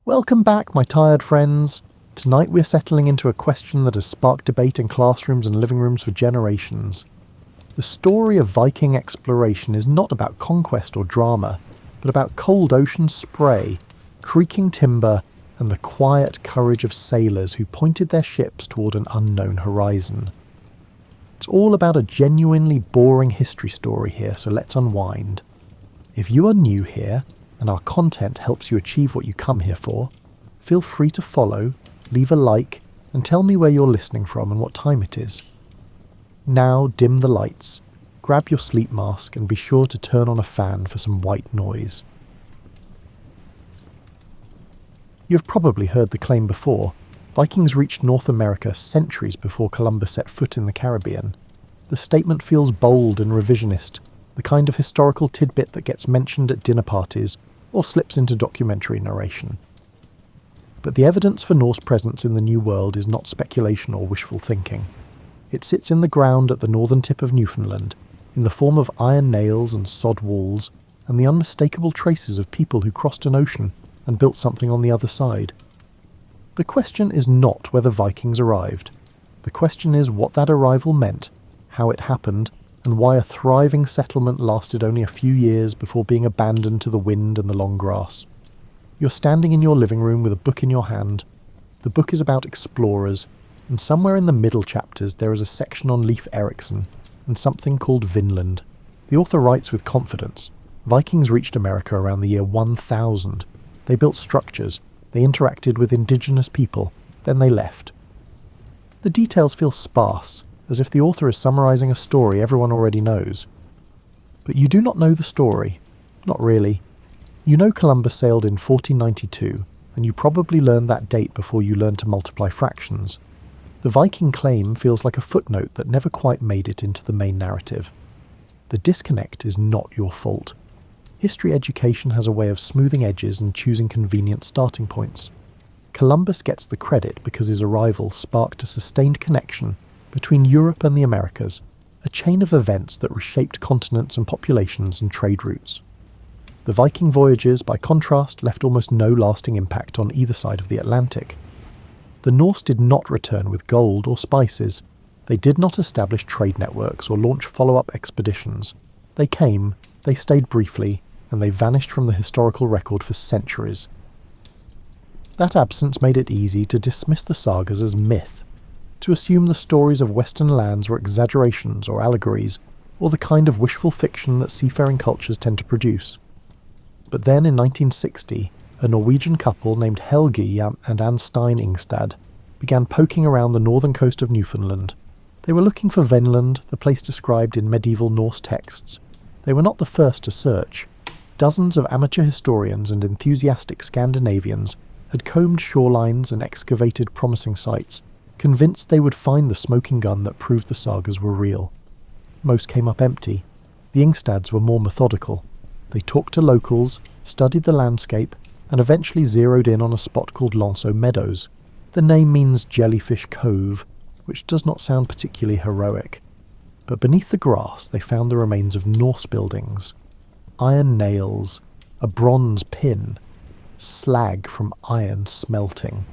Welcome back, my tired friends. Tonight we're settling into a question that has sparked debate in classrooms and living rooms for generations. The story of Viking exploration is not about conquest or drama, but about cold ocean spray, creaking timber, and the quiet courage of sailors who pointed their ships toward an unknown horizon. It's all about a genuinely boring history story here, so let's unwind. If you are new here, and our content helps you achieve what you come here for, feel free to follow, leave a like, and tell me where you're listening from and what time it is. Now dim the lights, grab your sleep mask, and be sure to turn on a fan for some white noise. You've probably heard the claim before. Vikings reached North America centuries before Columbus set foot in the Caribbean. The statement feels bold and revisionist, the kind of historical tidbit that gets mentioned at dinner parties or slips into documentary narration. But the evidence for Norse presence in the New World is not speculation or wishful thinking. It sits in the ground at the northern tip of Newfoundland, in the form of iron nails and sod walls, and the unmistakable traces of people who crossed an ocean and built something on the other side. The question is not whether Vikings arrived. The question is what that arrival meant, how it happened, and why a thriving settlement lasted only a few years before being abandoned to the wind and the long grass. You're standing in your living room with a book in your hand. The book is about explorers, and somewhere in the middle chapters there is a section on Leif Erikson and something called Vinland. The author writes with confidence. Vikings reached America around the year 1000. They built structures, they interacted with indigenous people, then they left. The details feel sparse, as if the author is summarising a story everyone already knows. But you do not know the story. Not really. You know Columbus sailed in 1492, and you probably learned that date before you learned to multiply fractions. The Viking claim feels like a footnote that never quite made it into the main narrative. The disconnect is not your fault. History education has a way of smoothing edges and choosing convenient starting points. Columbus gets the credit because his arrival sparked a sustained connection between Europe and the Americas, a chain of events that reshaped continents and populations and trade routes. The Viking voyages, by contrast, left almost no lasting impact on either side of the Atlantic. The Norse did not return with gold or spices. They did not establish trade networks or launch follow-up expeditions. They came, they stayed briefly, and they vanished from the historical record for centuries. That absence made it easy to dismiss the sagas as myth, to assume the stories of Western lands were exaggerations or allegories, or the kind of wishful fiction that seafaring cultures tend to produce. But then in 1960, a Norwegian couple named Helgi and Anstein Ingstad began poking around the northern coast of Newfoundland. They were looking for Vinland, the place described in medieval Norse texts. They were not the first to search. Dozens of amateur historians and enthusiastic Scandinavians had combed shorelines and excavated promising sites, convinced they would find the smoking gun that proved the sagas were real. Most came up empty. The Ingstads were more methodical. They talked to locals, studied the landscape, and eventually zeroed in on a spot called Lonso Meadows. The name means Jellyfish Cove, which does not sound particularly heroic. But beneath the grass they found the remains of Norse buildings. Iron nails, a bronze pin, slag from iron smelting.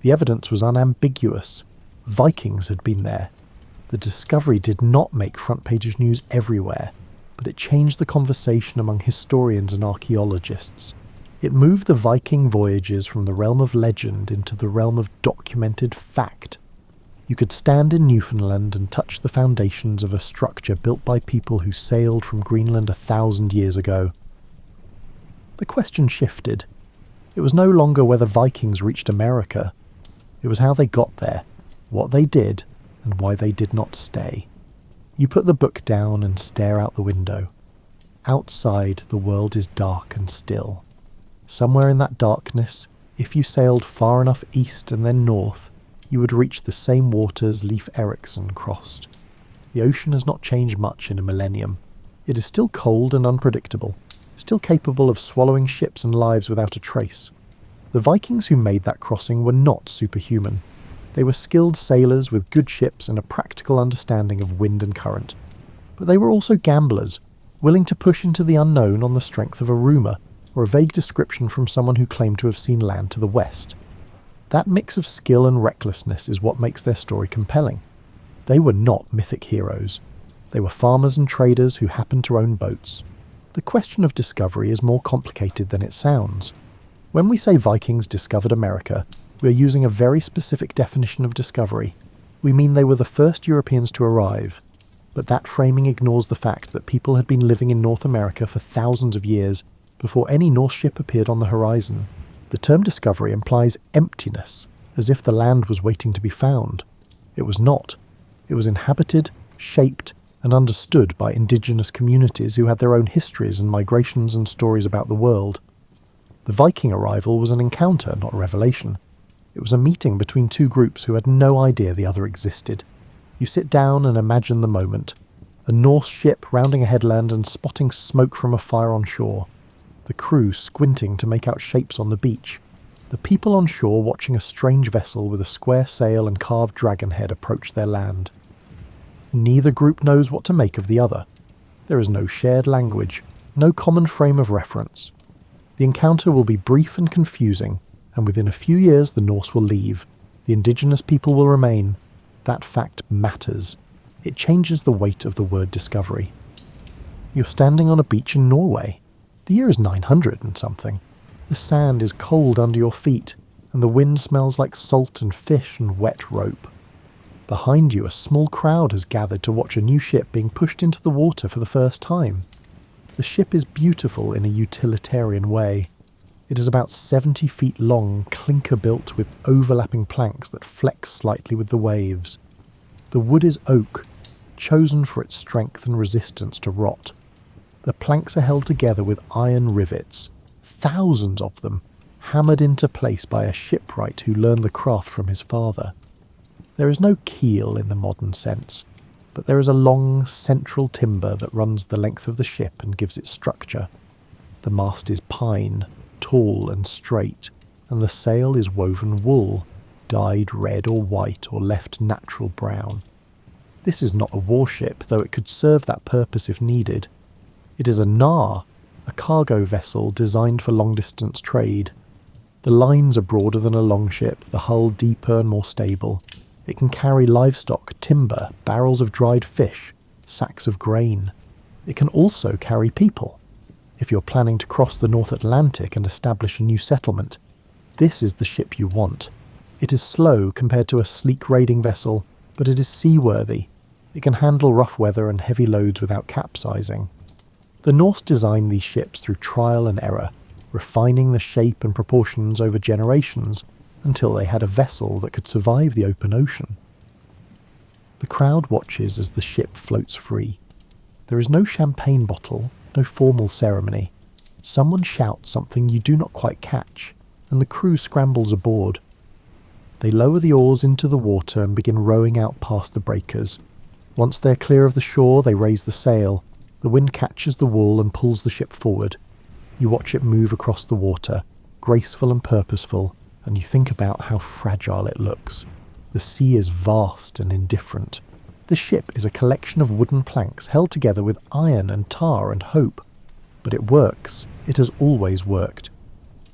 The evidence was unambiguous. Vikings had been there. The discovery did not make front-page news everywhere, but it changed the conversation among historians and archaeologists. It moved the Viking voyages from the realm of legend into the realm of documented fact. You could stand in Newfoundland and touch the foundations of a structure built by people who sailed from Greenland 1,000 years ago. The question shifted. It was no longer whether Vikings reached America. It was how they got there, what they did, and why they did not stay. You put the book down and stare out the window. Outside, the world is dark and still. Somewhere in that darkness, if you sailed far enough east and then north, you would reach the same waters Leif Erikson crossed. The ocean has not changed much in a millennium. It is still cold and unpredictable, still capable of swallowing ships and lives without a trace. The Vikings who made that crossing were not superhuman. They were skilled sailors with good ships and a practical understanding of wind and current. But they were also gamblers, willing to push into the unknown on the strength of a rumour, or a vague description from someone who claimed to have seen land to the west. That mix of skill and recklessness is what makes their story compelling. They were not mythic heroes. They were farmers and traders who happened to own boats. The question of discovery is more complicated than it sounds. When we say Vikings discovered America, we are using a very specific definition of discovery. We mean they were the first Europeans to arrive, but that framing ignores the fact that people had been living in North America for thousands of years before any Norse ship appeared on the horizon. The term discovery implies emptiness, as if the land was waiting to be found. It was not. It was inhabited, shaped, and understood by indigenous communities who had their own histories and migrations and stories about the world. The Viking arrival was an encounter, not a revelation. It was a meeting between two groups who had no idea the other existed. You sit down and imagine the moment. A Norse ship rounding a headland and spotting smoke from a fire on shore. The crew squinting to make out shapes on the beach. The people on shore watching a strange vessel with a square sail and carved dragon head approach their land. Neither group knows what to make of the other. There is no shared language, no common frame of reference. The encounter will be brief and confusing, and within a few years the Norse will leave. The indigenous people will remain. That fact matters. It changes the weight of the word discovery. You're standing on a beach in Norway. The year is 900 and something. The sand is cold under your feet, and the wind smells like salt and fish and wet rope. Behind you, a small crowd has gathered to watch a new ship being pushed into the water for the first time. The ship is beautiful in a utilitarian way. It is about 70 feet long, clinker-built with overlapping planks that flex slightly with the waves. The wood is oak, chosen for its strength and resistance to rot. The planks are held together with iron rivets, thousands of them, hammered into place by a shipwright who learned the craft from his father. There is no keel in the modern sense, but there is a long central timber that runs the length of the ship and gives it structure. The mast is pine, tall and straight, and the sail is woven wool, dyed red or white or left natural brown. This is not a warship, though it could serve that purpose if needed. It is a nar, a cargo vessel designed for long-distance trade. The lines are broader than a longship, the hull deeper and more stable. It can carry livestock, timber, barrels of dried fish, sacks of grain. It can also carry people. If you're planning to cross the North Atlantic and establish a new settlement, this is the ship you want. It is slow compared to a sleek raiding vessel, but it is seaworthy. It can handle rough weather and heavy loads without capsizing. The Norse designed these ships through trial and error, refining the shape and proportions over generations until they had a vessel that could survive the open ocean. The crowd watches as the ship floats free. There is no champagne bottle, no formal ceremony. Someone shouts something you do not quite catch, and the crew scrambles aboard. They lower the oars into the water and begin rowing out past the breakers. Once they're clear of the shore, they raise the sail. The wind catches the wool and pulls the ship forward. You watch it move across the water, graceful and purposeful, and you think about how fragile it looks. The sea is vast and indifferent. The ship is a collection of wooden planks held together with iron and tar and hope. But it works. It has always worked.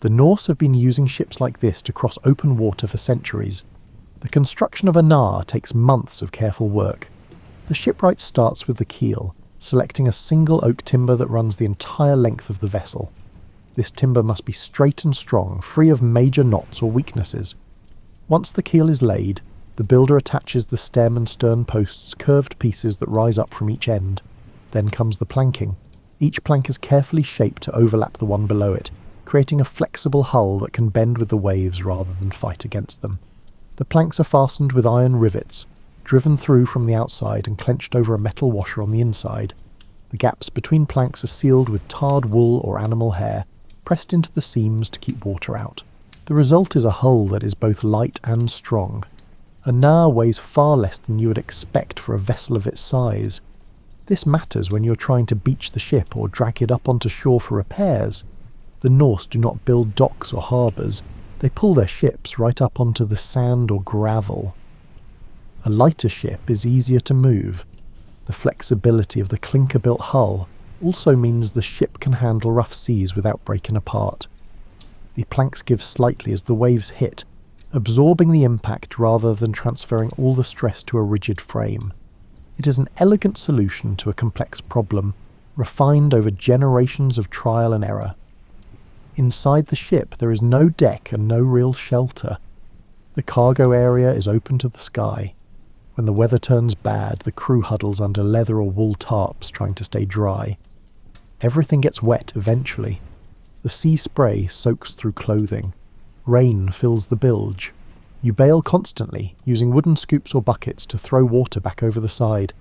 The Norse have been using ships like this to cross open water for centuries. The construction of a nar takes months of careful work. The shipwright starts with the keel, selecting a single oak timber that runs the entire length of the vessel. This timber must be straight and strong, free of major knots or weaknesses. Once the keel is laid, the builder attaches the stem and stern posts, curved pieces that rise up from each end. Then comes the planking. Each plank is carefully shaped to overlap the one below it, creating a flexible hull that can bend with the waves rather than fight against them. The planks are fastened with iron rivets, driven through from the outside and clenched over a metal washer on the inside. The gaps between planks are sealed with tarred wool or animal hair, pressed into the seams to keep water out. The result is a hull that is both light and strong. A nar weighs far less than you would expect for a vessel of its size. This matters when you're trying to beach the ship or drag it up onto shore for repairs. The Norse do not build docks or harbours. They pull their ships right up onto the sand or gravel. A lighter ship is easier to move. The flexibility of the clinker-built hull, also means the ship can handle rough seas without breaking apart. The planks give slightly as the waves hit, absorbing the impact rather than transferring all the stress to a rigid frame. It is an elegant solution to a complex problem, refined over generations of trial and error. Inside the ship there is no deck and no real shelter. The cargo area is open to the sky. When the weather turns bad, the crew huddles under leather or wool tarps trying to stay dry. Everything gets wet eventually. The sea spray soaks through clothing. Rain fills the bilge. You bail constantly, using wooden scoops or buckets to throw water back over the side.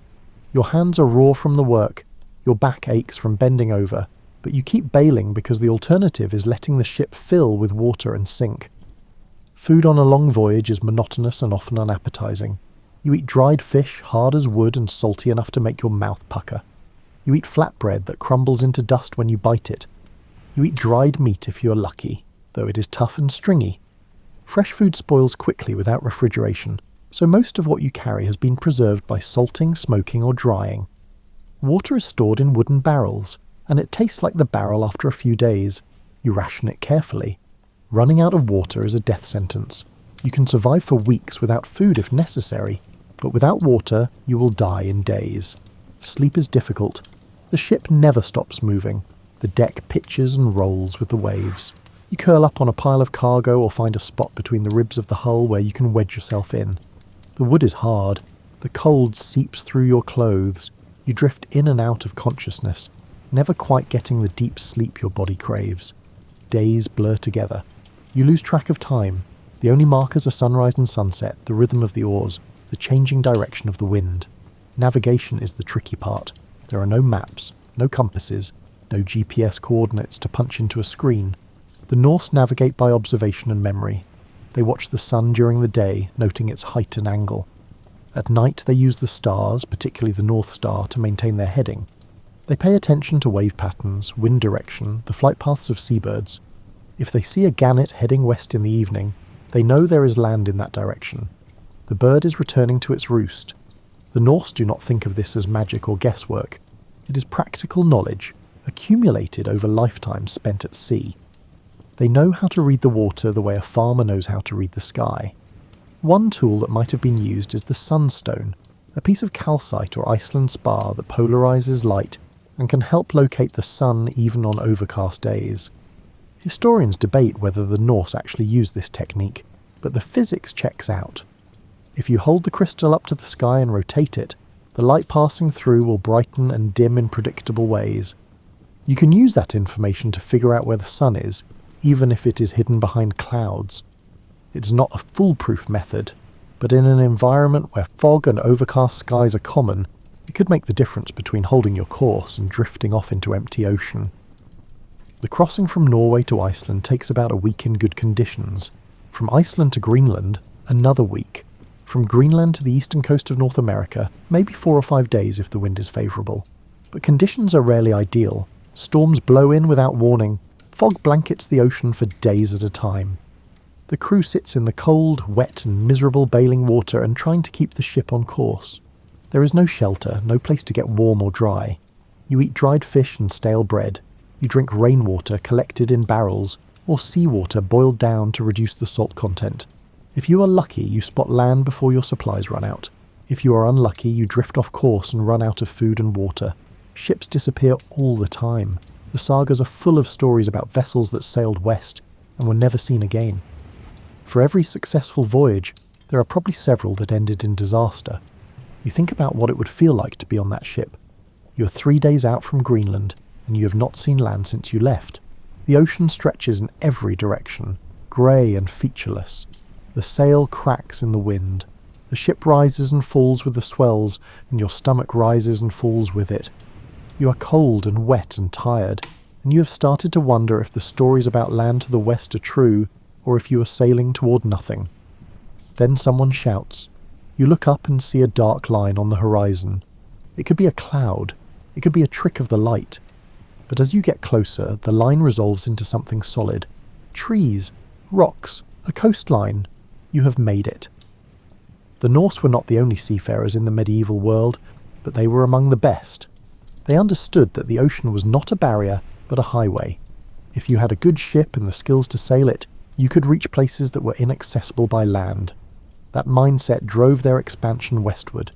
Your hands are raw from the work, your back aches from bending over, but you keep bailing because the alternative is letting the ship fill with water and sink. Food on a long voyage is monotonous and often unappetizing. You eat dried fish, hard as wood and salty enough to make your mouth pucker. You eat flatbread that crumbles into dust when you bite it. You eat dried meat if you're lucky, though it is tough and stringy. Fresh food spoils quickly without refrigeration, so most of what you carry has been preserved by salting, smoking or drying. Water is stored in wooden barrels, and it tastes like the barrel after a few days. You ration it carefully. Running out of water is a death sentence. You can survive for weeks without food if necessary, but without water you will die in days. Sleep is difficult. The ship never stops moving. The deck pitches and rolls with the waves. You curl up on a pile of cargo or find a spot between the ribs of the hull where you can wedge yourself in. The wood is hard. The cold seeps through your clothes. You drift in and out of consciousness, never quite getting the deep sleep your body craves. Days blur together. You lose track of time. The only markers are sunrise and sunset, the rhythm of the oars, the changing direction of the wind. Navigation is the tricky part. There are no maps, no compasses, no GPS coordinates to punch into a screen. The Norse navigate by observation and memory. They watch the sun during the day, noting its height and angle. At night they use the stars, particularly the North Star, to maintain their heading. They pay attention to wave patterns, wind direction, the flight paths of seabirds. If they see a gannet heading west in the evening, they know there is land in that direction. The bird is returning to its roost. The Norse do not think of this as magic or guesswork. It is practical knowledge, accumulated over lifetimes spent at sea. They know how to read the water the way a farmer knows how to read the sky. One tool that might have been used is the sunstone, a piece of calcite or Iceland spar that polarizes light and can help locate the sun even on overcast days. Historians debate whether the Norse actually used this technique, but the physics checks out. If you hold the crystal up to the sky and rotate it, the light passing through will brighten and dim in predictable ways. You can use that information to figure out where the sun is, even if it is hidden behind clouds. It's not a foolproof method, but in an environment where fog and overcast skies are common, it could make the difference between holding your course and drifting off into empty ocean. The crossing from Norway to Iceland takes about a week in good conditions. From Iceland to Greenland, another week. From Greenland to the eastern coast of North America, maybe 4 or 5 days if the wind is favourable. But conditions are rarely ideal. Storms blow in without warning. Fog blankets the ocean for days at a time. The crew sits in the cold, wet and miserable bailing water and trying to keep the ship on course. There is no shelter, no place to get warm or dry. You eat dried fish and stale bread. You drink rainwater collected in barrels, or seawater boiled down to reduce the salt content. If you are lucky, you spot land before your supplies run out. If you are unlucky, you drift off course and run out of food and water. Ships disappear all the time. The sagas are full of stories about vessels that sailed west and were never seen again. For every successful voyage, there are probably several that ended in disaster. You think about what it would feel like to be on that ship. You are 3 days out from Greenland, and you have not seen land since you left. The ocean stretches in every direction, grey and featureless. The sail cracks in the wind. The ship rises and falls with the swells, and your stomach rises and falls with it. You are cold and wet and tired, and you have started to wonder if the stories about land to the west are true, or if you are sailing toward nothing. Then someone shouts. You look up and see a dark line on the horizon. It could be a cloud. It could be a trick of the light. But as you get closer, the line resolves into something solid. Trees, rocks, a coastline. You have made it. The Norse were not the only seafarers in the medieval world, but they were among the best. They understood that the ocean was not a barrier, but a highway. If you had a good ship and the skills to sail it, you could reach places that were inaccessible by land. That mindset drove their expansion westward.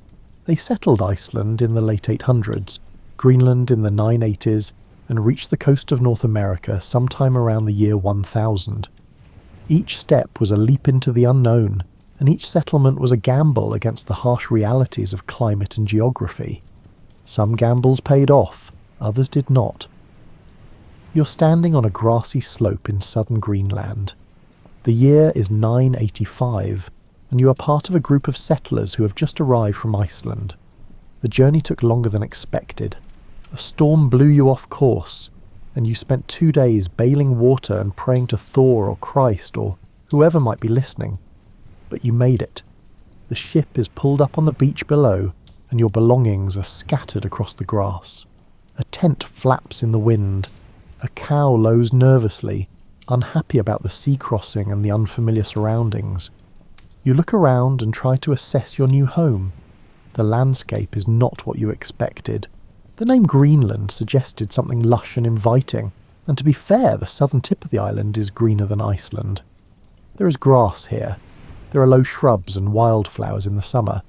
They settled Iceland in the late 800s, Greenland in the 980s, and reached the coast of North America sometime around the year 1000. Each step was a leap into the unknown, and each settlement was a gamble against the harsh realities of climate and geography. Some gambles paid off, others did not. You're standing on a grassy slope in southern Greenland. The year is 985, and you are part of a group of settlers who have just arrived from Iceland. The journey took longer than expected. A storm blew you off course, and you spent 2 days bailing water and praying to Thor or Christ or whoever might be listening. But you made it. The ship is pulled up on the beach below, and your belongings are scattered across the grass. A tent flaps in the wind. A cow lows nervously, unhappy about the sea crossing and the unfamiliar surroundings. You look around and try to assess your new home. The landscape is not what you expected. The name Greenland suggested something lush and inviting, and to be fair, the southern tip of the island is greener than Iceland. There is grass here. There are low shrubs and wildflowers in the summer,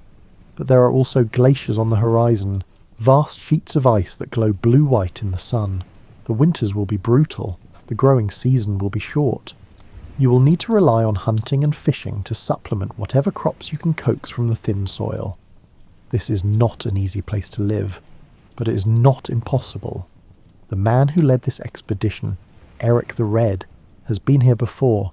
but there are also glaciers on the horizon, vast sheets of ice that glow blue-white in the sun. The winters will be brutal. The growing season will be short. You will need to rely on hunting and fishing to supplement whatever crops you can coax from the thin soil. This is not an easy place to live, but it is not impossible. The man who led this expedition, Eric the Red, has been here before.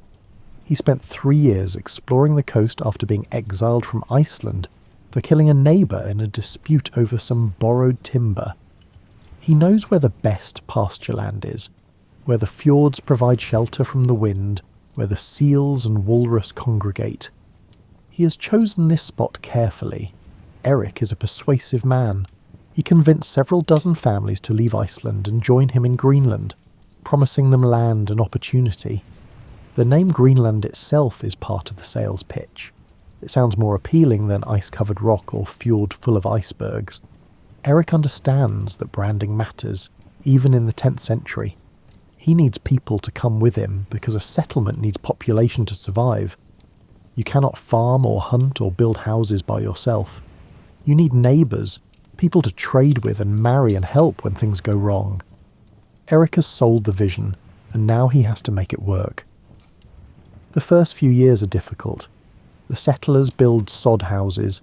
He spent 3 years exploring the coast after being exiled from Iceland for killing a neighbour in a dispute over some borrowed timber. He knows where the best pasture land is, where the fjords provide shelter from the wind, where the seals and walrus congregate. He has chosen this spot carefully. Eric is a persuasive man. He convinced several dozen families to leave Iceland and join him in Greenland, promising them land and opportunity. The name Greenland itself is part of the sales pitch. It sounds more appealing than ice-covered rock or fjord full of icebergs. Eric understands that branding matters, even in the 10th century. He needs people to come with him because a settlement needs population to survive. You cannot farm or hunt or build houses by yourself. You need neighbours, people to trade with and marry and help when things go wrong. Eric has sold the vision, and now he has to make it work. The first few years are difficult. The settlers build sod houses,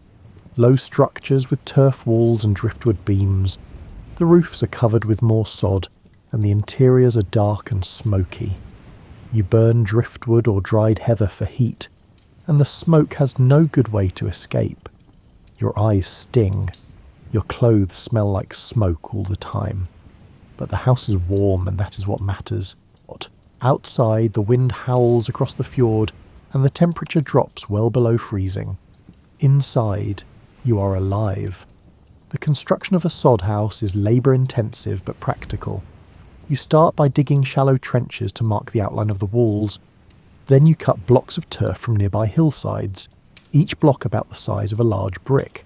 low structures with turf walls and driftwood beams. The roofs are covered with more sod, and the interiors are dark and smoky. You burn driftwood or dried heather for heat, and the smoke has no good way to escape. Your eyes sting. Your clothes smell like smoke all the time. But the house is warm, and that is what matters. Outside, the wind howls across the fjord, and the temperature drops well below freezing. Inside, you are alive. The construction of a sod house is labour-intensive but practical. You start by digging shallow trenches to mark the outline of the walls. Then you cut blocks of turf from nearby hillsides, each block about the size of a large brick.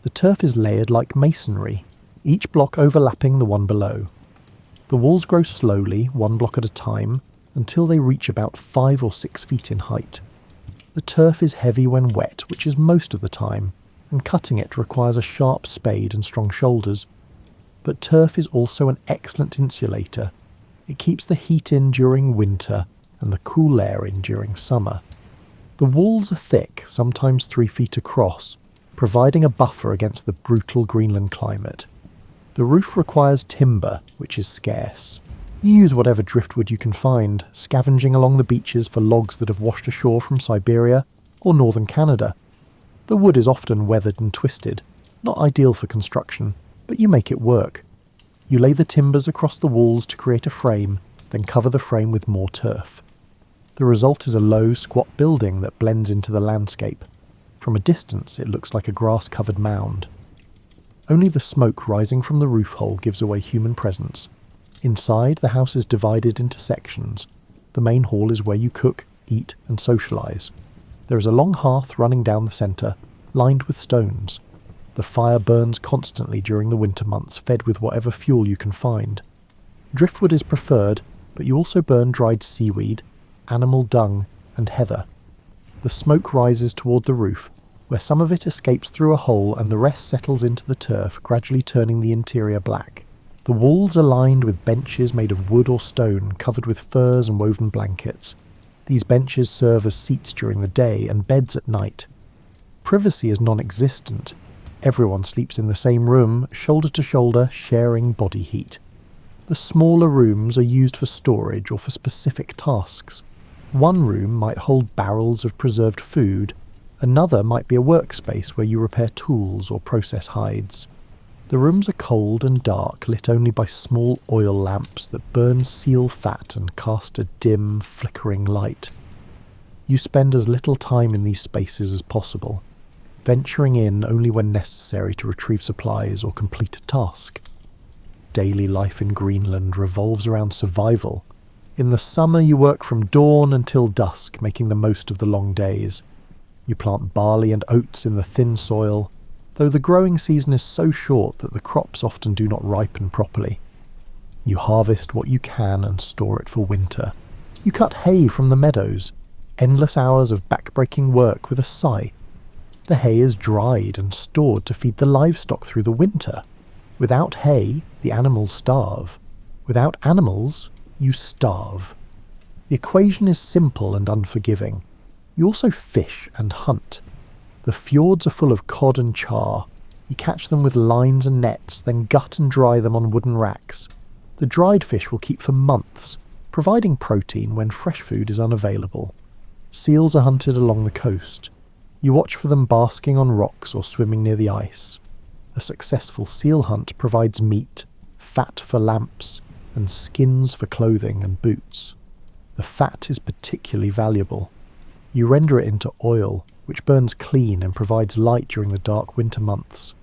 The turf is layered like masonry, each block overlapping the one below. The walls grow slowly, one block at a time, until they reach about 5 or 6 feet in height. The turf is heavy when wet, which is most of the time, and cutting it requires a sharp spade and strong shoulders. But turf is also an excellent insulator. It keeps the heat in during winter and the cool air in during summer. The walls are thick, sometimes 3 feet across, providing a buffer against the brutal Greenland climate. The roof requires timber, which is scarce. You use whatever driftwood you can find, scavenging along the beaches for logs that have washed ashore from Siberia or northern Canada. The wood is often weathered and twisted, not ideal for construction, but you make it work. You lay the timbers across the walls to create a frame, then cover the frame with more turf. The result is a low, squat building that blends into the landscape. From a distance, it looks like a grass-covered mound. Only the smoke rising from the roof hole gives away human presence. Inside, the house is divided into sections. The main hall is where you cook, eat, and socialise. There is a long hearth running down the centre, lined with stones. The fire burns constantly during the winter months, fed with whatever fuel you can find. Driftwood is preferred, but you also burn dried seaweed, animal dung, and heather. The smoke rises toward the roof, where some of it escapes through a hole and the rest settles into the turf, gradually turning the interior black. The walls are lined with benches made of wood or stone, covered with furs and woven blankets. These benches serve as seats during the day and beds at night. Privacy is non-existent. Everyone sleeps in the same room, shoulder to shoulder, sharing body heat. The smaller rooms are used for storage or for specific tasks. One room might hold barrels of preserved food, another might be a workspace where you repair tools or process hides. The rooms are cold and dark, lit only by small oil lamps that burn seal fat and cast a dim, flickering light. You spend as little time in these spaces as possible, venturing in only when necessary to retrieve supplies or complete a task. Daily life in Greenland revolves around survival. In the summer you work from dawn until dusk, making the most of the long days. You plant barley and oats in the thin soil, though the growing season is so short that the crops often do not ripen properly. You harvest what you can and store it for winter. You cut hay from the meadows, endless hours of back-breaking work with a sigh. The hay is dried and stored to feed the livestock through the winter. Without hay, the animals starve. Without animals, you starve. The equation is simple and unforgiving. You also fish and hunt. The fjords are full of cod and char. You catch them with lines and nets, then gut and dry them on wooden racks. The dried fish will keep for months, providing protein when fresh food is unavailable. Seals are hunted along the coast. You watch for them basking on rocks or swimming near the ice. A successful seal hunt provides meat, fat for lamps, and skins for clothing and boots. The fat is particularly valuable. You render it into oil, which burns clean and provides light during the dark winter months.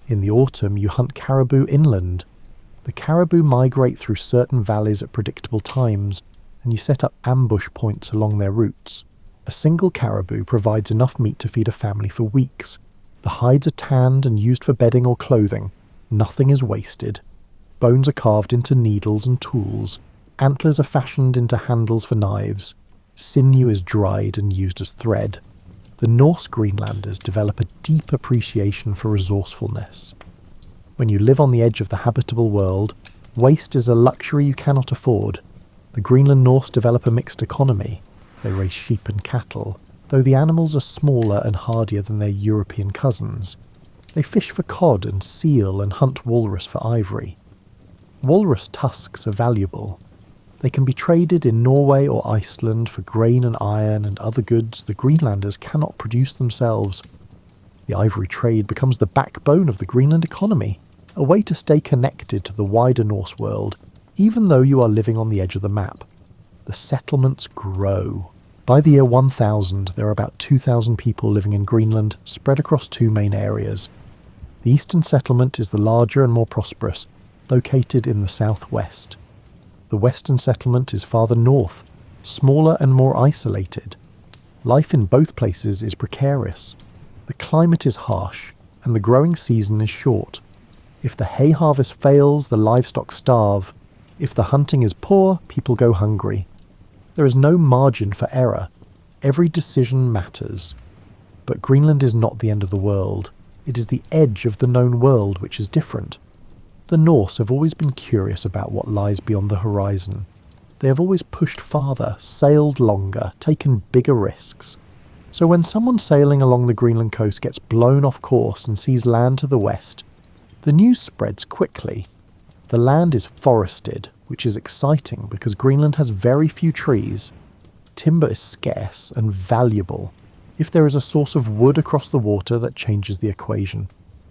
In the autumn, you hunt caribou inland. The caribou migrate through certain valleys at predictable times, and you set up ambush points along their routes. A single caribou provides enough meat to feed a family for weeks. The hides are tanned and used for bedding or clothing. Nothing is wasted. Bones are carved into needles and tools. Antlers are fashioned into handles for knives. Sinew is dried and used as thread. The Norse Greenlanders develop a deep appreciation for resourcefulness. When you live on the edge of the habitable world, waste is a luxury you cannot afford. The Greenland Norse develop a mixed economy. They raise sheep and cattle, though the animals are smaller and hardier than their European cousins. They fish for cod and seal and hunt walrus for ivory. Walrus tusks are valuable. They can be traded in Norway or Iceland for grain and iron and other goods the Greenlanders cannot produce themselves. The ivory trade becomes the backbone of the Greenland economy, a way to stay connected to the wider Norse world, even though you are living on the edge of the map. The settlements grow. By the year 1000, there are about 2,000 people living in Greenland, spread across two main areas. The eastern settlement is the larger and more prosperous, located in the southwest. The western settlement is farther north, smaller and more isolated. Life in both places is precarious. The climate is harsh, and the growing season is short. If the hay harvest fails, the livestock starve. If the hunting is poor, people go hungry. There is no margin for error. Every decision matters. But Greenland is not the end of the world. It is the edge of the known world, which is different. The Norse have always been curious about what lies beyond the horizon. They have always pushed farther, sailed longer, taken bigger risks. So when someone sailing along the Greenland coast gets blown off course and sees land to the west, the news spreads quickly. The land is forested, which is exciting because Greenland has very few trees. Timber is scarce and valuable. If there is a source of wood across the water, that changes the equation.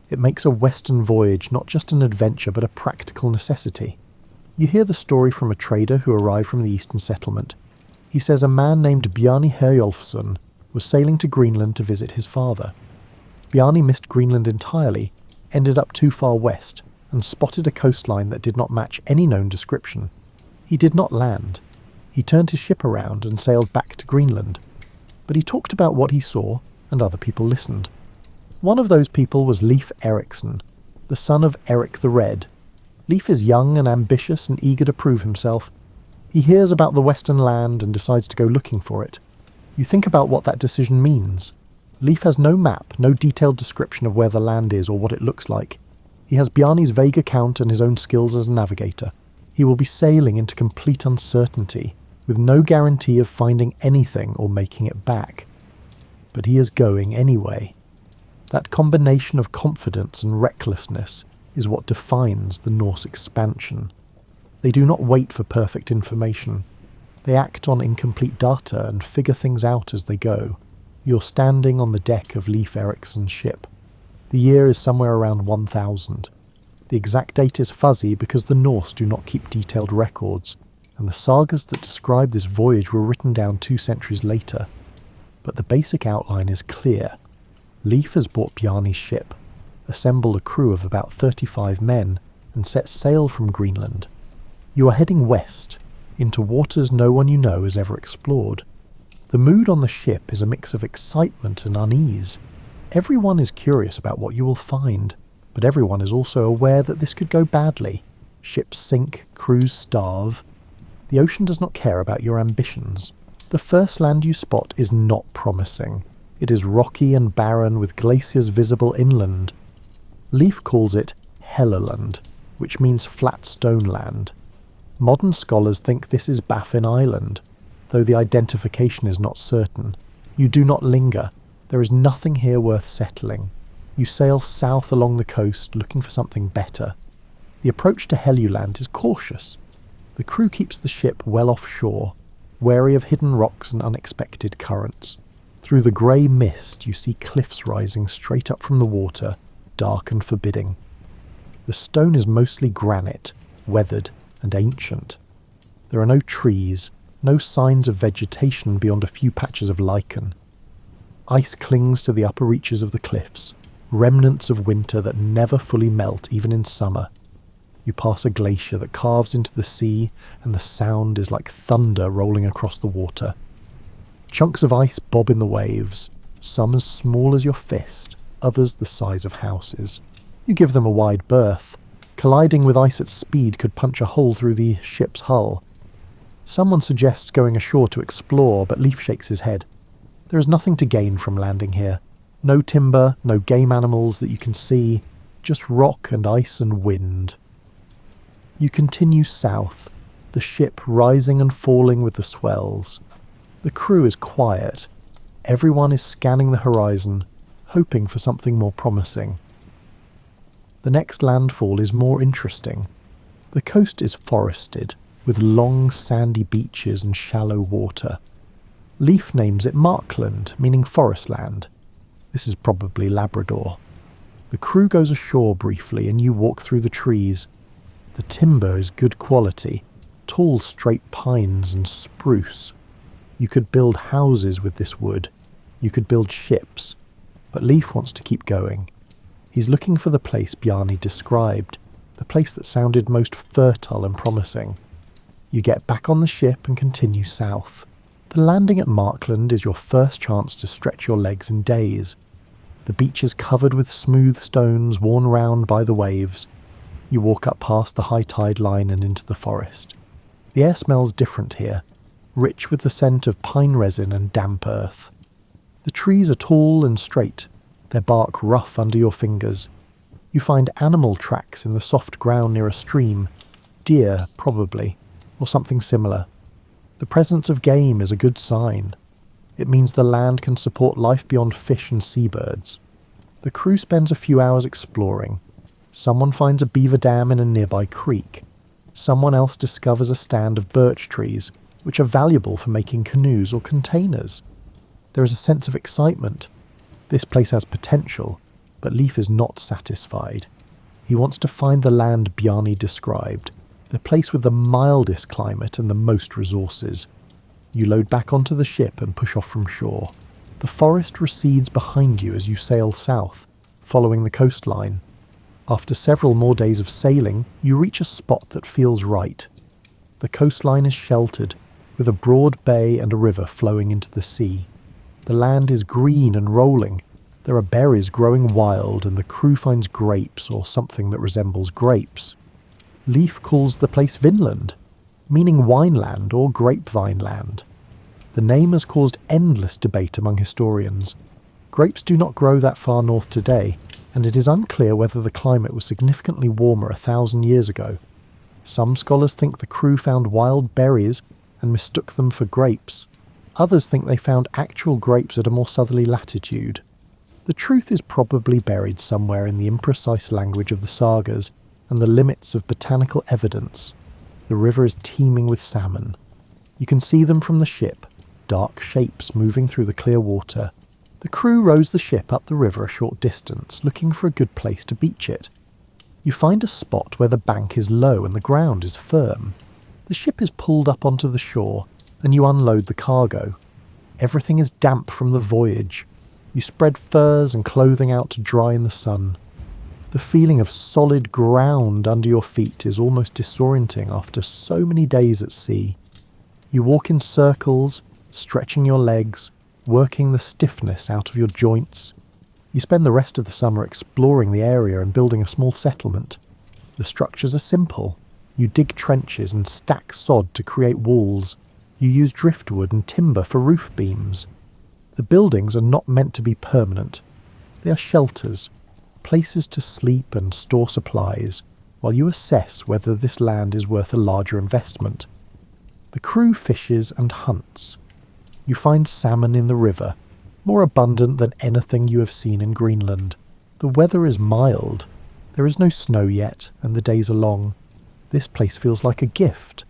It makes a western voyage not just an adventure but a practical necessity. You hear the story from a trader who arrived from the eastern settlement. He says a man named Bjarni Herjolfsson was sailing to Greenland to visit his father. Bjarni missed Greenland entirely, ended up too far west, and spotted a coastline that did not match any known description. He did not land. He turned his ship around and sailed back to Greenland. But he talked about what he saw, and other people listened. One of those people was Leif Erikson, the son of Eric the Red. Leif is young and ambitious and eager to prove himself. He hears about the Western land and decides to go looking for it. You think about what that decision means. Leif has no map, no detailed description of where the land is or what it looks like. He has Bjarni's vague account and his own skills as a navigator. He will be sailing into complete uncertainty, with no guarantee of finding anything or making it back. But he is going anyway. That combination of confidence and recklessness is what defines the Norse expansion. They do not wait for perfect information. They act on incomplete data and figure things out as they go. You're standing on the deck of Leif Erikson's ship. The year is somewhere around 1000. The exact date is fuzzy because the Norse do not keep detailed records, and the sagas that describe this voyage were written down 2 centuries later. But the basic outline is clear. Leif has bought Bjarni's ship, assembled a crew of about 35 men, and set sail from Greenland. You are heading west, into waters no one you know has ever explored. The mood on the ship is a mix of excitement and unease. Everyone is curious about what you will find, but everyone is also aware that this could go badly. Ships sink, crews starve. The ocean does not care about your ambitions. The first land you spot is not promising. It is rocky and barren with glaciers visible inland. Leif calls it Helluland, which means flat stone land. Modern scholars think this is Baffin Island, though the identification is not certain. You do not linger. There is nothing here worth settling. You sail south along the coast looking for something better. The approach to Helluland is cautious. The crew keeps the ship well offshore, wary of hidden rocks and unexpected currents. Through the grey mist you see cliffs rising straight up from the water, dark and forbidding. The stone is mostly granite, weathered and ancient. There are no trees, no signs of vegetation beyond a few patches of lichen. Ice clings to the upper reaches of the cliffs, remnants of winter that never fully melt even in summer. You pass a glacier that carves into the sea, and the sound is like thunder rolling across the water. Chunks of ice bob in the waves, some as small as your fist, others the size of houses. You give them a wide berth. Colliding with ice at speed could punch a hole through the ship's hull. Someone suggests going ashore to explore, but Leif shakes his head. There is nothing to gain from landing here. No timber, no game animals that you can see, just rock and ice and wind. You continue south, the ship rising and falling with the swells. The crew is quiet. Everyone is scanning the horizon, hoping for something more promising. The next landfall is more interesting. The coast is forested, with long sandy beaches and shallow water. Leif names it Markland, meaning forest land. This is probably Labrador. The crew goes ashore briefly and you walk through the trees. The timber is good quality, tall straight pines and spruce. You could build houses with this wood. You could build ships. But Leif wants to keep going. He's looking for the place Bjarni described, the place that sounded most fertile and promising. You get back on the ship and continue south. The landing at Markland is your first chance to stretch your legs in days. The beach is covered with smooth stones worn round by the waves. You walk up past the high tide line and into the forest. The air smells different here, rich with the scent of pine resin and damp earth. The trees are tall and straight, their bark rough under your fingers. You find animal tracks in the soft ground near a stream, deer probably, or something similar. The presence of game is a good sign. It means the land can support life beyond fish and seabirds. The crew spends a few hours exploring. Someone finds a beaver dam in a nearby creek. Someone else discovers a stand of birch trees, which are valuable for making canoes or containers. There is a sense of excitement. This place has potential, but Leif is not satisfied. He wants to find the land Bjarni described, the place with the mildest climate and the most resources. You load back onto the ship and push off from shore. The forest recedes behind you as you sail south, following the coastline. After several more days of sailing, you reach a spot that feels right. The coastline is sheltered, with a broad bay and a river flowing into the sea. The land is green and rolling. There are berries growing wild, and the crew finds grapes or something that resembles grapes. Leif calls the place Vinland, meaning wineland or grapevine land. The name has caused endless debate among historians. Grapes do not grow that far north today, and it is unclear whether the climate was significantly warmer 1,000 years ago. Some scholars think the crew found wild berries and mistook them for grapes. Others think they found actual grapes at a more southerly latitude. The truth is probably buried somewhere in the imprecise language of the sagas and the limits of botanical evidence. The river is teeming with salmon. You can see them from the ship, dark shapes moving through the clear water. The crew rows the ship up the river a short distance, looking for a good place to beach it. You find a spot where the bank is low and the ground is firm. The ship is pulled up onto the shore, and you unload the cargo. Everything is damp from the voyage. You spread furs and clothing out to dry in the sun. The feeling of solid ground under your feet is almost disorienting after so many days at sea. You walk in circles, stretching your legs, working the stiffness out of your joints. You spend the rest of the summer exploring the area and building a small settlement. The structures are simple. You dig trenches and stack sod to create walls. You use driftwood and timber for roof beams. The buildings are not meant to be permanent. They are shelters, places to sleep and store supplies, while you assess whether this land is worth a larger investment. The crew fishes and hunts. You find salmon in the river, more abundant than anything you have seen in Greenland. The weather is mild. There is no snow yet, and the days are long. This place feels like a gift.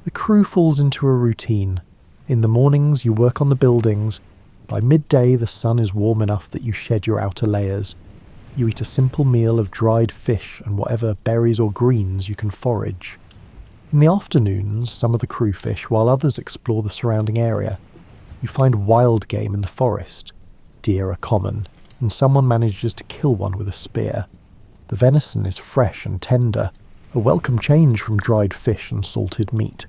The crew falls into a routine. In the mornings you work on the buildings. By midday the sun is warm enough that you shed your outer layers. You eat a simple meal of dried fish and whatever berries or greens you can forage. In the afternoons some of the crew fish while others explore the surrounding area. You find wild game in the forest. Deer are common, and someone manages to kill one with a spear. The venison is fresh and tender, a welcome change from dried fish and salted meat.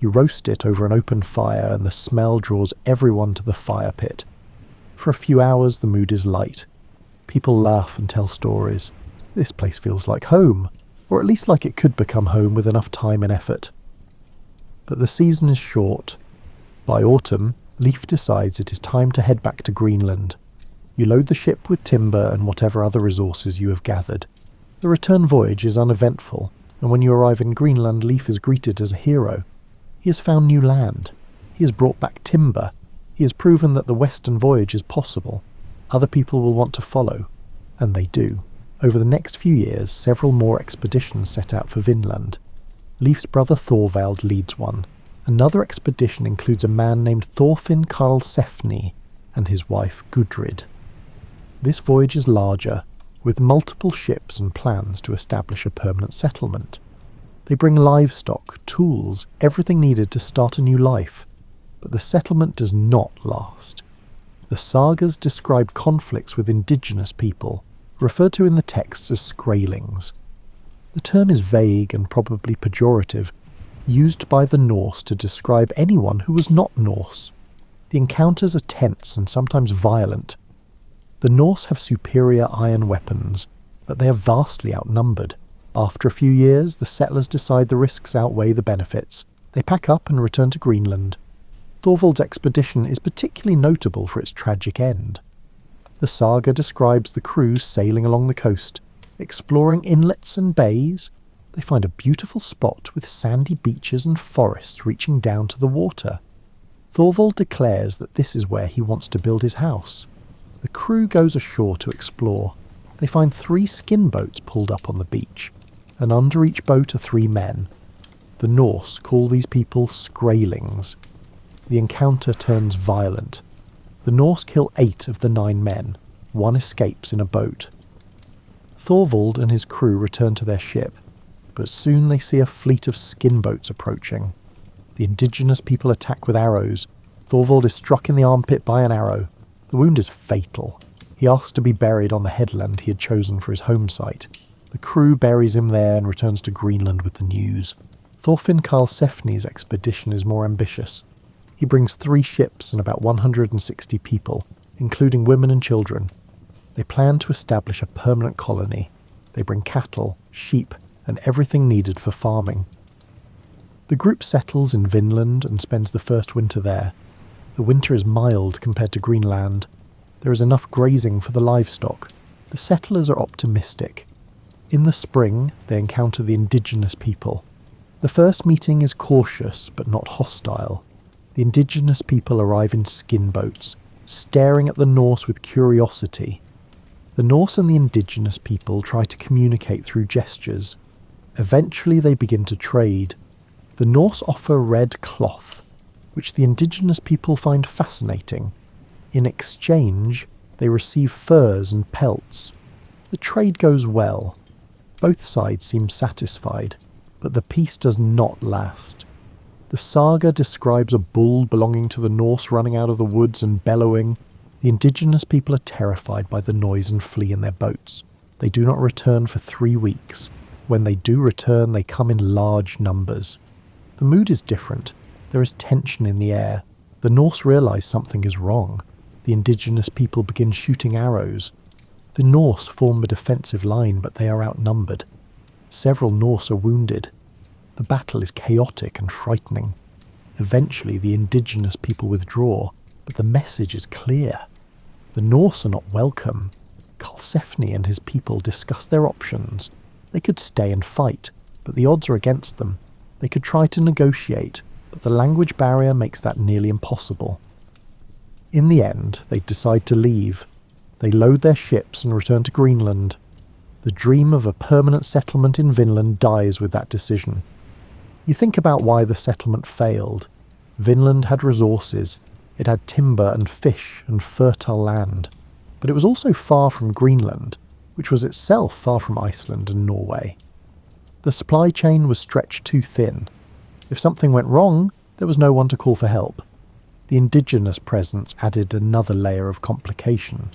You roast it over an open fire and the smell draws everyone to the fire pit. For a few hours the mood is light. People laugh and tell stories. This place feels like home, or at least like it could become home with enough time and effort. But the season is short. By autumn, Leif decides it is time to head back to Greenland. You load the ship with timber and whatever other resources you have gathered. The return voyage is uneventful, and when you arrive in Greenland, Leif is greeted as a hero. He has found new land. He has brought back timber. He has proven that the western voyage is possible. Other people will want to follow, and they do. Over the next few years, several more expeditions set out for Vinland. Leif's brother Thorvald leads one. Another expedition includes a man named Thorfinn Karlsefni and his wife Gudrid. This voyage is larger, with multiple ships and plans to establish a permanent settlement. They bring livestock, tools, everything needed to start a new life, but the settlement does not last. The sagas describe conflicts with indigenous people, referred to in the texts as skraelings. The term is vague and probably pejorative, used by the Norse to describe anyone who was not Norse. The encounters are tense and sometimes violent. The Norse have superior iron weapons, but they are vastly outnumbered. After a few years, the settlers decide the risks outweigh the benefits. They pack up and return to Greenland. Thorvald's expedition is particularly notable for its tragic end. The saga describes the crew sailing along the coast, exploring inlets and bays. They find a beautiful spot with sandy beaches and forests reaching down to the water. Thorvald declares that this is where he wants to build his house. The crew goes ashore to explore. They find 3 skin boats pulled up on the beach, and under each boat are 3 men. The Norse call these people skraelings. The encounter turns violent. The Norse kill 8 of the 9 men. 1 escapes in a boat. Thorvald and his crew return to their ship, but soon they see a fleet of skin boats approaching. The indigenous people attack with arrows. Thorvald is struck in the armpit by an arrow. The wound is fatal. He asks to be buried on the headland he had chosen for his home site. The crew buries him there and returns to Greenland with the news. Thorfinn Karlsefni's expedition is more ambitious. He brings 3 ships and about 160 people, including women and children. They plan to establish a permanent colony. They bring cattle, sheep, and everything needed for farming. The group settles in Vinland and spends the first winter there. The winter is mild compared to Greenland. There is enough grazing for the livestock. The settlers are optimistic. In the spring, they encounter the indigenous people. The first meeting is cautious but not hostile. The indigenous people arrive in skin boats, staring at the Norse with curiosity. The Norse and the indigenous people try to communicate through gestures. Eventually they begin to trade. The Norse offer red cloth, which the indigenous people find fascinating. In exchange, they receive furs and pelts. The trade goes well. Both sides seem satisfied, but the peace does not last. The saga describes a bull belonging to the Norse running out of the woods and bellowing. The indigenous people are terrified by the noise and flee in their boats. They do not return for 3 weeks. When they do return, they come in large numbers. The mood is different. There is tension in the air. The Norse realize something is wrong. The indigenous people begin shooting arrows. The Norse form a defensive line, but they are outnumbered. Several Norse are wounded. The battle is chaotic and frightening. Eventually, the indigenous people withdraw, but the message is clear. The Norse are not welcome. Karlsefni and his people discuss their options. They could stay and fight, but the odds are against them. They could try to negotiate, but the language barrier makes that nearly impossible. In the end, they decide to leave. They load their ships and return to Greenland. The dream of a permanent settlement in Vinland dies with that decision. You think about why the settlement failed. Vinland had resources. It had timber and fish and fertile land. But it was also far from Greenland, which was itself far from Iceland and Norway. The supply chain was stretched too thin. If something went wrong, there was no one to call for help. The indigenous presence added another layer of complication.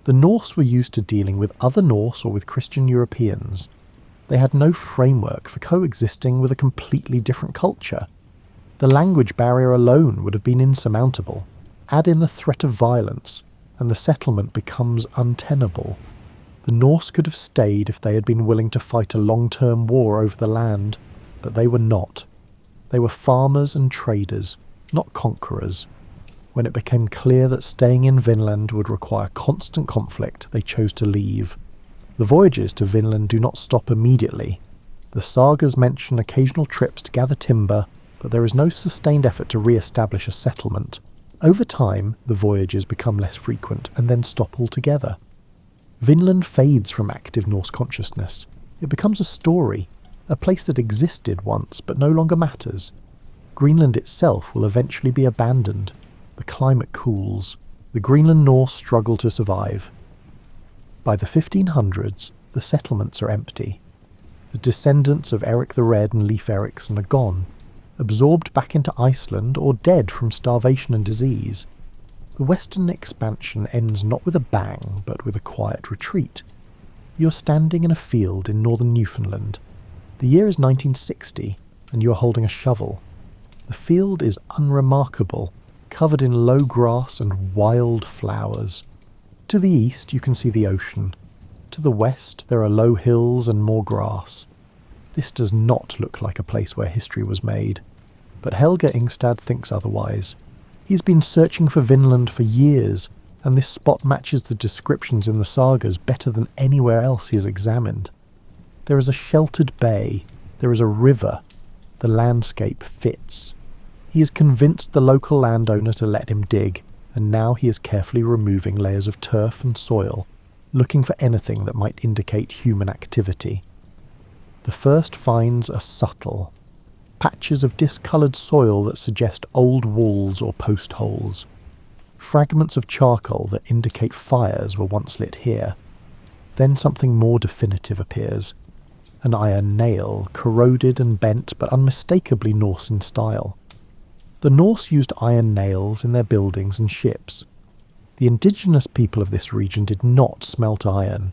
The Norse were used to dealing with other Norse or with Christian Europeans. They had no framework for coexisting with a completely different culture. The language barrier alone would have been insurmountable. Add in the threat of violence, and the settlement becomes untenable. The Norse could have stayed if they had been willing to fight a long-term war over the land, but they were not. They were farmers and traders, not conquerors. When it became clear that staying in Vinland would require constant conflict, they chose to leave. The voyages to Vinland do not stop immediately. The sagas mention occasional trips to gather timber, but there is no sustained effort to re-establish a settlement. Over time, the voyages become less frequent and then stop altogether. Vinland fades from active Norse consciousness. It becomes a story, a place that existed once but no longer matters. Greenland itself will eventually be abandoned. The climate cools. The Greenland Norse struggle to survive. By the 1500s, the settlements are empty. The descendants of Eric the Red and Leif Erikson are gone, absorbed back into Iceland or dead from starvation and disease. The western expansion ends not with a bang, but with a quiet retreat. You're standing in a field in northern Newfoundland. The year is 1960, and you are holding a shovel. The field is unremarkable, covered in low grass and wild flowers. To the east you can see the ocean. To the west there are low hills and more grass. This does not look like a place where history was made. But Helga Ingstad thinks otherwise. He's been searching for Vinland for years, and this spot matches the descriptions in the sagas better than anywhere else he has examined. There is a sheltered bay. There is a river. The landscape fits. He is convinced the local landowner to let him dig, and now he is carefully removing layers of turf and soil, looking for anything that might indicate human activity. The first finds are subtle. Patches of discoloured soil that suggest old walls or post holes. Fragments of charcoal that indicate fires were once lit here. Then something more definitive appears. An iron nail, corroded and bent but unmistakably Norse in style. The Norse used iron nails in their buildings and ships. The indigenous people of this region did not smelt iron.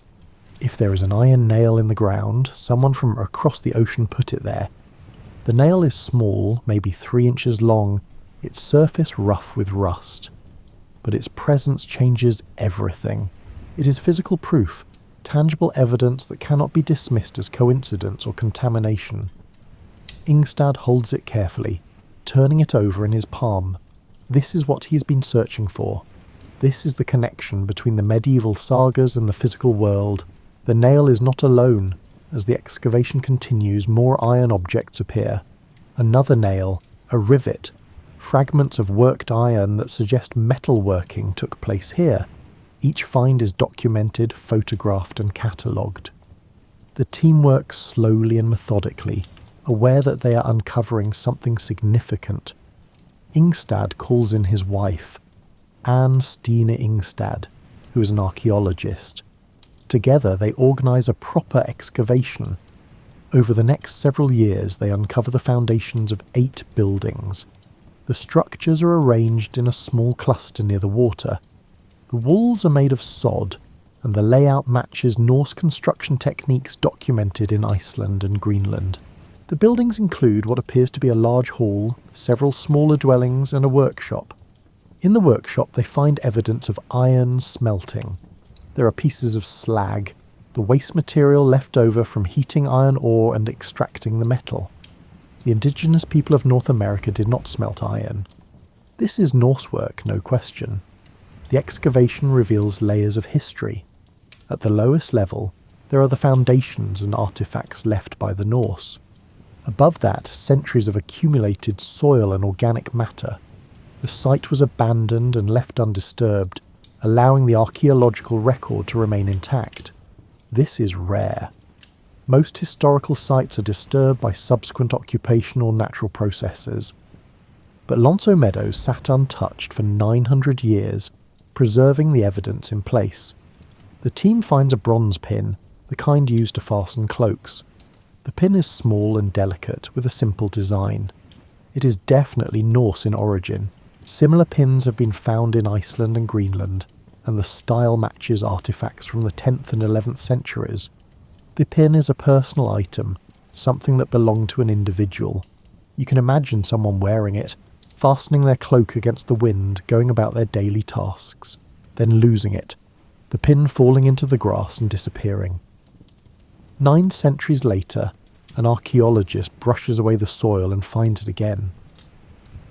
If there is an iron nail in the ground, someone from across the ocean put it there. The nail is small, maybe 3 inches long, its surface rough with rust. But its presence changes everything. It is physical proof, tangible evidence that cannot be dismissed as coincidence or contamination. Ingstad holds it carefully, turning it over in his palm. This is what he has been searching for. This is the connection between the medieval sagas and the physical world. The nail is not alone. As the excavation continues, more iron objects appear. Another nail, a rivet, fragments of worked iron that suggest metal working took place here. Each find is documented, photographed and catalogued. The team works slowly and methodically, aware that they are uncovering something significant. Ingstad calls in his wife, Anne Stine Ingstad, who is an archaeologist. Together they organise a proper excavation. Over the next several years they uncover the foundations of 8 buildings. The structures are arranged in a small cluster near the water. The walls are made of sod, and the layout matches Norse construction techniques documented in Iceland and Greenland. The buildings include what appears to be a large hall, several smaller dwellings and a workshop. In the workshop they find evidence of iron smelting. There are pieces of slag, the waste material left over from heating iron ore and extracting the metal. The indigenous people of North America did not smelt iron. This is Norse work, no question. The excavation reveals layers of history. At the lowest level, there are the foundations and artifacts left by the Norse. Above that, centuries of accumulated soil and organic matter. The site was abandoned and left undisturbed, allowing the archaeological record to remain intact. This is rare. Most historical sites are disturbed by subsequent occupation or natural processes. But Lonso Meadows sat untouched for 900 years, preserving the evidence in place. The team finds a bronze pin, the kind used to fasten cloaks. The pin is small and delicate, with a simple design. It is definitely Norse in origin. Similar pins have been found in Iceland and Greenland, and the style matches artifacts from the 10th and 11th centuries. The pin is a personal item, something that belonged to an individual. You can imagine someone wearing it, fastening their cloak against the wind, going about their daily tasks, then losing it, the pin falling into the grass and disappearing. 9 centuries later, an archaeologist brushes away the soil and finds it again.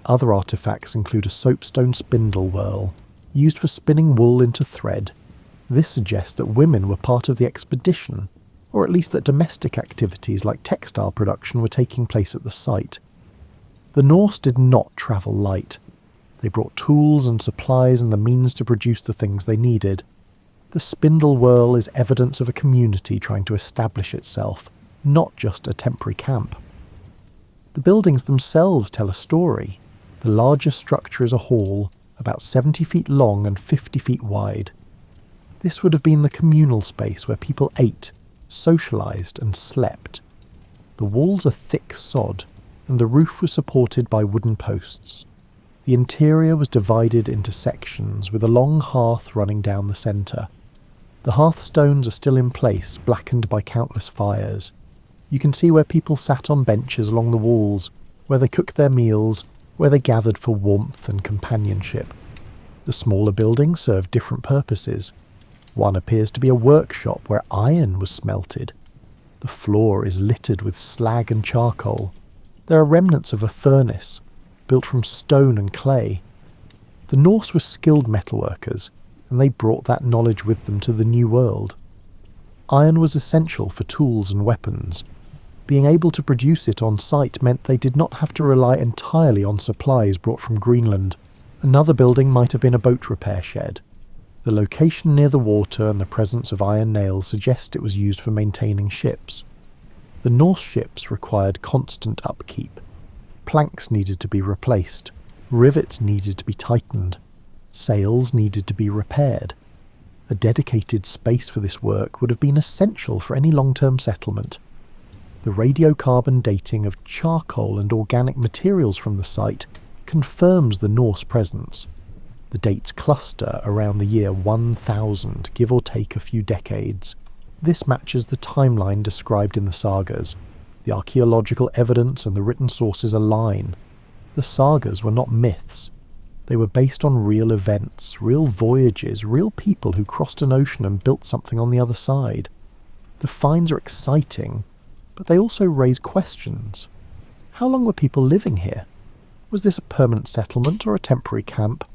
Other artifacts include a soapstone spindle whorl, used for spinning wool into thread. This suggests that women were part of the expedition, or at least that domestic activities like textile production were taking place at the site. The Norse did not travel light. They brought tools and supplies and the means to produce the things they needed. The spindle whorl is evidence of a community trying to establish itself, not just a temporary camp. The buildings themselves tell a story. The largest structure is a hall, about 70 feet long and 50 feet wide. This would have been the communal space where people ate, socialised and slept. The walls are thick sod, and the roof was supported by wooden posts. The interior was divided into sections, with a long hearth running down the centre. The hearthstones are still in place, blackened by countless fires. You can see where people sat on benches along the walls, where they cooked their meals, where they gathered for warmth and companionship. The smaller buildings serve different purposes. One appears to be a workshop where iron was smelted. The floor is littered with slag and charcoal. There are remnants of a furnace, built from stone and clay. The Norse were skilled metalworkers, and they brought that knowledge with them to the New World. Iron was essential for tools and weapons. Being able to produce it on site meant they did not have to rely entirely on supplies brought from Greenland. Another building might have been a boat repair shed. The location near the water and the presence of iron nails suggest it was used for maintaining ships. The Norse ships required constant upkeep. Planks needed to be replaced, rivets needed to be tightened, sails needed to be repaired. A dedicated space for this work would have been essential for any long-term settlement. The radiocarbon dating of charcoal and organic materials from the site confirms the Norse presence. The dates cluster around the year 1000, give or take a few decades. This matches the timeline described in the sagas. The archaeological evidence and the written sources align. The sagas were not myths. They were based on real events, real voyages, real people who crossed an ocean and built something on the other side. The finds are exciting, but they also raise questions. How long were people living here? Was this a permanent settlement or a temporary camp?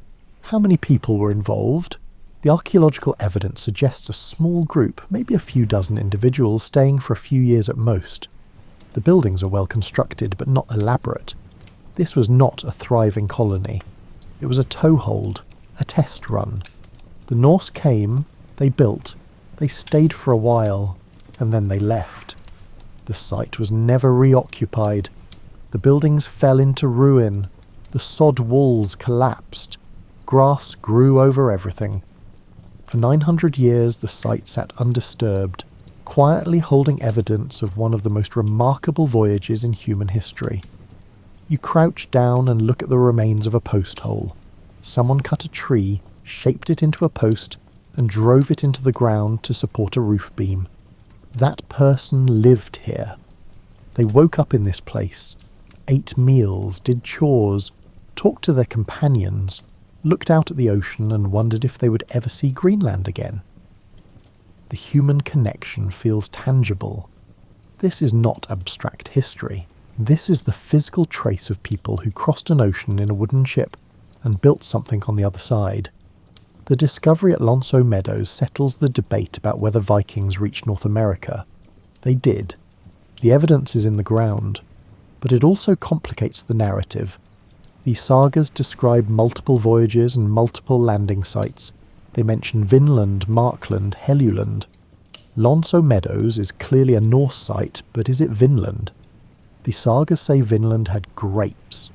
How many people were involved? The archaeological evidence suggests a small group, maybe a few dozen individuals, staying for a few years at most. The buildings are well constructed, but not elaborate. This was not a thriving colony. It was a toehold, a test run. The Norse came, they built, they stayed for a while, and then they left. The site was never reoccupied. The buildings fell into ruin. The sod walls collapsed. Grass grew over everything. For 900 years the site sat undisturbed, quietly holding evidence of one of the most remarkable voyages in human history. You crouch down and look at the remains of a post hole. Someone cut a tree, shaped it into a post, and drove it into the ground to support a roof beam. That person lived here. They woke up in this place, ate meals, did chores, talked to their companions, looked out at the ocean and wondered if they would ever see Greenland again. The human connection feels tangible. This is not abstract history. This is the physical trace of people who crossed an ocean in a wooden ship and built something on the other side. The discovery at Lonso Meadows settles the debate about whether Vikings reached North America. They did. The evidence is in the ground, but it also complicates the narrative. These sagas describe multiple voyages and multiple landing sites. They mention Vinland, Markland, Helluland. Lonso Meadows is clearly a Norse site, but is it Vinland? The sagas say Vinland had grapes,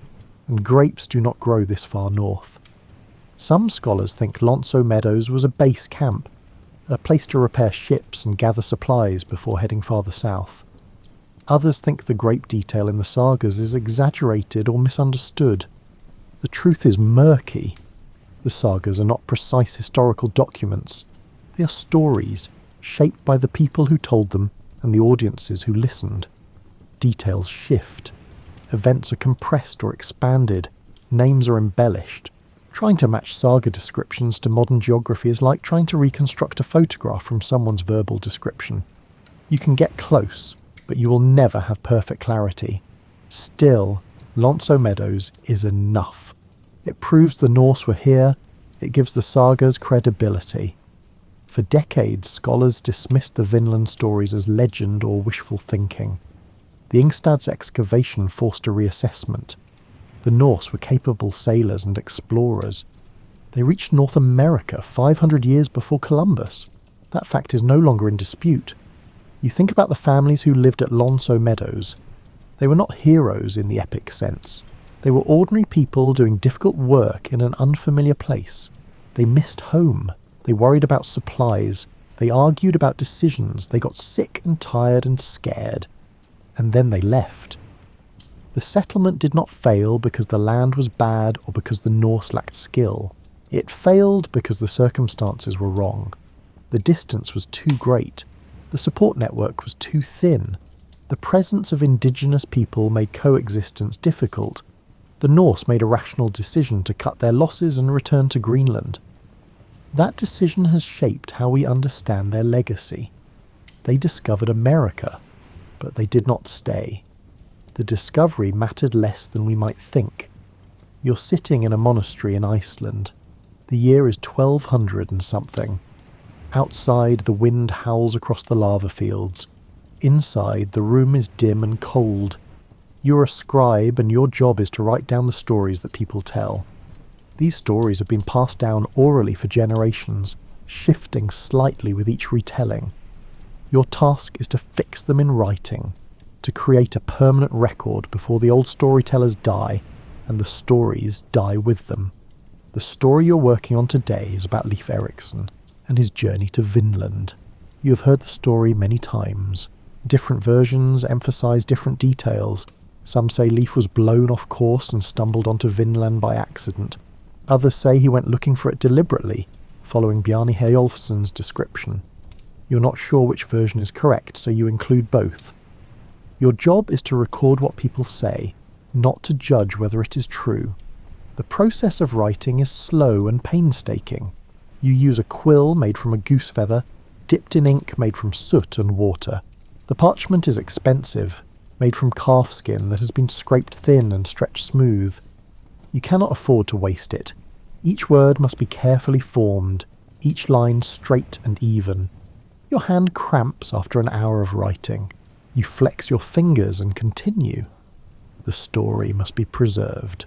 and grapes do not grow this far north. Some scholars think Lonso Meadows was a base camp, a place to repair ships and gather supplies before heading farther south. Others think the grape detail in the sagas is exaggerated or misunderstood. The truth is murky. The sagas are not precise historical documents. They are stories, shaped by the people who told them and the audiences who listened. Details shift. Events are compressed or expanded. Names are embellished. Trying to match saga descriptions to modern geography is like trying to reconstruct a photograph from someone's verbal description. You can get close, but you will never have perfect clarity. Still, Lonso Meadows is enough. It proves the Norse were here. It gives the sagas credibility. For decades, scholars dismissed the Vinland stories as legend or wishful thinking. The Ingstad's excavation forced a reassessment. The Norse were capable sailors and explorers. They reached North America 500 years before Columbus. That fact is no longer in dispute. You think about the families who lived at Lonso Meadows. They were not heroes in the epic sense. They were ordinary people doing difficult work in an unfamiliar place. They missed home. They worried about supplies. They argued about decisions. They got sick and tired and scared. And then they left. The settlement did not fail because the land was bad or because the Norse lacked skill. It failed because the circumstances were wrong. The distance was too great. The support network was too thin. The presence of indigenous people made coexistence difficult. The Norse made a rational decision to cut their losses and return to Greenland. That decision has shaped how we understand their legacy. They discovered America, but they did not stay. The discovery mattered less than we might think. You're sitting in a monastery in Iceland. The year is 1200 and something. Outside, the wind howls across the lava fields. Inside, the room is dim and cold. You're a scribe, and your job is to write down the stories that people tell. These stories have been passed down orally for generations, shifting slightly with each retelling. Your task is to fix them in writing, to create a permanent record before the old storytellers die, and the stories die with them. The story you're working on today is about Leif Erikson and his journey to Vinland. You have heard the story many times. Different versions emphasize different details. Some say Leif was blown off course and stumbled onto Vinland by accident. Others say he went looking for it deliberately, following Bjarni Heyolfsson's description. You're not sure which version is correct, so you include both. Your job is to record what people say, not to judge whether it is true. The process of writing is slow and painstaking. You use a quill made from a goose feather, dipped in ink made from soot and water. The parchment is expensive, made from calf skin that has been scraped thin and stretched smooth. You cannot afford to waste it. Each word must be carefully formed, each line straight and even. Your hand cramps after an hour of writing. You flex your fingers and continue. The story must be preserved.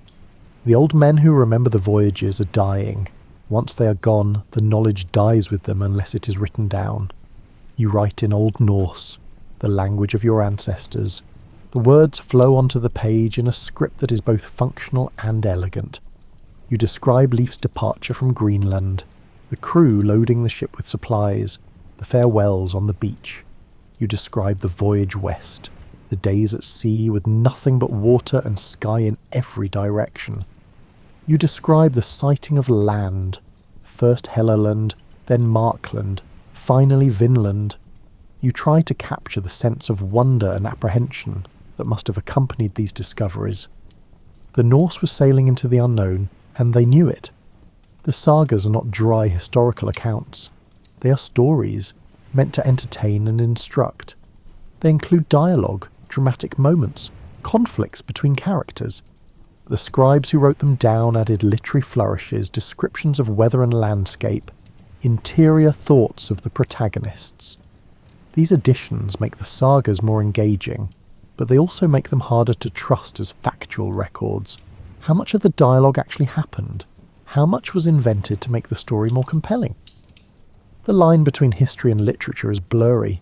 The old men who remember the voyages are dying. Once they are gone, the knowledge dies with them unless it is written down. You write in Old Norse, the language of your ancestors. The words flow onto the page in a script that is both functional and elegant. You describe Leif's departure from Greenland, the crew loading the ship with supplies, the farewells on the beach. You describe the voyage west, the days at sea with nothing but water and sky in every direction. You describe the sighting of land, first Helluland, then Markland, finally Vinland. You try to capture the sense of wonder and apprehension that must have accompanied these discoveries. The Norse were sailing into the unknown, and they knew it. The sagas are not dry historical accounts. They are stories, meant to entertain and instruct. They include dialogue, dramatic moments, conflicts between characters. The scribes who wrote them down added literary flourishes, descriptions of weather and landscape, interior thoughts of the protagonists. These additions make the sagas more engaging, but they also make them harder to trust as factual records. How much of the dialogue actually happened? How much was invented to make the story more compelling? The line between history and literature is blurry.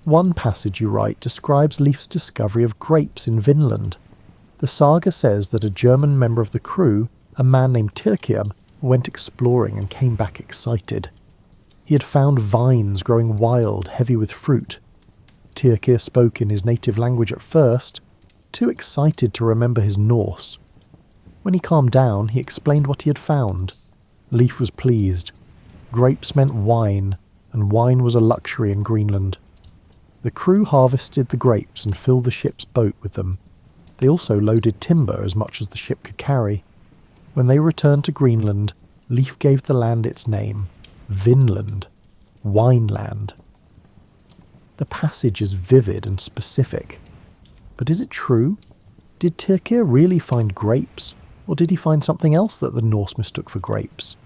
One passage you write describes Leif's discovery of grapes in Vinland. The saga says that a German member of the crew, a man named Tyrkium, went exploring and came back excited. He had found vines growing wild, heavy with fruit. Tyrkir spoke in his native language at first, too excited to remember his Norse. When he calmed down, he explained what he had found. Leif was pleased. Grapes meant wine, and wine was a luxury in Greenland. The crew harvested the grapes and filled the ship's boat with them. They also loaded timber as much as the ship could carry. When they returned to Greenland, Leif gave the land its name, Vinland, Wineland. The passage is vivid and specific. But is it true? Did Tyrkir really find grapes, or did he find something else that the Norse mistook for grapes?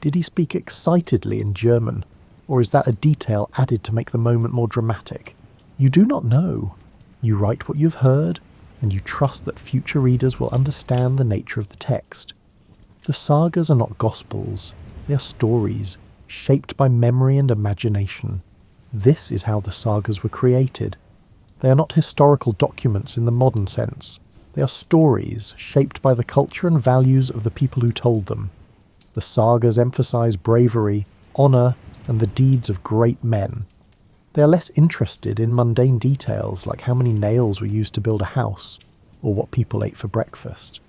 Did he speak excitedly in German, or is that a detail added to make the moment more dramatic? You do not know. You write what you've heard, and you trust that future readers will understand the nature of the text. The sagas are not gospels, they are stories, shaped by memory and imagination. This is how the sagas were created. They are not historical documents in the modern sense. They are stories, shaped by the culture and values of the people who told them. The sagas emphasize bravery, honour, and the deeds of great men. They are less interested in mundane details like how many nails were used to build a house, or what people ate for breakfast.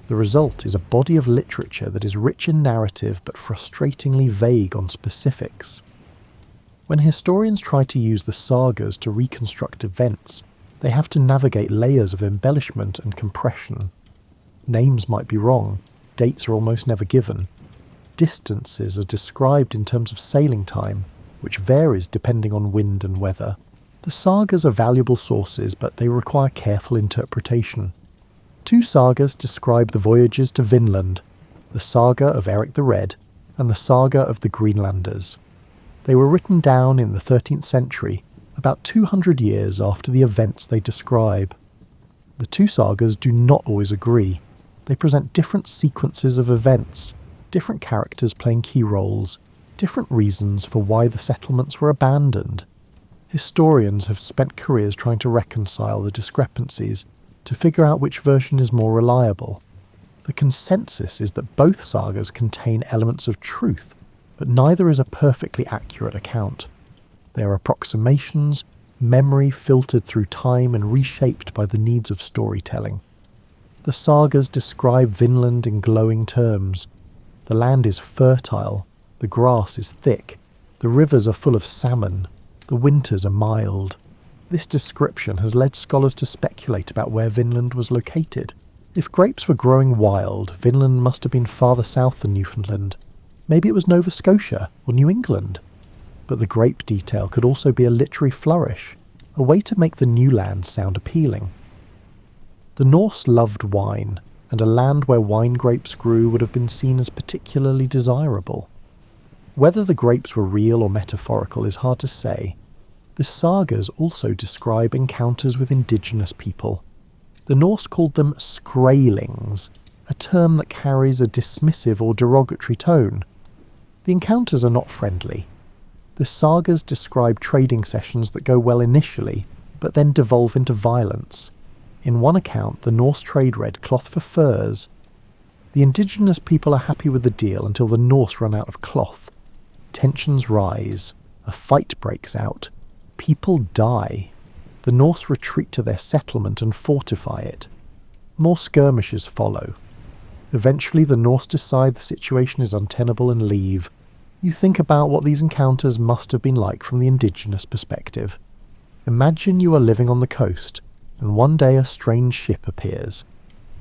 The result is a body of literature that is rich in narrative but frustratingly vague on specifics. When historians try to use the sagas to reconstruct events, they have to navigate layers of embellishment and compression. Names might be wrong, dates are almost never given. Distances are described in terms of sailing time, which varies depending on wind and weather. The sagas are valuable sources, but they require careful interpretation. Two sagas describe the voyages to Vinland, the saga of Eric the Red and the saga of the Greenlanders. They were written down in the 13th century, about 200 years after the events they describe. The two sagas do not always agree. They present different sequences of events, different characters playing key roles, different reasons for why the settlements were abandoned. Historians have spent careers trying to reconcile the discrepancies, to figure out which version is more reliable. The consensus is that both sagas contain elements of truth, but neither is a perfectly accurate account. They are approximations, memory filtered through time and reshaped by the needs of storytelling. The sagas describe Vinland in glowing terms. The land is fertile, the grass is thick, the rivers are full of salmon, the winters are mild. This description has led scholars to speculate about where Vinland was located. If grapes were growing wild, Vinland must have been farther south than Newfoundland. Maybe it was Nova Scotia or New England. But the grape detail could also be a literary flourish, a way to make the new land sound appealing. The Norse loved wine, and a land where wine grapes grew would have been seen as particularly desirable. Whether the grapes were real or metaphorical is hard to say. The sagas also describe encounters with indigenous people. The Norse called them skraelings, a term that carries a dismissive or derogatory tone. The encounters are not friendly. The sagas describe trading sessions that go well initially, but then devolve into violence. In one account, the Norse trade red cloth for furs. The indigenous people are happy with the deal until the Norse run out of cloth. Tensions rise. A fight breaks out. People die. The Norse retreat to their settlement and fortify it. More skirmishes follow. Eventually the Norse decide the situation is untenable and leave. You think about what these encounters must have been like from the indigenous perspective. Imagine you are living on the coast, and one day a strange ship appears.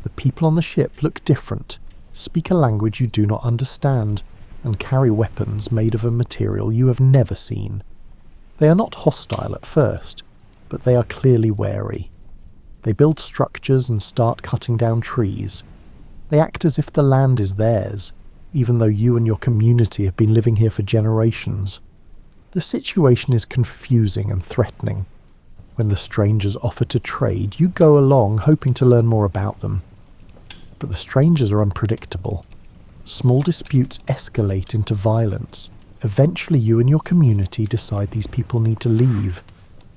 The people on the ship look different, speak a language you do not understand, and carry weapons made of a material you have never seen. They are not hostile at first, but they are clearly wary. They build structures and start cutting down trees. They act as if the land is theirs, even though you and your community have been living here for generations. The situation is confusing and threatening. When the strangers offer to trade, you go along hoping to learn more about them. But the strangers are unpredictable. Small disputes escalate into violence. Eventually you and your community decide these people need to leave.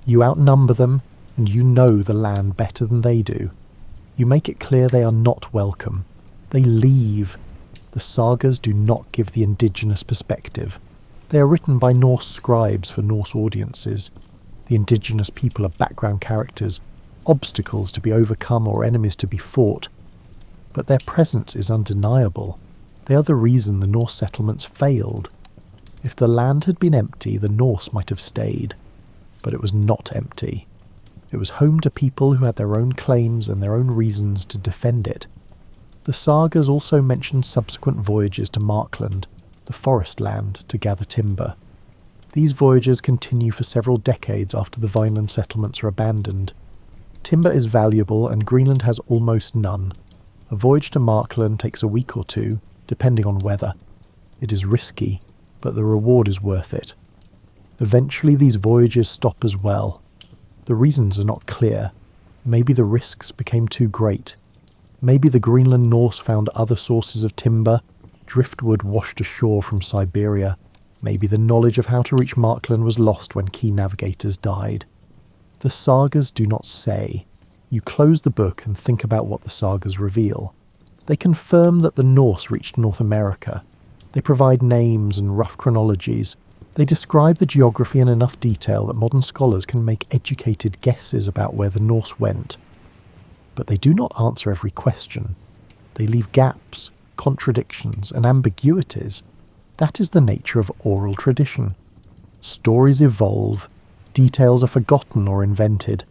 You outnumber them, and you know the land better than they do. You make it clear they are not welcome. They leave. The sagas do not give the indigenous perspective. They are written by Norse scribes for Norse audiences. The indigenous people are background characters, obstacles to be overcome or enemies to be fought. But their presence is undeniable. They are the reason the Norse settlements failed. If the land had been empty, the Norse might have stayed. But it was not empty. It was home to people who had their own claims and their own reasons to defend it. The sagas also mention subsequent voyages to Markland, the forest land, to gather timber. These voyages continue for several decades after the Vineland settlements are abandoned. Timber is valuable and Greenland has almost none. A voyage to Markland takes a week or two, depending on weather. It is risky, but the reward is worth it. Eventually these voyages stop as well. The reasons are not clear. Maybe the risks became too great. Maybe the Greenland Norse found other sources of timber, driftwood washed ashore from Siberia. Maybe the knowledge of how to reach Markland was lost when key navigators died. The sagas do not say. You close the book and think about what the sagas reveal. They confirm that the Norse reached North America. They provide names and rough chronologies. They describe the geography in enough detail that modern scholars can make educated guesses about where the Norse went. But they do not answer every question. They leave gaps, contradictions, and ambiguities. That is the nature of oral tradition. Stories evolve, details are forgotten or invented.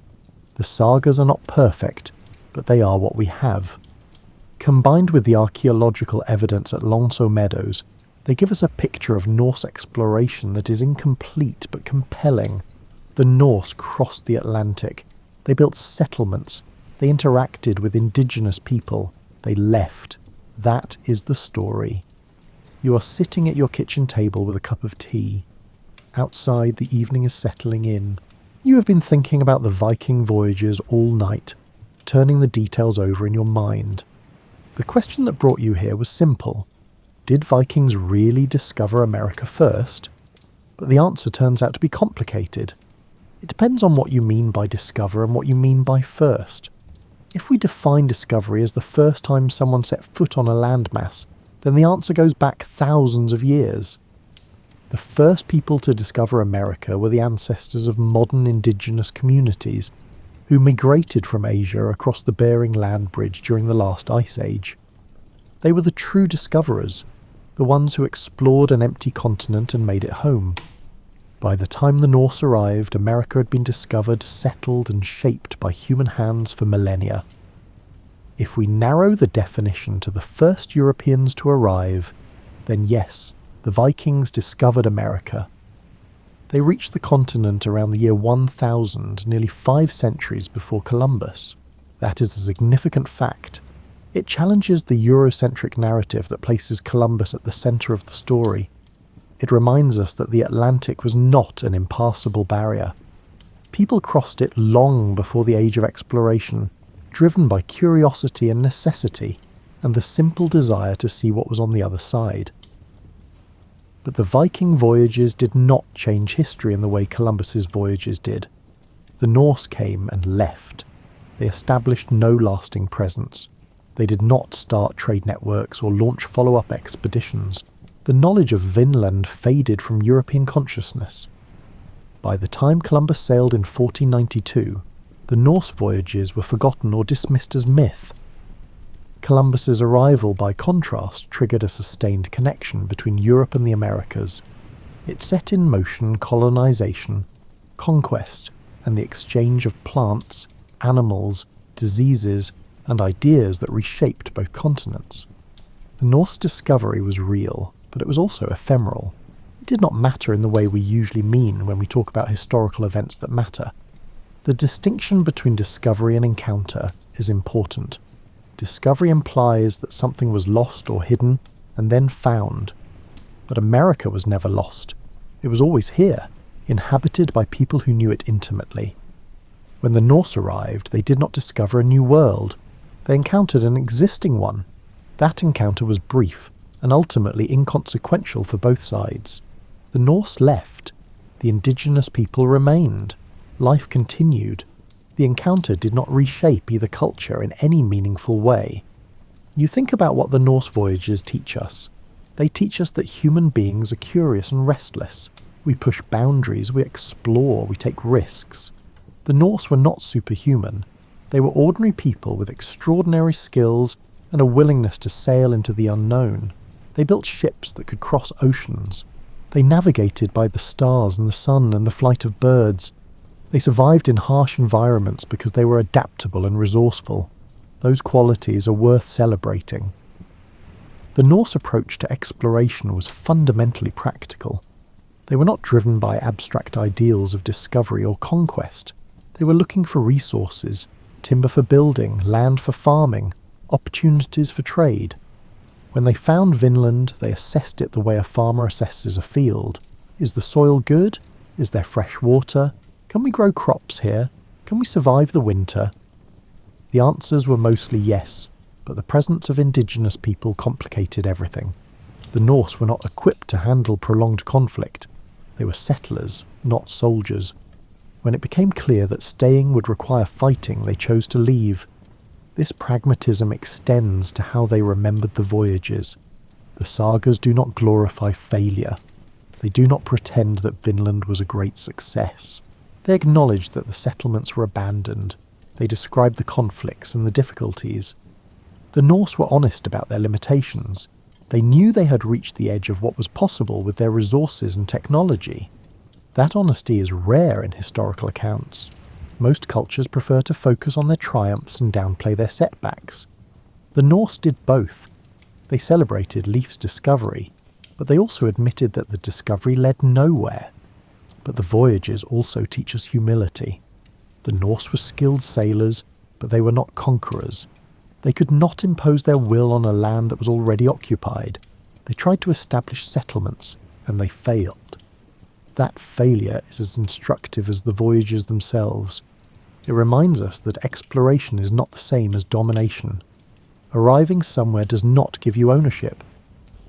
The sagas are not perfect, but they are what we have. Combined with the archaeological evidence at Longso Meadows, they give us a picture of Norse exploration that is incomplete but compelling. The Norse crossed the Atlantic. They built settlements. They interacted with indigenous people. They left. That is the story. You are sitting at your kitchen table with a cup of tea. Outside, the evening is settling in. You have been thinking about the Viking voyages all night, turning the details over in your mind. The question that brought you here was simple. Did Vikings really discover America first? But the answer turns out to be complicated. It depends on what you mean by discover and what you mean by first. If we define discovery as the first time someone set foot on a landmass, then the answer goes back thousands of years. The first people to discover America were the ancestors of modern indigenous communities, who migrated from Asia across the Bering Land Bridge during the last ice age. They were the true discoverers, the ones who explored an empty continent and made it home. By the time the Norse arrived, America had been discovered, settled and shaped by human hands for millennia. If we narrow the definition to the first Europeans to arrive, then yes, the Vikings discovered America. They reached the continent around the year 1000, nearly 5 centuries before Columbus. That is a significant fact. It challenges the Eurocentric narrative that places Columbus at the centre of the story. It reminds us that the Atlantic was not an impassable barrier. People crossed it long before the age of exploration, driven by curiosity and necessity, and the simple desire to see what was on the other side. But the Viking voyages did not change history in the way Columbus's voyages did. The Norse came and left. They established no lasting presence. They did not start trade networks or launch follow-up expeditions. The knowledge of Vinland faded from European consciousness. By the time Columbus sailed in 1492, the Norse voyages were forgotten or dismissed as myth. Columbus's arrival, by contrast, triggered a sustained connection between Europe and the Americas. It set in motion colonization, conquest, and the exchange of plants, animals, diseases, and ideas that reshaped both continents. The Norse discovery was real, but it was also ephemeral. It did not matter in the way we usually mean when we talk about historical events that matter. The distinction between discovery and encounter is important. Discovery implies that something was lost or hidden and then found. But America was never lost. It was always here, inhabited by people who knew it intimately. When the Norse arrived, they did not discover a new world. They encountered an existing one. That encounter was brief and ultimately inconsequential for both sides. The Norse left. The indigenous people remained. Life continued. The encounter did not reshape either culture in any meaningful way. You think about what the Norse voyages teach us. They teach us that human beings are curious and restless. We push boundaries, we explore, we take risks. The Norse were not superhuman. They were ordinary people with extraordinary skills and a willingness to sail into the unknown. They built ships that could cross oceans. They navigated by the stars and the sun and the flight of birds. They survived in harsh environments because they were adaptable and resourceful. Those qualities are worth celebrating. The Norse approach to exploration was fundamentally practical. They were not driven by abstract ideals of discovery or conquest. They were looking for resources, timber for building, land for farming, opportunities for trade. When they found Vinland, they assessed it the way a farmer assesses a field. Is the soil good? Is there fresh water? Can we grow crops here? Can we survive the winter? The answers were mostly yes, but the presence of indigenous people complicated everything. The Norse were not equipped to handle prolonged conflict. They were settlers, not soldiers. When it became clear that staying would require fighting, they chose to leave. This pragmatism extends to how they remembered the voyages. The sagas do not glorify failure. They do not pretend that Vinland was a great success. They acknowledge that the settlements were abandoned. They describe the conflicts and the difficulties. The Norse were honest about their limitations. They knew they had reached the edge of what was possible with their resources and technology. That honesty is rare in historical accounts. Most cultures prefer to focus on their triumphs and downplay their setbacks. The Norse did both. They celebrated Leif's discovery, but they also admitted that the discovery led nowhere. But the voyages also teach us humility. The Norse were skilled sailors, but they were not conquerors. They could not impose their will on a land that was already occupied. They tried to establish settlements, and they failed. That failure is as instructive as the voyages themselves. It reminds us that exploration is not the same as domination. Arriving somewhere does not give you ownership.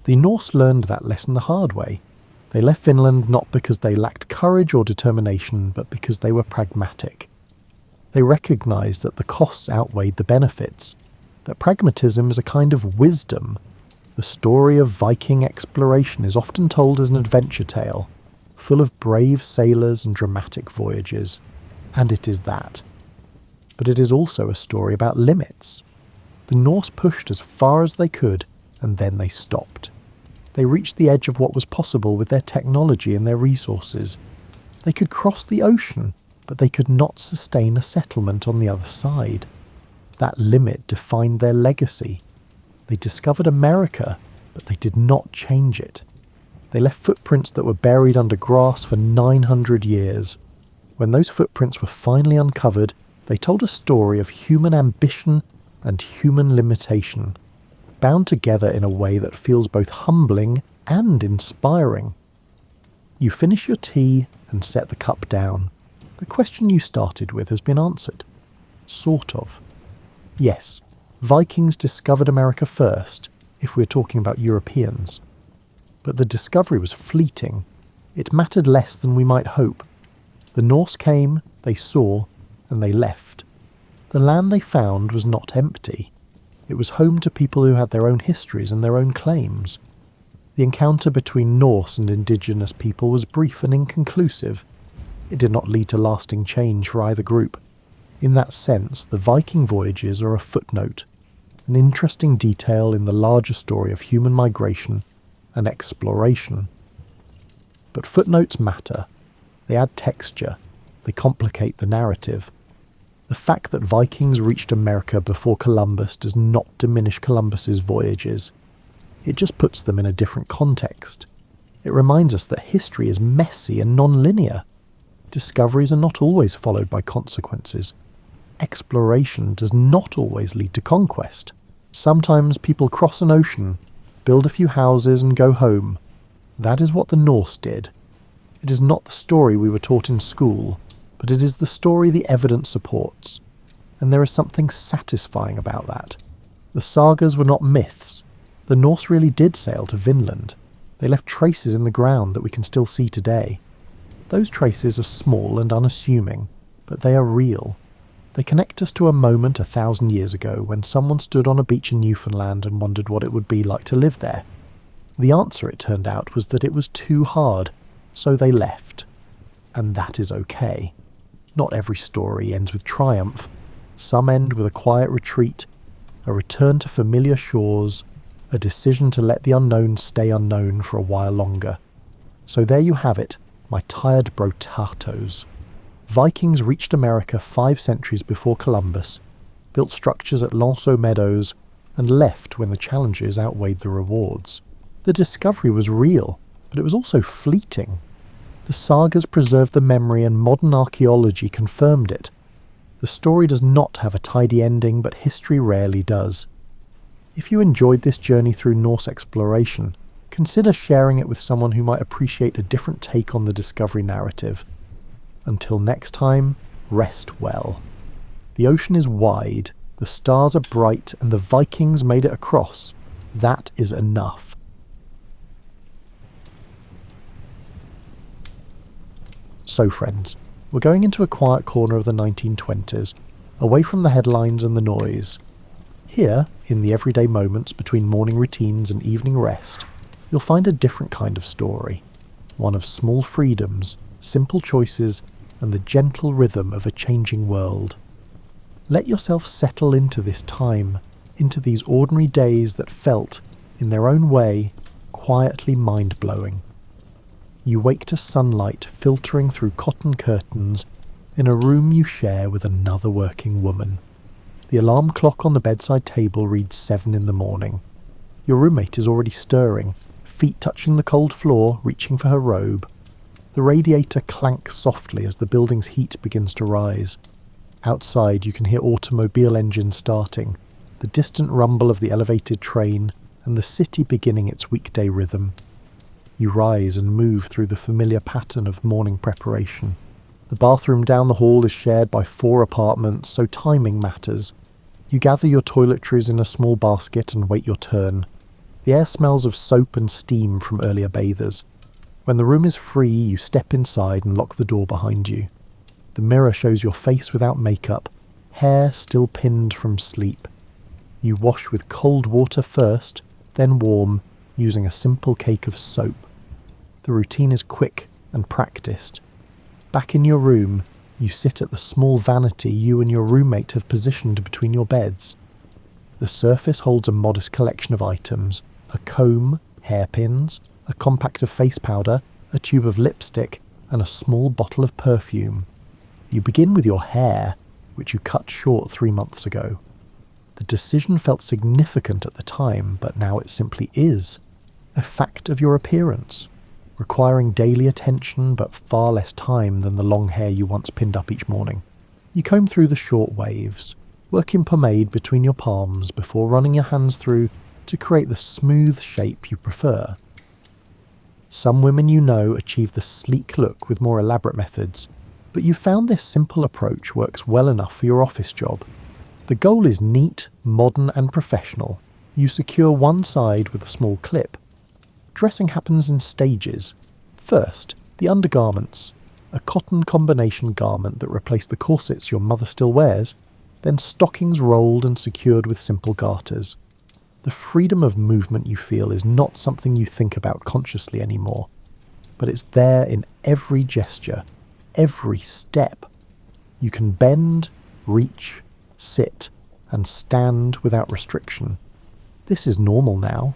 The Norse learned that lesson the hard way. They left Finland not because they lacked courage or determination, but because they were pragmatic. They recognized that the costs outweighed the benefits, that pragmatism is a kind of wisdom. The story of Viking exploration is often told as an adventure tale, full of brave sailors and dramatic voyages. And it is that. But it is also a story about limits. The Norse pushed as far as they could, and then they stopped. They reached the edge of what was possible with their technology and their resources. They could cross the ocean, but they could not sustain a settlement on the other side. That limit defined their legacy. They discovered America, but they did not change it. They left footprints that were buried under grass for 900 years. When those footprints were finally uncovered, they told a story of human ambition and human limitation, bound together in a way that feels both humbling and inspiring. You finish your tea and set the cup down. The question you started with has been answered. Sort of. Yes, Vikings discovered America first, if we're talking about Europeans. But the discovery was fleeting. It mattered less than we might hope. The Norse came, they saw, and they left. The land they found was not empty. It was home to people who had their own histories and their own claims. The encounter between Norse and indigenous people was brief and inconclusive. It did not lead to lasting change for either group. In that sense, the Viking voyages are a footnote, an interesting detail in the larger story of human migration and exploration. But footnotes matter. They add texture. They complicate the narrative. The fact that Vikings reached America before Columbus does not diminish Columbus's voyages. It just puts them in a different context. It reminds us that history is messy and non-linear. Discoveries are not always followed by consequences. Exploration does not always lead to conquest. Sometimes people cross an ocean, build a few houses and go home. That is what the Norse did. It is not the story we were taught in school, but it is the story the evidence supports. And there is something satisfying about that. The sagas were not myths. The Norse really did sail to Vinland. They left traces in the ground that we can still see today. Those traces are small and unassuming, but they are real. They connect us to a moment 1,000 years ago when someone stood on a beach in Newfoundland and wondered what it would be like to live there. The answer, it turned out, was that it was too hard, so they left. And that is okay. Not every story ends with triumph. Some end with a quiet retreat, a return to familiar shores, a decision to let the unknown stay unknown for a while longer. So there you have it, my tired brotatos. Vikings reached America 5 centuries before Columbus, built structures at Lanceau Meadows, and left when the challenges outweighed the rewards. The discovery was real, but it was also fleeting. The sagas preserved the memory and modern archaeology confirmed it. The story does not have a tidy ending, but history rarely does. If you enjoyed this journey through Norse exploration, consider sharing it with someone who might appreciate a different take on the discovery narrative. Until next time, rest well. The ocean is wide, the stars are bright, and the Vikings made it across. That is enough. So friends, we're going into a quiet corner of the 1920s, away from the headlines and the noise. Here, in the everyday moments between morning routines and evening rest, you'll find a different kind of story. One of small freedoms, simple choices, and the gentle rhythm of a changing world. Let yourself settle into this time, into these ordinary days that felt, in their own way, quietly mind-blowing. You wake to sunlight filtering through cotton curtains in a room you share with another working woman. The alarm clock on the bedside table reads 7 in the morning. Your roommate is already stirring, feet touching the cold floor, reaching for her robe. The radiator clanks softly as the building's heat begins to rise. Outside you can hear automobile engines starting, the distant rumble of the elevated train, and the city beginning its weekday rhythm. You rise and move through the familiar pattern of morning preparation. The bathroom down the hall is shared by 4 apartments, so timing matters. You gather your toiletries in a small basket and wait your turn. The air smells of soap and steam from earlier bathers. When the room is free, you step inside and lock the door behind you. The mirror shows your face without makeup, hair still pinned from sleep. You wash with cold water first, then warm, using a simple cake of soap. The routine is quick and practiced. Back in your room, you sit at the small vanity you and your roommate have positioned between your beds. The surface holds a modest collection of items: a comb, hairpins, a compact of face powder, a tube of lipstick, and a small bottle of perfume. You begin with your hair, which you cut short 3 months ago. The decision felt significant at the time, but now it simply is. A fact of your appearance, requiring daily attention but far less time than the long hair you once pinned up each morning. You comb through the short waves, working pomade between your palms before running your hands through to create the smooth shape you prefer. Some women you know achieve the sleek look with more elaborate methods, but you found this simple approach works well enough for your office job. The goal is neat, modern and professional. You secure one side with a small clip. Dressing happens in stages. First, the undergarments, a cotton combination garment that replaced the corsets your mother still wears, then stockings rolled and secured with simple garters. The freedom of movement you feel is not something you think about consciously anymore, but it's there in every gesture, every step. You can bend, reach, sit, and stand without restriction. This is normal now.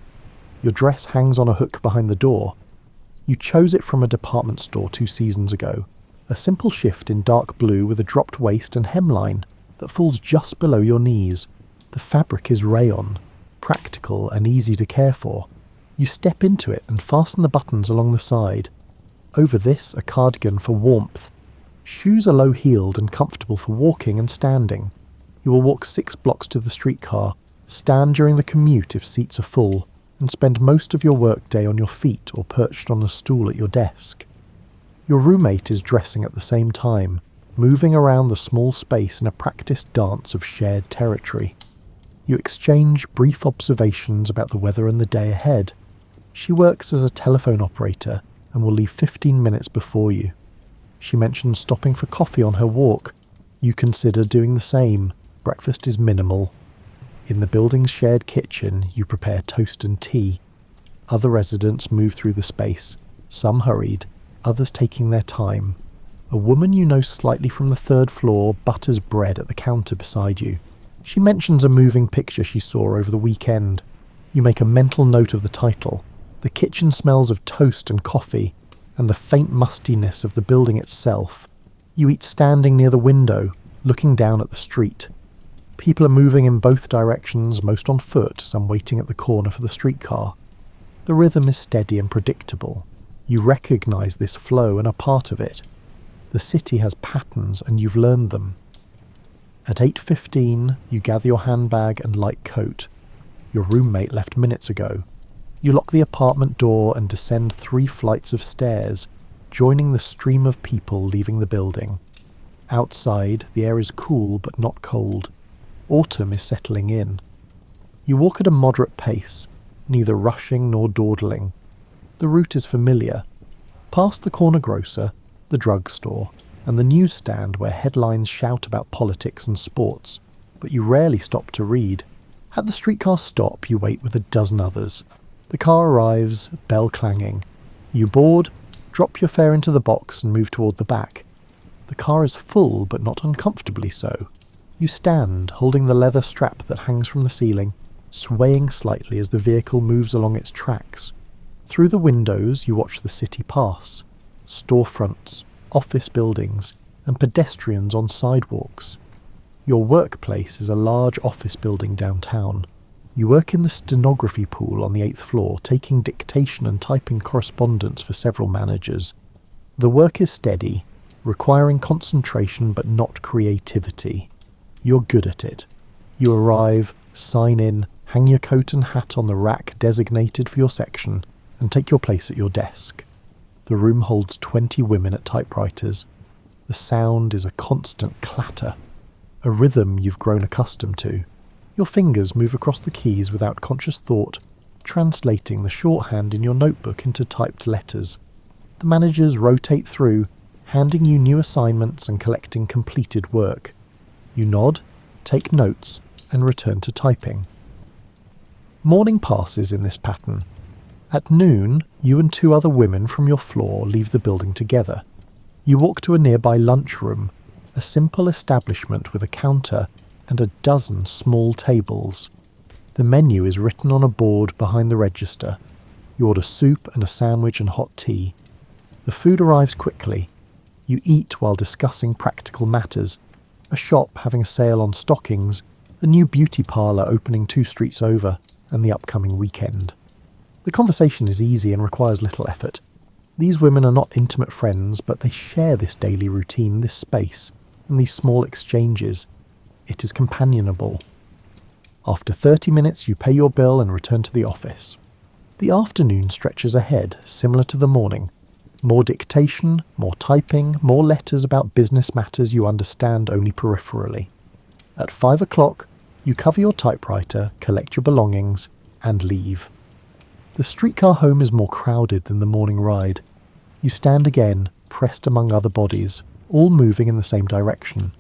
Your dress hangs on a hook behind the door. You chose it from a department store 2 seasons ago. A simple shift in dark blue with a dropped waist and hemline that falls just below your knees. The fabric is rayon, practical and easy to care for. You step into it and fasten the buttons along the side. Over this, a cardigan for warmth. Shoes are low-heeled and comfortable for walking and standing. You will walk 6 blocks to the streetcar, stand during the commute if seats are full, and spend most of your workday on your feet or perched on a stool at your desk. Your roommate is dressing at the same time, moving around the small space in a practiced dance of shared territory. You exchange brief observations about the weather and the day ahead. She works as a telephone operator and will leave 15 minutes before you. She mentions stopping for coffee on her walk. You consider doing the same. Breakfast is minimal. In the building's shared kitchen, you prepare toast and tea. Other residents move through the space, some hurried, others taking their time. A woman you know slightly from the 3rd floor butters bread at the counter beside you. She mentions a moving picture she saw over the weekend. You make a mental note of the title. The kitchen smells of toast and coffee, and the faint mustiness of the building itself. You eat standing near the window, looking down at the street. People are moving in both directions, most on foot, some waiting at the corner for the streetcar. The rhythm is steady and predictable. You recognise this flow and are part of it. The city has patterns and you've learned them. At 8:15, you gather your handbag and light coat. Your roommate left minutes ago. You lock the apartment door and descend 3 flights of stairs, joining the stream of people leaving the building. Outside, the air is cool but not cold. Autumn is settling in. You walk at a moderate pace, neither rushing nor dawdling. The route is familiar. Past the corner grocer, the drugstore, and the newsstand where headlines shout about politics and sports, but you rarely stop to read. At the streetcar stop, you wait with a dozen others. The car arrives, bell clanging. You board, drop your fare into the box and move toward the back. The car is full, but not uncomfortably so. You stand, holding the leather strap that hangs from the ceiling, swaying slightly as the vehicle moves along its tracks. Through the windows, you watch the city pass. Storefronts, office buildings, and pedestrians on sidewalks. Your workplace is a large office building downtown. You work in the stenography pool on the 8th floor, taking dictation and typing correspondence for several managers. The work is steady, requiring concentration but not creativity. You're good at it. You arrive, sign in, hang your coat and hat on the rack designated for your section, and take your place at your desk. The room holds 20 women at typewriters. The sound is a constant clatter, a rhythm you've grown accustomed to. Your fingers move across the keys without conscious thought, translating the shorthand in your notebook into typed letters. The managers rotate through, handing you new assignments and collecting completed work. You nod, take notes, and return to typing. Morning passes in this pattern. At noon, you and 2 other women from your floor leave the building together. You walk to a nearby lunchroom, a simple establishment with a counter and a dozen small tables. The menu is written on a board behind the register. You order soup and a sandwich and hot tea. The food arrives quickly. You eat while discussing practical matters, a shop having a sale on stockings, a new beauty parlour opening 2 streets over, and the upcoming weekend. The conversation is easy and requires little effort. These women are not intimate friends, but they share this daily routine, this space, and these small exchanges. It is companionable. After 30 minutes, you pay your bill and return to the office. The afternoon stretches ahead, similar to the morning. More dictation, more typing, more letters about business matters you understand only peripherally. At 5 o'clock, you cover your typewriter, collect your belongings, and leave. The streetcar home is more crowded than the morning ride. You stand again, pressed among other bodies, all moving in the same direction.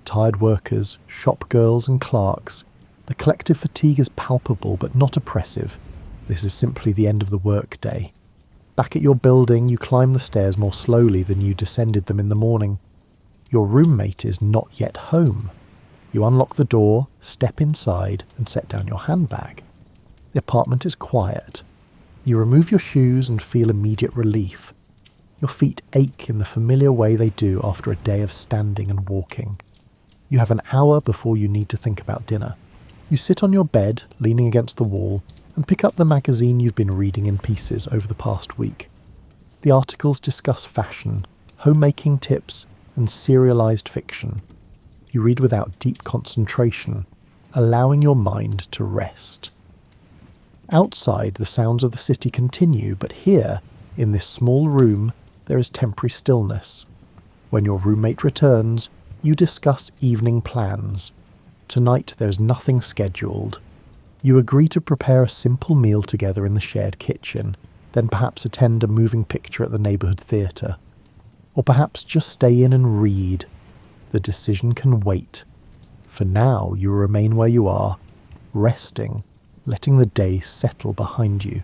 Tired workers, shop girls and clerks. The collective fatigue is palpable but not oppressive. This is simply the end of the work day. Back at your building, you climb the stairs more slowly than you descended them in the morning. Your roommate is not yet home. You unlock the door, step inside, and set down your handbag. The apartment is quiet. You remove your shoes and feel immediate relief. Your feet ache in the familiar way they do after a day of standing and walking. You have an hour before you need to think about dinner. You sit on your bed, leaning against the wall, and pick up the magazine you've been reading in pieces over the past week. The articles discuss fashion, homemaking tips, and serialized fiction. You read without deep concentration, allowing your mind to rest. Outside, the sounds of the city continue, but here, in this small room, there is temporary stillness. When your roommate returns, you discuss evening plans. Tonight there is nothing scheduled. You agree to prepare a simple meal together in the shared kitchen, then perhaps attend a moving picture at the neighbourhood theatre. Or perhaps just stay in and read. The decision can wait. For now, you remain where you are, resting, letting the day settle behind you.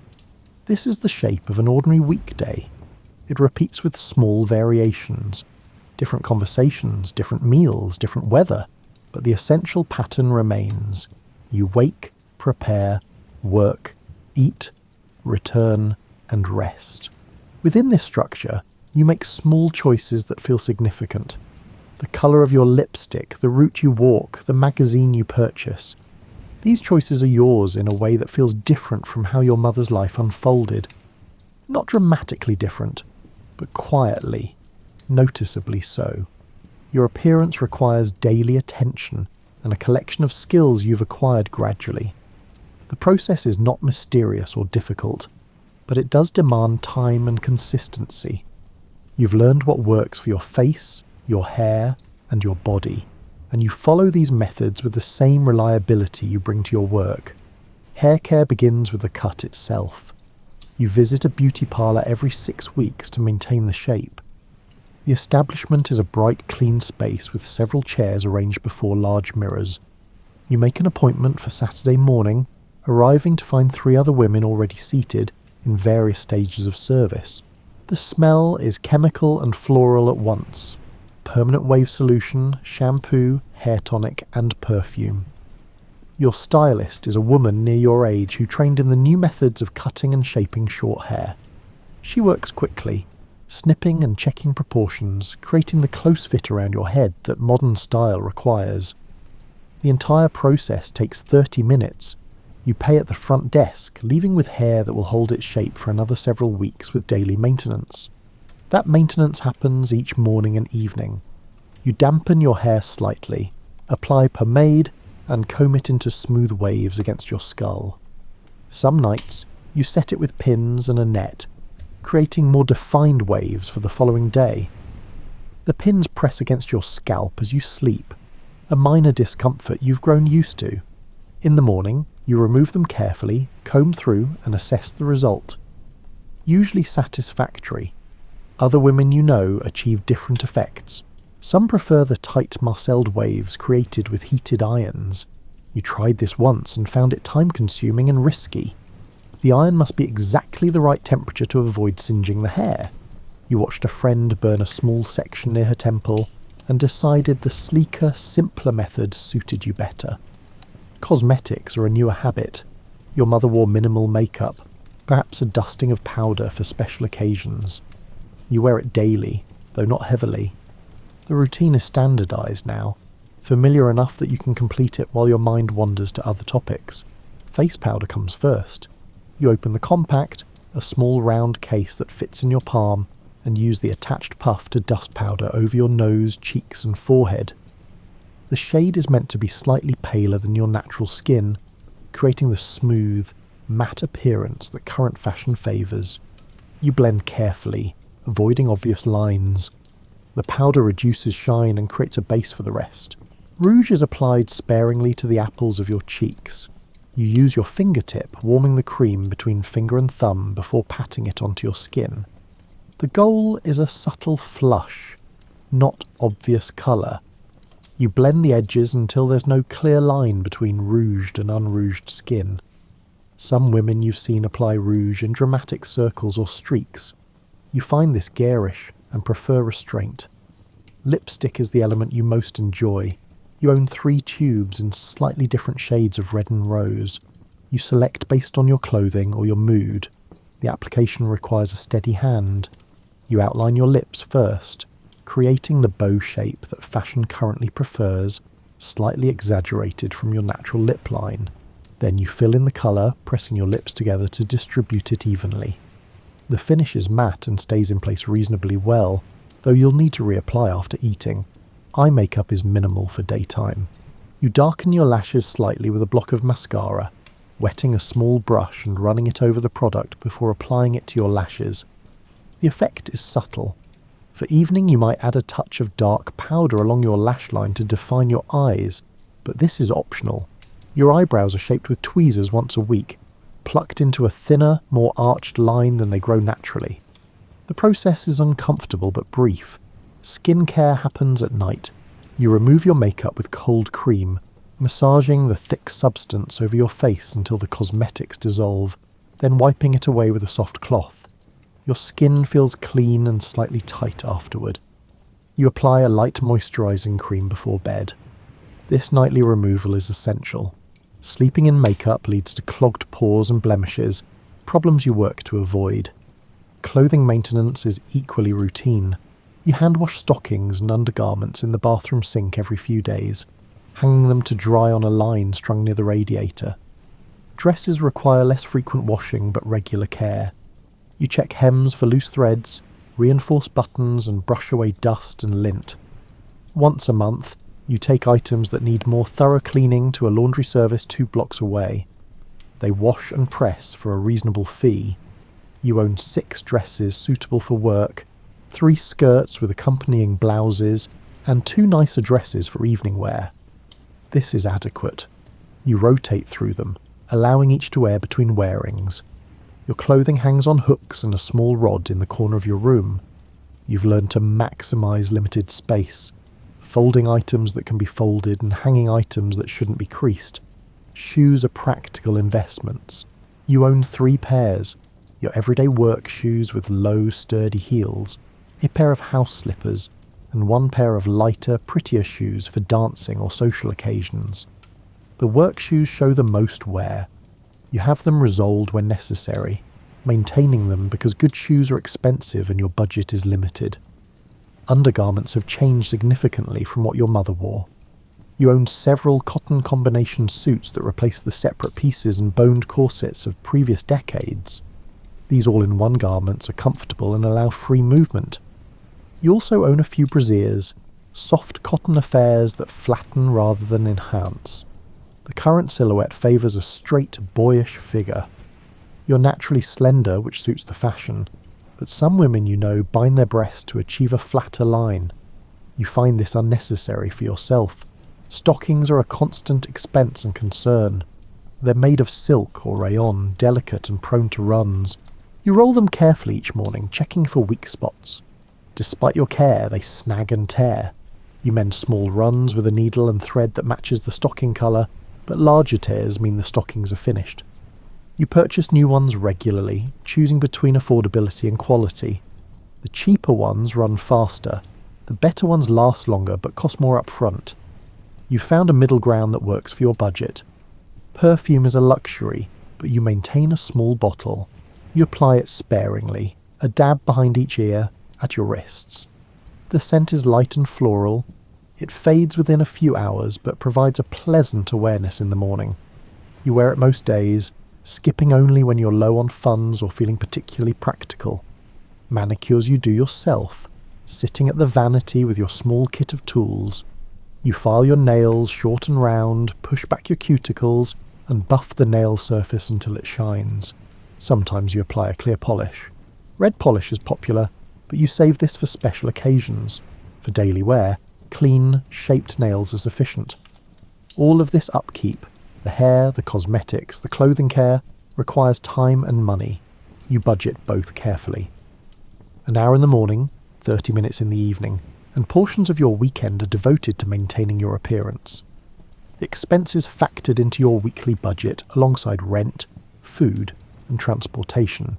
This is the shape of an ordinary weekday. It repeats with small variations. Different conversations, different meals, different weather. But the essential pattern remains. You wake, prepare, work, eat, return, and rest. Within this structure, you make small choices that feel significant. The colour of your lipstick, the route you walk, the magazine you purchase. These choices are yours in a way that feels different from how your mother's life unfolded. Not dramatically different, but quietly, noticeably so. Your appearance requires daily attention and a collection of skills you've acquired gradually. The process is not mysterious or difficult, but it does demand time and consistency. You've learned what works for your face, your hair, and your body, and you follow these methods with the same reliability you bring to your work. Hair care begins with the cut itself. You visit a beauty parlour every 6 weeks to maintain the shape. The establishment is a bright, clean space with several chairs arranged before large mirrors. You make an appointment for Saturday morning, arriving to find 3 other women already seated in various stages of service. The smell is chemical and floral at once. Permanent wave solution, shampoo, hair tonic, and perfume. Your stylist is a woman near your age who trained in the new methods of cutting and shaping short hair. She works quickly, snipping and checking proportions, creating the close fit around your head that modern style requires. The entire process takes 30 minutes. You pay at the front desk, leaving with hair that will hold its shape for another several weeks with daily maintenance. That maintenance happens each morning and evening. You dampen your hair slightly, apply pomade, and comb it into smooth waves against your skull. Some nights, you set it with pins and a net, creating more defined waves for the following day. The pins press against your scalp as you sleep, a minor discomfort you've grown used to. In the morning, you remove them carefully, comb through, and assess the result. Usually satisfactory. Other women you know achieve different effects. Some prefer the tight marcelled waves created with heated irons. You tried this once and found it time-consuming and risky. The iron must be exactly the right temperature to avoid singeing the hair. You watched a friend burn a small section near her temple and decided the sleeker, simpler method suited you better. Cosmetics are a newer habit. Your mother wore minimal makeup, perhaps a dusting of powder for special occasions. You wear it daily, though not heavily. The routine is standardised now. familiar enough that you can complete it while your mind wanders to other topics. Face powder comes first. You open the compact, a small round case that fits in your palm, and use the attached puff to dust powder over your nose, cheeks and forehead. The shade is meant to be slightly paler than your natural skin, creating the smooth, matte appearance that current fashion favours. You blend carefully, avoiding obvious lines. The powder reduces shine and creates a base for the rest. Rouge is applied sparingly to the apples of your cheeks. You use your fingertip, warming the cream between finger and thumb before patting it onto your skin. The goal is a subtle flush, not obvious colour. You blend the edges until there's no clear line between rouged and unrouged skin. Some women you've seen apply rouge in dramatic circles or streaks. You find this garish and prefer restraint. Lipstick is the element you most enjoy. You own 3 tubes in slightly different shades of red and rose. You select based on your clothing or your mood. The application requires a steady hand. You outline your lips first, creating the bow shape that fashion currently prefers, slightly exaggerated from your natural lip line. Then you fill in the colour, pressing your lips together to distribute it evenly. The finish is matte and stays in place reasonably well, though you'll need to reapply after eating. Eye makeup is minimal for daytime. You darken your lashes slightly with a block of mascara, wetting a small brush and running it over the product before applying it to your lashes. The effect is subtle. For evening you might add a touch of dark powder along your lash line to define your eyes, but this is optional. Your eyebrows are shaped with tweezers once a week, plucked into a thinner, more arched line than they grow naturally. The process is uncomfortable but brief. Skin care happens at night. You remove your makeup with cold cream, massaging the thick substance over your face until the cosmetics dissolve, then wiping it away with a soft cloth. Your skin feels clean and slightly tight afterward. You apply a light moisturising cream before bed. This nightly removal is essential. Sleeping in makeup leads to clogged pores and blemishes, problems you work to avoid. Clothing maintenance is equally routine. You hand wash stockings and undergarments in the bathroom sink every few days, hanging them to dry on a line strung near the radiator. Dresses require less frequent washing but regular care. You check hems for loose threads, reinforce buttons and brush away dust and lint. Once a month, you take items that need more thorough cleaning to a laundry service 2 blocks away. They wash and press for a reasonable fee. You own 6 dresses suitable for work, 3 skirts with accompanying blouses, and 2 nicer dresses for evening wear. This is adequate. You rotate through them, allowing each to air between wearings. Your clothing hangs on hooks and a small rod in the corner of your room. You've learned to maximise limited space, folding items that can be folded and hanging items that shouldn't be creased. Shoes are practical investments. You own 3 pairs, your everyday work shoes with low, sturdy heels, a pair of house slippers, and 1 pair of lighter, prettier shoes for dancing or social occasions. The work shoes show the most wear. You have them resoled when necessary, maintaining them because good shoes are expensive and your budget is limited. Undergarments have changed significantly from what your mother wore. You own several cotton combination suits that replace the separate pieces and boned corsets of previous decades. These all-in-one garments are comfortable and allow free movement. You also own a few brasiers, soft cotton affairs that flatten rather than enhance. The current silhouette favours a straight, boyish figure. You're naturally slender, which suits the fashion, but some women you know bind their breasts to achieve a flatter line. You find this unnecessary for yourself. Stockings are a constant expense and concern. They're made of silk or rayon, delicate and prone to runs. You roll them carefully each morning, checking for weak spots. Despite your care, they snag and tear. You mend small runs with a needle and thread that matches the stocking colour, but larger tears mean the stockings are finished. You purchase new ones regularly, choosing between affordability and quality. The cheaper ones run faster. The better ones last longer but cost more upfront. You've found a middle ground that works for your budget. Perfume is a luxury, but you maintain a small bottle. You apply it sparingly, a dab behind each ear, at your wrists. The scent is light and floral. It fades within a few hours, but provides a pleasant awareness in the morning. You wear it most days, skipping only when you're low on funds or feeling particularly practical. Manicures you do yourself, sitting at the vanity with your small kit of tools. You file your nails short and round, push back your cuticles, and buff the nail surface until it shines. Sometimes you apply a clear polish. Red polish is popular, but you save this for special occasions. For daily wear, clean, shaped nails are sufficient. All of this upkeep, the hair, the cosmetics, the clothing care, requires time and money. You budget both carefully. An hour in the morning, 30 minutes in the evening, and portions of your weekend are devoted to maintaining your appearance. Expenses factored into your weekly budget alongside rent, food, and transportation.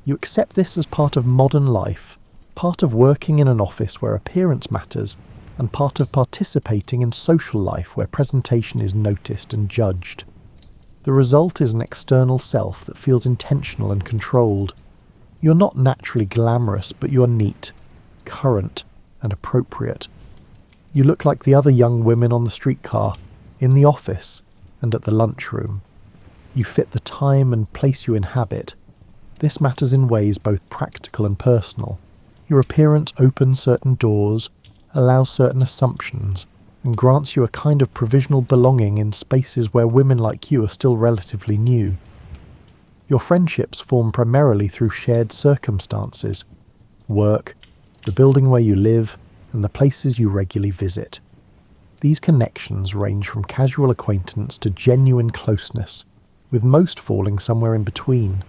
You accept this as part of modern life, part of working in an office where appearance matters, and part of participating in social life where presentation is noticed and judged. The result is an external self that feels intentional and controlled. You're not naturally glamorous, but you're neat, current, and appropriate. You look like the other young women on the streetcar, in the office, and at the lunchroom. You fit the time and place you inhabit. This matters in ways both practical and personal. Your appearance opens certain doors, allows certain assumptions, and grants you a kind of provisional belonging in spaces where women like you are still relatively new. Your friendships form primarily through shared circumstances, work, the building where you live, and the places you regularly visit. These connections range from casual acquaintance to genuine closeness, with most falling somewhere in between.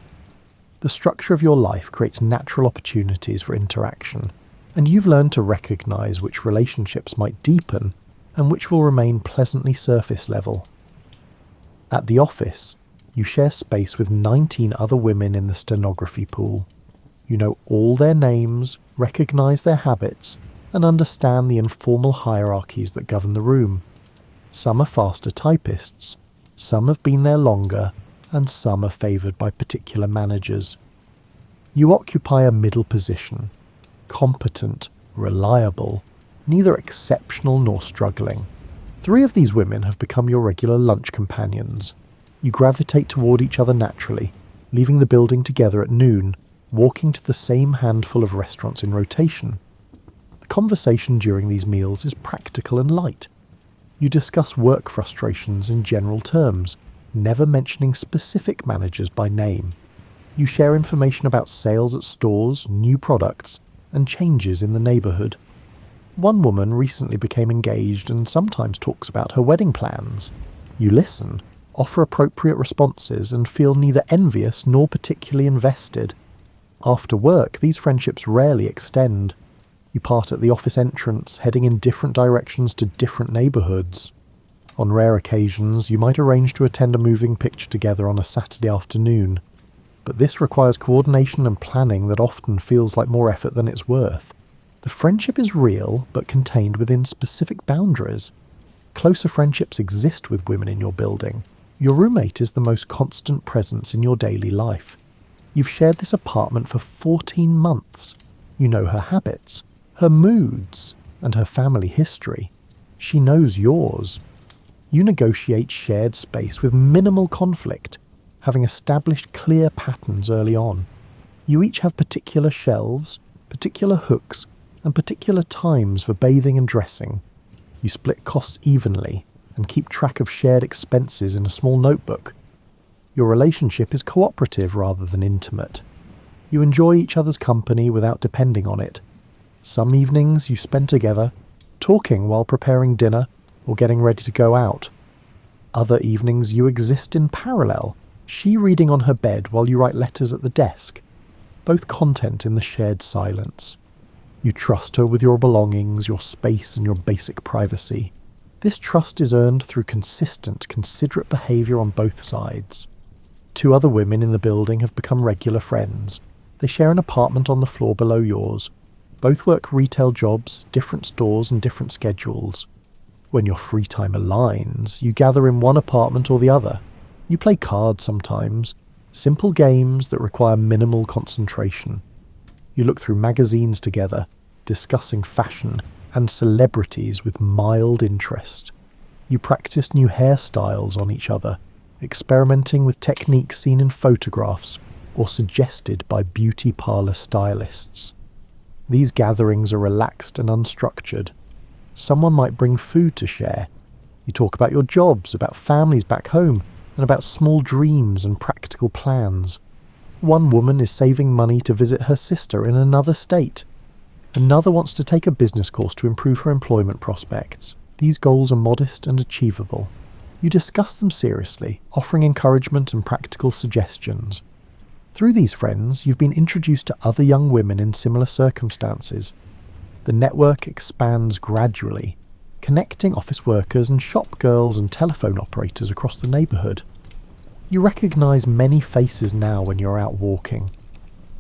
The structure of your life creates natural opportunities for interaction, and you've learned to recognize which relationships might deepen and which will remain pleasantly surface level. At the office, you share space with 19 other women in the stenography pool. You know all their names, recognize their habits, and understand the informal hierarchies that govern the room. Some are faster typists, some have been there longer, and some are favoured by particular managers. You occupy a middle position, competent, reliable, neither exceptional nor struggling. 3 of these women have become your regular lunch companions. You gravitate toward each other naturally, leaving the building together at noon, walking to the same handful of restaurants in rotation. The conversation during these meals is practical and light. You discuss work frustrations in general terms, never mentioning specific managers by name. You share information about sales at stores, new products, and changes in the neighbourhood. One woman recently became engaged and sometimes talks about her wedding plans. You listen, offer appropriate responses, and feel neither envious nor particularly invested. After work, these friendships rarely extend. You part at the office entrance, heading in different directions to different neighbourhoods. On rare occasions, you might arrange to attend a moving picture together on a Saturday afternoon, but this requires coordination and planning that often feels like more effort than it's worth. The friendship is real, but contained within specific boundaries. Closer friendships exist with women in your building. Your roommate is the most constant presence in your daily life. You've shared this apartment for 14 months. You know her habits, her moods, and her family history. She knows yours. You negotiate shared space with minimal conflict, having established clear patterns early on. You each have particular shelves, particular hooks, and particular times for bathing and dressing. You split costs evenly and keep track of shared expenses in a small notebook. Your relationship is cooperative rather than intimate. You enjoy each other's company without depending on it. Some evenings you spend together, talking while preparing dinner or getting ready to go out. Other evenings you exist in parallel, she reading on her bed while you write letters at the desk, both content in the shared silence. You trust her with your belongings, your space, and your basic privacy. This trust is earned through consistent, considerate behaviour on both sides. 2 other women in the building have become regular friends. They share an apartment on the floor below yours. Both work retail jobs, different stores and different schedules. When your free time aligns, you gather in one apartment or the other. You play cards sometimes, simple games that require minimal concentration. You look through magazines together, discussing fashion, and celebrities with mild interest. You practice new hairstyles on each other, experimenting with techniques seen in photographs or suggested by beauty parlour stylists. These gatherings are relaxed and unstructured. Someone might bring food to share. You talk about your jobs, about families back home, and about small dreams and practical plans. One woman is saving money to visit her sister in another state. Another wants to take a business course to improve her employment prospects. These goals are modest and achievable. You discuss them seriously, offering encouragement and practical suggestions. Through these friends, you've been introduced to other young women in similar circumstances. The network expands gradually, connecting office workers and shop girls and telephone operators across the neighbourhood. You recognise many faces now when you're out walking.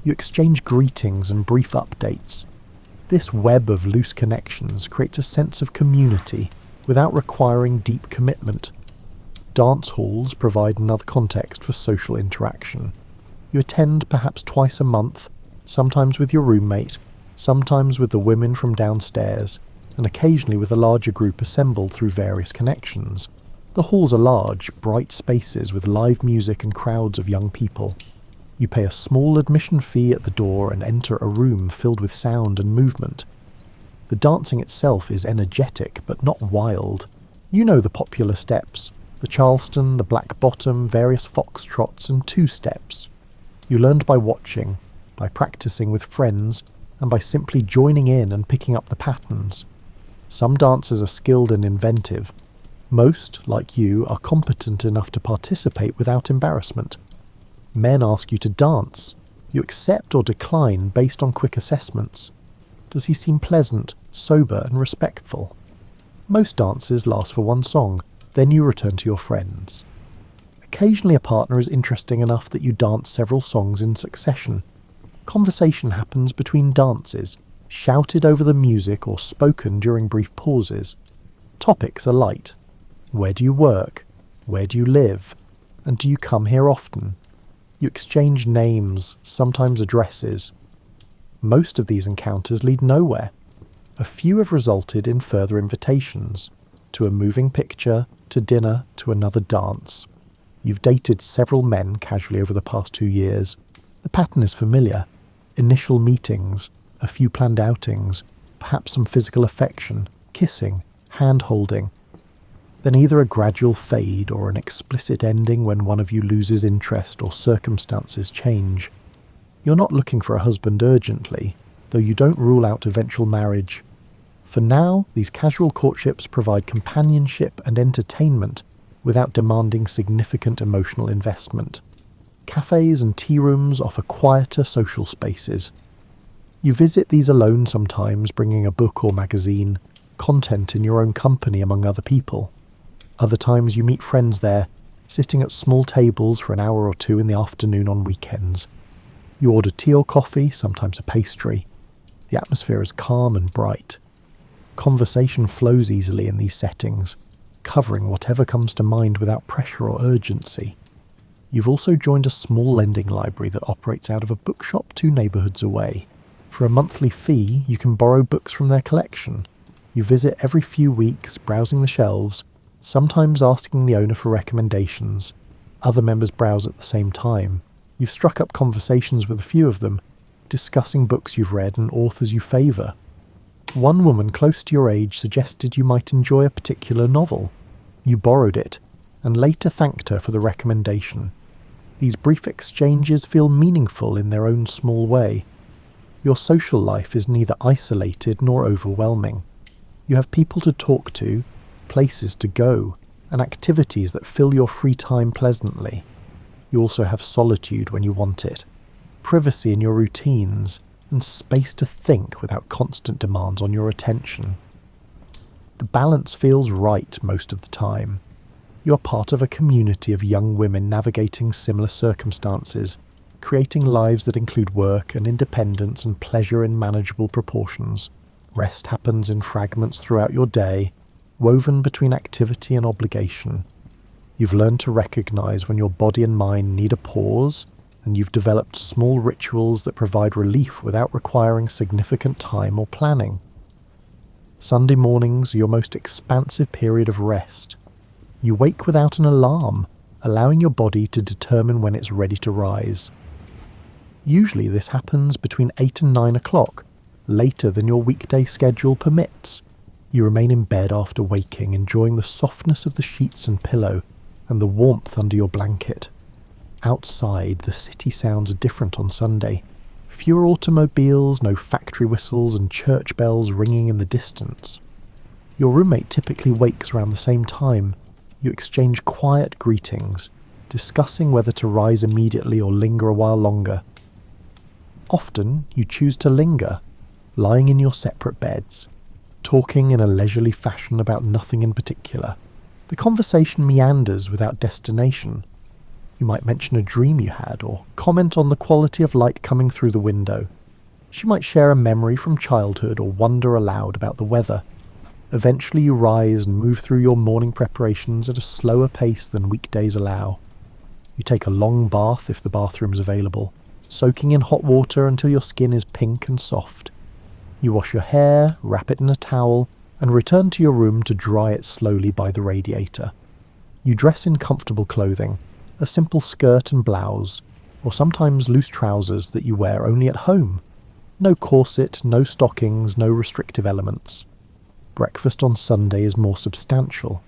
You exchange greetings and brief updates. This web of loose connections creates a sense of community without requiring deep commitment. Dance halls provide another context for social interaction. You attend perhaps twice a month, sometimes with your roommate, sometimes with the women from downstairs, and occasionally with a larger group assembled through various connections. The halls are large, bright spaces with live music and crowds of young people. You pay a small admission fee at the door and enter a room filled with sound and movement. The dancing itself is energetic but not wild. You know the popular steps, the Charleston, the Black Bottom, various foxtrots and two-steps. You learned by watching, by practicing with friends, and by simply joining in and picking up the patterns. Some dancers are skilled and inventive. Most, like you, are competent enough to participate without embarrassment. Men ask you to dance. You accept or decline based on quick assessments. Does he seem pleasant, sober and respectful? Most dances last for one song, then you return to your friends. Occasionally a partner is interesting enough that you dance several songs in succession. Conversation happens between dances, shouted over the music or spoken during brief pauses. Topics are light. Where do you work? Where do you live? And do you come here often? You exchange names, sometimes addresses. Most of these encounters lead nowhere. A few have resulted in further invitations, to a moving picture, to dinner, to another dance. You've dated several men casually over the past 2 years. The pattern is familiar. Initial meetings, a few planned outings, perhaps some physical affection, kissing, hand-holding. Then either a gradual fade or an explicit ending when one of you loses interest or circumstances change. You're not looking for a husband urgently, though you don't rule out eventual marriage. For now, these casual courtships provide companionship and entertainment without demanding significant emotional investment. Cafes and tea rooms offer quieter social spaces. You visit these alone sometimes, bringing a book or magazine, content in your own company among other people. Other times you meet friends there, sitting at small tables for an hour or two in the afternoon on weekends. You order tea or coffee, sometimes a pastry. The atmosphere is calm and bright. Conversation flows easily in these settings, covering whatever comes to mind without pressure or urgency. You've also joined a small lending library that operates out of a bookshop 2 neighbourhoods away. For a monthly fee, you can borrow books from their collection. You visit every few weeks, browsing the shelves, sometimes asking the owner for recommendations. Other members browse at the same time. You've struck up conversations with a few of them, discussing books you've read and authors you favour. One woman close to your age suggested you might enjoy a particular novel. You borrowed it, and later thanked her for the recommendation. These brief exchanges feel meaningful in their own small way. Your social life is neither isolated nor overwhelming. You have people to talk to, places to go, and activities that fill your free time pleasantly. You also have solitude when you want it, privacy in your routines, and space to think without constant demands on your attention. The balance feels right most of the time. You're part of a community of young women navigating similar circumstances, creating lives that include work and independence and pleasure in manageable proportions. Rest happens in fragments throughout your day, woven between activity and obligation. You've learned to recognize when your body and mind need a pause, and you've developed small rituals that provide relief without requiring significant time or planning. Sunday mornings are your most expansive period of rest. You wake without an alarm, allowing your body to determine when it's ready to rise. Usually this happens between 8 and 9 o'clock, later than your weekday schedule permits. You remain in bed after waking, enjoying the softness of the sheets and pillow and the warmth under your blanket. Outside, the city sounds are different on Sunday. Fewer automobiles, no factory whistles and church bells ringing in the distance. Your roommate typically wakes around the same time. You exchange quiet greetings, discussing whether to rise immediately or linger a while longer. Often, you choose to linger, lying in your separate beds, talking in a leisurely fashion about nothing in particular. The conversation meanders without destination. You might mention a dream you had, or comment on the quality of light coming through the window. She might share a memory from childhood or wonder aloud about the weather. Eventually you rise and move through your morning preparations at a slower pace than weekdays allow. You take a long bath if the bathroom is available, soaking in hot water until your skin is pink and soft. You wash your hair, wrap it in a towel, and return to your room to dry it slowly by the radiator. You dress in comfortable clothing, a simple skirt and blouse, or sometimes loose trousers that you wear only at home. No corset, no stockings, no restrictive elements. Breakfast on Sunday is more substantial.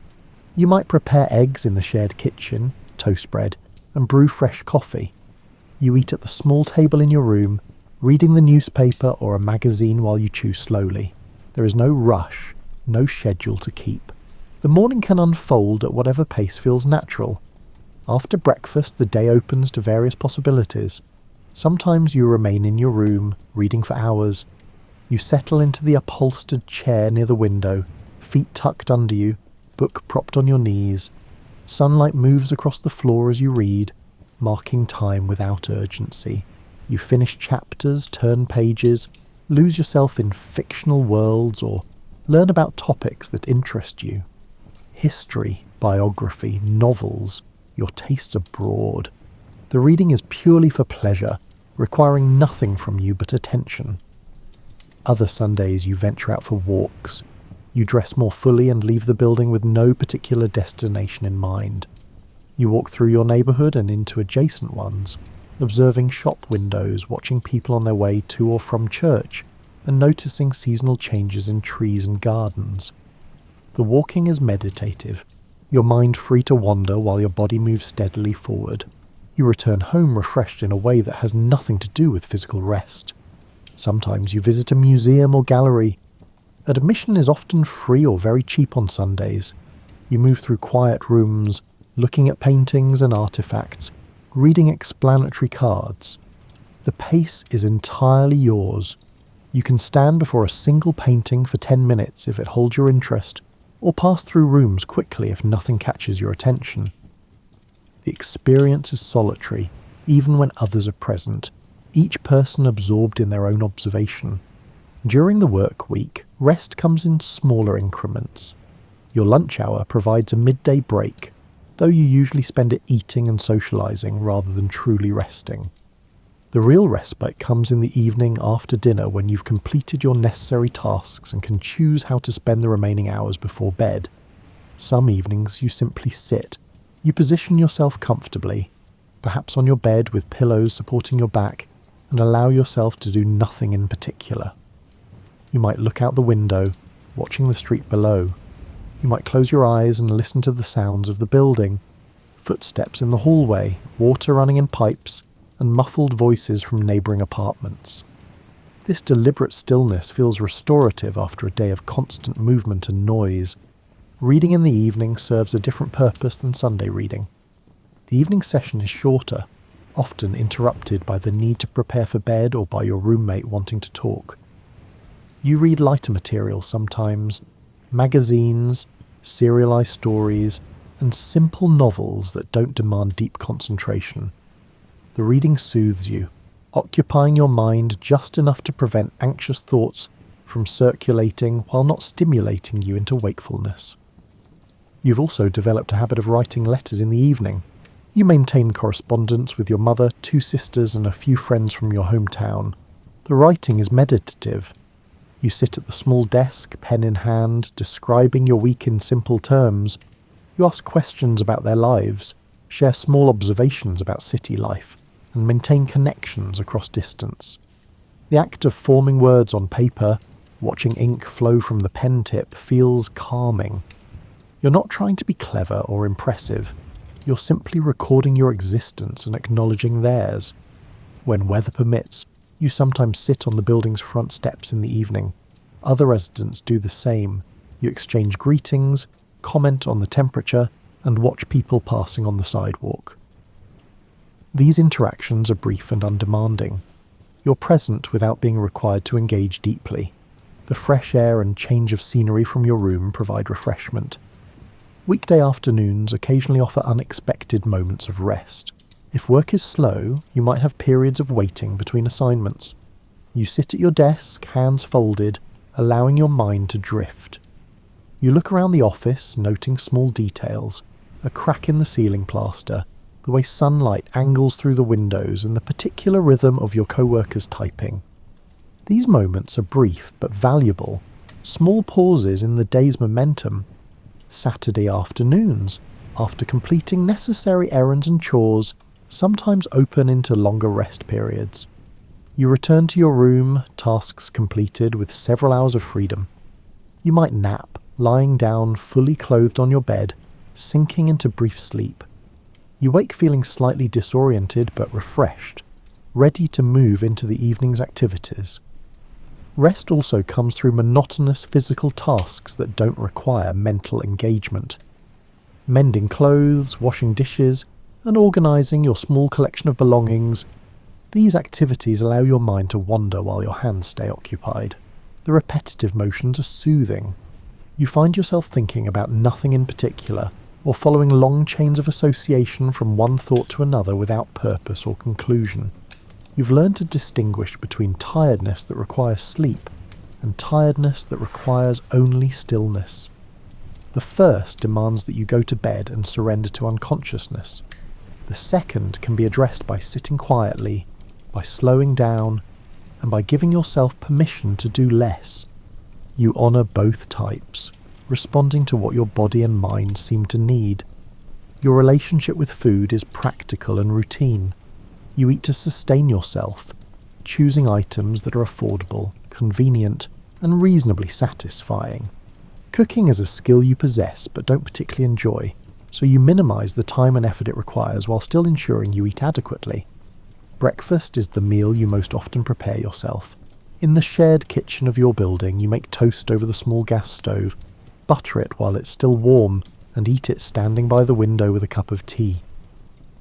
You might prepare eggs in the shared kitchen, toast bread, and brew fresh coffee. You eat at the small table in your room, reading the newspaper or a magazine while you chew slowly. There is no rush, no schedule to keep. The morning can unfold at whatever pace feels natural. After breakfast, the day opens to various possibilities. Sometimes you remain in your room, reading for hours. You settle into the upholstered chair near the window, feet tucked under you, book propped on your knees. Sunlight moves across the floor as you read, marking time without urgency. You finish chapters, turn pages, lose yourself in fictional worlds, or learn about topics that interest you. History, biography, novels. Your tastes are broad. The reading is purely for pleasure, requiring nothing from you but attention. Other Sundays you venture out for walks. You dress more fully and leave the building with no particular destination in mind. You walk through your neighbourhood and into adjacent ones, observing shop windows, watching people on their way to or from church, and noticing seasonal changes in trees and gardens. The walking is meditative, your mind free to wander while your body moves steadily forward. You return home refreshed in a way that has nothing to do with physical rest. Sometimes you visit a museum or gallery. Admission is often free or very cheap on Sundays. You move through quiet rooms, looking at paintings and artifacts, reading explanatory cards. The pace is entirely yours. You can stand before a single painting for 10 minutes if it holds your interest, or pass through rooms quickly if nothing catches your attention. The experience is solitary, even when others are present, each person absorbed in their own observation. During the work week, rest comes in smaller increments. Your lunch hour provides a midday break, though you usually spend it eating and socialising rather than truly resting. The real respite comes in the evening after dinner when you've completed your necessary tasks and can choose how to spend the remaining hours before bed. Some evenings you simply sit. You position yourself comfortably, perhaps on your bed with pillows supporting your back, and allow yourself to do nothing in particular. You might look out the window, watching the street below. You might close your eyes and listen to the sounds of the building, footsteps in the hallway, water running in pipes, and muffled voices from neighbouring apartments. This deliberate stillness feels restorative after a day of constant movement and noise. Reading in the evening serves a different purpose than Sunday reading. The evening session is shorter, often interrupted by the need to prepare for bed or by your roommate wanting to talk. You read lighter material sometimes, magazines, serialised stories, and simple novels that don't demand deep concentration. The reading soothes you, occupying your mind just enough to prevent anxious thoughts from circulating while not stimulating you into wakefulness. You've also developed a habit of writing letters in the evening. You maintain correspondence with your mother, 2 sisters, and a few friends from your hometown. The writing is meditative. You sit at the small desk, pen in hand, describing your week in simple terms. You ask questions about their lives, share small observations about city life, and maintain connections across distance. The act of forming words on paper, watching ink flow from the pen tip, feels calming. You're not trying to be clever or impressive. You're simply recording your existence and acknowledging theirs. When weather permits, you sometimes sit on the building's front steps in the evening. Other residents do the same. You exchange greetings, comment on the temperature, and watch people passing on the sidewalk. These interactions are brief and undemanding. You're present without being required to engage deeply. The fresh air and change of scenery from your room provide refreshment. Weekday afternoons occasionally offer unexpected moments of rest. If work is slow, you might have periods of waiting between assignments. You sit at your desk, hands folded, allowing your mind to drift. You look around the office, noting small details, a crack in the ceiling plaster, the way sunlight angles through the windows, and the particular rhythm of your co-workers typing. These moments are brief but valuable, small pauses in the day's momentum. Saturday afternoons, after completing necessary errands and chores, sometimes open into longer rest periods. You return to your room, tasks completed, with several hours of freedom. You might nap, lying down fully clothed on your bed, sinking into brief sleep. You wake feeling slightly disoriented but refreshed, ready to move into the evening's activities. Rest also comes through monotonous physical tasks that don't require mental engagement. Mending clothes, washing dishes, and organising your small collection of belongings. These activities allow your mind to wander while your hands stay occupied. The repetitive motions are soothing. You find yourself thinking about nothing in particular, or following long chains of association from one thought to another without purpose or conclusion. You've learned to distinguish between tiredness that requires sleep and tiredness that requires only stillness. The first demands that you go to bed and surrender to unconsciousness. The second can be addressed by sitting quietly, by slowing down, and by giving yourself permission to do less. You honour both types, responding to what your body and mind seem to need. Your relationship with food is practical and routine. You eat to sustain yourself, choosing items that are affordable, convenient, and reasonably satisfying. Cooking is a skill you possess but don't particularly enjoy, so you minimise the time and effort it requires while still ensuring you eat adequately. Breakfast is the meal you most often prepare yourself. In the shared kitchen of your building, you make toast over the small gas stove, butter it while it's still warm, and eat it standing by the window with a cup of tea.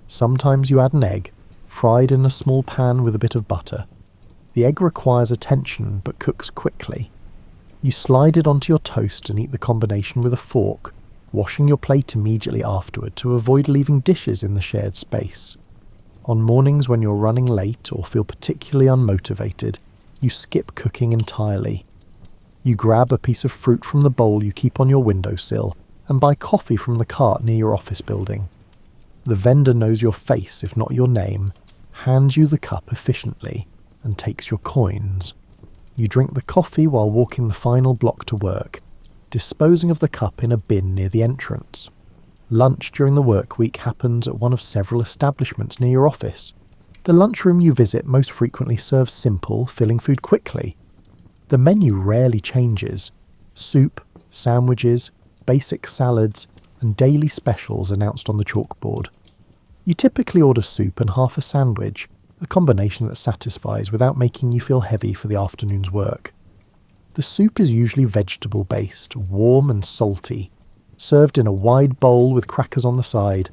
Sometimes you add an egg, fried in a small pan with a bit of butter. The egg requires attention but cooks quickly. You slide it onto your toast and eat the combination with a fork, washing your plate immediately afterward to avoid leaving dishes in the shared space. On mornings when you're running late or feel particularly unmotivated, you skip cooking entirely. You grab a piece of fruit from the bowl you keep on your windowsill and buy coffee from the cart near your office building. The vendor knows your face, if not your name, hands you the cup efficiently, and takes your coins. You drink the coffee while walking the final block to work, disposing of the cup in a bin near the entrance. Lunch during the work week happens at one of several establishments near your office. The lunchroom you visit most frequently serves simple, filling food quickly. The menu rarely changes. Soup, sandwiches, basic salads, and daily specials announced on the chalkboard. You typically order soup and half a sandwich, a combination that satisfies without making you feel heavy for the afternoon's work. The soup is usually vegetable-based, warm and salty, served in a wide bowl with crackers on the side.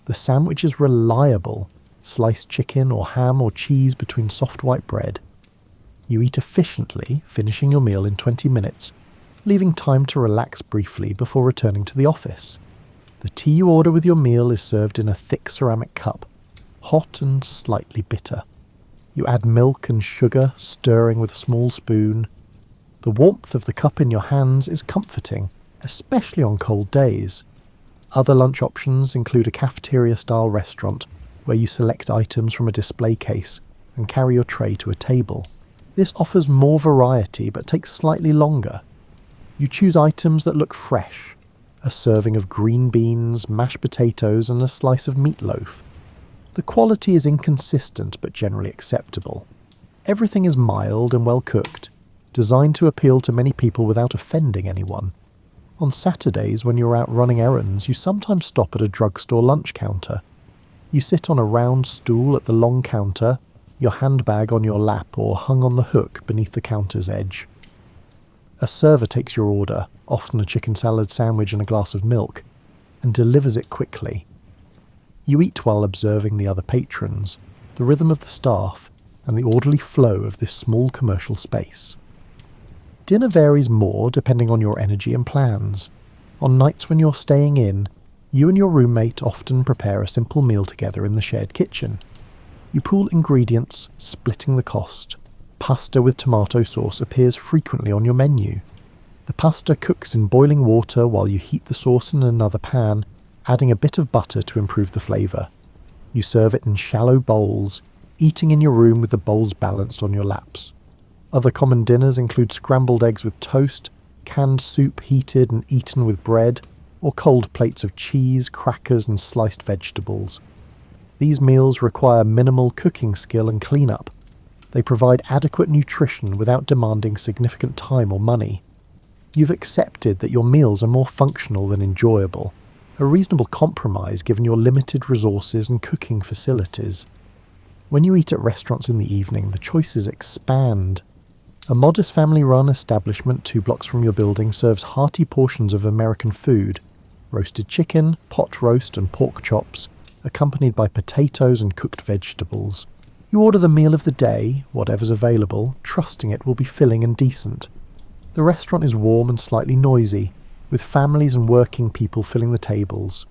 The sandwich is reliable, sliced chicken or ham or cheese between soft white bread. You eat efficiently, finishing your meal in 20 minutes, leaving time to relax briefly before returning to the office. The tea you order with your meal is served in a thick ceramic cup, hot and slightly bitter. You add milk and sugar, stirring with a small spoon. The warmth of the cup in your hands is comforting, especially on cold days. Other lunch options include a cafeteria-style restaurant where you select items from a display case and carry your tray to a table. This offers more variety but takes slightly longer. You choose items that look fresh, a serving of green beans, mashed potatoes and a slice of meatloaf. The quality is inconsistent but generally acceptable. Everything is mild and well cooked, designed to appeal to many people without offending anyone. On Saturdays, when you're out running errands, you sometimes stop at a drugstore lunch counter. You sit on a round stool at the long counter, your handbag on your lap or hung on the hook beneath the counter's edge. A server takes your order, often a chicken salad sandwich and a glass of milk, and delivers it quickly. You eat while observing the other patrons, the rhythm of the staff, and the orderly flow of this small commercial space. Dinner varies more depending on your energy and plans. On nights when you're staying in, you and your roommate often prepare a simple meal together in the shared kitchen. You pool ingredients, splitting the cost. Pasta with tomato sauce appears frequently on your menu. The pasta cooks in boiling water while you heat the sauce in another pan, adding a bit of butter to improve the flavour. You serve it in shallow bowls, eating in your room with the bowls balanced on your laps. Other common dinners include scrambled eggs with toast, canned soup heated and eaten with bread, or cold plates of cheese, crackers and sliced vegetables. These meals require minimal cooking skill and cleanup. They provide adequate nutrition without demanding significant time or money. You've accepted that your meals are more functional than enjoyable, a reasonable compromise given your limited resources and cooking facilities. When you eat at restaurants in the evening, the choices expand. A modest family-run establishment 2 blocks from your building serves hearty portions of American food, roasted chicken, pot roast and pork chops, accompanied by potatoes and cooked vegetables. You order the meal of the day, whatever's available, trusting it will be filling and decent. The restaurant is warm and slightly noisy, with families and working people filling the tables.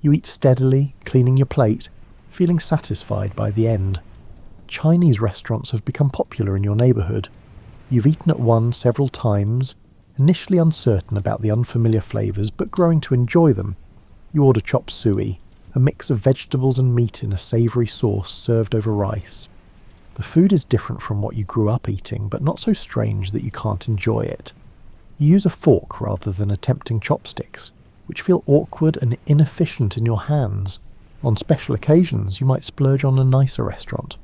You eat steadily, cleaning your plate, feeling satisfied by the end. Chinese restaurants have become popular in your neighbourhood. You've eaten at one several times, initially uncertain about the unfamiliar flavours but growing to enjoy them. You order chop suey, a mix of vegetables and meat in a savoury sauce served over rice. The food is different from what you grew up eating, but not so strange that you can't enjoy it. You use a fork rather than attempting chopsticks, which feel awkward and inefficient in your hands. On special occasions, you might splurge on a nicer restaurant.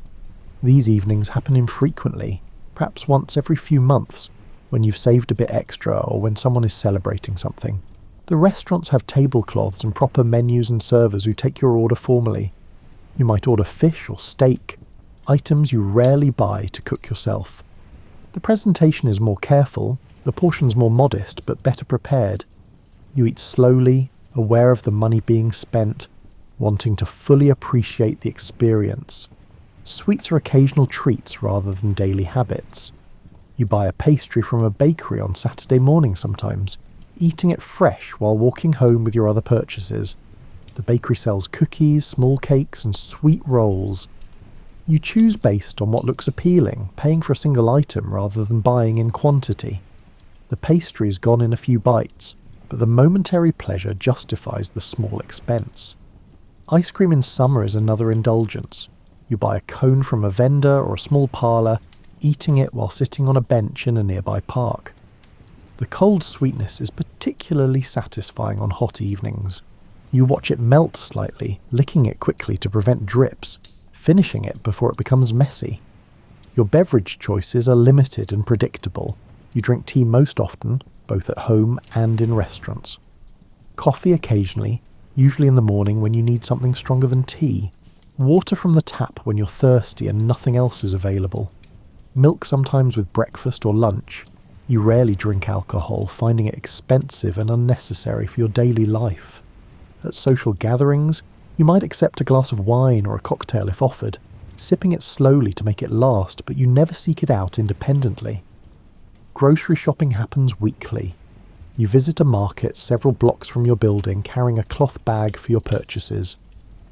These evenings happen infrequently, perhaps once every few months, when you've saved a bit extra or when someone is celebrating something. The restaurants have tablecloths and proper menus and servers who take your order formally. You might order fish or steak, items you rarely buy to cook yourself. The presentation is more careful, the portions more modest but better prepared. You eat slowly, aware of the money being spent, wanting to fully appreciate the experience. Sweets are occasional treats rather than daily habits. You buy a pastry from a bakery on Saturday morning sometimes, eating it fresh while walking home with your other purchases. The bakery sells cookies, small cakes and sweet rolls. You choose based on what looks appealing, paying for a single item rather than buying in quantity. The pastry is gone in a few bites, but the momentary pleasure justifies the small expense. Ice cream in summer is another indulgence. You buy a cone from a vendor or a small parlour, eating it while sitting on a bench in a nearby park. The cold sweetness is particularly satisfying on hot evenings. You watch it melt slightly, licking it quickly to prevent drips, finishing it before it becomes messy. Your beverage choices are limited and predictable. You drink tea most often, both at home and in restaurants. Coffee occasionally, usually in the morning when you need something stronger than tea. Water from the tap when you're thirsty and nothing else is available. Milk sometimes with breakfast or lunch. You rarely drink alcohol, finding it expensive and unnecessary for your daily life. At social gatherings, you might accept a glass of wine or a cocktail if offered, sipping it slowly to make it last, but you never seek it out independently. Grocery shopping happens weekly. You visit a market several blocks from your building carrying a cloth bag for your purchases.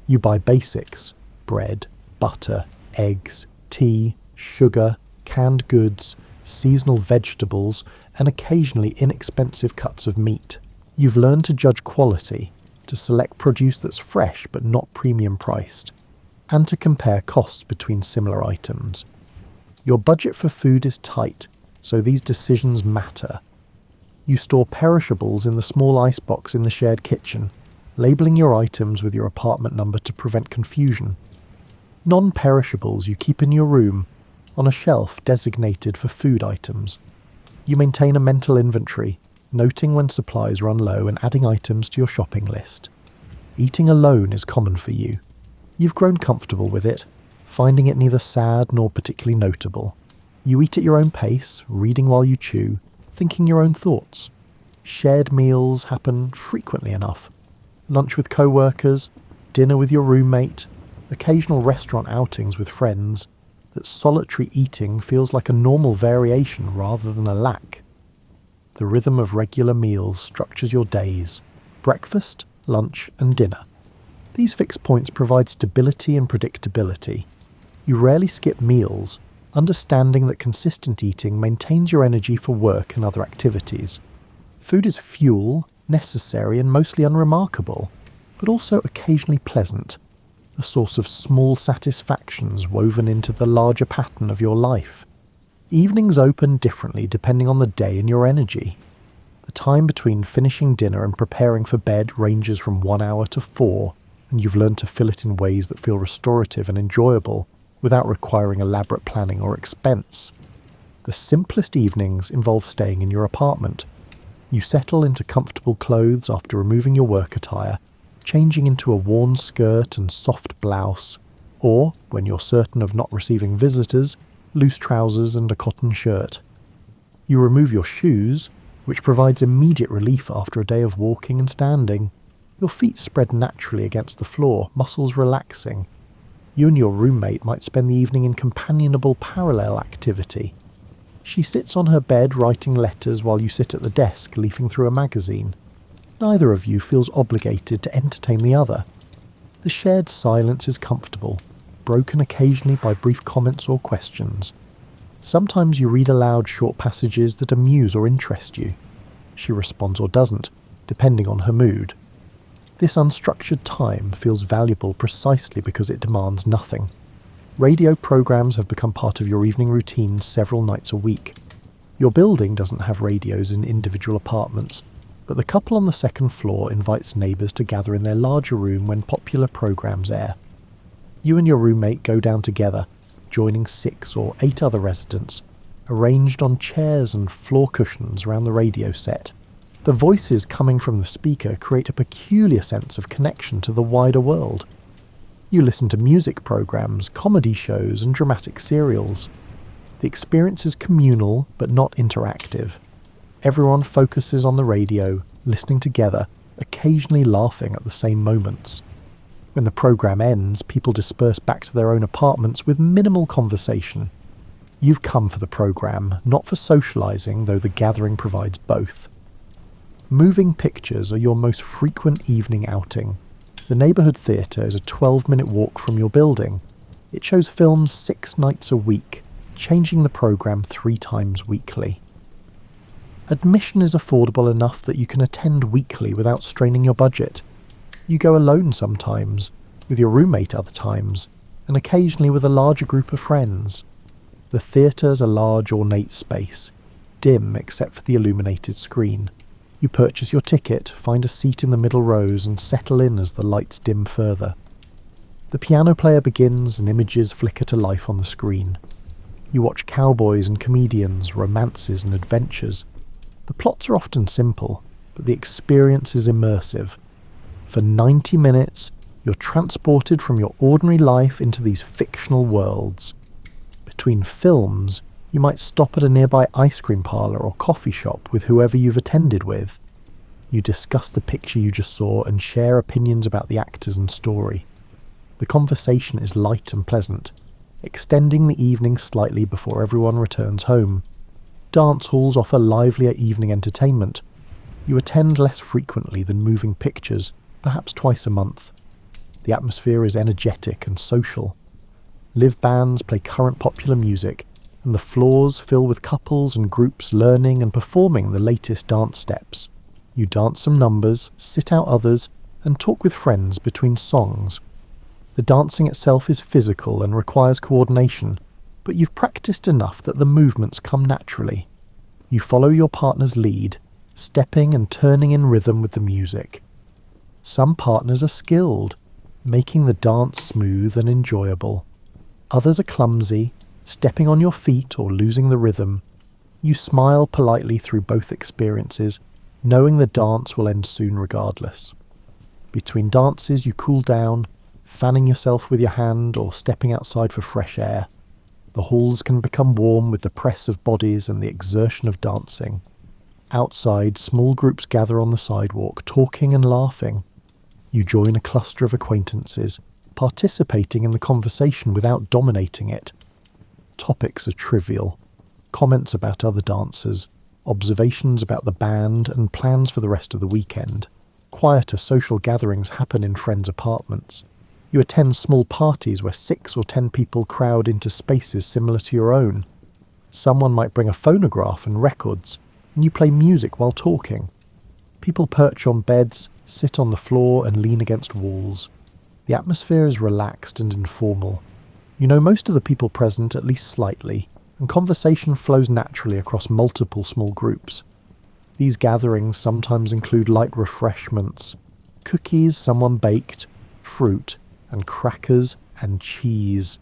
You buy basics: bread, butter, eggs, tea, sugar, canned goods, seasonal vegetables, and occasionally inexpensive cuts of meat. You've learned to judge quality, to select produce that's fresh but not premium priced, and to compare costs between similar items. Your budget for food is tight, so these decisions matter. You store perishables in the small icebox in the shared kitchen, labelling your items with your apartment number to prevent confusion. Non-perishables you keep in your room, on a shelf designated for food items. You maintain a mental inventory, noting when supplies run low and adding items to your shopping list. Eating alone is common for you. You've grown comfortable with it, finding it neither sad nor particularly notable. You eat at your own pace, reading while you chew, thinking your own thoughts. Shared meals happen frequently enough. Lunch with co-workers, dinner with your roommate, occasional restaurant outings with friends, that solitary eating feels like a normal variation rather than a lack. The rhythm of regular meals structures your days: breakfast, lunch, and dinner. These fixed points provide stability and predictability. You rarely skip meals, understanding that consistent eating maintains your energy for work and other activities. Food is fuel, necessary and mostly unremarkable, but also occasionally pleasant, a source of small satisfactions woven into the larger pattern of your life. Evenings open differently depending on the day and your energy. The time between finishing dinner and preparing for bed ranges from 1 hour to 4, and you've learned to fill it in ways that feel restorative and enjoyable, without requiring elaborate planning or expense. The simplest evenings involve staying in your apartment. You settle into comfortable clothes after removing your work attire, changing into a worn skirt and soft blouse, or, when you're certain of not receiving visitors, loose trousers and a cotton shirt. You remove your shoes, which provides immediate relief after a day of walking and standing. Your feet spread naturally against the floor, muscles relaxing. You and your roommate might spend the evening in companionable parallel activity. She sits on her bed writing letters while you sit at the desk leafing through a magazine. Neither of you feels obligated to entertain the other. The shared silence is comfortable, broken occasionally by brief comments or questions. Sometimes you read aloud short passages that amuse or interest you. She responds or doesn't, depending on her mood. This unstructured time feels valuable precisely because it demands nothing. Radio programs have become part of your evening routine several nights a week. Your building doesn't have radios in individual apartments, but the couple on the second floor invites neighbours to gather in their larger room when popular programs air. You and your roommate go down together, joining 6 or 8 other residents, arranged on chairs and floor cushions around the radio set. The voices coming from the speaker create a peculiar sense of connection to the wider world. You listen to music programs, comedy shows, and dramatic serials. The experience is communal but not interactive. Everyone focuses on the radio, listening together, occasionally laughing at the same moments. When the program ends, people disperse back to their own apartments with minimal conversation. You've come for the program, not for socialising, though the gathering provides both. Moving pictures are your most frequent evening outing. The neighbourhood theatre is a 12-minute walk from your building. It shows films 6 nights a week, changing the programme 3 times weekly. Admission is affordable enough that you can attend weekly without straining your budget. You go alone sometimes, with your roommate other times, and occasionally with a larger group of friends. The theatre is a large ornate space, dim except for the illuminated screen. You purchase your ticket, find a seat in the middle rows and settle in as the lights dim further. The piano player begins and images flicker to life on the screen. You watch cowboys and comedians, romances and adventures. The plots are often simple, but the experience is immersive. For 90 minutes, you're transported from your ordinary life into these fictional worlds. Between films, you might stop at a nearby ice cream parlour or coffee shop with whoever you've attended with. You discuss the picture you just saw and share opinions about the actors and story. The conversation is light and pleasant, extending the evening slightly before everyone returns home. Dance halls offer livelier evening entertainment. You attend less frequently than moving pictures, perhaps twice a month. The atmosphere is energetic and social. Live bands play current popular music, and the floors fill with couples and groups learning and performing the latest dance steps. You dance some numbers, sit out others, and talk with friends between songs. The dancing itself is physical and requires coordination, but you've practiced enough that the movements come naturally. You follow your partner's lead, stepping and turning in rhythm with the music. Some partners are skilled, making the dance smooth and enjoyable. Others are clumsy, stepping on your feet or losing the rhythm. You smile politely through both experiences, knowing the dance will end soon regardless. Between dances you cool down, fanning yourself with your hand or stepping outside for fresh air. The halls can become warm with the press of bodies and the exertion of dancing. Outside, small groups gather on the sidewalk, talking and laughing. You join a cluster of acquaintances, participating in the conversation without dominating it. Topics are trivial. Comments about other dancers, observations about the band, and plans for the rest of the weekend. Quieter social gatherings happen in friends' apartments. You attend small parties where 6 or 10 people crowd into spaces similar to your own. Someone might bring a phonograph and records, and you play music while talking. People perch on beds, sit on the floor, and lean against walls. The atmosphere is relaxed and informal. You know most of the people present at least slightly, and conversation flows naturally across multiple small groups. These gatherings sometimes include light refreshments, cookies someone baked, fruit, and crackers and cheese.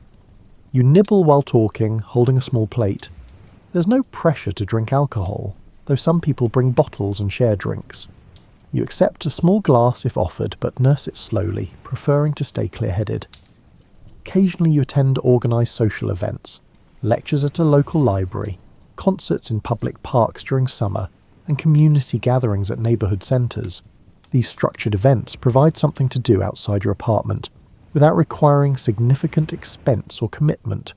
You nibble while talking, holding a small plate. There's no pressure to drink alcohol, though some people bring bottles and share drinks. You accept a small glass if offered, but nurse it slowly, preferring to stay clear-headed. Occasionally you attend organised social events, lectures at a local library, concerts in public parks during summer, and community gatherings at neighbourhood centres. These structured events provide something to do outside your apartment, without requiring significant expense or commitment.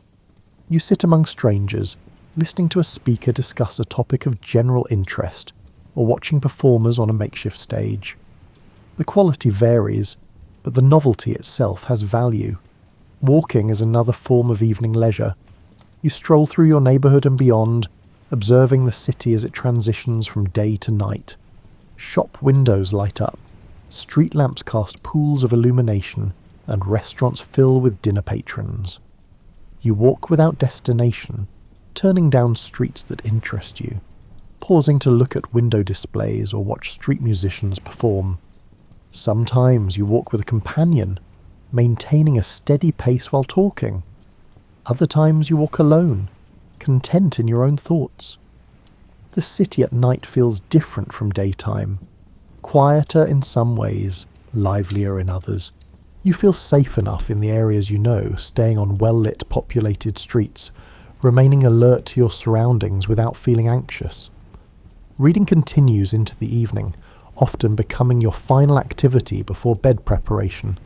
You sit among strangers, listening to a speaker discuss a topic of general interest, or watching performers on a makeshift stage. The quality varies, but the novelty itself has value. Walking is another form of evening leisure. You stroll through your neighbourhood and beyond, observing the city as it transitions from day to night. Shop windows light up, street lamps cast pools of illumination, and restaurants fill with dinner patrons. You walk without destination, turning down streets that interest you, pausing to look at window displays or watch street musicians perform. Sometimes you walk with a companion, maintaining a steady pace while talking. Other times you walk alone, content in your own thoughts. The city at night feels different from daytime, quieter in some ways, livelier in others. You feel safe enough in the areas you know, staying on well-lit, populated streets, remaining alert to your surroundings without feeling anxious. Reading continues into the evening, often becoming your final activity before bed preparation.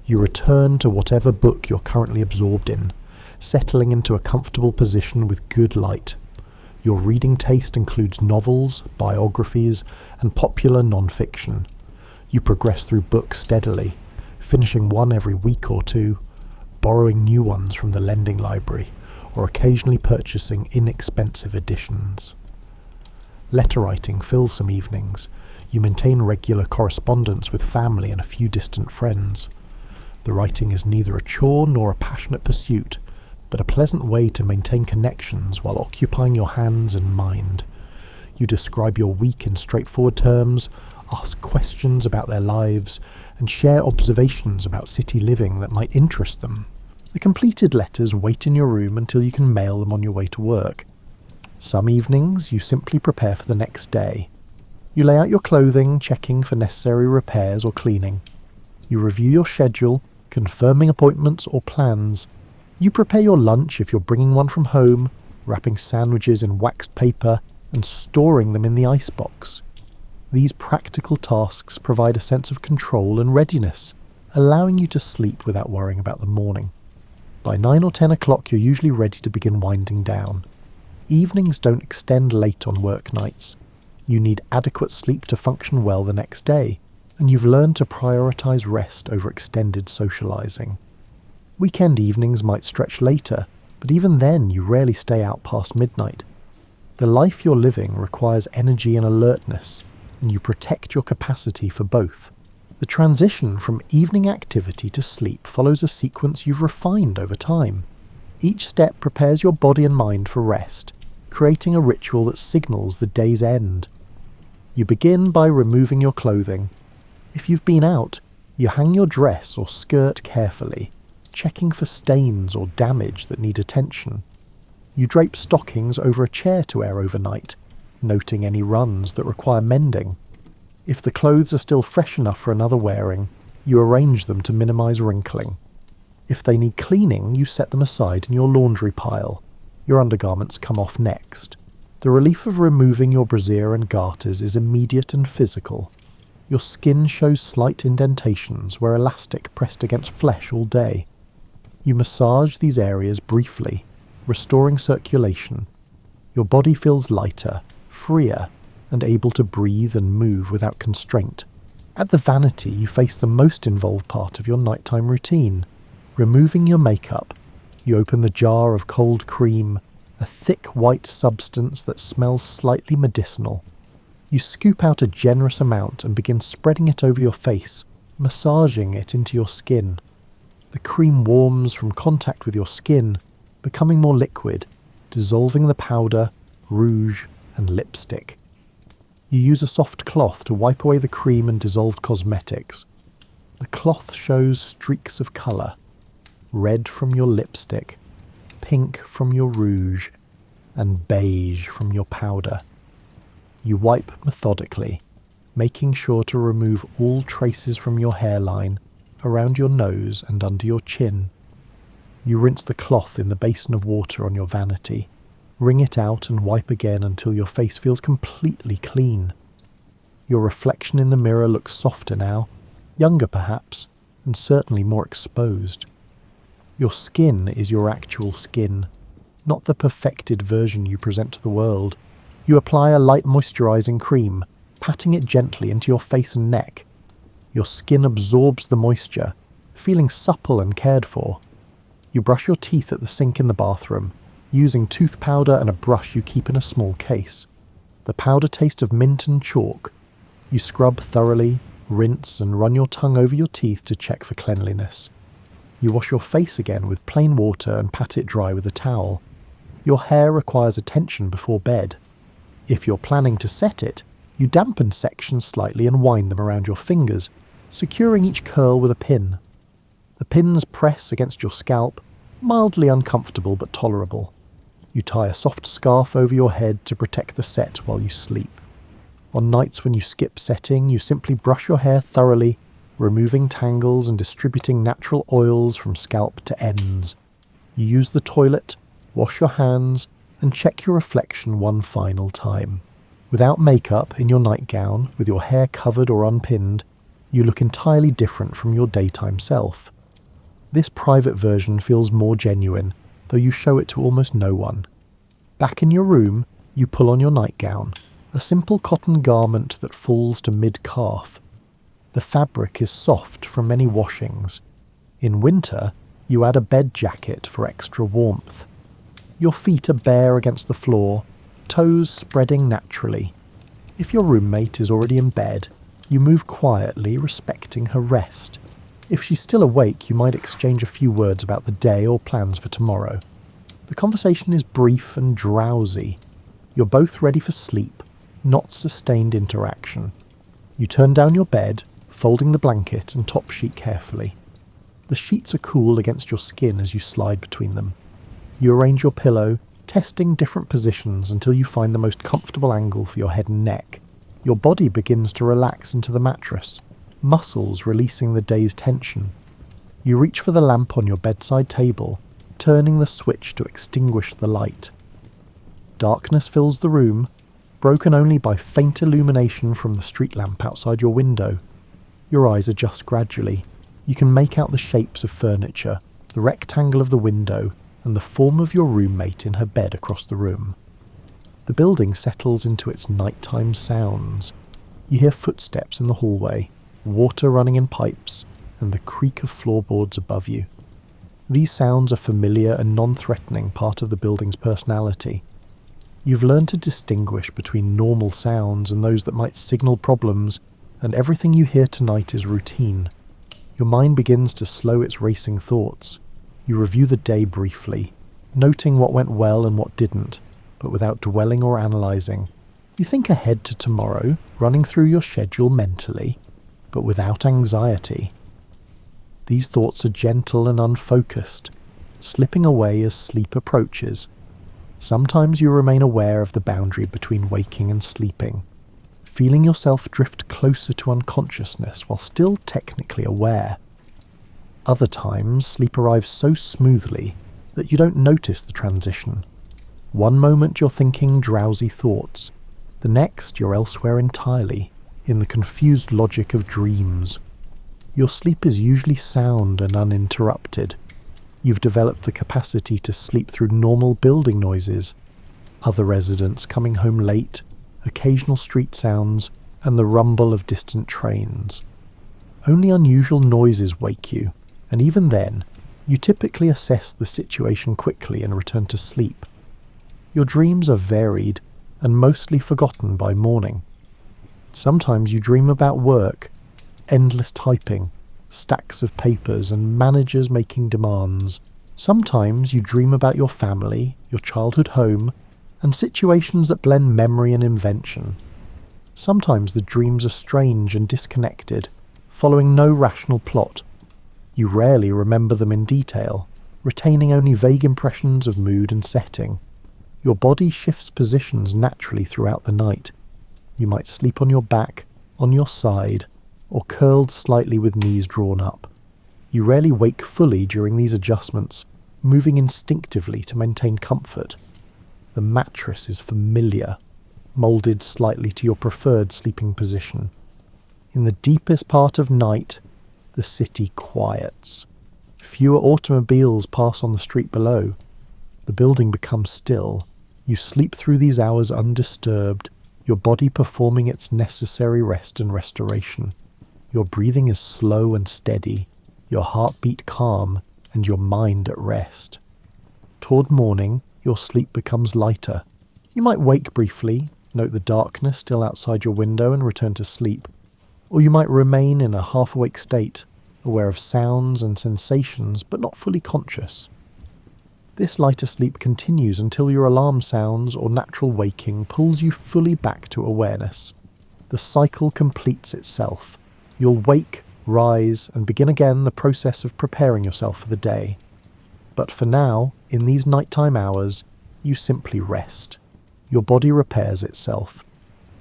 You return to whatever book you're currently absorbed in, settling into a comfortable position with good light. Your reading taste includes novels, biographies, and popular non-fiction. You progress through books steadily, finishing one every week or two, borrowing new ones from the lending library, or occasionally purchasing inexpensive editions. Letter writing fills some evenings. You maintain regular correspondence with family and a few distant friends. The writing is neither a chore nor a passionate pursuit, but a pleasant way to maintain connections while occupying your hands and mind. You describe your week in straightforward terms, ask questions about their lives, and share observations about city living that might interest them. The completed letters wait in your room until you can mail them on your way to work. Some evenings you simply prepare for the next day. You lay out your clothing, checking for necessary repairs or cleaning. You review your schedule, confirming appointments or plans. You prepare your lunch if you're bringing one from home, wrapping sandwiches in waxed paper and storing them in the icebox. These practical tasks provide a sense of control and readiness, allowing you to sleep without worrying about the morning. By 9 or 10 o'clock you're usually ready to begin winding down. Evenings don't extend late on work nights. You need adequate sleep to function well the next day, and you've learned to prioritise rest over extended socialising. Weekend evenings might stretch later, but even then you rarely stay out past midnight. The life you're living requires energy and alertness, and you protect your capacity for both. The transition from evening activity to sleep follows a sequence you've refined over time. Each step prepares your body and mind for rest, creating a ritual that signals the day's end. You begin by removing your clothing. If you've been out, you hang your dress or skirt carefully, checking for stains or damage that need attention. You drape stockings over a chair to air overnight, noting any runs that require mending. If the clothes are still fresh enough for another wearing, you arrange them to minimise wrinkling. If they need cleaning, you set them aside in your laundry pile. Your undergarments come off next. The relief of removing your brassiere and garters is immediate and physical. Your skin shows slight indentations where elastic pressed against flesh all day. You massage these areas briefly, restoring circulation. Your body feels lighter, freer, and able to breathe and move without constraint. At the vanity, you face the most involved part of your nighttime routine. Removing your makeup, you open the jar of cold cream, a thick white substance that smells slightly medicinal. You scoop out a generous amount and begin spreading it over your face, massaging it into your skin. The cream warms from contact with your skin, becoming more liquid, dissolving the powder, rouge, and lipstick. You use a soft cloth to wipe away the cream and dissolved cosmetics. The cloth shows streaks of colour: red from your lipstick, pink from your rouge, and beige from your powder. You wipe methodically, making sure to remove all traces from your hairline, around your nose and under your chin. You rinse the cloth in the basin of water on your vanity, wring it out and wipe again until your face feels completely clean. Your reflection in the mirror looks softer now, younger perhaps, and certainly more exposed. Your skin is your actual skin, not the perfected version you present to the world. You apply a light moisturising cream, patting it gently into your face and neck. Your skin absorbs the moisture, feeling supple and cared for. You brush your teeth at the sink in the bathroom, using tooth powder and a brush you keep in a small case. The powder tastes of mint and chalk. You scrub thoroughly, rinse and run your tongue over your teeth to check for cleanliness. You wash your face again with plain water and pat it dry with a towel. Your hair requires attention before bed. If you're planning to set it, you dampen sections slightly and wind them around your fingers, securing each curl with a pin. The pins press against your scalp, mildly uncomfortable but tolerable. You tie a soft scarf over your head to protect the set while you sleep. On nights when you skip setting, you simply brush your hair thoroughly, removing tangles and distributing natural oils from scalp to ends. You use the toilet, wash your hands, and check your reflection one final time. Without makeup, in your nightgown, with your hair covered or unpinned, you look entirely different from your daytime self. This private version feels more genuine, though you show it to almost no one. Back in your room, you pull on your nightgown, a simple cotton garment that falls to mid-calf. The fabric is soft from many washings. In winter, you add a bed jacket for extra warmth. Your feet are bare against the floor, toes spreading naturally. If your roommate is already in bed, you move quietly, respecting her rest. If she's still awake, you might exchange a few words about the day or plans for tomorrow. The conversation is brief and drowsy. You're both ready for sleep, not sustained interaction. You turn down your bed, folding the blanket and top sheet carefully. The sheets are cool against your skin as you slide between them. You arrange your pillow, testing different positions until you find the most comfortable angle for your head and neck. Your body begins to relax into the mattress, muscles releasing the day's tension. You reach for the lamp on your bedside table, turning the switch to extinguish the light. Darkness fills the room, broken only by faint illumination from the street lamp outside your window. Your eyes adjust gradually. You can make out the shapes of furniture, the rectangle of the window, and the form of your roommate in her bed across the room. The building settles into its nighttime sounds. You hear footsteps in the hallway, water running in pipes, and the creak of floorboards above you. These sounds are familiar and non-threatening part of the building's personality. You've learned to distinguish between normal sounds and those that might signal problems, and everything you hear tonight is routine. Your mind begins to slow its racing thoughts. You review the day briefly, noting what went well and what didn't, but without dwelling or analysing. You think ahead to tomorrow, running through your schedule mentally, but without anxiety. These thoughts are gentle and unfocused, slipping away as sleep approaches. Sometimes you remain aware of the boundary between waking and sleeping, feeling yourself drift closer to unconsciousness while still technically aware. Other times, sleep arrives so smoothly that you don't notice the transition. One moment you're thinking drowsy thoughts, the next you're elsewhere entirely, in the confused logic of dreams. Your sleep is usually sound and uninterrupted. You've developed the capacity to sleep through normal building noises, other residents coming home late, occasional street sounds, and the rumble of distant trains. Only unusual noises wake you, and even then, you typically assess the situation quickly and return to sleep. Your dreams are varied and mostly forgotten by morning. Sometimes you dream about work, endless typing, stacks of papers, and managers making demands. Sometimes you dream about your family, your childhood home, and situations that blend memory and invention. Sometimes the dreams are strange and disconnected, following no rational plot. You rarely remember them in detail, retaining only vague impressions of mood and setting. Your body shifts positions naturally throughout the night. You might sleep on your back, on your side, or curled slightly with knees drawn up. You rarely wake fully during these adjustments, moving instinctively to maintain comfort. The mattress is familiar, moulded slightly to your preferred sleeping position. In the deepest part of night, the city quiets. Fewer automobiles pass on the street below. The building becomes still. You sleep through these hours undisturbed, your body performing its necessary rest and restoration. Your breathing is slow and steady, your heartbeat calm, and your mind at rest. Toward morning, your sleep becomes lighter. You might wake briefly, note the darkness still outside your window and return to sleep. Or you might remain in a half-awake state, aware of sounds and sensations but not fully conscious. This lighter sleep continues until your alarm sounds or natural waking pulls you fully back to awareness. The cycle completes itself. You'll wake, rise, and begin again the process of preparing yourself for the day. But for now, in these nighttime hours, you simply rest. Your body repairs itself.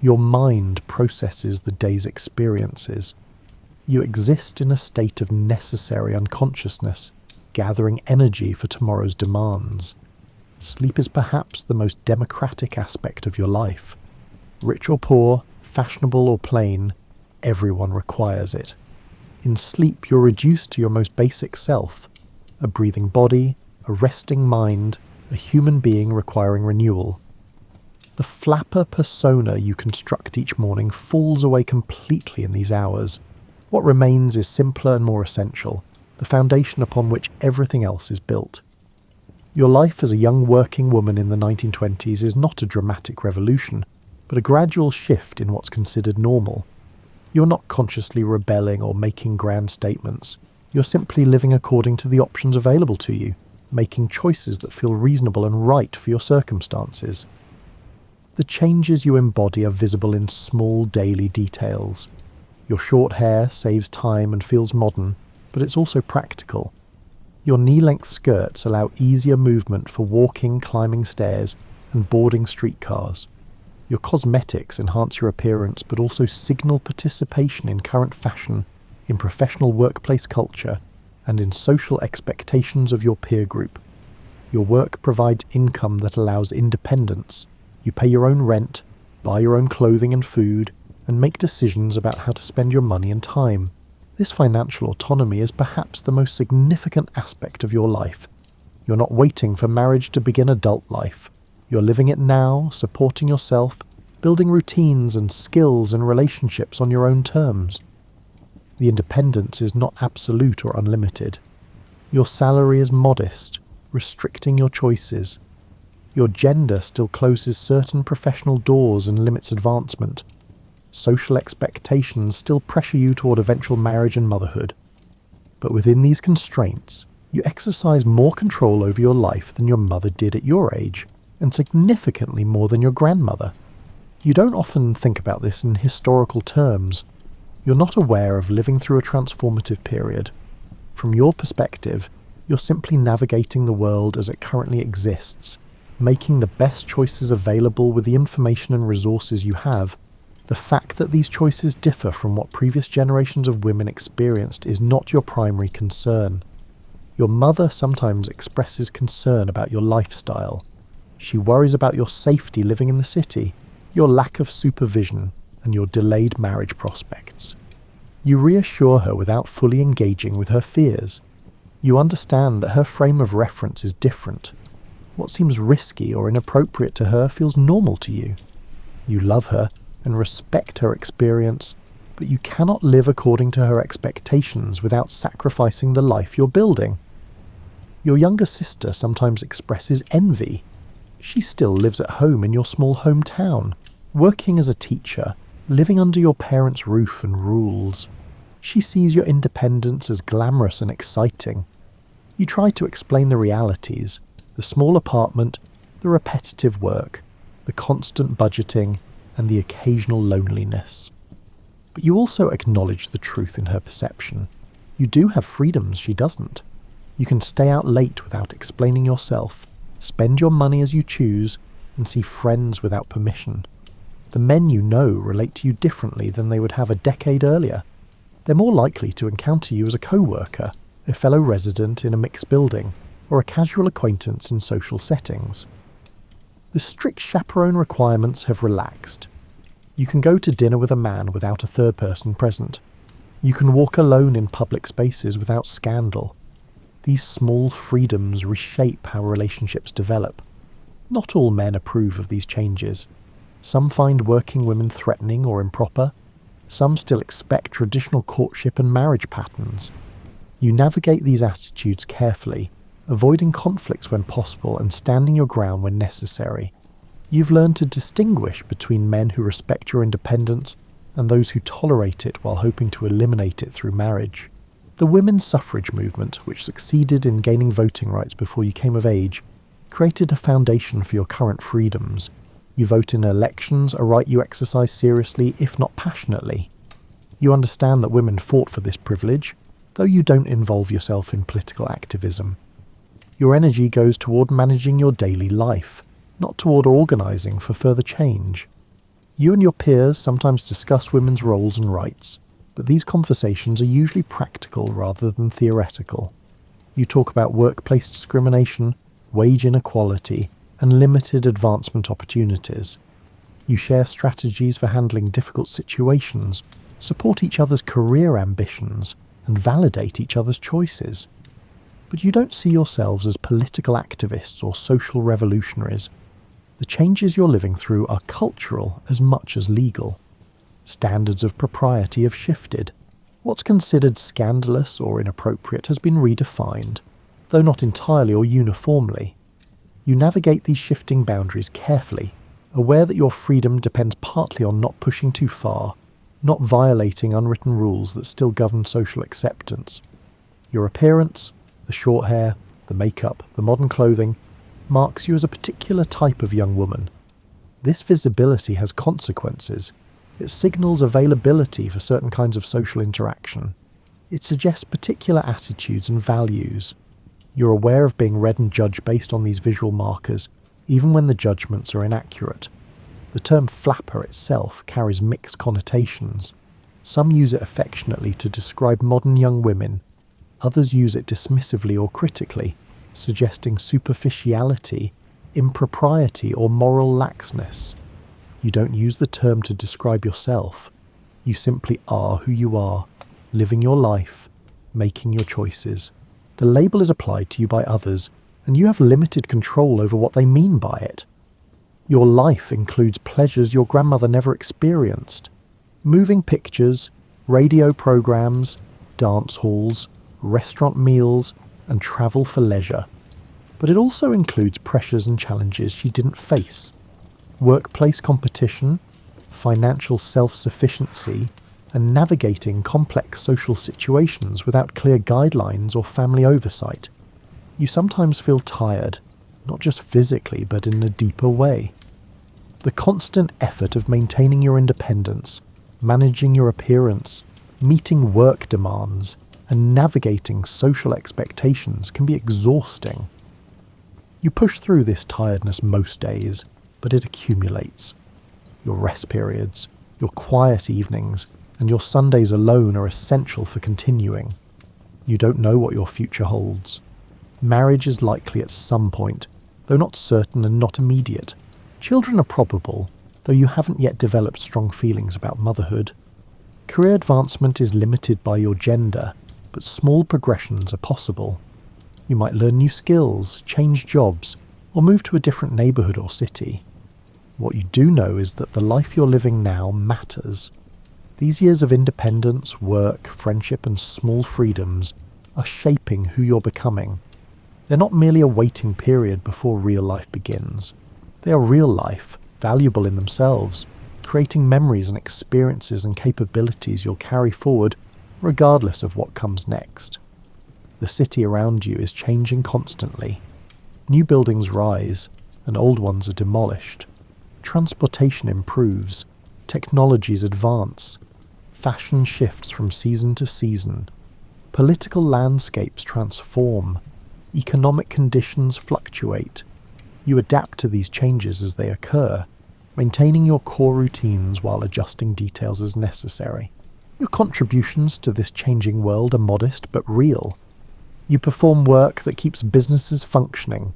Your mind processes the day's experiences. You exist in a state of necessary unconsciousness, gathering energy for tomorrow's demands. Sleep is perhaps the most democratic aspect of your life. Rich or poor, fashionable or plain, everyone requires it. In sleep, you're reduced to your most basic self, a breathing body, a resting mind, a human being requiring renewal. The flapper persona you construct each morning falls away completely in these hours. What remains is simpler and more essential, the foundation upon which everything else is built. Your life as a young working woman in the 1920s is not a dramatic revolution, but a gradual shift in what's considered normal. You're not consciously rebelling or making grand statements. You're simply living according to the options available to you, making choices that feel reasonable and right for your circumstances. The changes you embody are visible in small daily details. Your short hair saves time and feels modern, but it's also practical. Your knee-length skirts allow easier movement for walking, climbing stairs, and boarding streetcars. Your cosmetics enhance your appearance but also signal participation in current fashion, in professional workplace culture, and in social expectations of your peer group. Your work provides income that allows independence. You pay your own rent, buy your own clothing and food, and make decisions about how to spend your money and time. This financial autonomy is perhaps the most significant aspect of your life. You're not waiting for marriage to begin adult life. You're living it now, supporting yourself, building routines and skills and relationships on your own terms. The independence is not absolute or unlimited. Your salary is modest, restricting your choices. Your gender still closes certain professional doors and limits advancement. Social expectations still pressure you toward eventual marriage and motherhood. But within these constraints, You exercise more control over your life than your mother did at your age, and significantly more than your grandmother. You don't often think about this in historical terms. You're not aware of living through a transformative period. From your perspective, you're simply navigating the world as it currently exists, making the best choices available with the information and resources you have. The fact that these choices differ from what previous generations of women experienced is not your primary concern. Your mother sometimes expresses concern about your lifestyle. She worries about your safety living in the city, your lack of supervision, and your delayed marriage prospects. You reassure her without fully engaging with her fears. You understand that her frame of reference is different. What seems risky or inappropriate to her feels normal to you. You love her and respect her experience, but you cannot live according to her expectations without sacrificing the life you're building. Your younger sister sometimes expresses envy. She still lives at home in your small hometown, working as a teacher, living under your parents' roof and rules. She sees your independence as glamorous and exciting. You try to explain the realities, the small apartment, the repetitive work, the constant budgeting, and the occasional loneliness. But you also acknowledge the truth in her perception. You do have freedoms she doesn't. You can stay out late without explaining yourself, spend your money as you choose, and see friends without permission. The men you know relate to you differently than they would have a decade earlier. They're more likely to encounter you as a co-worker, a fellow resident in a mixed building, or a casual acquaintance in social settings. The strict chaperone requirements have relaxed. You can go to dinner with a man without a third person present. You can walk alone in public spaces without scandal. These small freedoms reshape how relationships develop. Not all men approve of these changes. Some find working women threatening or improper. Some still expect traditional courtship and marriage patterns. You navigate these attitudes carefully, avoiding conflicts when possible and standing your ground when necessary. You've learned to distinguish between men who respect your independence and those who tolerate it while hoping to eliminate it through marriage. The women's suffrage movement, which succeeded in gaining voting rights before you came of age, created a foundation for your current freedoms. You vote in elections, a right you exercise seriously, if not passionately. You understand that women fought for this privilege, though you don't involve yourself in political activism. Your energy goes toward managing your daily life, not toward organising for further change. You and your peers sometimes discuss women's roles and rights, but these conversations are usually practical rather than theoretical. You talk about workplace discrimination, wage inequality, and limited advancement opportunities. You share strategies for handling difficult situations, support each other's career ambitions, and validate each other's choices. But you don't see yourselves as political activists or social revolutionaries. The changes you're living through are cultural as much as legal. Standards of propriety have shifted. What's considered scandalous or inappropriate has been redefined, though not entirely or uniformly. You navigate these shifting boundaries carefully, aware that your freedom depends partly on not pushing too far, not violating unwritten rules that still govern social acceptance. Your appearance, the short hair, the makeup, the modern clothing, marks you as a particular type of young woman. This visibility has consequences. It signals availability for certain kinds of social interaction. It suggests particular attitudes and values. You're aware of being read and judged based on these visual markers, even when the judgments are inaccurate. The term flapper itself carries mixed connotations. Some use it affectionately to describe modern young women. Others use it dismissively or critically, suggesting superficiality, impropriety, or moral laxness. You don't use the term to describe yourself. You simply are who you are, living your life, making your choices. The label is applied to you by others, and you have limited control over what they mean by it. Your life includes pleasures your grandmother never experienced. Moving pictures, radio programs, dance halls, restaurant meals, and travel for leisure. But it also includes pressures and challenges she didn't face. Workplace competition, financial self-sufficiency, and navigating complex social situations without clear guidelines or family oversight. You sometimes feel tired, not just physically but in a deeper way. The constant effort of maintaining your independence, managing your appearance, meeting work demands, and navigating social expectations can be exhausting. You push through this tiredness most days, but it accumulates. Your rest periods, your quiet evenings, and your Sundays alone are essential for continuing. You don't know what your future holds. Marriage is likely at some point, though not certain and not immediate. Children are probable, though you haven't yet developed strong feelings about motherhood. Career advancement is limited by your gender, but small progressions are possible. You might learn new skills, change jobs, or move to a different neighbourhood or city. What you do know is that the life you're living now matters. These years of independence, work, friendship, and small freedoms are shaping who you're becoming. They're not merely a waiting period before real life begins. They are real life, valuable in themselves, creating memories and experiences and capabilities you'll carry forward regardless of what comes next. The city around you is changing constantly. New buildings rise, and old ones are demolished. Transportation improves, technologies advance, fashion shifts from season to season, political landscapes transform, economic conditions fluctuate. You adapt to these changes as they occur, maintaining your core routines while adjusting details as necessary. Your contributions to this changing world are modest but real. You perform work that keeps businesses functioning.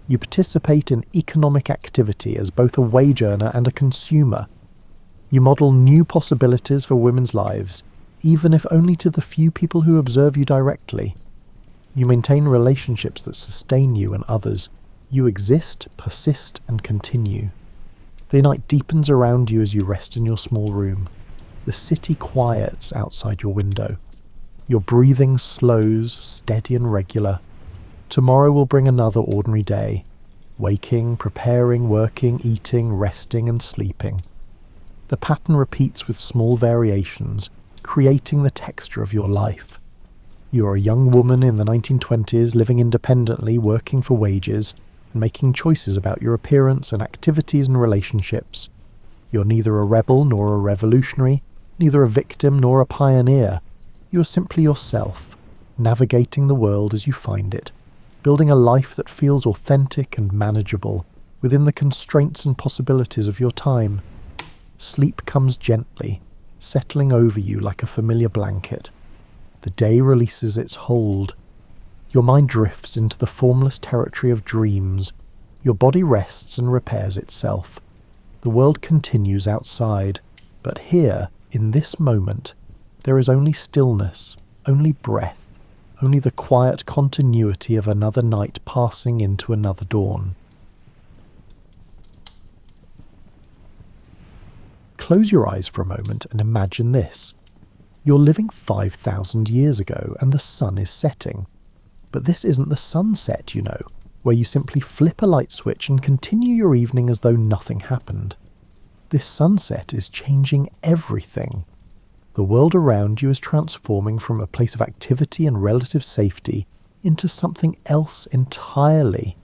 You participate in economic activity as both a wage earner and a consumer. You model new possibilities for women's lives, even if only to the few people who observe you directly. You maintain relationships that sustain you and others. You exist, persist, and continue. The night deepens around you as you rest in your small room. The city quiets outside your window. Your breathing slows, steady and regular. Tomorrow will bring another ordinary day. Waking, preparing, working, eating, resting and sleeping. The pattern repeats with small variations, creating the texture of your life. You are a young woman in the 1920s living independently, working for wages, and making choices about your appearance and activities and relationships. You're neither a rebel nor a revolutionary, neither a victim nor a pioneer. You are simply yourself, navigating the world as you find it, building a life that feels authentic and manageable within the constraints and possibilities of your time. Sleep comes gently, settling over you like a familiar blanket. The day releases its hold. Your mind drifts into the formless territory of dreams. Your body rests and repairs itself. The world continues outside, but here, in this moment, there is only stillness, only breath, only the quiet continuity of another night passing into another dawn. Close your eyes for a moment and imagine this. You're living 5,000 years ago and the sun is setting. But this isn't the sunset, you know, where you simply flip a light switch and continue your evening as though nothing happened. This sunset is changing everything. The world around you is transforming from a place of activity and relative safety into something else entirely.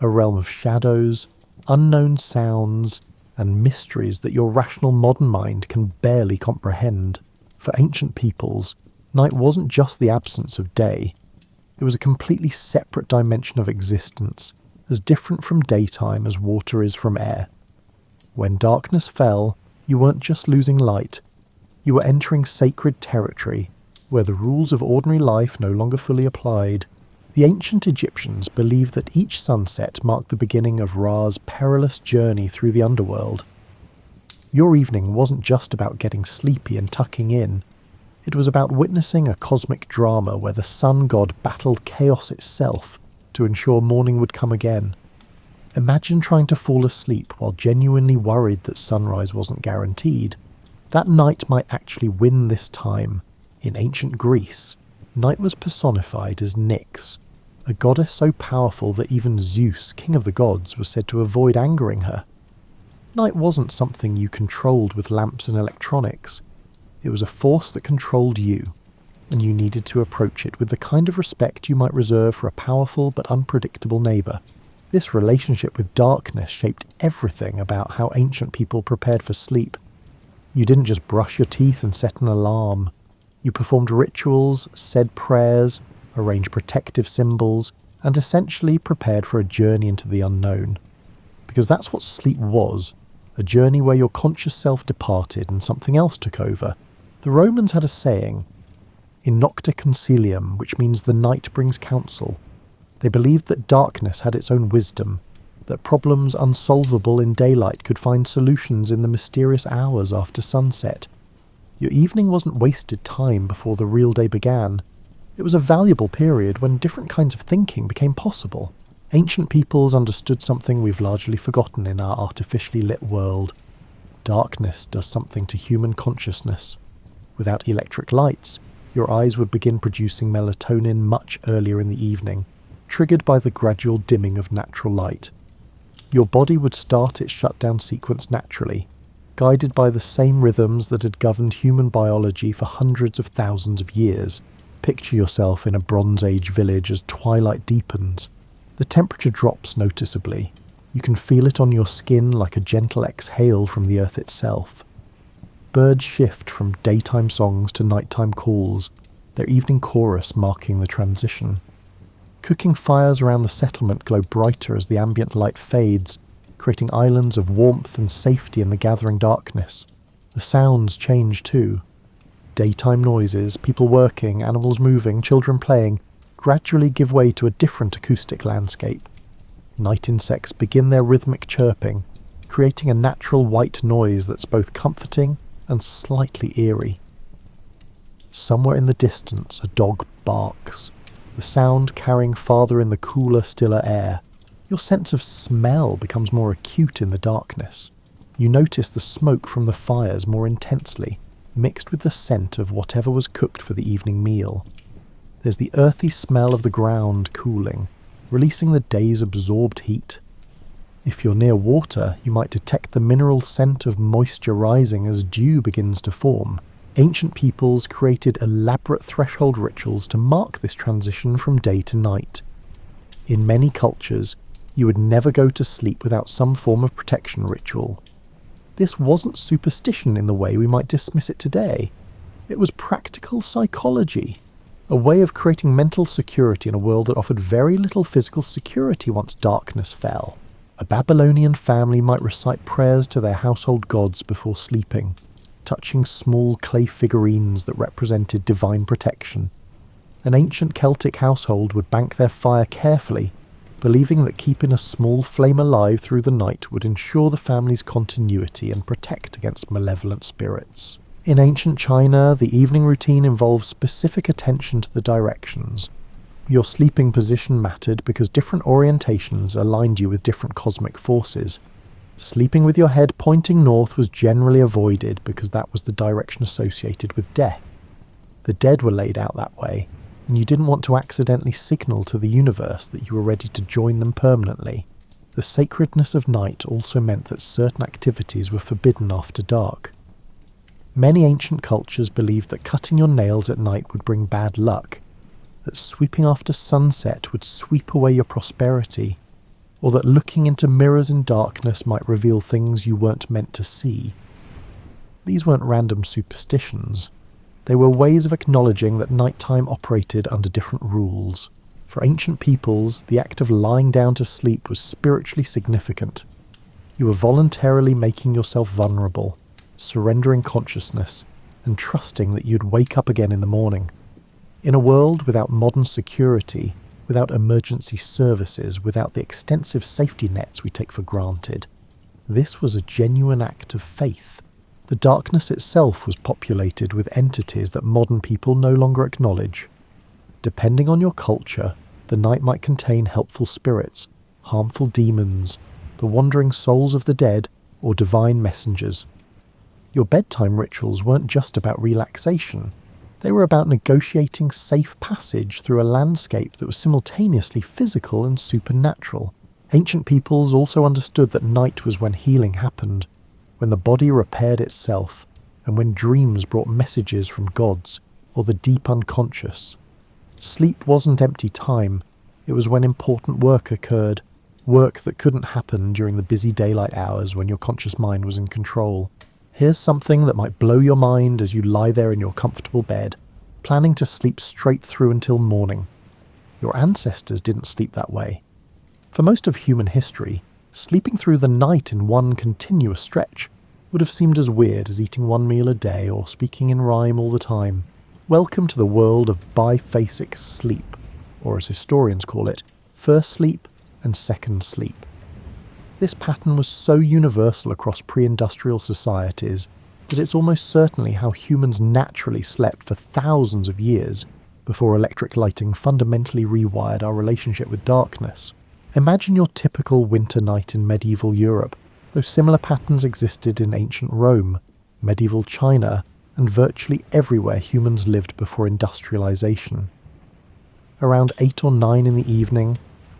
A realm of shadows, unknown sounds, and mysteries that your rational modern mind can barely comprehend. For ancient peoples, night wasn't just the absence of day. It was a completely separate dimension of existence, as different from daytime as water is from air. When darkness fell, you weren't just losing light. You were entering sacred territory, where the rules of ordinary life no longer fully applied. The ancient Egyptians believed that each sunset marked the beginning of Ra's perilous journey through the underworld. Your evening wasn't just about getting sleepy and tucking in. It was about witnessing a cosmic drama where the sun god battled chaos itself to ensure morning would come again. Imagine trying to fall asleep while genuinely worried that sunrise wasn't guaranteed. That night might actually win this time. In ancient Greece, night was personified as Nyx, a goddess so powerful that even Zeus, king of the gods, was said to avoid angering her. Night wasn't something you controlled with lamps and electronics. It was a force that controlled you. and you needed to approach it with the kind of respect you might reserve for a powerful but unpredictable neighbour. This relationship with darkness shaped everything about how ancient people prepared for sleep. You didn't just brush your teeth and set an alarm. You performed rituals, said prayers, arranged protective symbols, and essentially prepared for a journey into the unknown. Because that's what sleep was, a journey where your conscious self departed and something else took over. The Romans had a saying, in nocte consilium, which means the night brings counsel. They believed that darkness had its own wisdom, that problems unsolvable in daylight could find solutions in the mysterious hours after sunset. Your evening wasn't wasted time before the real day began. It was a valuable period when different kinds of thinking became possible. Ancient peoples understood something we've largely forgotten in our artificially lit world. Darkness does something to human consciousness. Without electric lights, your eyes would begin producing melatonin much earlier in the evening, triggered by the gradual dimming of natural light. Your body would start its shutdown sequence naturally, guided by the same rhythms that had governed human biology for hundreds of thousands of years. Picture yourself in a Bronze Age village as twilight deepens. The temperature drops noticeably. You can feel it on your skin like a gentle exhale from the earth itself. Birds shift from daytime songs to nighttime calls, their evening chorus marking the transition. Cooking fires around the settlement glow brighter as the ambient light fades, creating islands of warmth and safety in the gathering darkness. The sounds change too. Daytime noises, people working, animals moving, children playing, gradually give way to a different acoustic landscape. Night insects begin their rhythmic chirping, creating a natural white noise that's both comforting and slightly eerie. Somewhere in the distance, a dog barks, the sound carrying farther in the cooler, stiller air. Your sense of smell becomes more acute in the darkness. You notice the smoke from the fires more intensely, mixed with the scent of whatever was cooked for the evening meal. There's the earthy smell of the ground cooling, releasing the day's absorbed heat. If you're near water, you might detect the mineral scent of moisture rising as dew begins to form. Ancient peoples created elaborate threshold rituals to mark this transition from day to night. In many cultures, you would never go to sleep without some form of protection ritual. This wasn't superstition in the way we might dismiss it today. It was practical psychology, a way of creating mental security in a world that offered very little physical security once darkness fell. A Babylonian family might recite prayers to their household gods before sleeping, touching small clay figurines that represented divine protection. An ancient Celtic household would bank their fire carefully, believing that keeping a small flame alive through the night would ensure the family's continuity and protect against malevolent spirits. In ancient China, the evening routine involved specific attention to the directions. Your sleeping position mattered because different orientations aligned you with different cosmic forces. Sleeping with your head pointing north was generally avoided because that was the direction associated with death. The dead were laid out that way, and you didn't want to accidentally signal to the universe that you were ready to join them permanently. The sacredness of night also meant that certain activities were forbidden after dark. Many ancient cultures believed that cutting your nails at night would bring bad luck, that sweeping after sunset would sweep away your prosperity, or that looking into mirrors in darkness might reveal things you weren't meant to see. These weren't random superstitions. They were ways of acknowledging that nighttime operated under different rules. For ancient peoples, the act of lying down to sleep was spiritually significant. You were voluntarily making yourself vulnerable, surrendering consciousness, and trusting that you'd wake up again in the morning. In a world without modern security, without emergency services, without the extensive safety nets we take for granted, this was a genuine act of faith. The darkness itself was populated with entities that modern people no longer acknowledge. Depending on your culture, the night might contain helpful spirits, harmful demons, the wandering souls of the dead, or divine messengers. Your bedtime rituals weren't just about relaxation. They were about negotiating safe passage through a landscape that was simultaneously physical and supernatural. Ancient peoples also understood that night was when healing happened, when the body repaired itself, and when dreams brought messages from gods. or the deep unconscious. Sleep wasn't empty time, it was when important work occurred, work that couldn't happen during the busy daylight hours when your conscious mind was in control. Here's something that might blow your mind as you lie there in your comfortable bed, planning to sleep straight through until morning. Your ancestors didn't sleep that way. For most of human history, sleeping through the night in one continuous stretch would have seemed as weird as eating one meal a day or speaking in rhyme all the time. Welcome to the world of biphasic sleep, or as historians call it, first sleep and second sleep. This pattern was so universal across pre-industrial societies that it's almost certainly how humans naturally slept for thousands of years before electric lighting fundamentally rewired our relationship with darkness. Imagine your typical winter night in medieval Europe, though similar patterns existed in ancient Rome, medieval China, and virtually everywhere humans lived before industrialization. Around 8 or 9 in the evening,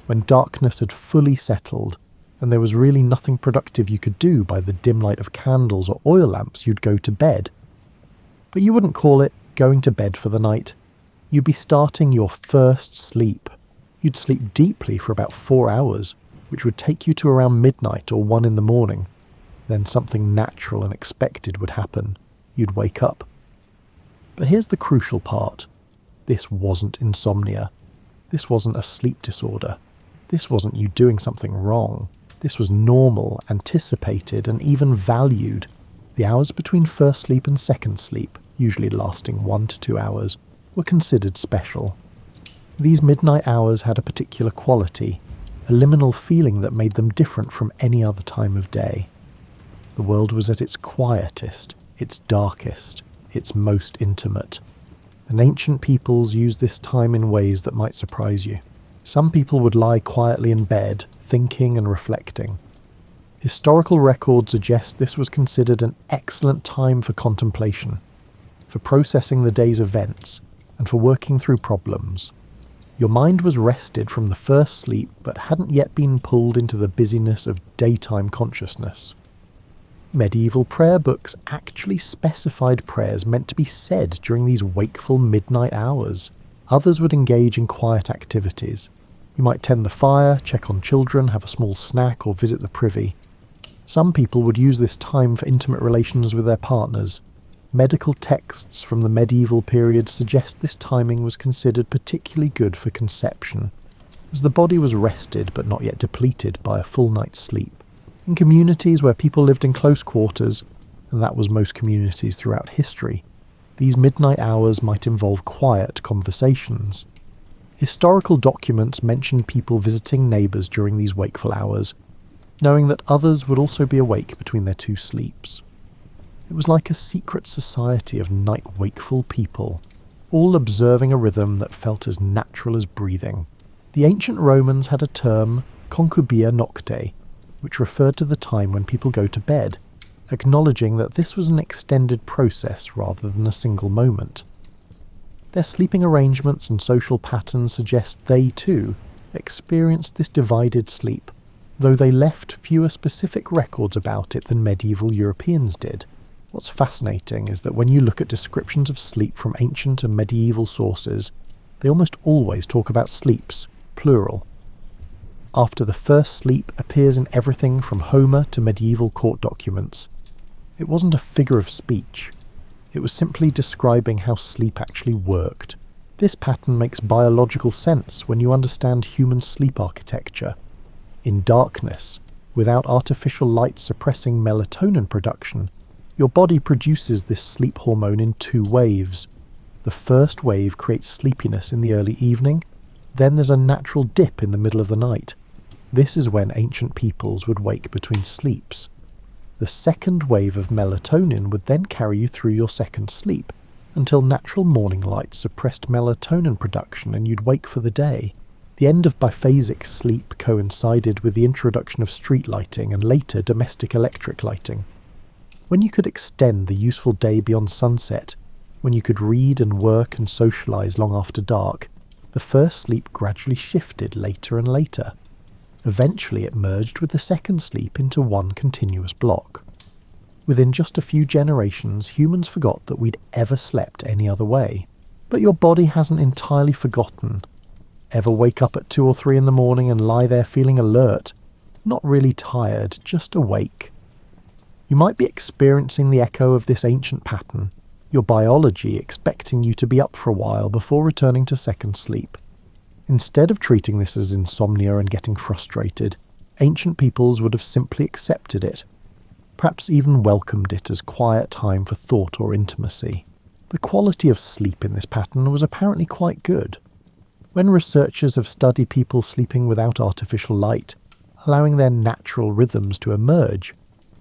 when darkness had fully settled, and there was really nothing productive you could do by the dim light of candles or oil lamps, you'd go to bed. But you wouldn't call it going to bed for the night. You'd be starting your first sleep. You'd sleep deeply for about 4 hours, which would take you to around midnight or 1 in the morning. Then something natural and expected would happen. You'd wake up. But here's the crucial part. This wasn't insomnia. This wasn't a sleep disorder. This wasn't you doing something wrong. This was normal, anticipated, and even valued. The hours between first sleep and second sleep, usually lasting 1 to 2 hours, were considered special. These midnight hours had a particular quality, a liminal feeling that made them different from any other time of day. The world was at its quietest, its darkest, its most intimate. And ancient peoples used this time in ways that might surprise you. Some people would lie quietly in bed, thinking and reflecting. Historical records suggest this was considered an excellent time for contemplation, for processing the day's events, and for working through problems. Your mind was rested from the first sleep, but hadn't yet been pulled into the busyness of daytime consciousness. Medieval prayer books actually specified prayers meant to be said during these wakeful midnight hours. Others would engage in quiet activities. You might tend the fire, check on children, have a small snack, or visit the privy. Some people would use this time for intimate relations with their partners. Medical texts from the medieval period suggest this timing was considered particularly good for conception, as the body was rested but not yet depleted by a full night's sleep. In communities where people lived in close quarters, and that was most communities throughout history, these midnight hours might involve quiet conversations. Historical documents mention people visiting neighbours during these wakeful hours, knowing that others would also be awake between their 2 sleeps. It was like a secret society of night wakeful people, all observing a rhythm that felt as natural as breathing. The ancient Romans had a term, concubia nocte, which referred to the time when people go to bed, acknowledging that this was an extended process rather than a single moment. Their sleeping arrangements and social patterns suggest they, too, experienced this divided sleep, though they left fewer specific records about it than medieval Europeans did. What's fascinating is that when you look at descriptions of sleep from ancient and medieval sources, they almost always talk about sleeps, plural. After the first sleep appears in everything from Homer to medieval court documents. It wasn't a figure of speech. It was simply describing how sleep actually worked. This pattern makes biological sense when you understand human sleep architecture. In darkness, without artificial light suppressing melatonin production, your body produces this sleep hormone in 2 waves. The first wave creates sleepiness in the early evening, then there's a natural dip in the middle of the night. This is when ancient peoples would wake between sleeps. The second wave of melatonin would then carry you through your second sleep, until natural morning light suppressed melatonin production and you'd wake for the day. The end of biphasic sleep coincided with the introduction of street lighting and later domestic electric lighting. When you could extend the useful day beyond sunset, when you could read and work and socialise long after dark, the first sleep gradually shifted later and later. Eventually it merged with the second sleep into one continuous block. Within just a few generations, humans forgot that we'd ever slept any other way. But your body hasn't entirely forgotten. Ever wake up at 2 or 3 in the morning and lie there feeling alert? Not really tired, just awake. You might be experiencing the echo of this ancient pattern, your biology expecting you to be up for a while before returning to second sleep. Instead of treating this as insomnia and getting frustrated, ancient peoples would have simply accepted it, perhaps even welcomed it as quiet time for thought or intimacy. The quality of sleep in this pattern was apparently quite good. When researchers have studied people sleeping without artificial light, allowing their natural rhythms to emerge,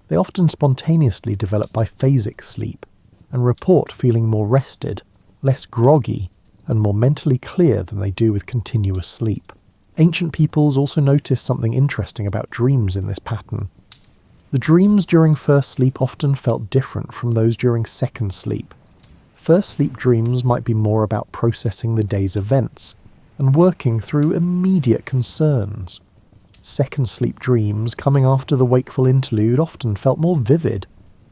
they often spontaneously develop biphasic sleep and report feeling more rested, less groggy, and more mentally clear than they do with continuous sleep. Ancient peoples also noticed something interesting about dreams in this pattern. The dreams during first sleep often felt different from those during second sleep. First sleep dreams might be more about processing the day's events and working through immediate concerns. Second sleep dreams coming after the wakeful interlude often felt more vivid,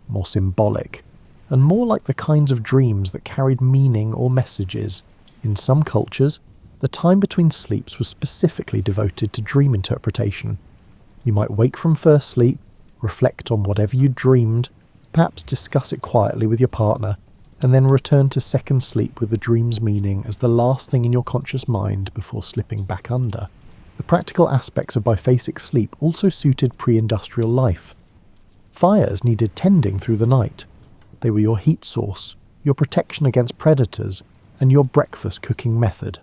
more symbolic, and more like the kinds of dreams that carried meaning or messages. In some cultures, the time between sleeps was specifically devoted to dream interpretation. You might wake from first sleep, reflect on whatever you dreamed, perhaps discuss it quietly with your partner, and then return to second sleep with the dream's meaning as the last thing in your conscious mind before slipping back under. The practical aspects of biphasic sleep also suited pre-industrial life. Fires needed tending through the night. They were your heat source, your protection against predators, and your breakfast cooking method.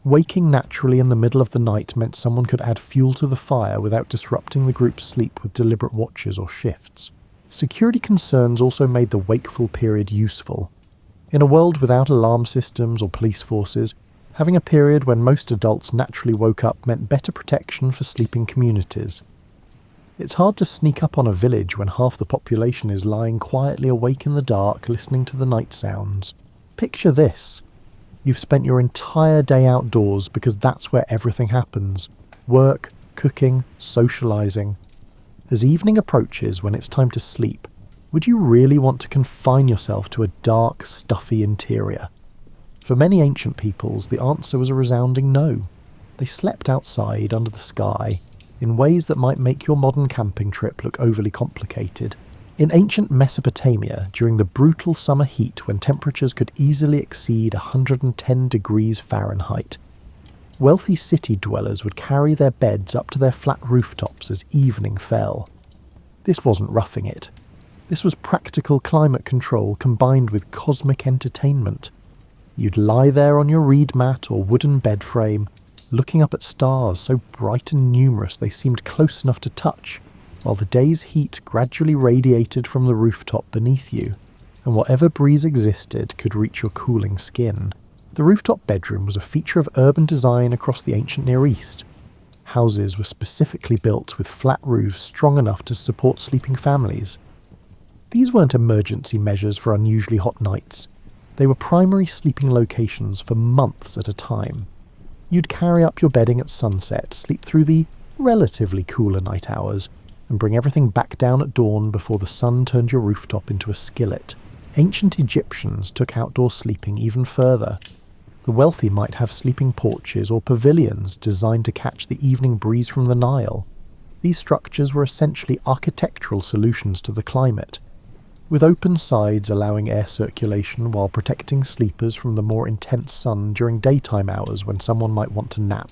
Waking naturally in the middle of the night meant someone could add fuel to the fire without disrupting the group's sleep with deliberate watches or shifts. Security concerns also made the wakeful period useful. In a world without alarm systems or police forces, having a period when most adults naturally woke up meant better protection for sleeping communities. It's hard to sneak up on a village when half the population is lying quietly awake in the dark listening to the night sounds. Picture this. You've spent your entire day outdoors because that's where everything happens. Work, cooking, socialising. As evening approaches when it's time to sleep, would you really want to confine yourself to a dark, stuffy interior? For many ancient peoples, the answer was a resounding no. They slept outside under the sky in ways that might make your modern camping trip look overly complicated. In ancient Mesopotamia, during the brutal summer heat when temperatures could easily exceed 110 degrees Fahrenheit, wealthy city dwellers would carry their beds up to their flat rooftops as evening fell. This wasn't roughing it. This was practical climate control combined with cosmic entertainment. You'd lie there on your reed mat or wooden bed frame, looking up at stars so bright and numerous they seemed close enough to touch, while the day's heat gradually radiated from the rooftop beneath you, and whatever breeze existed could reach your cooling skin. The rooftop bedroom was a feature of urban design across the ancient Near East. Houses were specifically built with flat roofs strong enough to support sleeping families. These weren't emergency measures for unusually hot nights. They were primary sleeping locations for months at a time. You'd carry up your bedding at sunset, sleep through the relatively cooler night hours, and bring everything back down at dawn before the sun turned your rooftop into a skillet. Ancient Egyptians took outdoor sleeping even further. The wealthy might have sleeping porches or pavilions designed to catch the evening breeze from the Nile. These structures were essentially architectural solutions to the climate, with open sides allowing air circulation while protecting sleepers from the more intense sun during daytime hours when someone might want to nap.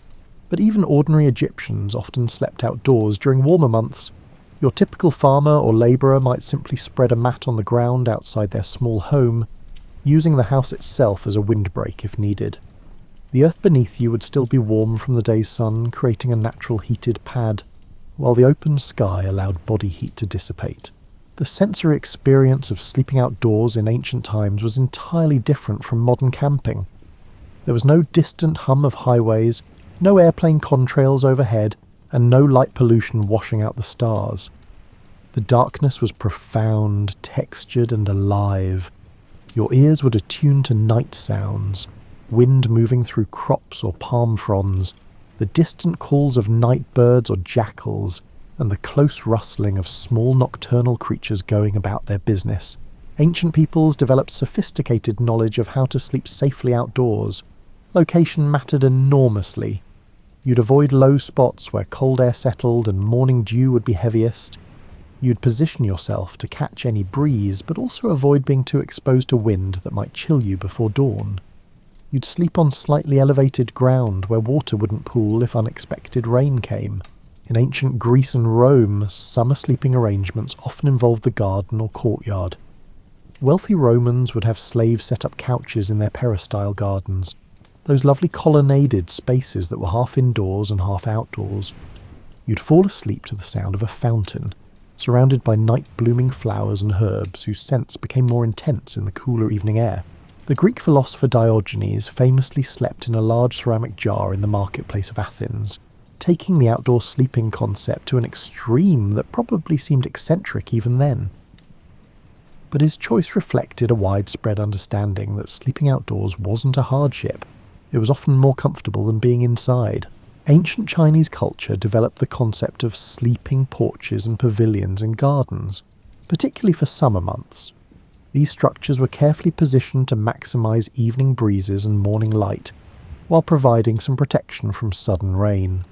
But even ordinary Egyptians often slept outdoors during warmer months. Your typical farmer or labourer might simply spread a mat on the ground outside their small home, using the house itself as a windbreak if needed. The earth beneath you would still be warm from the day's sun, creating a natural heated pad, while the open sky allowed body heat to dissipate. The sensory experience of sleeping outdoors in ancient times was entirely different from modern camping. There was no distant hum of highways, no airplane contrails overhead, and no light pollution washing out the stars. The darkness was profound, textured, and alive. Your ears would attune to night sounds, wind moving through crops or palm fronds, the distant calls of night birds or jackals, and the close rustling of small nocturnal creatures going about their business. Ancient peoples developed sophisticated knowledge of how to sleep safely outdoors. Location mattered enormously. You'd avoid low spots where cold air settled and morning dew would be heaviest. You'd position yourself to catch any breeze, but also avoid being too exposed to wind that might chill you before dawn. You'd sleep on slightly elevated ground where water wouldn't pool if unexpected rain came. In ancient Greece and Rome, summer sleeping arrangements often involved the garden or courtyard. Wealthy Romans would have slaves set up couches in their peristyle gardens, those lovely colonnaded spaces that were half indoors and half outdoors. You'd fall asleep to the sound of a fountain, surrounded by night-blooming flowers and herbs whose scents became more intense in the cooler evening air. The Greek philosopher Diogenes famously slept in a large ceramic jar in the marketplace of Athens, taking the outdoor sleeping concept to an extreme that probably seemed eccentric even then. But his choice reflected a widespread understanding that sleeping outdoors wasn't a hardship. It was often more comfortable than being inside. Ancient Chinese culture developed the concept of sleeping porches and pavilions in gardens, particularly for summer months. These structures were carefully positioned to maximize evening breezes and morning light, while providing some protection from sudden rain.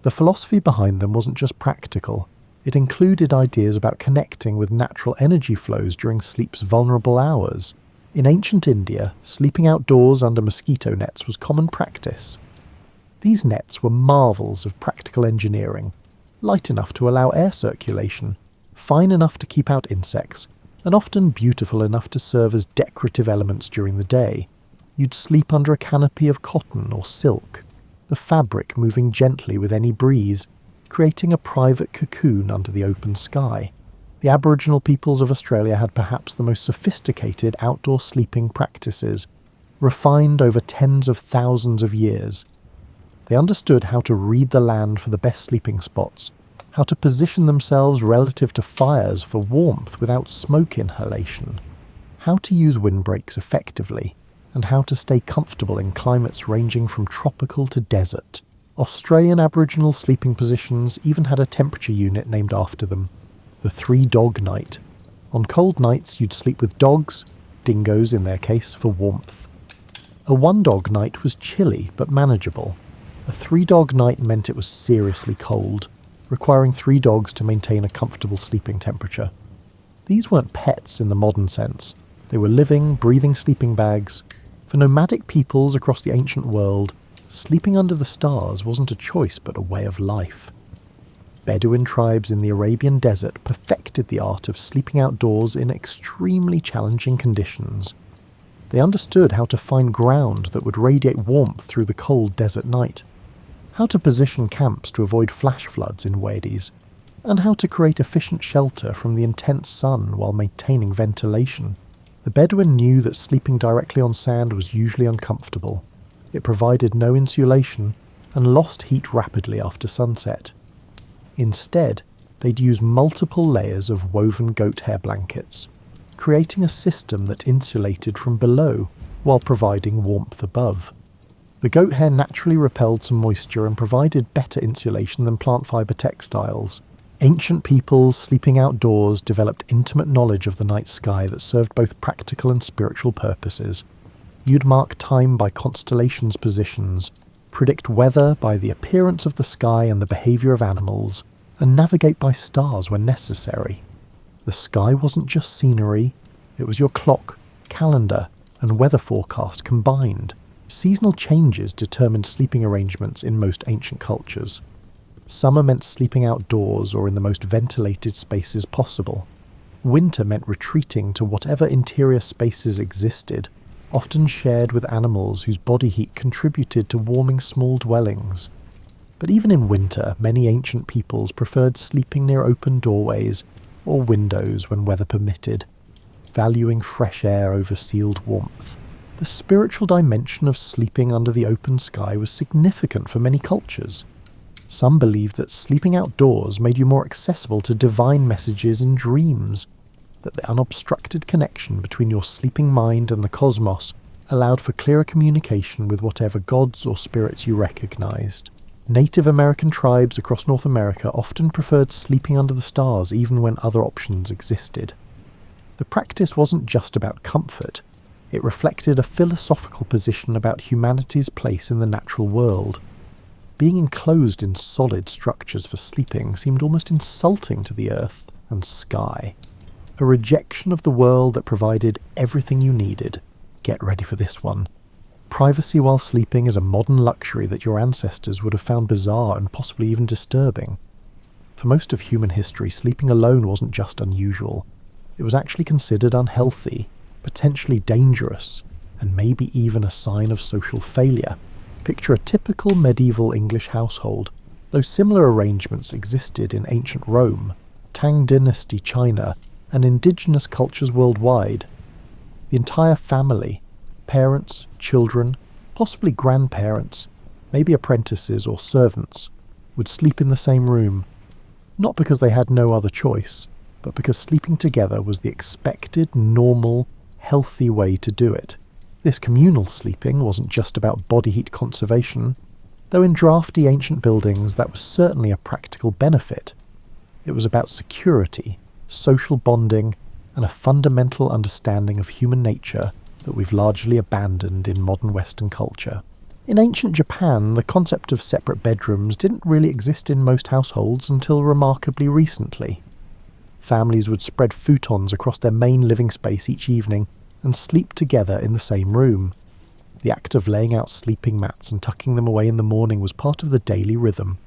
The philosophy behind them wasn't just practical. It included ideas about connecting with natural energy flows during sleep's vulnerable hours. In ancient India, sleeping outdoors under mosquito nets was common practice. These nets were marvels of practical engineering, light enough to allow air circulation, fine enough to keep out insects, and often beautiful enough to serve as decorative elements during the day. You'd sleep under a canopy of cotton or silk, the fabric moving gently with any breeze, creating a private cocoon under the open sky. The Aboriginal peoples of Australia had perhaps the most sophisticated outdoor sleeping practices, refined over tens of thousands of years. They understood how to read the land for the best sleeping spots, how to position themselves relative to fires for warmth without smoke inhalation, how to use windbreaks effectively, and how to stay comfortable in climates ranging from tropical to desert. Australian Aboriginal sleeping positions even had a temperature unit named after them, the 3-dog night. On cold nights you'd sleep with dogs, dingoes in their case, for warmth. A 1-dog night was chilly but manageable. A 3-dog night meant it was seriously cold, requiring 3 dogs to maintain a comfortable sleeping temperature. These weren't pets in the modern sense. They were living, breathing sleeping bags. For nomadic peoples across the ancient world, sleeping under the stars wasn't a choice but a way of life. Bedouin tribes in the Arabian desert perfected the art of sleeping outdoors in extremely challenging conditions. They understood how to find ground that would radiate warmth through the cold desert night, how to position camps to avoid flash floods in wadis, and how to create efficient shelter from the intense sun while maintaining ventilation. The Bedouin knew that sleeping directly on sand was usually uncomfortable. It provided no insulation and lost heat rapidly after sunset. Instead, they'd use multiple layers of woven goat hair blankets, creating a system that insulated from below while providing warmth above. The goat hair naturally repelled some moisture and provided better insulation than plant fibre textiles. Ancient peoples sleeping outdoors developed intimate knowledge of the night sky that served both practical and spiritual purposes. You'd mark time by constellations' positions, predict weather by the appearance of the sky and the behaviour of animals, and navigate by stars when necessary. The sky wasn't just scenery, it was your clock, calendar, and weather forecast combined. Seasonal changes determined sleeping arrangements in most ancient cultures. Summer meant sleeping outdoors or in the most ventilated spaces possible. Winter meant retreating to whatever interior spaces existed, often shared with animals whose body heat contributed to warming small dwellings. But even in winter, many ancient peoples preferred sleeping near open doorways or windows when weather permitted, valuing fresh air over sealed warmth. The spiritual dimension of sleeping under the open sky was significant for many cultures. Some believed that sleeping outdoors made you more accessible to divine messages in dreams, that the unobstructed connection between your sleeping mind and the cosmos allowed for clearer communication with whatever gods or spirits you recognized. Native American tribes across North America often preferred sleeping under the stars even when other options existed. The practice wasn't just about comfort, it reflected a philosophical position about humanity's place in the natural world. Being enclosed in solid structures for sleeping seemed almost insulting to the earth and sky. A rejection of the world that provided everything you needed. Get ready for this one. Privacy while sleeping is a modern luxury that your ancestors would have found bizarre and possibly even disturbing. For most of human history, sleeping alone wasn't just unusual. It was actually considered unhealthy, potentially dangerous, and maybe even a sign of social failure. Picture a typical medieval English household, though similar arrangements existed in ancient Rome, Tang Dynasty China, and indigenous cultures worldwide. The entire family, parents, children, possibly grandparents, maybe apprentices or servants, would sleep in the same room, not because they had no other choice, but because sleeping together was the expected, normal, healthy way to do it. This communal sleeping wasn't just about body heat conservation, though in drafty ancient buildings that was certainly a practical benefit. It was about security, social bonding, and a fundamental understanding of human nature that we've largely abandoned in modern Western culture. In ancient Japan, the concept of separate bedrooms didn't really exist in most households until remarkably recently. Families would spread futons across their main living space each evening and sleep together in the same room. The act of laying out sleeping mats and tucking them away in the morning was part of the daily rhythm,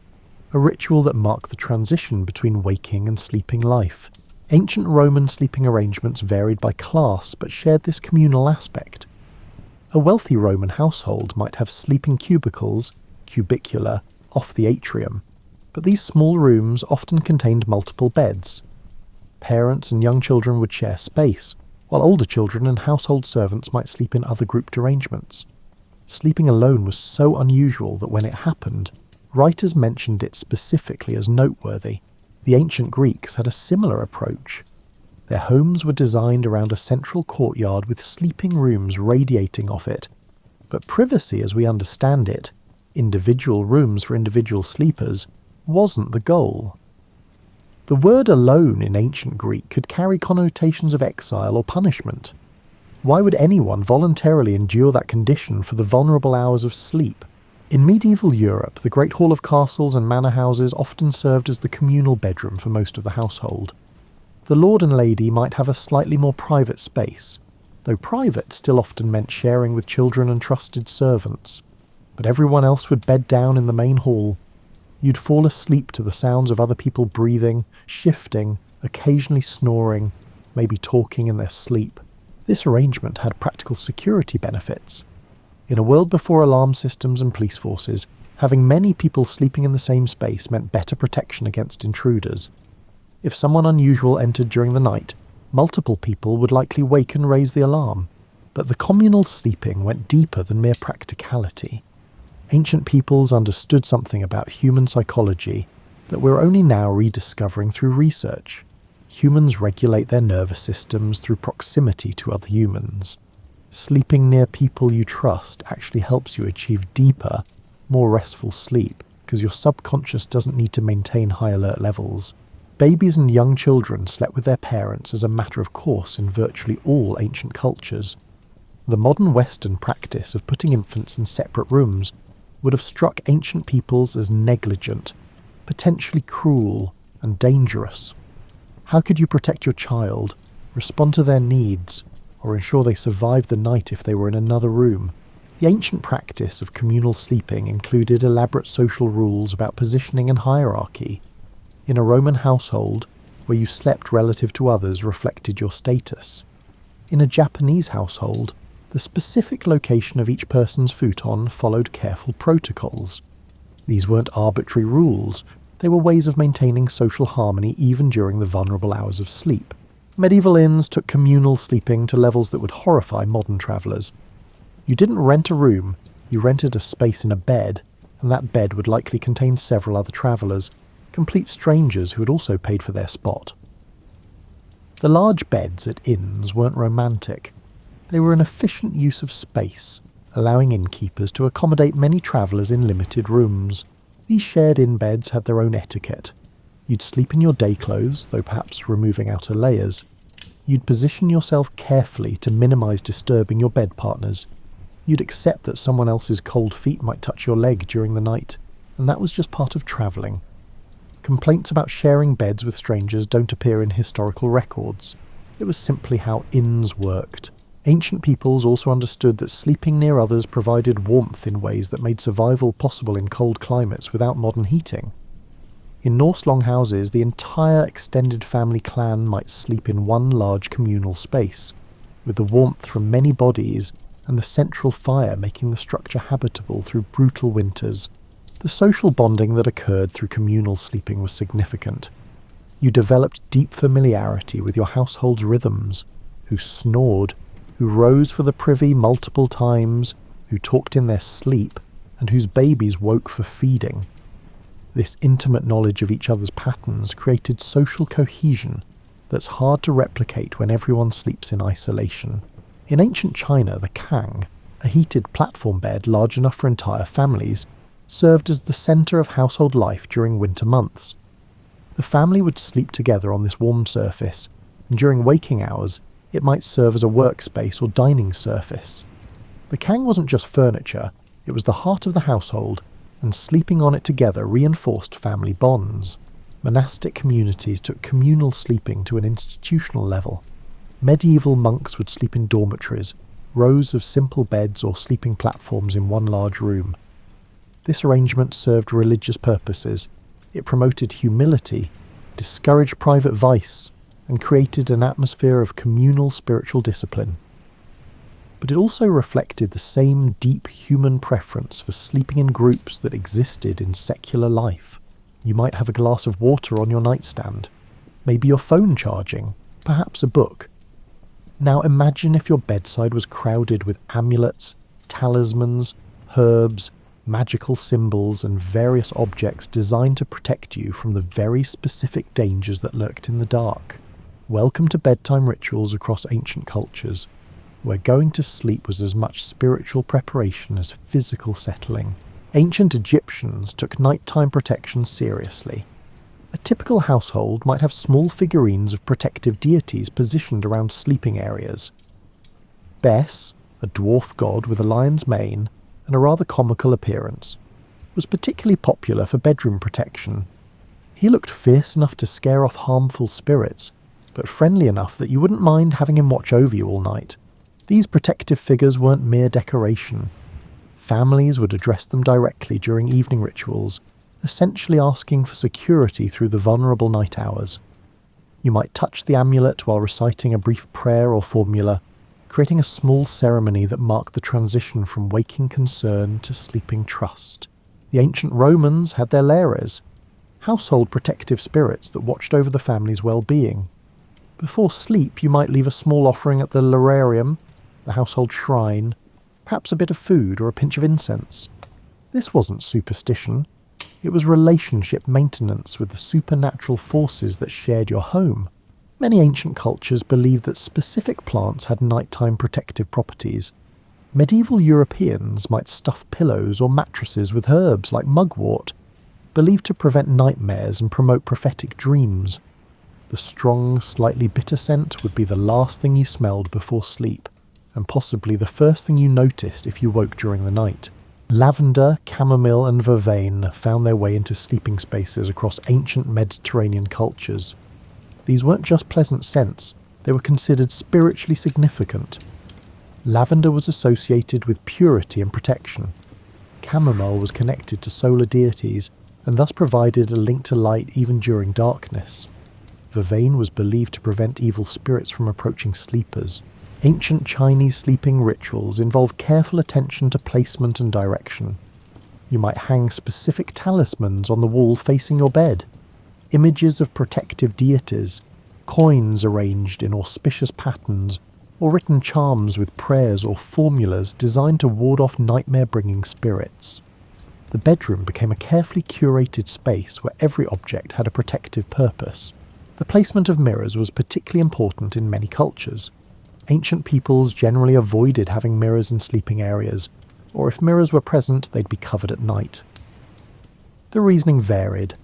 a ritual that marked the transition between waking and sleeping life. Ancient Roman sleeping arrangements varied by class but shared this communal aspect. A wealthy Roman household might have sleeping cubicles, cubicula, off the atrium, but these small rooms often contained multiple beds. Parents and young children would share space, while older children and household servants might sleep in other grouped arrangements. Sleeping alone was so unusual that when it happened, writers mentioned it specifically as noteworthy. The ancient Greeks had a similar approach. Their homes were designed around a central courtyard with sleeping rooms radiating off it. But privacy as we understand it, individual rooms for individual sleepers, wasn't the goal. The word alone in ancient Greek could carry connotations of exile or punishment. Why would anyone voluntarily endure that condition for the vulnerable hours of sleep? In medieval Europe, the Great Hall of castles and manor houses often served as the communal bedroom for most of the household. The lord and lady might have a slightly more private space, though private still often meant sharing with children and trusted servants. But everyone else would bed down in the main hall. You'd fall asleep to the sounds of other people breathing, shifting, occasionally snoring, maybe talking in their sleep. This arrangement had practical security benefits. In a world before alarm systems and police forces, having many people sleeping in the same space meant better protection against intruders. If someone unusual entered during the night, multiple people would likely wake and raise the alarm. But the communal sleeping went deeper than mere practicality. Ancient peoples understood something about human psychology that we're only now rediscovering through research. Humans regulate their nervous systems through proximity to other humans. Sleeping near people you trust actually helps you achieve deeper, more restful sleep because your subconscious doesn't need to maintain high alert levels. Babies and young children slept with their parents as a matter of course in virtually all ancient cultures. The modern Western practice of putting infants in separate rooms would have struck ancient peoples as negligent, potentially cruel, and dangerous. How could you protect your child, respond to their needs, or ensure they survived the night if they were in another room? The ancient practice of communal sleeping included elaborate social rules about positioning and hierarchy. In a Roman household, where you slept relative to others reflected your status. In a Japanese household, the specific location of each person's futon followed careful protocols. These weren't arbitrary rules, they were ways of maintaining social harmony even during the vulnerable hours of sleep. Medieval inns took communal sleeping to levels that would horrify modern travellers. You didn't rent a room, you rented a space in a bed, and that bed would likely contain several other travellers, complete strangers who had also paid for their spot. The large beds at inns weren't romantic. They were an efficient use of space, allowing innkeepers to accommodate many travellers in limited rooms. These shared inn beds had their own etiquette. You'd sleep in your day clothes, though perhaps removing outer layers. You'd position yourself carefully to minimize disturbing your bed partners. You'd accept that someone else's cold feet might touch your leg during the night, and that was just part of travelling. Complaints about sharing beds with strangers don't appear in historical records. It was simply how inns worked. Ancient peoples also understood that sleeping near others provided warmth in ways that made survival possible in cold climates without modern heating. In Norse longhouses, the entire extended family clan might sleep in one large communal space, with the warmth from many bodies and the central fire making the structure habitable through brutal winters. The social bonding that occurred through communal sleeping was significant. You developed deep familiarity with your household's rhythms, who snored, who rose for the privy multiple times, who talked in their sleep, and whose babies woke for feeding. This intimate knowledge of each other's patterns created social cohesion that's hard to replicate when everyone sleeps in isolation. In ancient China, the kang, a heated platform bed large enough for entire families, served as the centre of household life during winter months. The family would sleep together on this warm surface, and during waking hours, it might serve as a workspace or dining surface. The kang wasn't just furniture, it was the heart of the household, and sleeping on it together reinforced family bonds. Monastic communities took communal sleeping to an institutional level. Medieval monks would sleep in dormitories, rows of simple beds or sleeping platforms in one large room. This arrangement served religious purposes. It promoted humility, discouraged private vice, and created an atmosphere of communal spiritual discipline. But it also reflected the same deep human preference for sleeping in groups that existed in secular life. You might have a glass of water on your nightstand, maybe your phone charging, perhaps a book. Now imagine if your bedside was crowded with amulets, talismans, herbs, magical symbols, and various objects designed to protect you from the very specific dangers that lurked in the dark. Welcome to bedtime rituals across ancient cultures, where going to sleep was as much spiritual preparation as physical settling. Ancient Egyptians took nighttime protection seriously. A typical household might have small figurines of protective deities positioned around sleeping areas. Bes, a dwarf god with a lion's mane and a rather comical appearance, was particularly popular for bedroom protection. He looked fierce enough to scare off harmful spirits, but friendly enough that you wouldn't mind having him watch over you all night. These protective figures weren't mere decoration. Families would address them directly during evening rituals, essentially asking for security through the vulnerable night hours. You might touch the amulet while reciting a brief prayer or formula, creating a small ceremony that marked the transition from waking concern to sleeping trust. The ancient Romans had their lares, household protective spirits that watched over the family's well-being. Before sleep, you might leave a small offering at the lararium, the household shrine, perhaps a bit of food or a pinch of incense. This wasn't superstition. It was relationship maintenance with the supernatural forces that shared your home. Many ancient cultures believed that specific plants had nighttime protective properties. Medieval Europeans might stuff pillows or mattresses with herbs like mugwort, believed to prevent nightmares and promote prophetic dreams. The strong, slightly bitter scent would be the last thing you smelled before sleep, and possibly the first thing you noticed if you woke during the night. Lavender, chamomile and vervain found their way into sleeping spaces across ancient Mediterranean cultures. These weren't just pleasant scents, they were considered spiritually significant. Lavender was associated with purity and protection. Chamomile was connected to solar deities, and thus provided a link to light even during darkness. Vervain was believed to prevent evil spirits from approaching sleepers. Ancient Chinese sleeping rituals involved careful attention to placement and direction. You might hang specific talismans on the wall facing your bed, images of protective deities, coins arranged in auspicious patterns, or written charms with prayers or formulas designed to ward off nightmare-bringing spirits. The bedroom became a carefully curated space where every object had a protective purpose. The placement of mirrors was particularly important in many cultures. Ancient peoples generally avoided having mirrors in sleeping areas, or if mirrors were present, they'd be covered at night. The reasoning varied.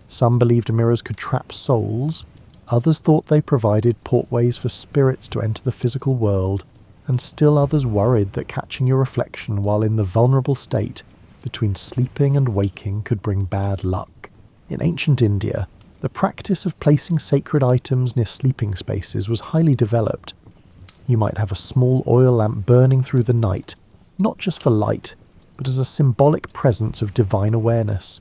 Some believed mirrors could trap souls, Others thought they provided portways for spirits to enter the physical world, and still others worried that catching your reflection while in the vulnerable state between sleeping and waking could bring bad luck. In ancient India, the practice of placing sacred items near sleeping spaces was highly developed. You might have a small oil lamp burning through the night, not just for light, but as a symbolic presence of divine awareness.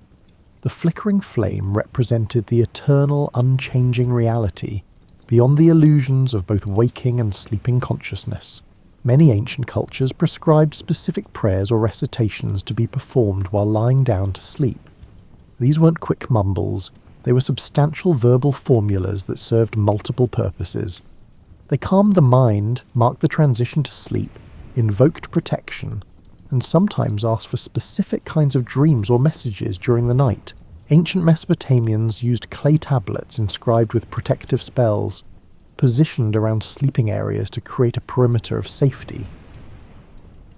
The flickering flame represented the eternal, unchanging reality, beyond the illusions of both waking and sleeping consciousness. Many ancient cultures prescribed specific prayers or recitations to be performed while lying down to sleep. These weren't quick mumbles, they were substantial verbal formulas that served multiple purposes. They calmed the mind, marked the transition to sleep, invoked protection, and sometimes asked for specific kinds of dreams or messages during the night. Ancient Mesopotamians used clay tablets inscribed with protective spells, positioned around sleeping areas to create a perimeter of safety.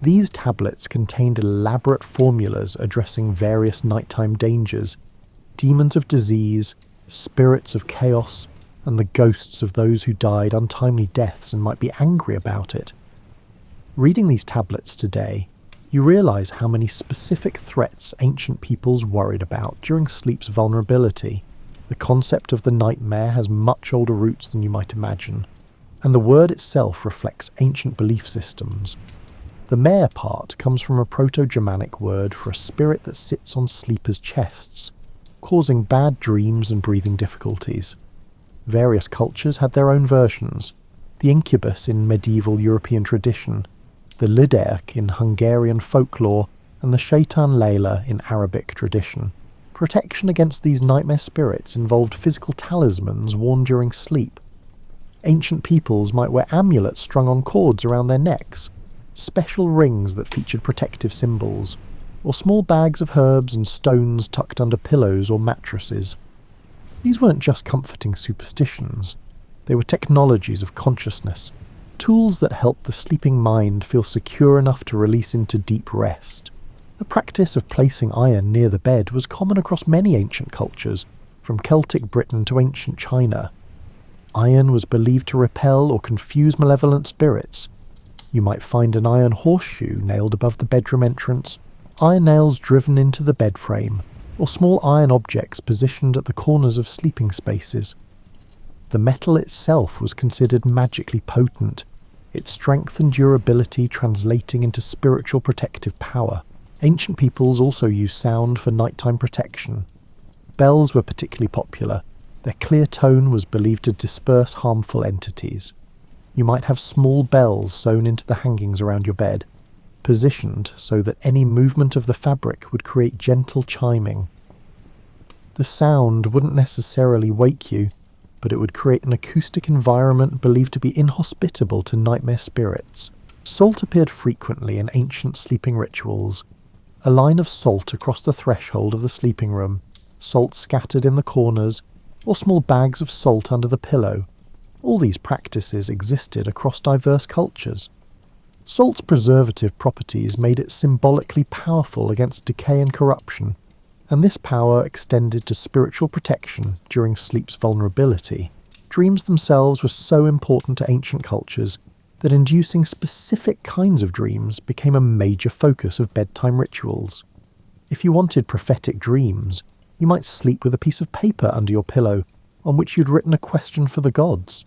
These tablets contained elaborate formulas addressing various nighttime dangers, demons of disease, spirits of chaos, and the ghosts of those who died untimely deaths and might be angry about it. Reading these tablets today, you realize how many specific threats ancient peoples worried about during sleep's vulnerability. The concept of the nightmare has much older roots than you might imagine, and the word itself reflects ancient belief systems. The mare part comes from a Proto-Germanic word for a spirit that sits on sleepers' chests, causing bad dreams and breathing difficulties. Various cultures had their own versions. The incubus in medieval European tradition, the liderk in Hungarian folklore, and the shaitan Layla in Arabic tradition. Protection against these nightmare spirits involved physical talismans worn during sleep. Ancient peoples might wear amulets strung on cords around their necks, special rings that featured protective symbols, or small bags of herbs and stones tucked under pillows or mattresses. These weren't just comforting superstitions, they were technologies of consciousness, tools that helped the sleeping mind feel secure enough to release into deep rest. The practice of placing iron near the bed was common across many ancient cultures, from Celtic Britain to ancient China. Iron was believed to repel or confuse malevolent spirits. You might find an iron horseshoe nailed above the bedroom entrance, iron nails driven into the bed frame, or small iron objects positioned at the corners of sleeping spaces. The metal itself was considered magically potent, its strength and durability translating into spiritual protective power. Ancient peoples also used sound for nighttime protection. Bells were particularly popular. Their clear tone was believed to disperse harmful entities. You might have small bells sewn into the hangings around your bed, positioned so that any movement of the fabric would create gentle chiming. The sound wouldn't necessarily wake you, but it would create an acoustic environment believed to be inhospitable to nightmare spirits. Salt appeared frequently in ancient sleeping rituals. A line of salt across the threshold of the sleeping room, salt scattered in the corners, or small bags of salt under the pillow. All these practices existed across diverse cultures. Salt's preservative properties made it symbolically powerful against decay and corruption, and this power extended to spiritual protection during sleep's vulnerability. Dreams themselves were so important to ancient cultures that inducing specific kinds of dreams became a major focus of bedtime rituals. If you wanted prophetic dreams, you might sleep with a piece of paper under your pillow on which you'd written a question for the gods.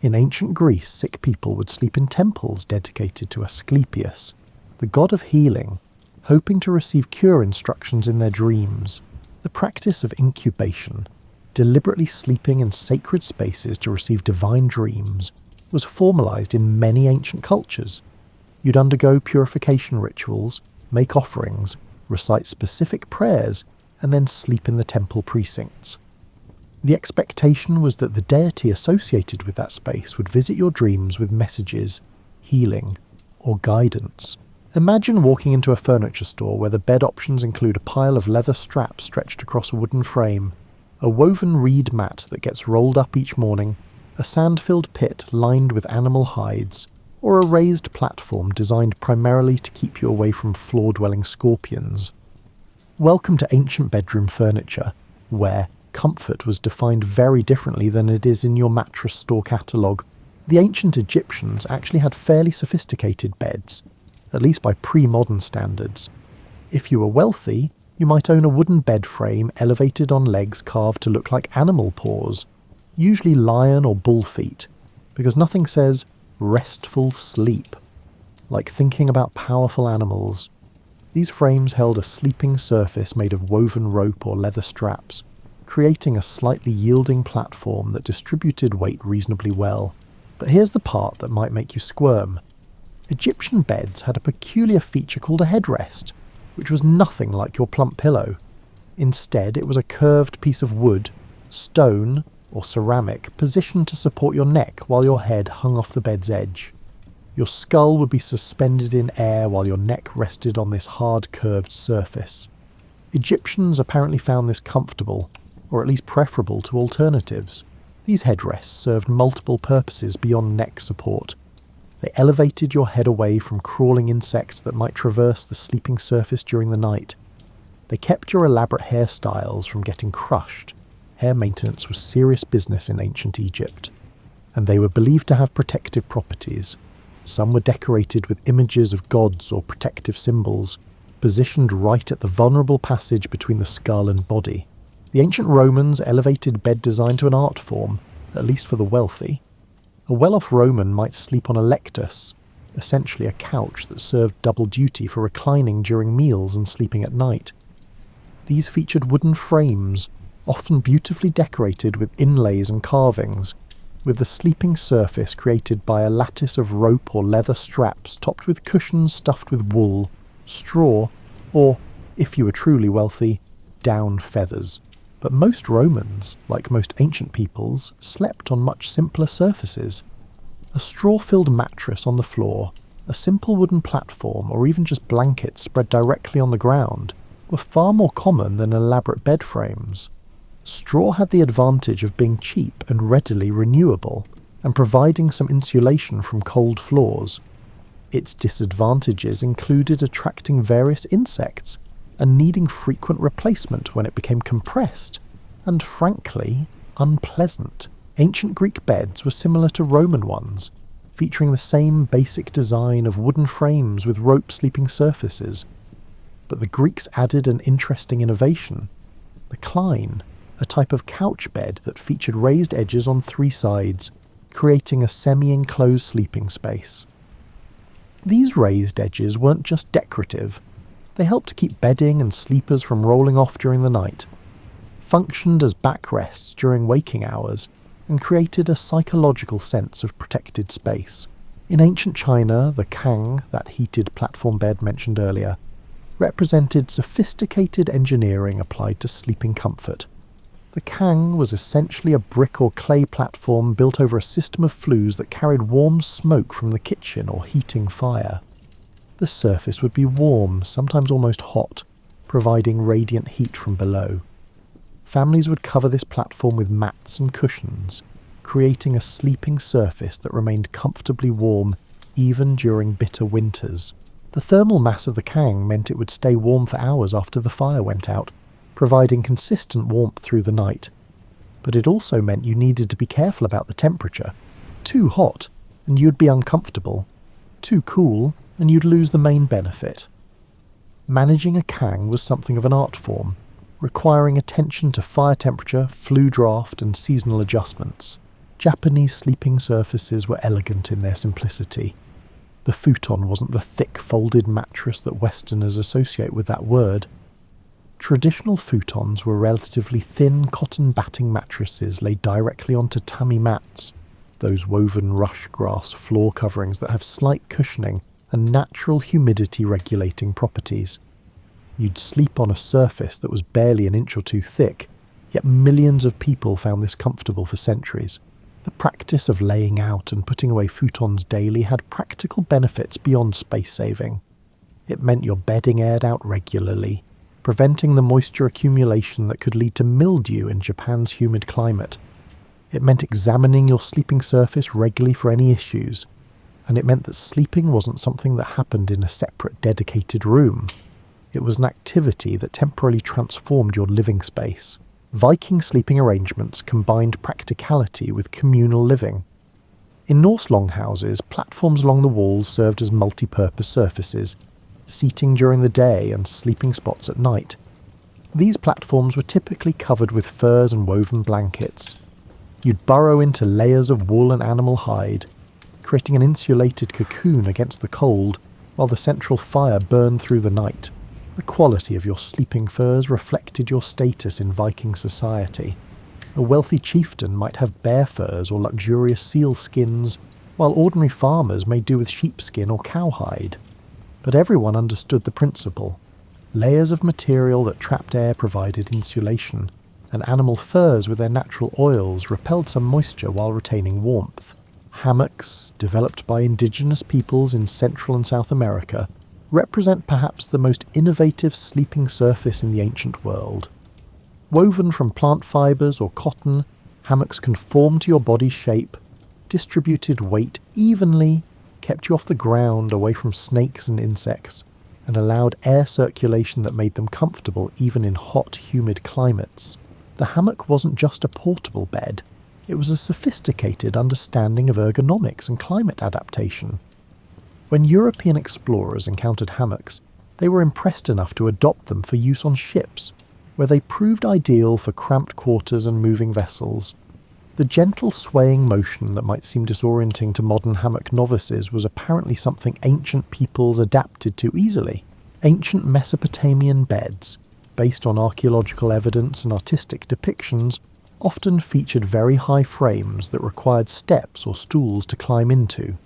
In ancient Greece, sick people would sleep in temples dedicated to Asclepius, the god of healing, hoping to receive cure instructions in their dreams. The practice of incubation, deliberately sleeping in sacred spaces to receive divine dreams, was formalized in many ancient cultures. You'd undergo purification rituals, make offerings, recite specific prayers, and then sleep in the temple precincts. The expectation was that the deity associated with that space would visit your dreams with messages, healing, or guidance. Imagine walking into a furniture store where the bed options include a pile of leather straps stretched across a wooden frame, a woven reed mat that gets rolled up each morning, a sand-filled pit lined with animal hides, or a raised platform designed primarily to keep you away from floor-dwelling scorpions. Welcome to ancient bedroom furniture, where, Comfort was defined very differently than it is in your mattress store catalogue. The ancient Egyptians actually had fairly sophisticated beds, at least by pre-modern standards. If you were wealthy, you might own a wooden bed frame elevated on legs carved to look like animal paws, usually lion or bull feet, because nothing says restful sleep like thinking about powerful animals. These frames held a sleeping surface made of woven rope or leather straps, creating a slightly yielding platform that distributed weight reasonably well. But here's the part that might make you squirm. Egyptian beds had a peculiar feature called a headrest, which was nothing like your plump pillow. Instead, it was a curved piece of wood, stone, or ceramic positioned to support your neck while your head hung off the bed's edge. Your skull would be suspended in air while your neck rested on this hard curved surface. Egyptians apparently found this comfortable, or at least preferable to alternatives. These headrests served multiple purposes beyond neck support. They elevated your head away from crawling insects that might traverse the sleeping surface during the night. They kept your elaborate hairstyles from getting crushed. Hair maintenance was serious business in ancient Egypt. And they were believed to have protective properties. Some were decorated with images of gods or protective symbols, positioned right at the vulnerable passage between the skull and body. The ancient Romans elevated bed design to an art form, at least for the wealthy. A well-off Roman might sleep on a lectus, essentially a couch that served double duty for reclining during meals and sleeping at night. These featured wooden frames, often beautifully decorated with inlays and carvings, with the sleeping surface created by a lattice of rope or leather straps topped with cushions stuffed with wool, straw, or, if you were truly wealthy, down feathers. But most Romans, like most ancient peoples, slept on much simpler surfaces. A straw-filled mattress on the floor, a simple wooden platform, or even just blankets spread directly on the ground were far more common than elaborate bed frames. Straw had the advantage of being cheap and readily renewable, and providing some insulation from cold floors. Its disadvantages included attracting various insects and needing frequent replacement when it became compressed, and frankly, unpleasant. Ancient Greek beds were similar to Roman ones, featuring the same basic design of wooden frames with rope sleeping surfaces. But the Greeks added an interesting innovation: the klein, a type of couch bed that featured raised edges on three sides, creating a semi-enclosed sleeping space. These raised edges weren't just decorative. They helped to keep bedding and sleepers from rolling off during the night, functioned as backrests during waking hours, and created a psychological sense of protected space. In ancient China, the kang, that heated platform bed mentioned earlier, represented sophisticated engineering applied to sleeping comfort. The kang was essentially a brick or clay platform built over a system of flues that carried warm smoke from the kitchen or heating fire. The surface would be warm, sometimes almost hot, providing radiant heat from below. Families would cover this platform with mats and cushions, creating a sleeping surface that remained comfortably warm even during bitter winters. The thermal mass of the kang meant it would stay warm for hours after the fire went out, providing consistent warmth through the night. But it also meant you needed to be careful about the temperature. Too hot, and you'd be uncomfortable. Too cool, and you'd lose the main benefit. Managing a kang was something of an art form, requiring attention to fire temperature, flue draft, and seasonal adjustments. Japanese sleeping surfaces were elegant in their simplicity. The futon wasn't the thick folded mattress that Westerners associate with that word. Traditional futons were relatively thin cotton batting mattresses laid directly onto tatami mats, those woven rush grass floor coverings that have slight cushioning and natural humidity regulating properties. You'd sleep on a surface that was barely an inch or two thick, yet millions of people found this comfortable for centuries. The practice of laying out and putting away futons daily had practical benefits beyond space saving. It meant your bedding aired out regularly, preventing the moisture accumulation that could lead to mildew in Japan's humid climate. It meant examining your sleeping surface regularly for any issues, and it meant that sleeping wasn't something that happened in a separate, dedicated room. It was an activity that temporarily transformed your living space. Viking sleeping arrangements combined practicality with communal living. In Norse longhouses, platforms along the walls served as multi-purpose surfaces, seating during the day and sleeping spots at night. These platforms were typically covered with furs and woven blankets. You'd burrow into layers of wool and animal hide, creating an insulated cocoon against the cold, while the central fire burned through the night. The quality of your sleeping furs reflected your status in Viking society. A wealthy chieftain might have bear furs or luxurious seal skins, while ordinary farmers may do with sheepskin or cowhide. But everyone understood the principle. Layers of material that trapped air provided insulation, and animal furs with their natural oils repelled some moisture while retaining warmth. Hammocks, developed by indigenous peoples in Central and South America, represent perhaps the most innovative sleeping surface in the ancient world. Woven from plant fibres or cotton, hammocks conformed to your body's shape, distributed weight evenly, kept you off the ground away from snakes and insects, and allowed air circulation that made them comfortable even in hot, humid climates. The hammock wasn't just a portable bed, it was a sophisticated understanding of ergonomics and climate adaptation. When European explorers encountered hammocks, they were impressed enough to adopt them for use on ships, where they proved ideal for cramped quarters and moving vessels. The gentle swaying motion that might seem disorienting to modern hammock novices was apparently something ancient peoples adapted to easily. Ancient Mesopotamian beds, based on archaeological evidence and artistic depictions, often featured very high frames that required steps or stools to climb into.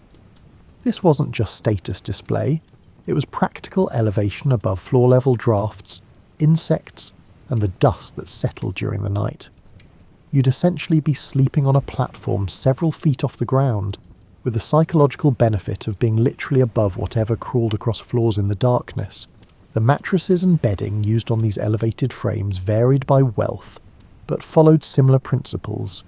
This wasn't just status display, it was practical elevation above floor-level drafts, insects, and the dust that settled during the night. You'd essentially be sleeping on a platform several feet off the ground, with the psychological benefit of being literally above whatever crawled across floors in the darkness. The mattresses and bedding used on these elevated frames varied by wealth, but followed similar principles.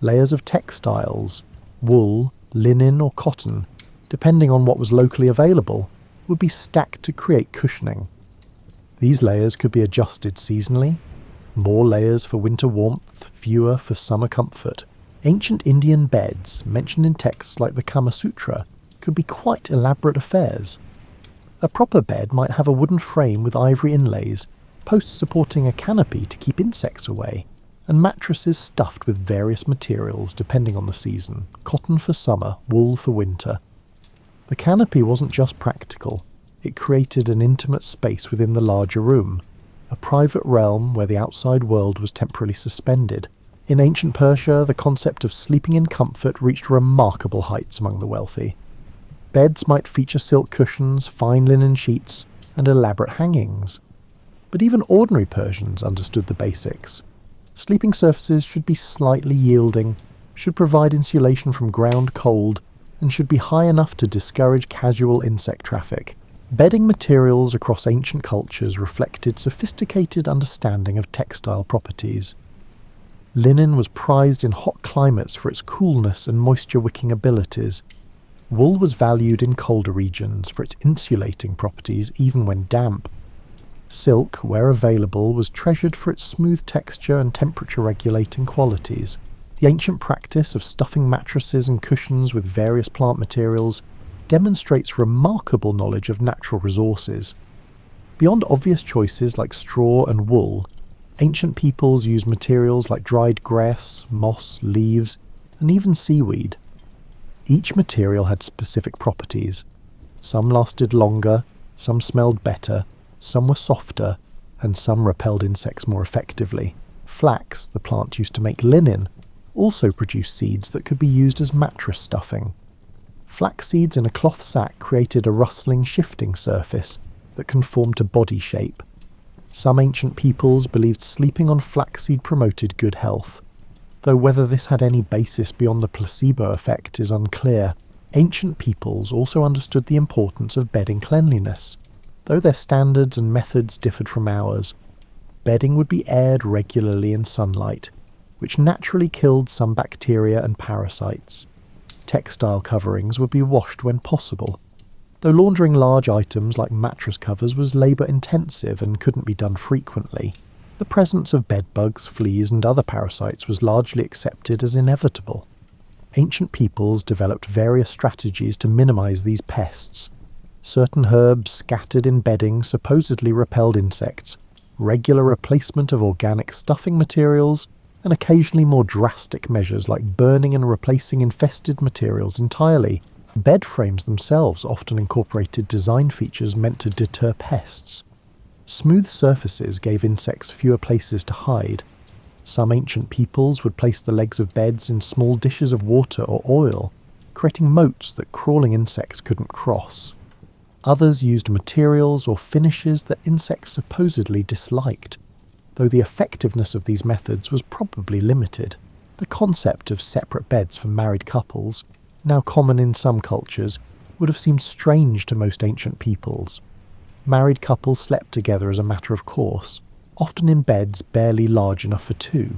Layers of textiles, wool, linen or cotton, depending on what was locally available, would be stacked to create cushioning. These layers could be adjusted seasonally, more layers for winter warmth, fewer for summer comfort. Ancient Indian beds, mentioned in texts like the Kama Sutra, could be quite elaborate affairs. A proper bed might have a wooden frame with ivory inlays, posts supporting a canopy to keep insects away, and mattresses stuffed with various materials depending on the season, cotton for summer, wool for winter. The canopy wasn't just practical, it created an intimate space within the larger room, a private realm where the outside world was temporarily suspended. In ancient Persia, the concept of sleeping in comfort reached remarkable heights among the wealthy. Beds might feature silk cushions, fine linen sheets, and elaborate hangings. But even ordinary Persians understood the basics. Sleeping surfaces should be slightly yielding, should provide insulation from ground cold, and should be high enough to discourage casual insect traffic. Bedding materials across ancient cultures reflected sophisticated understanding of textile properties. Linen was prized in hot climates for its coolness and moisture-wicking abilities. Wool was valued in colder regions for its insulating properties even when damp. Silk, where available, was treasured for its smooth texture and temperature-regulating qualities. The ancient practice of stuffing mattresses and cushions with various plant materials demonstrates remarkable knowledge of natural resources. Beyond obvious choices like straw and wool, ancient peoples used materials like dried grass, moss, leaves, and even seaweed. Each material had specific properties. Some lasted longer, some smelled better, some were softer, and some repelled insects more effectively. Flax, the plant used to make linen, also produced seeds that could be used as mattress stuffing. Flax seeds in a cloth sack created a rustling, shifting surface that conformed to body shape. Some ancient peoples believed sleeping on flaxseed promoted good health, though whether this had any basis beyond the placebo effect is unclear. Ancient peoples also understood the importance of bedding cleanliness. Though their standards and methods differed from ours, bedding would be aired regularly in sunlight, which naturally killed some bacteria and parasites. Textile coverings would be washed when possible, though laundering large items like mattress covers was labour-intensive and couldn't be done frequently. The presence of bedbugs, fleas, and other parasites was largely accepted as inevitable. Ancient peoples developed various strategies to minimize these pests. Certain herbs scattered in bedding supposedly repelled insects, regular replacement of organic stuffing materials, and occasionally more drastic measures like burning and replacing infested materials entirely. Bed frames themselves often incorporated design features meant to deter pests. Smooth surfaces gave insects fewer places to hide. Some ancient peoples would place the legs of beds in small dishes of water or oil, creating moats that crawling insects couldn't cross. Others used materials or finishes that insects supposedly disliked, though the effectiveness of these methods was probably limited. The concept of separate beds for married couples, now common in some cultures, would have seemed strange to most ancient peoples. Married couples slept together as a matter of course, often in beds barely large enough for two.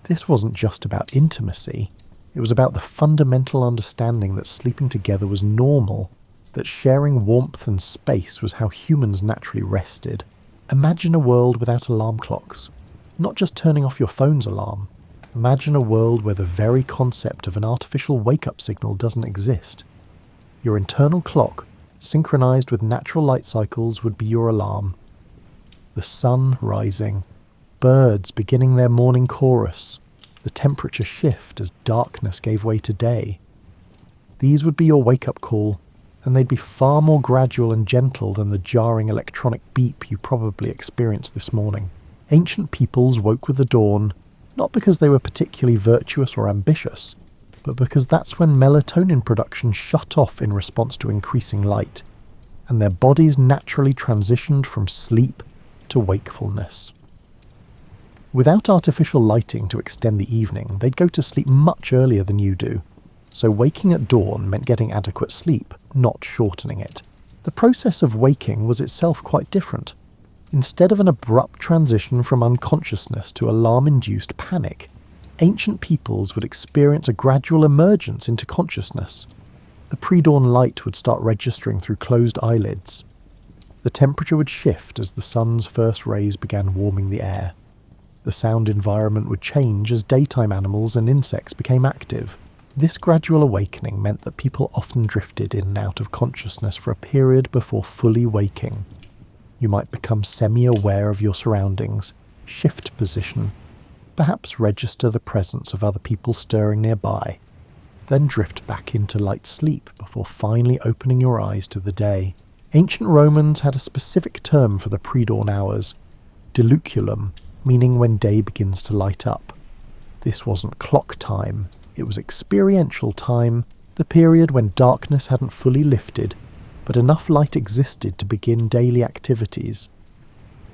This wasn't just about intimacy, it was about the fundamental understanding that sleeping together was normal, that sharing warmth and space was how humans naturally rested. Imagine a world without alarm clocks, not just turning off your phone's alarm. Imagine a world where the very concept of an artificial wake-up signal doesn't exist. Your internal clock, synchronized with natural light cycles, would be your alarm. The sun rising, birds beginning their morning chorus, the temperature shift as darkness gave way to day. These would be your wake-up call, and they'd be far more gradual and gentle than the jarring electronic beep you probably experienced this morning. Ancient peoples woke with the dawn, not because they were particularly virtuous or ambitious, but because that's when melatonin production shut off in response to increasing light, and their bodies naturally transitioned from sleep to wakefulness. Without artificial lighting to extend the evening, they'd go to sleep much earlier than you do, so waking at dawn meant getting adequate sleep, not shortening it. The process of waking was itself quite different. Instead of an abrupt transition from unconsciousness to alarm-induced panic, ancient peoples would experience a gradual emergence into consciousness. The pre-dawn light would start registering through closed eyelids. The temperature would shift as the sun's first rays began warming the air. The sound environment would change as daytime animals and insects became active. This gradual awakening meant that people often drifted in and out of consciousness for a period before fully waking. You might become semi-aware of your surroundings, shift position, perhaps register the presence of other people stirring nearby, then drift back into light sleep before finally opening your eyes to the day. Ancient Romans had a specific term for the pre-dawn hours, diluculum, meaning when day begins to light up. This wasn't clock time, it was experiential time, the period when darkness hadn't fully lifted, but enough light existed to begin daily activities.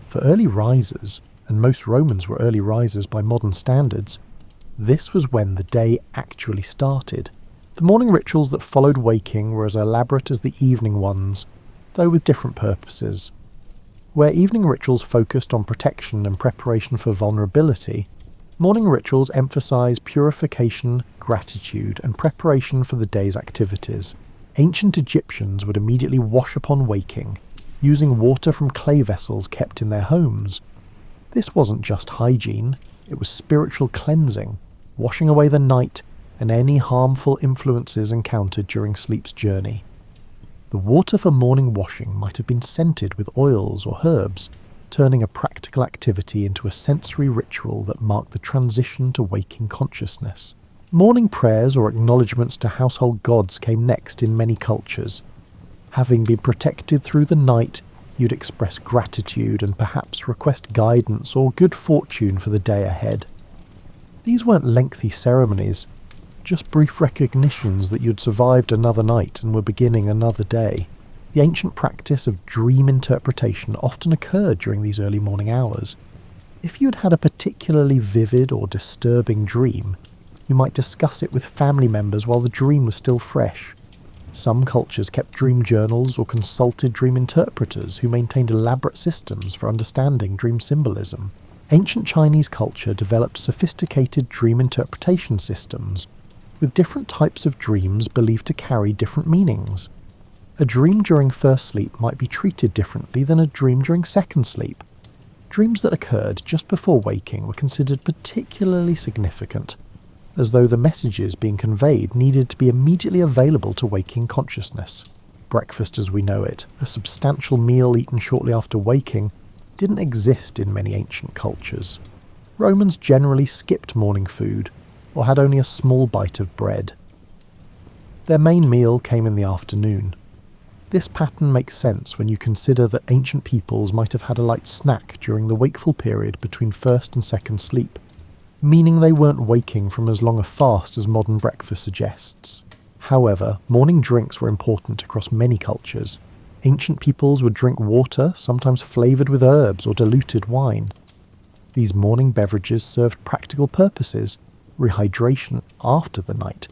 For early risers, and most Romans were early risers by modern standards, this was when the day actually started. The morning rituals that followed waking were as elaborate as the evening ones, though with different purposes. Where evening rituals focused on protection and preparation for vulnerability, morning rituals emphasize purification, gratitude, and preparation for the day's activities. Ancient Egyptians would immediately wash upon waking, using water from clay vessels kept in their homes. This wasn't just hygiene, it was spiritual cleansing, washing away the night and any harmful influences encountered during sleep's journey. The water for morning washing might have been scented with oils or herbs, turning a practical activity into a sensory ritual that marked the transition to waking consciousness. Morning prayers or acknowledgements to household gods came next in many cultures. Having been protected through the night, you'd express gratitude and perhaps request guidance or good fortune for the day ahead. These weren't lengthy ceremonies, just brief recognitions that you'd survived another night and were beginning another day. The ancient practice of dream interpretation often occurred during these early morning hours. If you'd had a particularly vivid or disturbing dream, you might discuss it with family members while the dream was still fresh. Some cultures kept dream journals or consulted dream interpreters who maintained elaborate systems for understanding dream symbolism. Ancient Chinese culture developed sophisticated dream interpretation systems, with different types of dreams believed to carry different meanings. A dream during first sleep might be treated differently than a dream during second sleep. Dreams that occurred just before waking were considered particularly significant, as though the messages being conveyed needed to be immediately available to waking consciousness. Breakfast as we know it, a substantial meal eaten shortly after waking, didn't exist in many ancient cultures. Romans generally skipped morning food, or had only a small bite of bread. Their main meal came in the afternoon. This pattern makes sense when you consider that ancient peoples might have had a light snack during the wakeful period between first and second sleep, meaning they weren't waking from as long a fast as modern breakfast suggests. However, morning drinks were important across many cultures. Ancient peoples would drink water, sometimes flavoured with herbs or diluted wine. These morning beverages served practical purposes, rehydration after the night,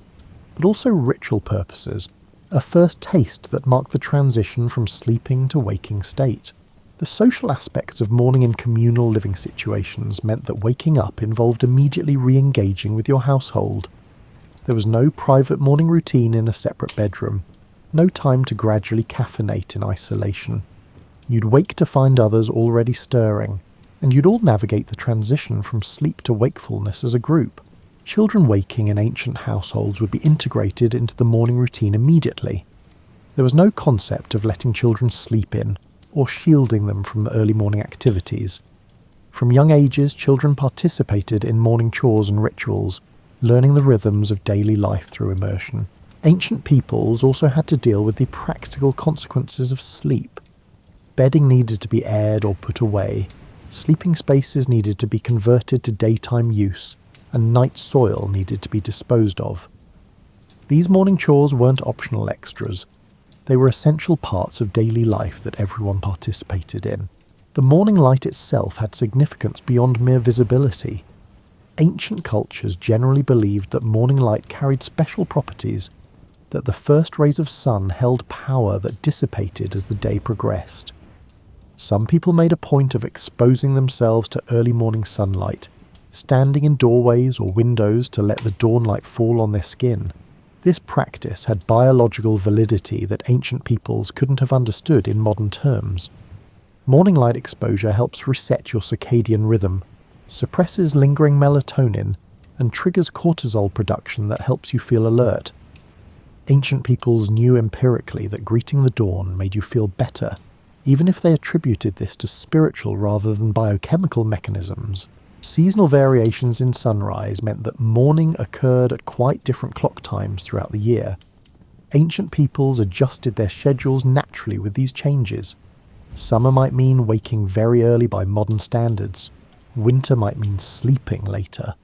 but also ritual purposes, a first taste that marked the transition from sleeping to waking state. The social aspects of morning in communal living situations meant that waking up involved immediately re-engaging with your household. There was no private morning routine in a separate bedroom, no time to gradually caffeinate in isolation. You'd wake to find others already stirring, and you'd all navigate the transition from sleep to wakefulness as a group. Children waking in ancient households would be integrated into the morning routine immediately. There was no concept of letting children sleep in, or shielding them from early morning activities. From young ages, children participated in morning chores and rituals, learning the rhythms of daily life through immersion. Ancient peoples also had to deal with the practical consequences of sleep. Bedding needed to be aired or put away, sleeping spaces needed to be converted to daytime use, and night soil needed to be disposed of. These morning chores weren't optional extras. They were essential parts of daily life that everyone participated in. The morning light itself had significance beyond mere visibility. Ancient cultures generally believed that morning light carried special properties, that the first rays of sun held power that dissipated as the day progressed. Some people made a point of exposing themselves to early morning sunlight, standing in doorways or windows to let the dawnlight fall on their skin. This practice had biological validity that ancient peoples couldn't have understood in modern terms. Morning light exposure helps reset your circadian rhythm, suppresses lingering melatonin, and triggers cortisol production that helps you feel alert. Ancient peoples knew empirically that greeting the dawn made you feel better, even if they attributed this to spiritual rather than biochemical mechanisms. Seasonal variations in sunrise meant that morning occurred at quite different clock times throughout the year. Ancient peoples adjusted their schedules naturally with these changes. Summer might mean waking very early by modern standards. Winter might mean sleeping later.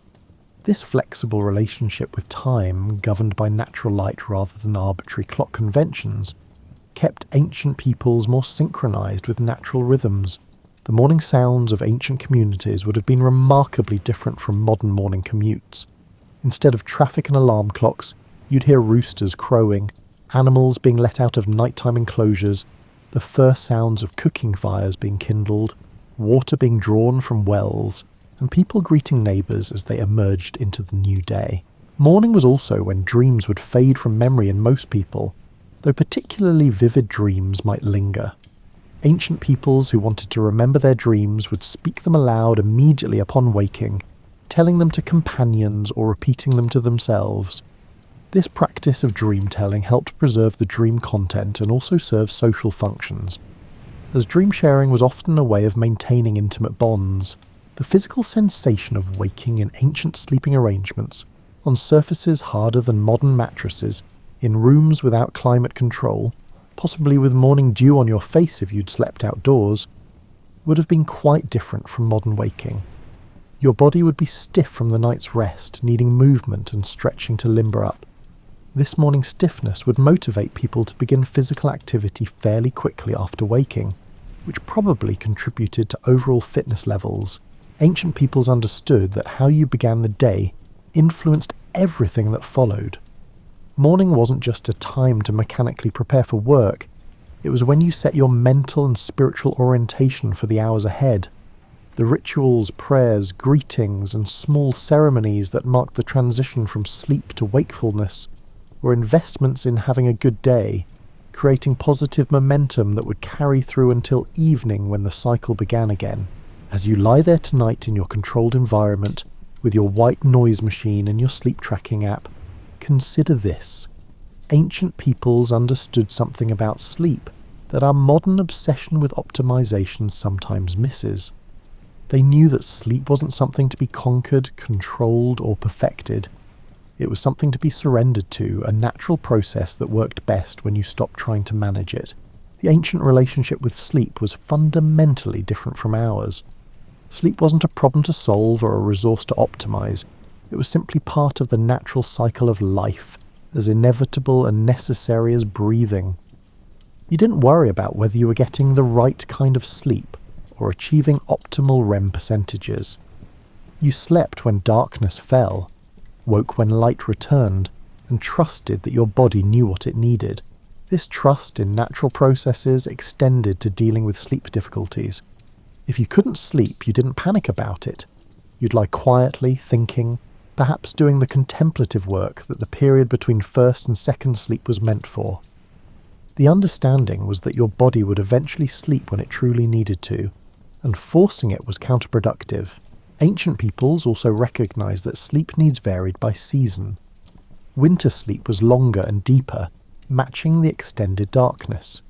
This flexible relationship with time, governed by natural light rather than arbitrary clock conventions, kept ancient peoples more synchronized with natural rhythms. The morning sounds of ancient communities would have been remarkably different from modern morning commutes. Instead of traffic and alarm clocks, you'd hear roosters crowing, animals being let out of nighttime enclosures, the first sounds of cooking fires being kindled, water being drawn from wells, and people greeting neighbours as they emerged into the new day. Morning was also when dreams would fade from memory in most people, though particularly vivid dreams might linger. Ancient peoples who wanted to remember their dreams would speak them aloud immediately upon waking, telling them to companions or repeating them to themselves. This practice of dream-telling helped preserve the dream content and also serve social functions. As dream sharing was often a way of maintaining intimate bonds, the physical sensation of waking in ancient sleeping arrangements, on surfaces harder than modern mattresses, in rooms without climate control, possibly with morning dew on your face if you'd slept outdoors, would have been quite different from modern waking. Your body would be stiff from the night's rest, needing movement and stretching to limber up. This morning stiffness would motivate people to begin physical activity fairly quickly after waking, which probably contributed to overall fitness levels. Ancient peoples understood that how you began the day influenced everything that followed. Morning wasn't just a time to mechanically prepare for work, it was when you set your mental and spiritual orientation for the hours ahead. The rituals, prayers, greetings, and small ceremonies that marked the transition from sleep to wakefulness were investments in having a good day, creating positive momentum that would carry through until evening when the cycle began again. As you lie there tonight in your controlled environment, with your white noise machine and your sleep tracking app, consider this. Ancient peoples understood something about sleep that our modern obsession with optimization sometimes misses. They knew that sleep wasn't something to be conquered, controlled, or perfected. It was something to be surrendered to, a natural process that worked best when you stopped trying to manage it. The ancient relationship with sleep was fundamentally different from ours. Sleep wasn't a problem to solve or a resource to optimize. It was simply part of the natural cycle of life, as inevitable and necessary as breathing. You didn't worry about whether you were getting the right kind of sleep or achieving optimal REM percentages. You slept when darkness fell, woke when light returned, and trusted that your body knew what it needed. This trust in natural processes extended to dealing with sleep difficulties. If you couldn't sleep, you didn't panic about it. You'd lie quietly, thinking, perhaps doing the contemplative work that the period between first and second sleep was meant for. The understanding was that your body would eventually sleep when it truly needed to, and forcing it was counterproductive. Ancient peoples also recognized that sleep needs varied by season. Winter sleep was longer and deeper, matching the extended darkness.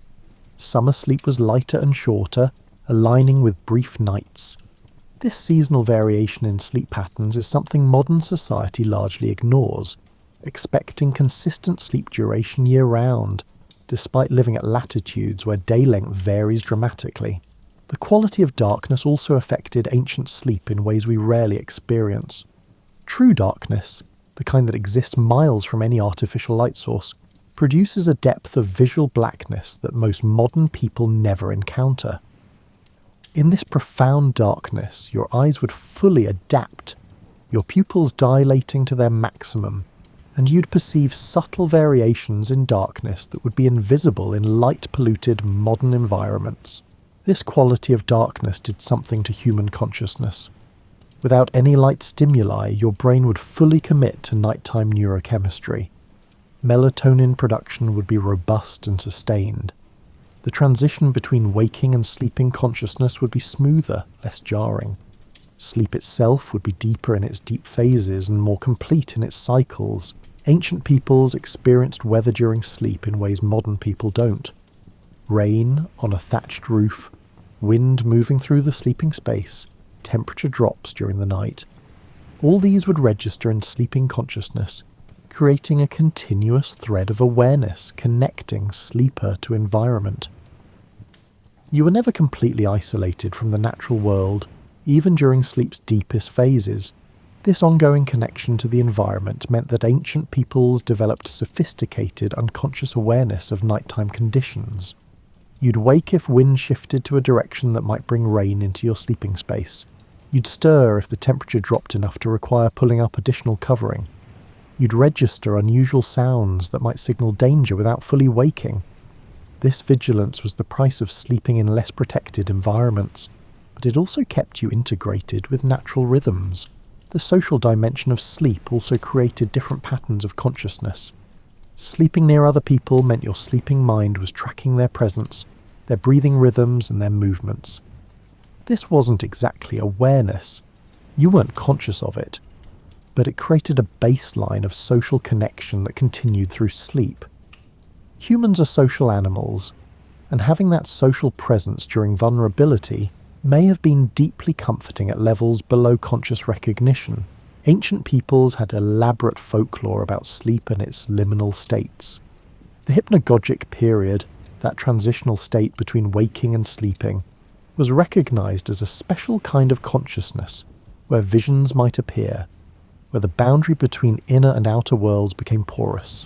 Summer sleep was lighter and shorter, aligning with brief nights. This seasonal variation in sleep patterns is something modern society largely ignores, expecting consistent sleep duration year-round, despite living at latitudes where day length varies dramatically. The quality of darkness also affected ancient sleep in ways we rarely experience. True darkness, the kind that exists miles from any artificial light source, produces a depth of visual blackness that most modern people never encounter. In this profound darkness, your eyes would fully adapt, your pupils dilating to their maximum, and you'd perceive subtle variations in darkness that would be invisible in light-polluted modern environments. This quality of darkness did something to human consciousness. Without any light stimuli, your brain would fully commit to nighttime neurochemistry. Melatonin production would be robust and sustained. The transition between waking and sleeping consciousness would be smoother, less jarring. Sleep itself would be deeper in its deep phases and more complete in its cycles. Ancient peoples experienced weather during sleep in ways modern people don't. Rain on a thatched roof, wind moving through the sleeping space, temperature drops during the night. All these would register in sleeping consciousness, creating a continuous thread of awareness connecting sleeper to environment. You were never completely isolated from the natural world, even during sleep's deepest phases. This ongoing connection to the environment meant that ancient peoples developed sophisticated unconscious awareness of nighttime conditions. You'd wake if wind shifted to a direction that might bring rain into your sleeping space. You'd stir if the temperature dropped enough to require pulling up additional covering. You'd register unusual sounds that might signal danger without fully waking. This vigilance was the price of sleeping in less protected environments, but it also kept you integrated with natural rhythms. The social dimension of sleep also created different patterns of consciousness. Sleeping near other people meant your sleeping mind was tracking their presence, their breathing rhythms and their movements. This wasn't exactly awareness. You weren't conscious of it, but it created a baseline of social connection that continued through sleep. Humans are social animals, and having that social presence during vulnerability may have been deeply comforting at levels below conscious recognition. Ancient peoples had elaborate folklore about sleep and its liminal states. The hypnagogic period, that transitional state between waking and sleeping, was recognized as a special kind of consciousness where visions might appear, where the boundary between inner and outer worlds became porous.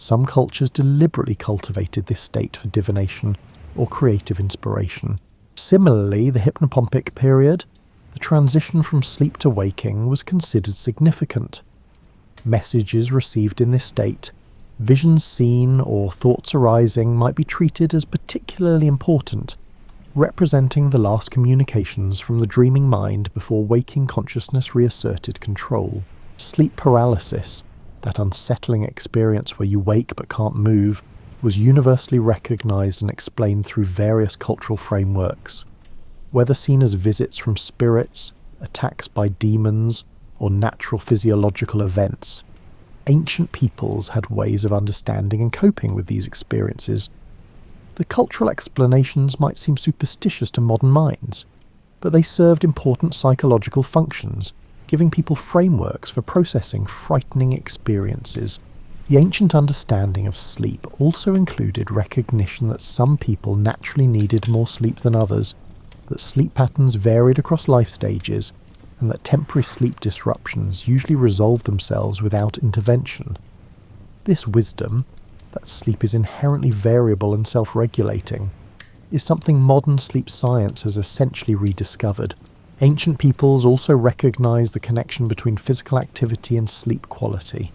Some cultures deliberately cultivated this state for divination or creative inspiration. Similarly, the hypnopompic period, the transition from sleep to waking, was considered significant. Messages received in this state, visions seen or thoughts arising might be treated as particularly important, representing the last communications from the dreaming mind before waking consciousness reasserted control. Sleep paralysis, that unsettling experience where you wake but can't move, was universally recognized and explained through various cultural frameworks. whether seen as visits from spirits, attacks by demons, or natural physiological events. Ancient peoples had ways of understanding and coping with these experiences. The cultural explanations might seem superstitious to modern minds, but they served important psychological functions, giving people frameworks for processing frightening experiences. The ancient understanding of sleep also included recognition that some people naturally needed more sleep than others, that sleep patterns varied across life stages, and that temporary sleep disruptions usually resolved themselves without intervention. This wisdom, that sleep is inherently variable and self-regulating, is something modern sleep science has essentially rediscovered. Ancient peoples also recognized the connection between physical activity and sleep quality.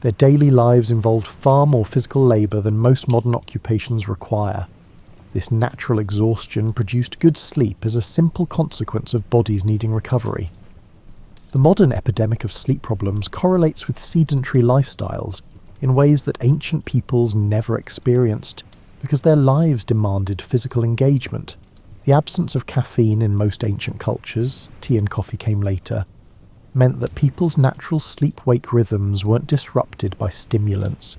Their daily lives involved far more physical labour than most modern occupations require. This natural exhaustion produced good sleep as a simple consequence of bodies needing recovery. The modern epidemic of sleep problems correlates with sedentary lifestyles in ways that ancient peoples never experienced, because their lives demanded physical engagement. The absence of caffeine in most ancient cultures, tea and coffee came later, meant that people's natural sleep-wake rhythms weren't disrupted by stimulants.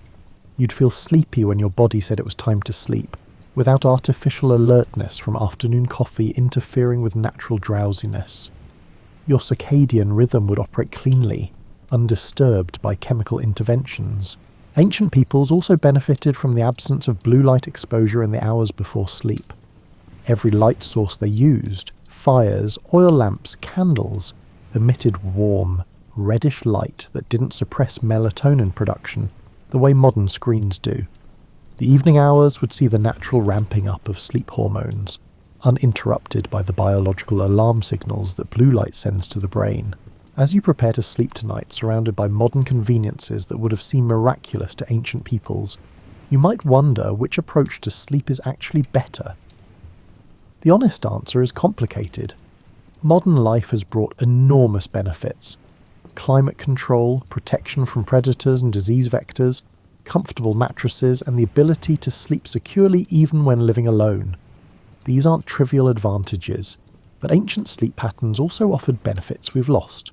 You'd feel sleepy when your body said it was time to sleep, without artificial alertness from afternoon coffee interfering with natural drowsiness. Your circadian rhythm would operate cleanly, undisturbed by chemical interventions. Ancient peoples also benefited from the absence of blue light exposure in the hours before sleep. Every light source they used, fires, oil lamps, candles, emitted warm, reddish light that didn't suppress melatonin production the way modern screens do. The evening hours would see the natural ramping up of sleep hormones, uninterrupted by the biological alarm signals that blue light sends to the brain. As you prepare to sleep tonight, surrounded by modern conveniences that would have seemed miraculous to ancient peoples, you might wonder which approach to sleep is actually better. The honest answer is complicated. Modern life has brought enormous benefits. Climate control, protection from predators and disease vectors, comfortable mattresses, and the ability to sleep securely even when living alone. These aren't trivial advantages, but ancient sleep patterns also offered benefits we've lost.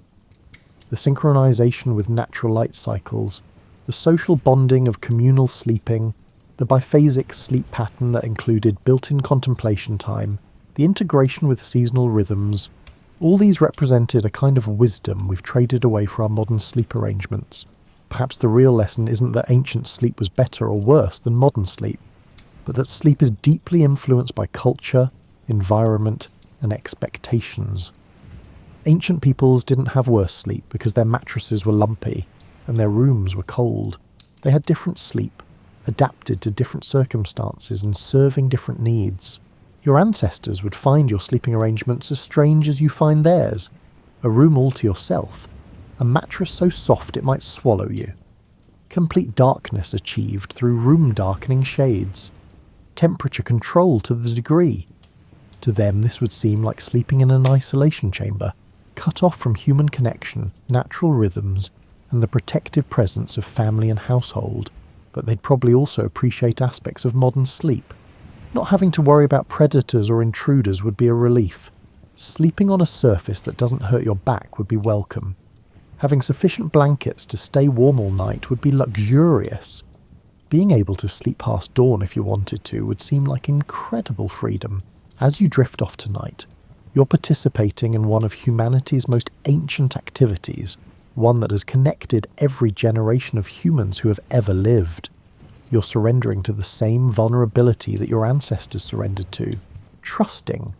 The synchronization with natural light cycles, the social bonding of communal sleeping, the biphasic sleep pattern that included built-in contemplation time, the integration with seasonal rhythms, all these represented a kind of wisdom we've traded away for our modern sleep arrangements. Perhaps the real lesson isn't that ancient sleep was better or worse than modern sleep, but that sleep is deeply influenced by culture, environment, and expectations. Ancient peoples didn't have worse sleep because their mattresses were lumpy and their rooms were cold. They had different sleep, adapted to different circumstances and serving different needs. Your ancestors would find your sleeping arrangements as strange as you find theirs. A room all to yourself, a mattress so soft it might swallow you. Complete darkness achieved through room darkening shades. Temperature control to the degree. To them this would seem like sleeping in an isolation chamber, cut off from human connection, natural rhythms, and the protective presence of family and household. But they'd probably also appreciate aspects of modern sleep. Not having to worry about predators or intruders would be a relief. Sleeping on a surface that doesn't hurt your back would be welcome. Having sufficient blankets to stay warm all night would be luxurious. Being able to sleep past dawn if you wanted to would seem like incredible freedom. As you drift off tonight, you're participating in one of humanity's most ancient activities, one that has connected every generation of humans who have ever lived. You're surrendering to the same vulnerability that your ancestors surrendered to, trusting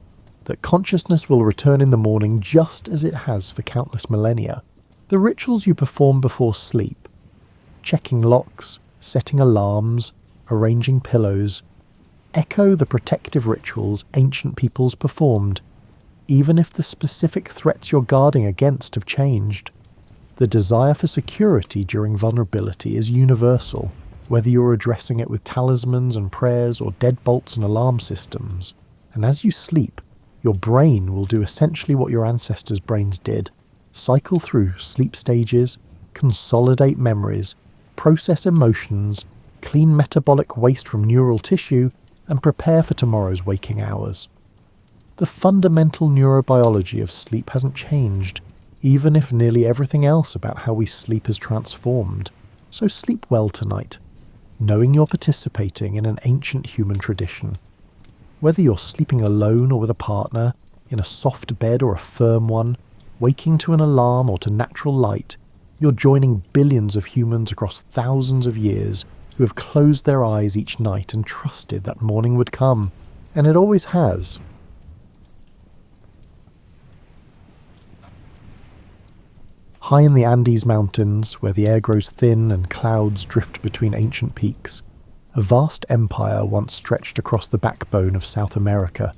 that consciousness will return in the morning just as it has for countless millennia. The rituals you perform before sleep, checking locks, setting alarms, arranging pillows, echo the protective rituals ancient peoples performed, even if the specific threats you're guarding against have changed. The desire for security during vulnerability is universal, whether you're addressing it with talismans and prayers or deadbolts and alarm systems. And as you sleep, your brain will do essentially what your ancestors' brains did: cycle through sleep stages, consolidate memories, process emotions, clean metabolic waste from neural tissue, and prepare for tomorrow's waking hours. The fundamental neurobiology of sleep hasn't changed, even if nearly everything else about how we sleep has transformed. So sleep well tonight, knowing you're participating in an ancient human tradition. Whether you're sleeping alone or with a partner, in a soft bed or a firm one, waking to an alarm or to natural light, you're joining billions of humans across thousands of years who have closed their eyes each night and trusted that morning would come. And it always has. High in the Andes Mountains, where the air grows thin and clouds drift between ancient peaks, a vast empire once stretched across the backbone of South America.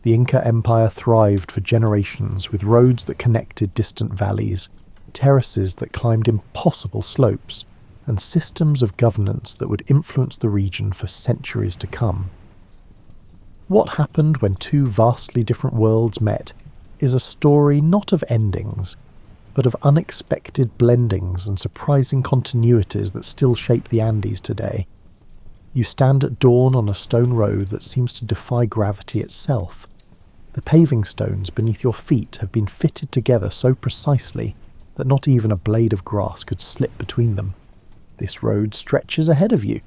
The Inca Empire thrived for generations with roads that connected distant valleys, terraces that climbed impossible slopes, and systems of governance that would influence the region for centuries to come. What happened when two vastly different worlds met is a story not of endings, but of unexpected blendings and surprising continuities that still shape the Andes today. You stand at dawn on a stone road that seems to defy gravity itself. The paving stones beneath your feet have been fitted together so precisely that not even a blade of grass could slip between them. This road stretches ahead of you,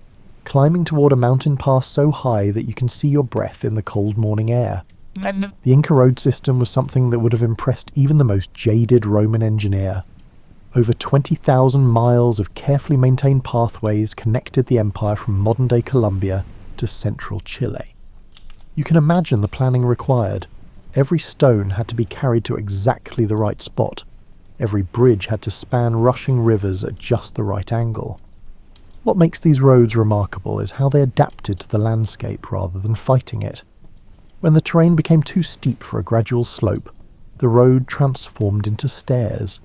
climbing toward a mountain pass so high that you can see your breath in the cold morning air. The Inca road system was something that would have impressed even the most jaded Roman engineer. Over 20,000 miles of carefully maintained pathways connected the empire from modern-day Colombia to central Chile. You can imagine the planning required. Every stone had to be carried to exactly the right spot. Every bridge had to span rushing rivers at just the right angle. What makes these roads remarkable is how they adapted to the landscape rather than fighting it. When the terrain became too steep for a gradual slope, the road transformed into stairs,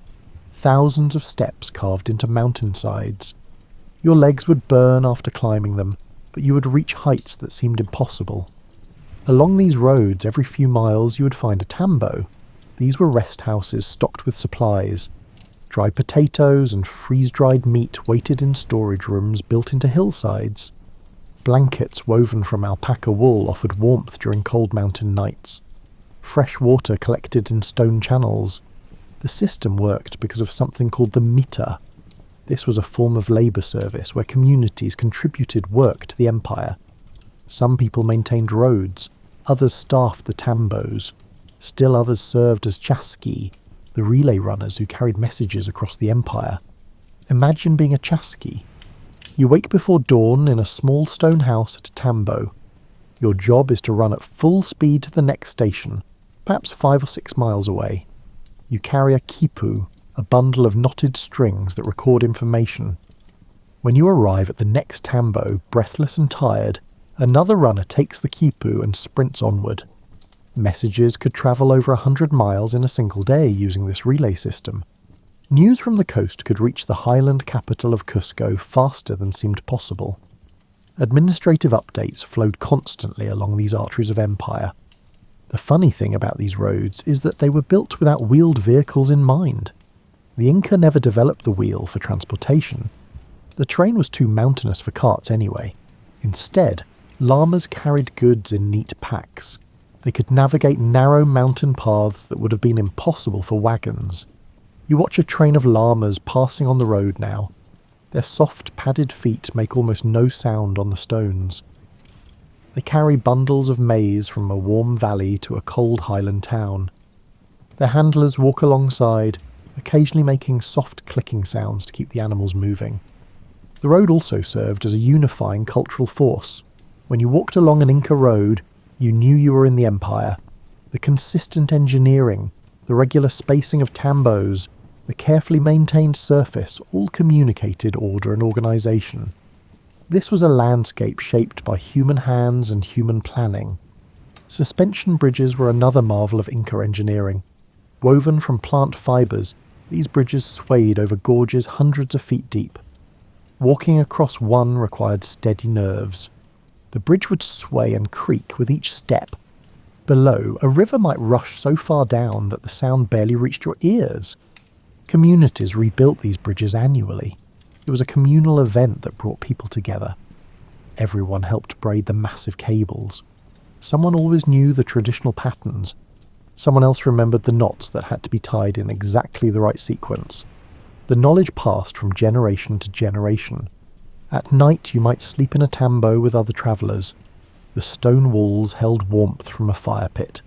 thousands of steps carved into mountainsides. Your legs would burn after climbing them, but you would reach heights that seemed impossible. Along these roads, every few miles you would find a tambo. These were rest houses stocked with supplies. Dried potatoes and freeze-dried meat waited in storage rooms built into hillsides. Blankets woven from alpaca wool offered warmth during cold mountain nights. Fresh water collected in stone channels. The system worked because of something called the mita. This was a form of labour service where communities contributed work to the empire. Some people maintained roads, others staffed the tambos. Still others served as chasqui, the relay runners who carried messages across the empire. Imagine being a chasqui. You wake before dawn in a small stone house at a tambo. Your job is to run at full speed to the next station, perhaps 5 or 6 miles away. You carry a quipu, a bundle of knotted strings that record information. When you arrive at the next tambo, breathless and tired, another runner takes the quipu and sprints onward. Messages could travel over 100 miles in a single day using this relay system. News from the coast could reach the highland capital of Cusco faster than seemed possible. Administrative updates flowed constantly along these arteries of empire. The funny thing about these roads is that they were built without wheeled vehicles in mind. The Inca never developed the wheel for transportation. The terrain was too mountainous for carts anyway. Instead, llamas carried goods in neat packs. They could navigate narrow mountain paths that would have been impossible for wagons. You watch a train of llamas passing on the road now. Their soft, padded feet make almost no sound on the stones. They carry bundles of maize from a warm valley to a cold highland town. Their handlers walk alongside, occasionally making soft clicking sounds to keep the animals moving. The road also served as a unifying cultural force. When you walked along an Inca road, you knew you were in the empire. The consistent engineering, the regular spacing of tambos, the carefully maintained surface all communicated order and organisation. This was a landscape shaped by human hands and human planning. Suspension bridges were another marvel of Inca engineering. Woven from plant fibres, these bridges swayed over gorges hundreds of feet deep. Walking across one required steady nerves. The bridge would sway and creak with each step. Below, a river might rush so far down that the sound barely reached your ears. Communities rebuilt these bridges annually. It was a communal event that brought people together. Everyone helped braid the massive cables. Someone always knew the traditional patterns. Someone else remembered the knots that had to be tied in exactly the right sequence. The knowledge passed from generation to generation. At night you might sleep in a tambo with other travellers. The stone walls held warmth from a fire pit.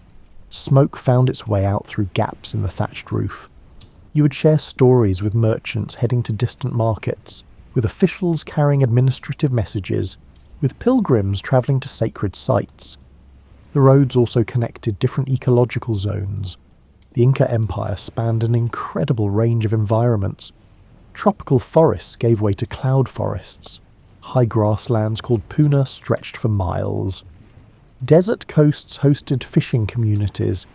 Smoke found its way out through gaps in the thatched roof. You would share stories with merchants heading to distant markets, with officials carrying administrative messages, with pilgrims travelling to sacred sites. The roads also connected different ecological zones. The Inca Empire spanned an incredible range of environments. Tropical forests gave way to cloud forests. High grasslands called puna stretched for miles. Desert coasts hosted fishing communities.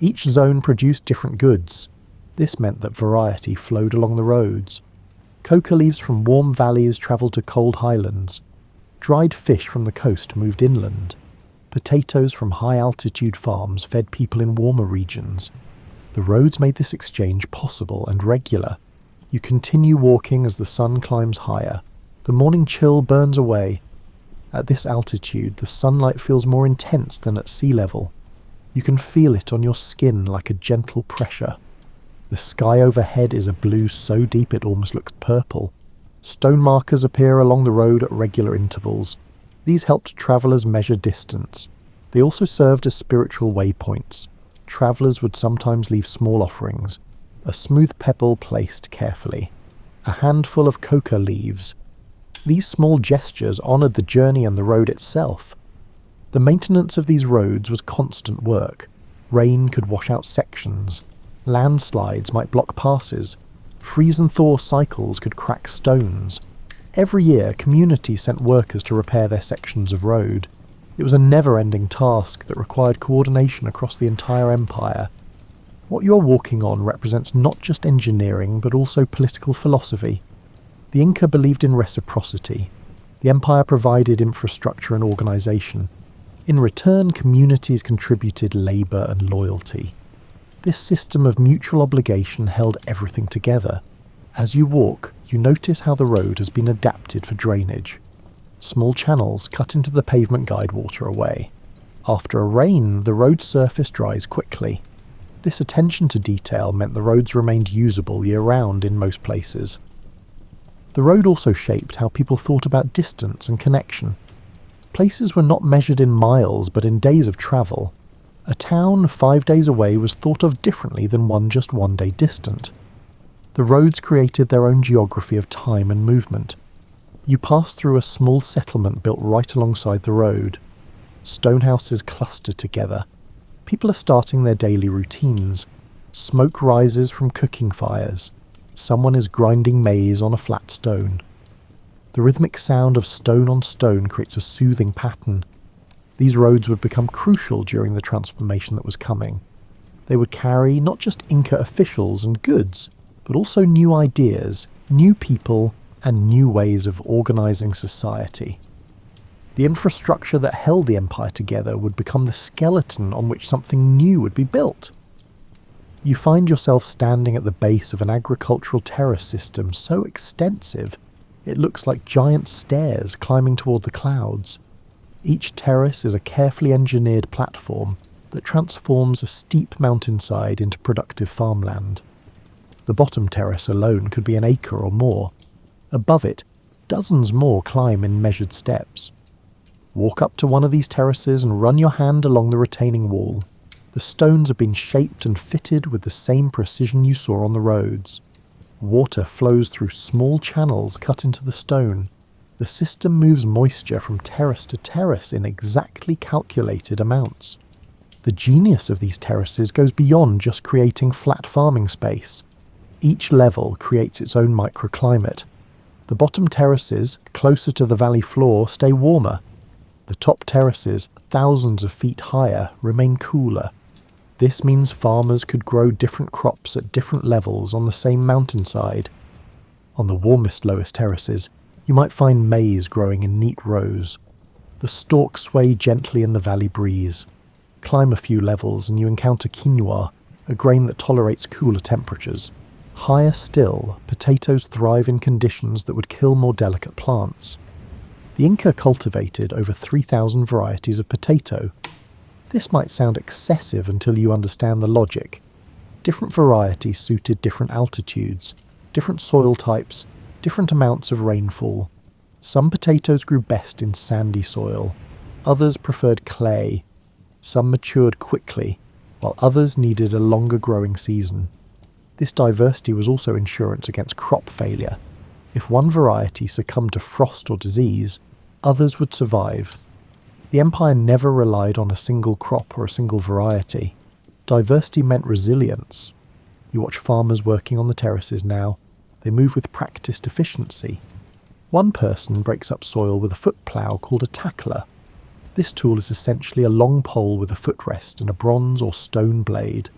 Each zone produced different goods. This meant that variety flowed along the roads. Coca leaves from warm valleys travelled to cold highlands. Dried fish from the coast moved inland. Potatoes from high-altitude farms fed people in warmer regions. The roads made this exchange possible and regular. You continue walking as the sun climbs higher. The morning chill burns away. At this altitude, the sunlight feels more intense than at sea level. You can feel it on your skin like a gentle pressure. The sky overhead is a blue so deep it almost looks purple. Stone markers appear along the road at regular intervals. These helped travellers measure distance. They also served as spiritual waypoints. Travellers would sometimes leave small offerings. A smooth pebble placed carefully. A handful of coca leaves. These small gestures honoured the journey and the road itself. The maintenance of these roads was constant work. Rain could wash out sections. Landslides might block passes. Freeze and thaw cycles could crack stones. Every year, communities sent workers to repair their sections of road. It was a never-ending task that required coordination across the entire empire. What you're walking on represents not just engineering, but also political philosophy. The Inca believed in reciprocity. The empire provided infrastructure and organisation. In return, communities contributed labour and loyalty. This system of mutual obligation held everything together. As you walk, you notice how the road has been adapted for drainage. Small channels cut into the pavement guide water away. After a rain, the road surface dries quickly. This attention to detail meant the roads remained usable year-round in most places. The road also shaped how people thought about distance and connection. Places were not measured in miles but in days of travel. A town 5 days away was thought of differently than one just 1 day distant. The roads created their own geography of time and movement. You pass through a small settlement built right alongside the road. Stone houses cluster together. People are starting their daily routines. Smoke rises from cooking fires. Someone is grinding maize on a flat stone. The rhythmic sound of stone on stone creates a soothing pattern. These roads would become crucial during the transformation that was coming. They would carry not just Inca officials and goods, but also new ideas, new people, and new ways of organising society. The infrastructure that held the empire together would become the skeleton on which something new would be built. You find yourself standing at the base of an agricultural terrace system so extensive it looks like giant stairs climbing toward the clouds. Each terrace is a carefully engineered platform that transforms a steep mountainside into productive farmland. The bottom terrace alone could be an acre or more. Above it, dozens more climb in measured steps. Walk up to one of these terraces and run your hand along the retaining wall. The stones have been shaped and fitted with the same precision you saw on the roads. Water flows through small channels cut into the stone. The system moves moisture from terrace to terrace in exactly calculated amounts. The genius of these terraces goes beyond just creating flat farming space. Each level creates its own microclimate. The bottom terraces, closer to the valley floor, stay warmer. The top terraces, thousands of feet higher, remain cooler. This means farmers could grow different crops at different levels on the same mountainside. On the warmest, lowest terraces, you might find maize growing in neat rows. The stalks sway gently in the valley breeze. Climb a few levels and you encounter quinoa, a grain that tolerates cooler temperatures. Higher still, potatoes thrive in conditions that would kill more delicate plants. The Inca cultivated over 3,000 varieties of potato. This might sound excessive until you understand the logic. Different varieties suited different altitudes, different soil types, different amounts of rainfall. Some potatoes grew best in sandy soil, others preferred clay. Some matured quickly, while others needed a longer growing season. This diversity was also insurance against crop failure. If one variety succumbed to frost or disease, others would survive. The empire never relied on a single crop or a single variety. Diversity meant resilience. You watch farmers working on the terraces now. They move with practiced efficiency. One person breaks up soil with a foot plough called a tackler. This tool is essentially a long pole with a footrest and a bronze or stone blade.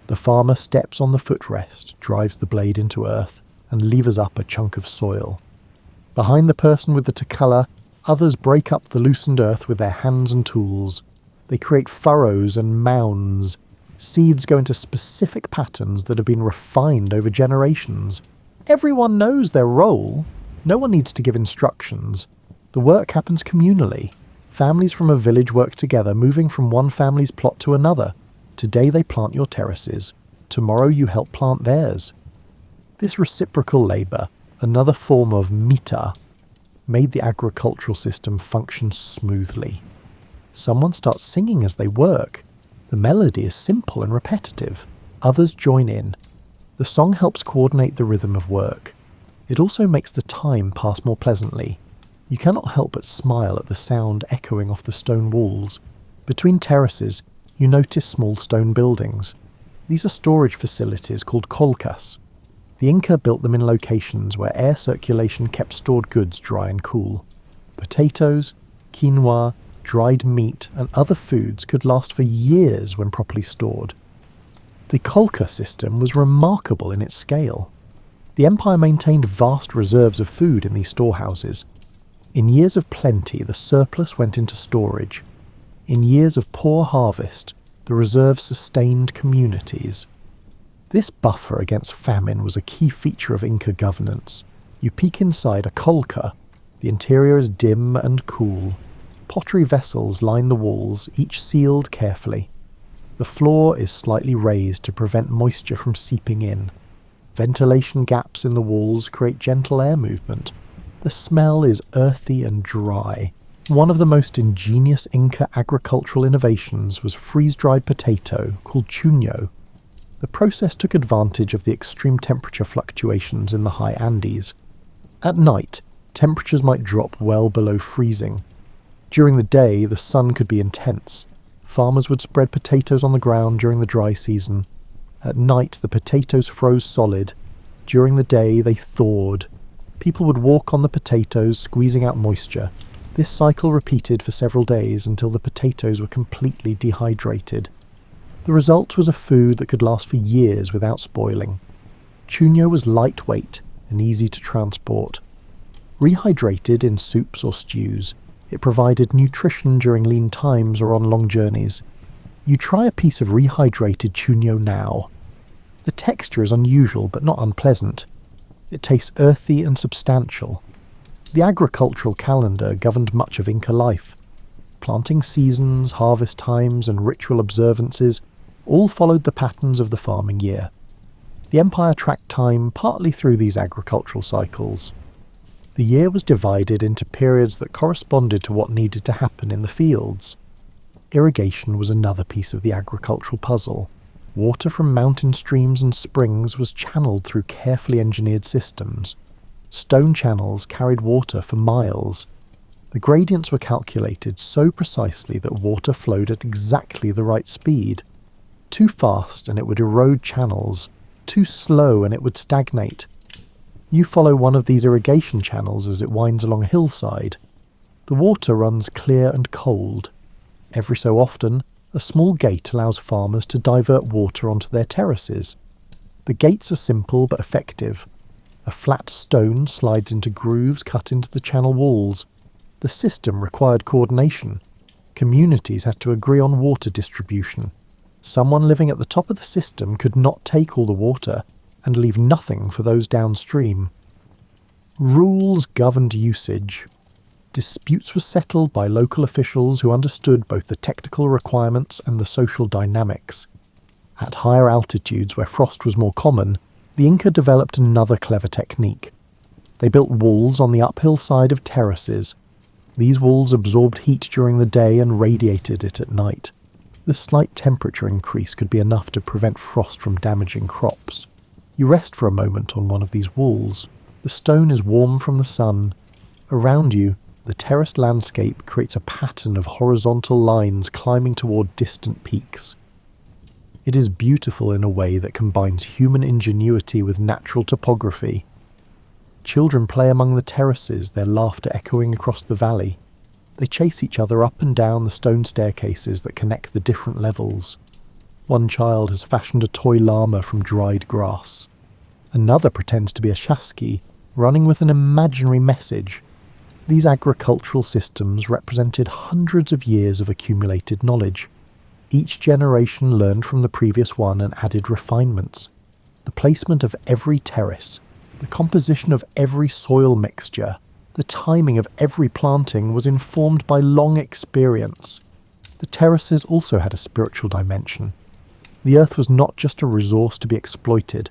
The farmer steps on the footrest, drives the blade into earth, and levers up a chunk of soil. Behind the person with the tackler, others break up the loosened earth with their hands and tools. They create furrows and mounds. Seeds go into specific patterns that have been refined over generations. Everyone knows their role. No one needs to give instructions. The work happens communally. Families from a village work together, moving from one family's plot to another. Today they plant your terraces. Tomorrow you help plant theirs. This reciprocal labour, another form of mita, made the agricultural system function smoothly. Someone starts singing as they work. The melody is simple and repetitive. Others join in. The song helps coordinate the rhythm of work. It also makes the time pass more pleasantly. You cannot help but smile at the sound echoing off the stone walls. Between terraces, you notice small stone buildings. These are storage facilities called kolkas. The Inca built them in locations where air circulation kept stored goods dry and cool. Potatoes, quinoa, dried meat and other foods could last for years when properly stored. The kolka system was remarkable in its scale. The empire maintained vast reserves of food in these storehouses. In years of plenty, the surplus went into storage. In years of poor harvest, the reserves sustained communities. This buffer against famine was a key feature of Inca governance. You peek inside a kolka. The interior is dim and cool. Pottery vessels line the walls, each sealed carefully. The floor is slightly raised to prevent moisture from seeping in. Ventilation gaps in the walls create gentle air movement. The smell is earthy and dry. One of the most ingenious Inca agricultural innovations was freeze-dried potato, called chuño. The process took advantage of the extreme temperature fluctuations in the high Andes. At night, temperatures might drop well below freezing. During the day, the sun could be intense. Farmers would spread potatoes on the ground during the dry season. At night, the potatoes froze solid. During the day, they thawed. People would walk on the potatoes, squeezing out moisture. This cycle repeated for several days until the potatoes were completely dehydrated. The result was a food that could last for years without spoiling. Chuño was lightweight and easy to transport. Rehydrated in soups or stews, it provided nutrition during lean times or on long journeys. You try a piece of rehydrated chuño now. The texture is unusual but not unpleasant. It tastes earthy and substantial. The agricultural calendar governed much of Inca life. Planting seasons, harvest times, and ritual observances all followed the patterns of the farming year. The empire tracked time partly through these agricultural cycles. The year was divided into periods that corresponded to what needed to happen in the fields. Irrigation was another piece of the agricultural puzzle. Water from mountain streams and springs was channeled through carefully engineered systems. Stone channels carried water for miles. The gradients were calculated so precisely that water flowed at exactly the right speed. Too fast and it would erode channels. Too slow and it would stagnate. You follow one of these irrigation channels as it winds along a hillside. The water runs clear and cold. Every so often, a small gate allows farmers to divert water onto their terraces. The gates are simple but effective. A flat stone slides into grooves cut into the channel walls. The system required coordination. Communities had to agree on water distribution. Someone living at the top of the system could not take all the water and leave nothing for those downstream. Rules governed usage. Disputes were settled by local officials who understood both the technical requirements and the social dynamics. At higher altitudes where frost was more common, the Inca developed another clever technique. They built walls on the uphill side of terraces. These walls absorbed heat during the day and radiated it at night. The slight temperature increase could be enough to prevent frost from damaging crops. You rest for a moment on one of these walls. The stone is warm from the sun. Around you, the terraced landscape creates a pattern of horizontal lines climbing toward distant peaks. It is beautiful in a way that combines human ingenuity with natural topography. Children play among the terraces, their laughter echoing across the valley. They chase each other up and down the stone staircases that connect the different levels. One child has fashioned a toy llama from dried grass. Another pretends to be a shaski, running with an imaginary message. These agricultural systems represented hundreds of years of accumulated knowledge. Each generation learned from the previous one and added refinements. The placement of every terrace, the composition of every soil mixture, the timing of every planting was informed by long experience. The terraces also had a spiritual dimension. The earth was not just a resource to be exploited.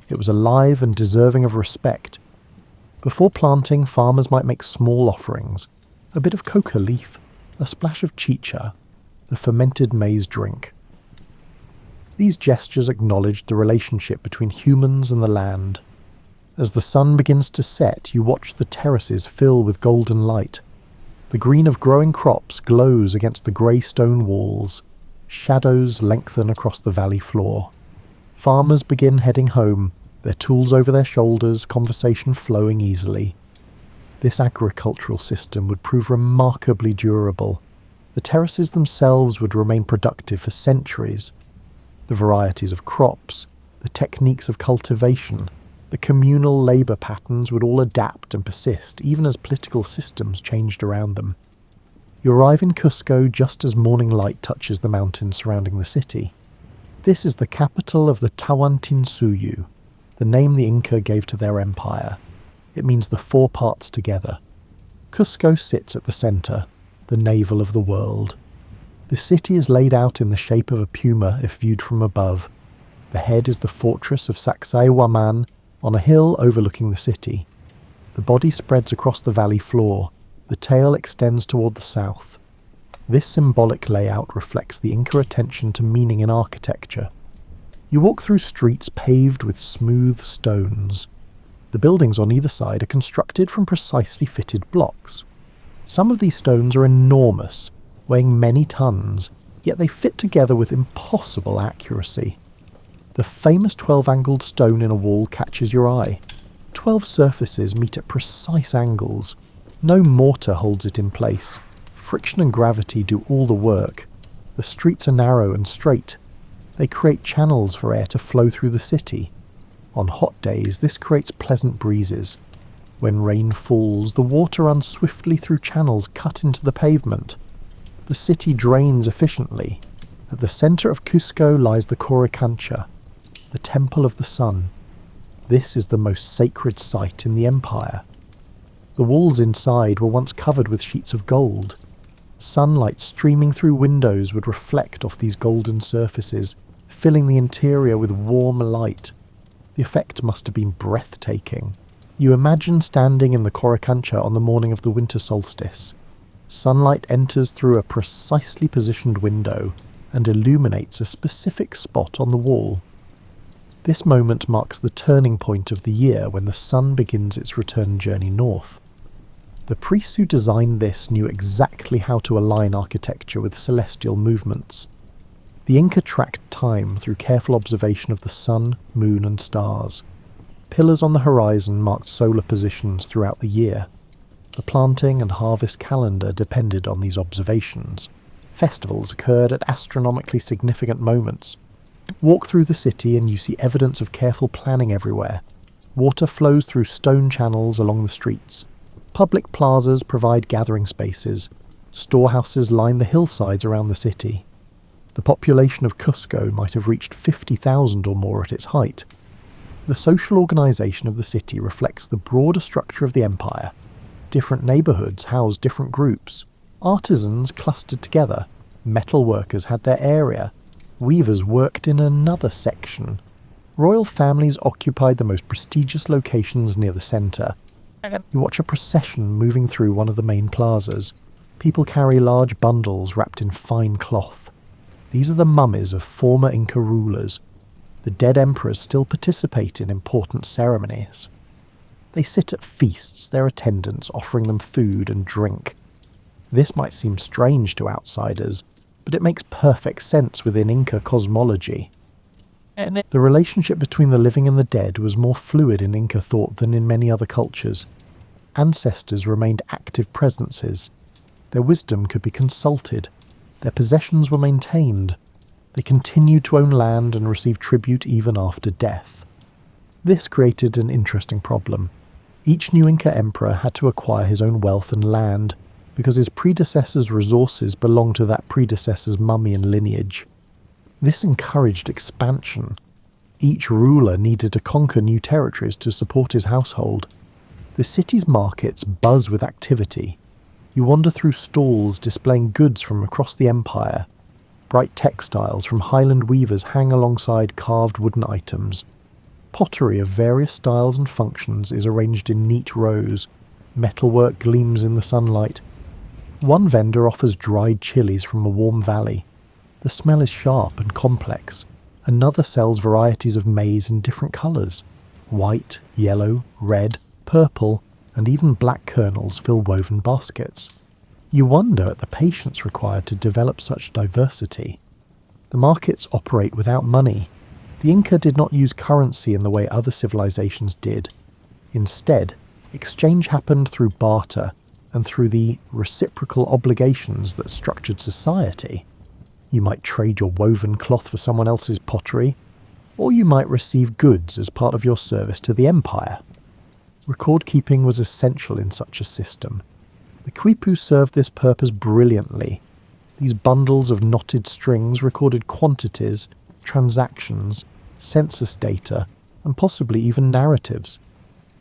It was alive and deserving of respect. Before planting, farmers might make small offerings, a bit of coca leaf, a splash of chicha, the fermented maize drink. These gestures acknowledged the relationship between humans and the land. As the sun begins to set, you watch the terraces fill with golden light. The green of growing crops glows against the grey stone walls. Shadows lengthen across the valley floor. Farmers begin heading home, their tools over their shoulders, conversation flowing easily. This agricultural system would prove remarkably durable. The terraces themselves would remain productive for centuries. The varieties of crops, the techniques of cultivation, the communal labour patterns would all adapt and persist, even as political systems changed around them. You arrive in Cusco just as morning light touches the mountains surrounding the city. This is the capital of the Tawantinsuyu, the name the Inca gave to their empire. It means the four parts together. Cusco sits at the centre, the navel of the world. The city is laid out in the shape of a puma if viewed from above. The head is the fortress of Sacsayhuaman, on a hill overlooking the city. The body spreads across the valley floor. The tail extends toward the south. This symbolic layout reflects the Inca attention to meaning in architecture. You walk through streets paved with smooth stones. The buildings on either side are constructed from precisely fitted blocks. Some of these stones are enormous, weighing many tons, yet they fit together with impossible accuracy. The famous 12-angled stone in a wall catches your eye. 12 surfaces meet at precise angles. No mortar holds it in place. Friction and gravity do all the work. The streets are narrow and straight. They create channels for air to flow through the city. On hot days, this creates pleasant breezes. When rain falls, the water runs swiftly through channels cut into the pavement. The city drains efficiently. At the centre of Cusco lies the Coricancha, the Temple of the Sun. This is the most sacred site in the empire. The walls inside were once covered with sheets of gold. Sunlight streaming through windows would reflect off these golden surfaces, filling the interior with warm light. The effect must have been breathtaking. You imagine standing in the Coricancha on the morning of the winter solstice. Sunlight enters through a precisely positioned window and illuminates a specific spot on the wall. This moment marks the turning point of the year when the sun begins its return journey north. The priests who designed this knew exactly how to align architecture with celestial movements. The Inca tracked time through careful observation of the sun, moon and stars. Pillars on the horizon marked solar positions throughout the year. The planting and harvest calendar depended on these observations. Festivals occurred at astronomically significant moments. Walk through the city and you see evidence of careful planning everywhere. Water flows through stone channels along the streets. Public plazas provide gathering spaces. Storehouses line the hillsides around the city. The population of Cusco might have reached 50,000 or more at its height. The social organisation of the city reflects the broader structure of the empire. Different neighbourhoods housed different groups. Artisans clustered together. Metal workers had their area. Weavers worked in another section. Royal families occupied the most prestigious locations near the centre. You watch a procession moving through one of the main plazas. People carry large bundles wrapped in fine cloth. These are the mummies of former Inca rulers. The dead emperors still participate in important ceremonies. They sit at feasts, their attendants offering them food and drink. This might seem strange to outsiders, but it makes perfect sense within Inca cosmology. The relationship between the living and the dead was more fluid in Inca thought than in many other cultures. Ancestors remained active presences. Their wisdom could be consulted. Their possessions were maintained. They continued to own land and receive tribute even after death. This created an interesting problem. Each new Inca emperor had to acquire his own wealth and land, because his predecessor's resources belonged to that predecessor's mummy and lineage. This encouraged expansion. Each ruler needed to conquer new territories to support his household. The city's markets buzz with activity. You wander through stalls displaying goods from across the empire. Bright textiles from highland weavers hang alongside carved wooden items. Pottery of various styles and functions is arranged in neat rows. Metalwork gleams in the sunlight. One vendor offers dried chilies from a warm valley. The smell is sharp and complex. Another sells varieties of maize in different colours. White, yellow, red, purple, and even black kernels fill woven baskets. You wonder at the patience required to develop such diversity. The markets operate without money. The Inca did not use currency in the way other civilizations did. Instead, exchange happened through barter and through the reciprocal obligations that structured society. You might trade your woven cloth for someone else's pottery, or you might receive goods as part of your service to the empire. Record keeping was essential in such a system. The quipu served this purpose brilliantly. These bundles of knotted strings recorded quantities, transactions, census data, and possibly even narratives.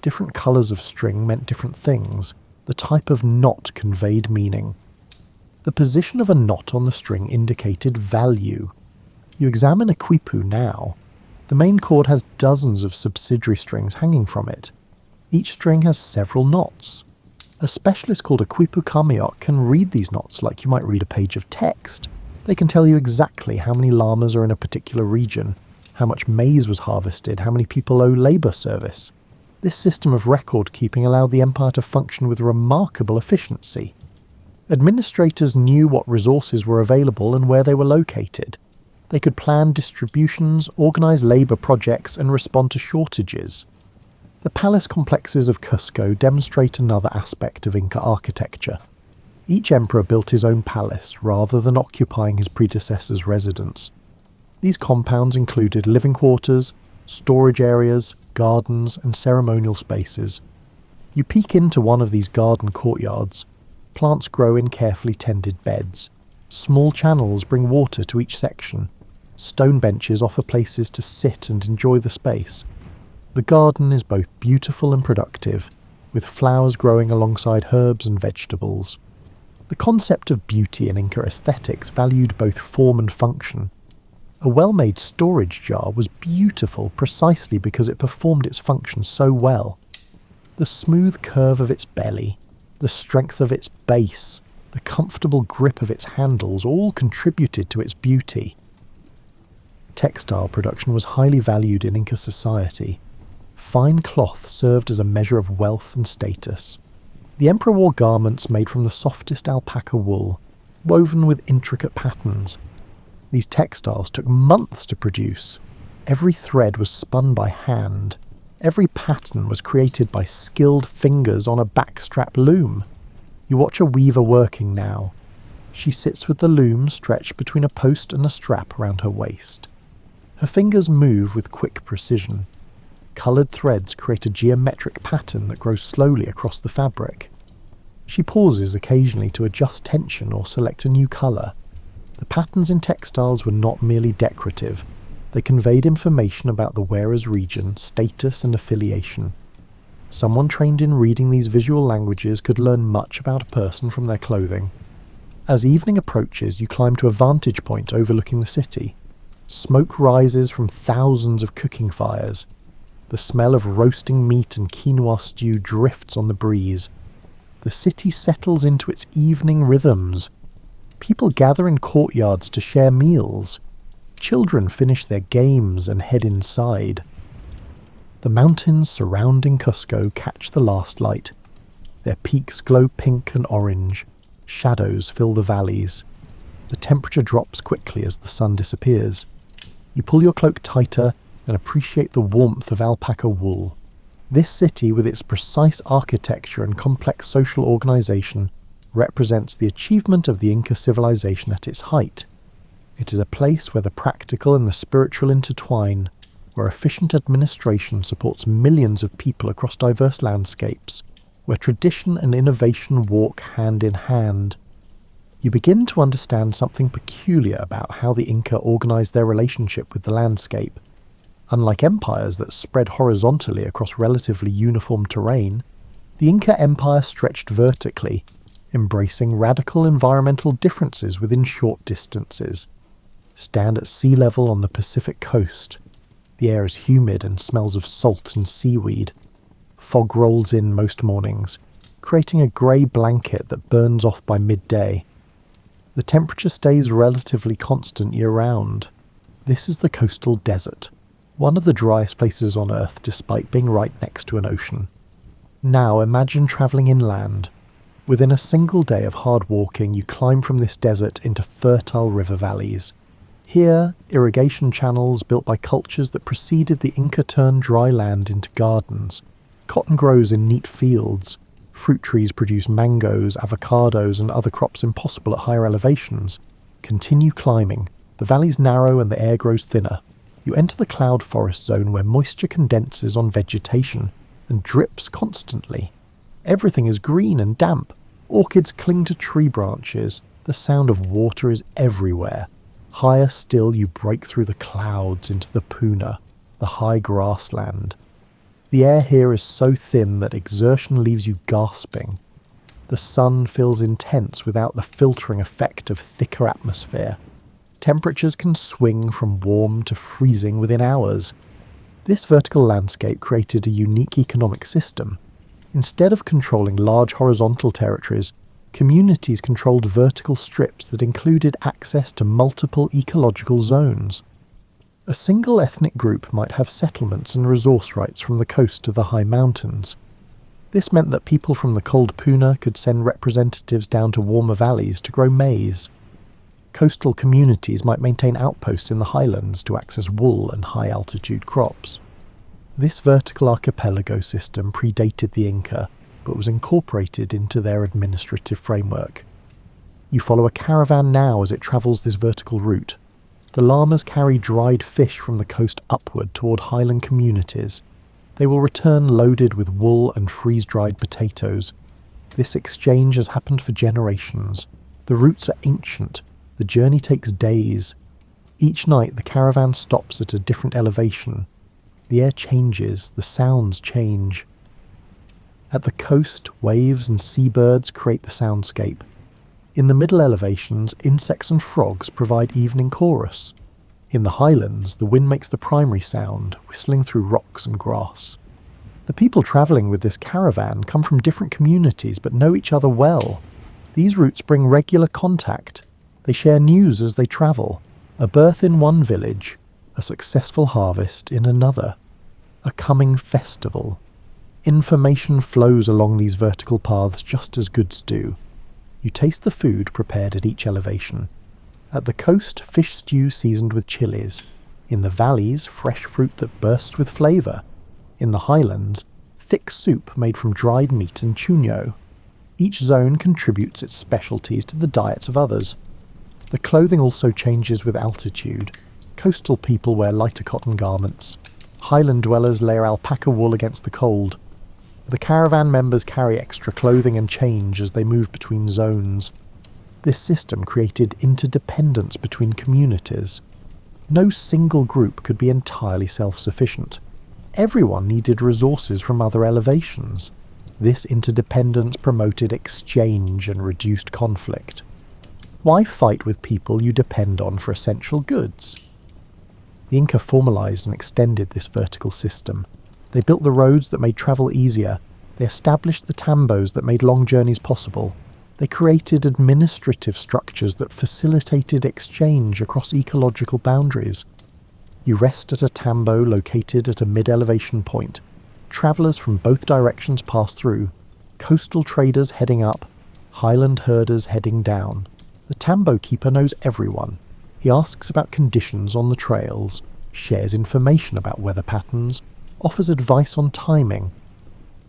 Different colours of string meant different things. The type of knot conveyed meaning. The position of a knot on the string indicated value. You examine a quipu now. The main cord has dozens of subsidiary strings hanging from it. Each string has several knots. A specialist called a quipu kamiok can read these knots like you might read a page of text. They can tell you exactly how many llamas are in a particular region, how much maize was harvested, how many people owe labour service. This system of record keeping allowed the empire to function with remarkable efficiency. Administrators knew what resources were available and where they were located. They could plan distributions, organise labour projects, and respond to shortages. The palace complexes of Cusco demonstrate another aspect of Inca architecture. Each emperor built his own palace rather than occupying his predecessor's residence. These compounds included living quarters, storage areas, gardens, and ceremonial spaces. You peek into one of these garden courtyards. Plants grow in carefully tended beds. Small channels bring water to each section. Stone benches offer places to sit and enjoy the space. The garden is both beautiful and productive, with flowers growing alongside herbs and vegetables. The concept of beauty in Inca aesthetics valued both form and function. A well-made storage jar was beautiful precisely because it performed its function so well. The smooth curve of its belly, the strength of its base, the comfortable grip of its handles all contributed to its beauty. Textile production was highly valued in Inca society. Fine cloth served as a measure of wealth and status. The emperor wore garments made from the softest alpaca wool, woven with intricate patterns. These textiles took months to produce. Every thread was spun by hand. Every pattern was created by skilled fingers on a backstrap loom. You watch a weaver working now. She sits with the loom stretched between a post and a strap around her waist. Her fingers move with quick precision. Coloured threads create a geometric pattern that grows slowly across the fabric. She pauses occasionally to adjust tension or select a new colour. The patterns in textiles were not merely decorative. They conveyed information about the wearer's region, status and affiliation. Someone trained in reading these visual languages could learn much about a person from their clothing. As evening approaches, you climb to a vantage point overlooking the city. Smoke rises from thousands of cooking fires. The smell of roasting meat and quinoa stew drifts on the breeze. The city settles into its evening rhythms. People gather in courtyards to share meals. Children finish their games and head inside. The mountains surrounding Cusco catch the last light. Their peaks glow pink and orange. Shadows fill the valleys. The temperature drops quickly as the sun disappears. You pull your cloak tighter and appreciate the warmth of alpaca wool. This city, with its precise architecture and complex social organization, represents the achievement of the Inca civilization at its height. It is a place where the practical and the spiritual intertwine, where efficient administration supports millions of people across diverse landscapes, where tradition and innovation walk hand in hand. You begin to understand something peculiar about how the Inca organized their relationship with the landscape. Unlike empires that spread horizontally across relatively uniform terrain, the Inca Empire stretched vertically, embracing radical environmental differences within short distances. Stand at sea level on the Pacific coast. The air is humid and smells of salt and seaweed. Fog rolls in most mornings, creating a grey blanket that burns off by midday. The temperature stays relatively constant year-round. This is the coastal desert, one of the driest places on Earth despite being right next to an ocean. Now imagine travelling inland. Within a single day of hard walking, you climb from this desert into fertile river valleys. Here, irrigation channels built by cultures that preceded the Inca turned dry land into gardens. Cotton grows in neat fields. Fruit trees produce mangoes, avocados, and other crops impossible at higher elevations. Continue climbing. The valleys narrow and the air grows thinner. You enter the cloud forest zone where moisture condenses on vegetation and drips constantly. Everything is green and damp. Orchids cling to tree branches. The sound of water is everywhere. Higher still, you break through the clouds into the puna, the high grassland. The air here is so thin that exertion leaves you gasping. The sun feels intense without the filtering effect of thicker atmosphere. Temperatures can swing from warm to freezing within hours. This vertical landscape created a unique economic system. Instead of controlling large horizontal territories, communities controlled vertical strips that included access to multiple ecological zones. A single ethnic group might have settlements and resource rights from the coast to the high mountains. This meant that people from the cold puna could send representatives down to warmer valleys to grow maize. Coastal communities might maintain outposts in the highlands to access wool and high-altitude crops. This vertical archipelago system predated the Inca, but was incorporated into their administrative framework. You follow a caravan now as it travels this vertical route. The llamas carry dried fish from the coast upward toward highland communities. They will return loaded with wool and freeze-dried potatoes. This exchange has happened for generations. The routes are ancient. The journey takes days. Each night the caravan stops at a different elevation. The air changes, the sounds change. At the coast, waves and seabirds create the soundscape. In the middle elevations, insects and frogs provide evening chorus. In the highlands, the wind makes the primary sound, whistling through rocks and grass. The people travelling with this caravan come from different communities but know each other well. These routes bring regular contact. They share news as they travel. A birth in one village, a successful harvest in another, a coming festival. Information flows along these vertical paths just as goods do. You taste the food prepared at each elevation. At the coast, fish stew seasoned with chilies. In the valleys, fresh fruit that bursts with flavour. In the highlands, thick soup made from dried meat and chuño. Each zone contributes its specialties to the diets of others. The clothing also changes with altitude. Coastal people wear lighter cotton garments. Highland dwellers layer alpaca wool against the cold. The caravan members carry extra clothing and change as they move between zones. This system created interdependence between communities. No single group could be entirely self-sufficient. Everyone needed resources from other elevations. This interdependence promoted exchange and reduced conflict. Why fight with people you depend on for essential goods? The Inca formalized and extended this vertical system. They built the roads that made travel easier. They established the tambos that made long journeys possible. They created administrative structures that facilitated exchange across ecological boundaries. You rest at a tambo located at a mid-elevation point. Travellers from both directions pass through. Coastal traders heading up, highland herders heading down. The tambo keeper knows everyone. He asks about conditions on the trails, shares information about weather patterns, offers advice on timing.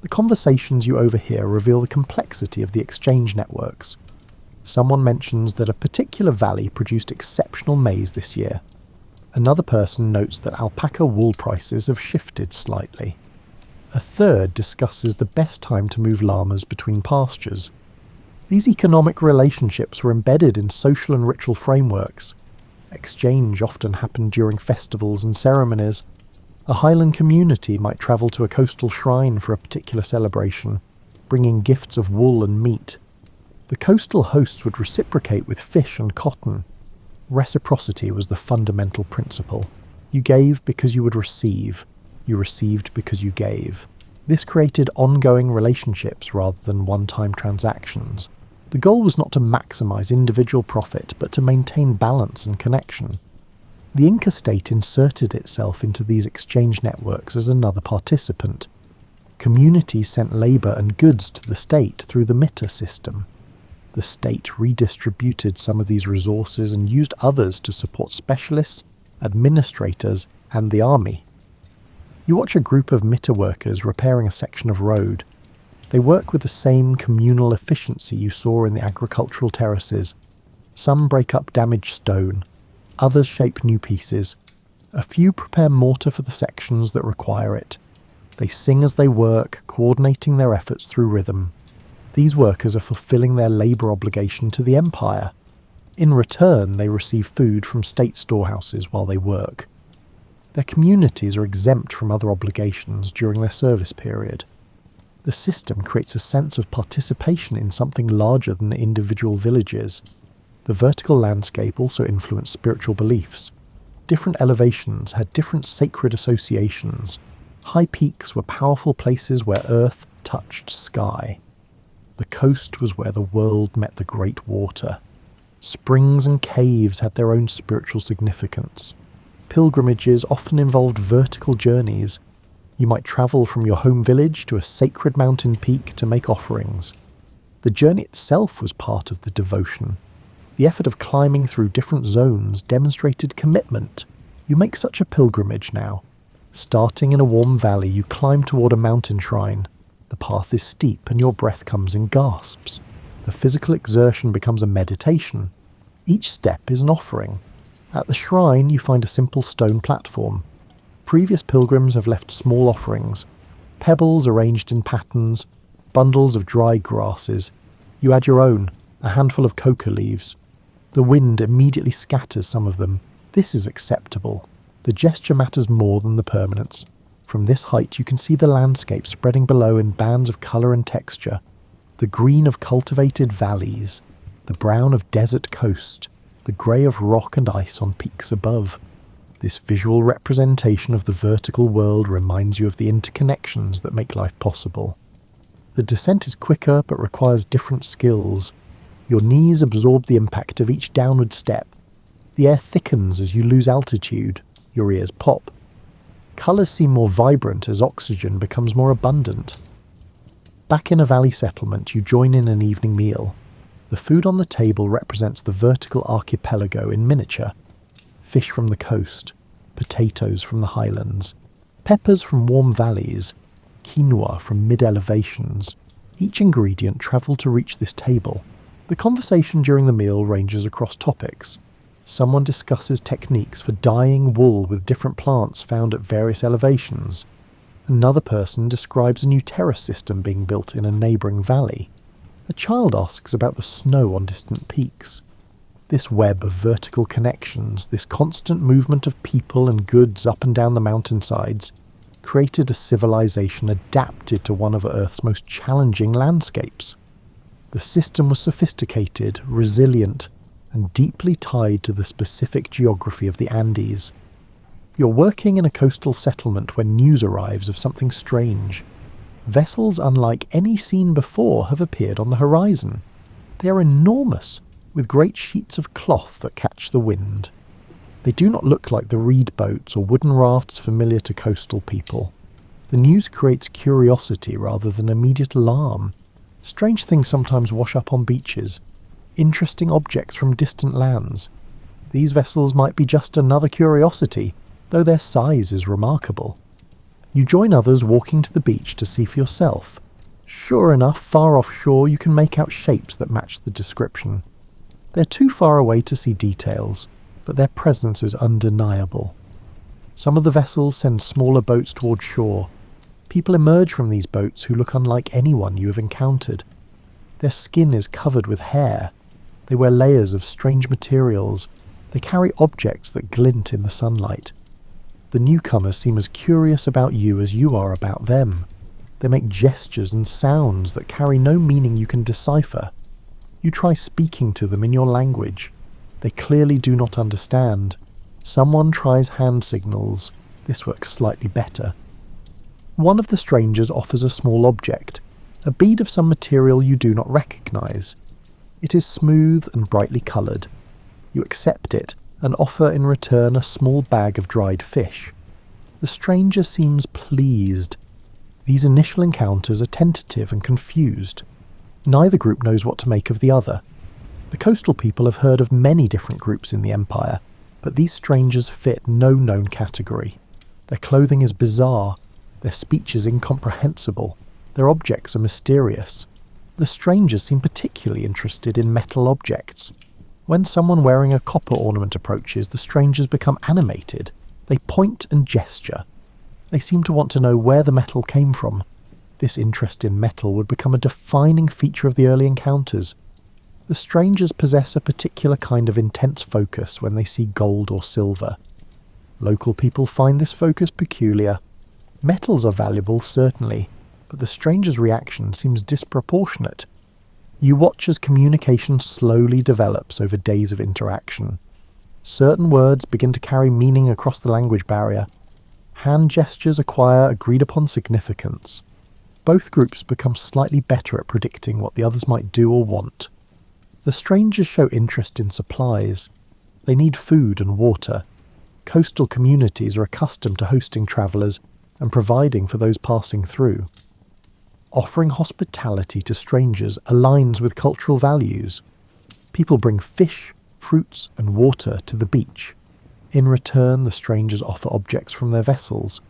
The conversations you overhear reveal the complexity of the exchange networks. Someone mentions that a particular valley produced exceptional maize this year. Another person notes that alpaca wool prices have shifted slightly. A third discusses the best time to move llamas between pastures. These economic relationships were embedded in social and ritual frameworks. Exchange often happened during festivals and ceremonies. A highland community might travel to a coastal shrine for a particular celebration, bringing gifts of wool and meat. The coastal hosts would reciprocate with fish and cotton. Reciprocity was the fundamental principle. You gave because you would receive. You received because you gave. This created ongoing relationships rather than one-time transactions. The goal was not to maximize individual profit, but to maintain balance and connection. The Inca state inserted itself into these exchange networks as another participant. Communities sent labor and goods to the state through the mita system. The state redistributed some of these resources and used others to support specialists, administrators, and the army. You watch a group of mita workers repairing a section of road. They work with the same communal efficiency you saw in the agricultural terraces. Some break up damaged stone, others shape new pieces. A few prepare mortar for the sections that require it. They sing as they work, coordinating their efforts through rhythm. These workers are fulfilling their labour obligation to the empire. In return, they receive food from state storehouses while they work. Their communities are exempt from other obligations during their service period. The system creates a sense of participation in something larger than individual villages. The vertical landscape also influenced spiritual beliefs. Different elevations had different sacred associations. High peaks were powerful places where earth touched sky. The coast was where the world met the great water. Springs and caves had their own spiritual significance. Pilgrimages often involved vertical journeys. You might travel from your home village to a sacred mountain peak to make offerings. The journey itself was part of the devotion. The effort of climbing through different zones demonstrated commitment. You make such a pilgrimage now. Starting in a warm valley, you climb toward a mountain shrine. The path is steep and your breath comes in gasps. The physical exertion becomes a meditation. Each step is an offering. At the shrine, you find a simple stone platform. Previous pilgrims have left small offerings, pebbles arranged in patterns, bundles of dried grasses. You add your own, a handful of coca leaves. The wind immediately scatters some of them. This is acceptable. The gesture matters more than the permanence. From this height you can see the landscape spreading below in bands of colour and texture. The green of cultivated valleys, the brown of desert coast, the grey of rock and ice on peaks above. This visual representation of the vertical world reminds you of the interconnections that make life possible. The descent is quicker but requires different skills. Your knees absorb the impact of each downward step. The air thickens as you lose altitude. Your ears pop. Colours seem more vibrant as oxygen becomes more abundant. Back in a valley settlement, you join in an evening meal. The food on the table represents the vertical archipelago in miniature. Fish from the coast, potatoes from the highlands, peppers from warm valleys, quinoa from mid-elevations. Each ingredient travelled to reach this table. The conversation during the meal ranges across topics. Someone discusses techniques for dyeing wool with different plants found at various elevations. Another person describes a new terrace system being built in a neighbouring valley. A child asks about the snow on distant peaks. This web of vertical connections, this constant movement of people and goods up and down the mountainsides, created a civilization adapted to one of Earth's most challenging landscapes. The system was sophisticated, resilient, and deeply tied to the specific geography of the Andes. You're working in a coastal settlement when news arrives of something strange. Vessels unlike any seen before have appeared on the horizon. They are enormous, with great sheets of cloth that catch the wind. They do not look like the reed boats or wooden rafts familiar to coastal people. The news creates curiosity rather than immediate alarm. Strange things sometimes wash up on beaches. Interesting objects from distant lands. These vessels might be just another curiosity, though their size is remarkable. You join others walking to the beach to see for yourself. Sure enough, far offshore you can make out shapes that match the description. They're too far away to see details, but their presence is undeniable. Some of the vessels send smaller boats toward shore. People emerge from these boats who look unlike anyone you have encountered. Their skin is covered with hair. They wear layers of strange materials. They carry objects that glint in the sunlight. The newcomers seem as curious about you as you are about them. They make gestures and sounds that carry no meaning you can decipher. You try speaking to them in your language. They clearly do not understand. Someone tries hand signals. This works slightly better. One of the strangers offers a small object, a bead of some material you do not recognize. It is smooth and brightly coloured. You accept it and offer in return a small bag of dried fish. The stranger seems pleased. These initial encounters are tentative and confused. Neither group knows what to make of the other. The coastal people have heard of many different groups in the empire, but these strangers fit no known category. Their clothing is bizarre, their speech is incomprehensible, their objects are mysterious. The strangers seem particularly interested in metal objects. When someone wearing a copper ornament approaches, the strangers become animated. They point and gesture. They seem to want to know where the metal came from. This interest in metal would become a defining feature of the early encounters. The strangers possess a particular kind of intense focus when they see gold or silver. Local people find this focus peculiar. Metals are valuable, certainly, but the stranger's reaction seems disproportionate. You watch as communication slowly develops over days of interaction. Certain words begin to carry meaning across the language barrier. Hand gestures acquire agreed-upon significance. Both groups become slightly better at predicting what the others might do or want. The strangers show interest in supplies. They need food and water. Coastal communities are accustomed to hosting travellers and providing for those passing through. Offering hospitality to strangers aligns with cultural values. People bring fish, fruits, and water to the beach. In return, the strangers offer objects from their vessels.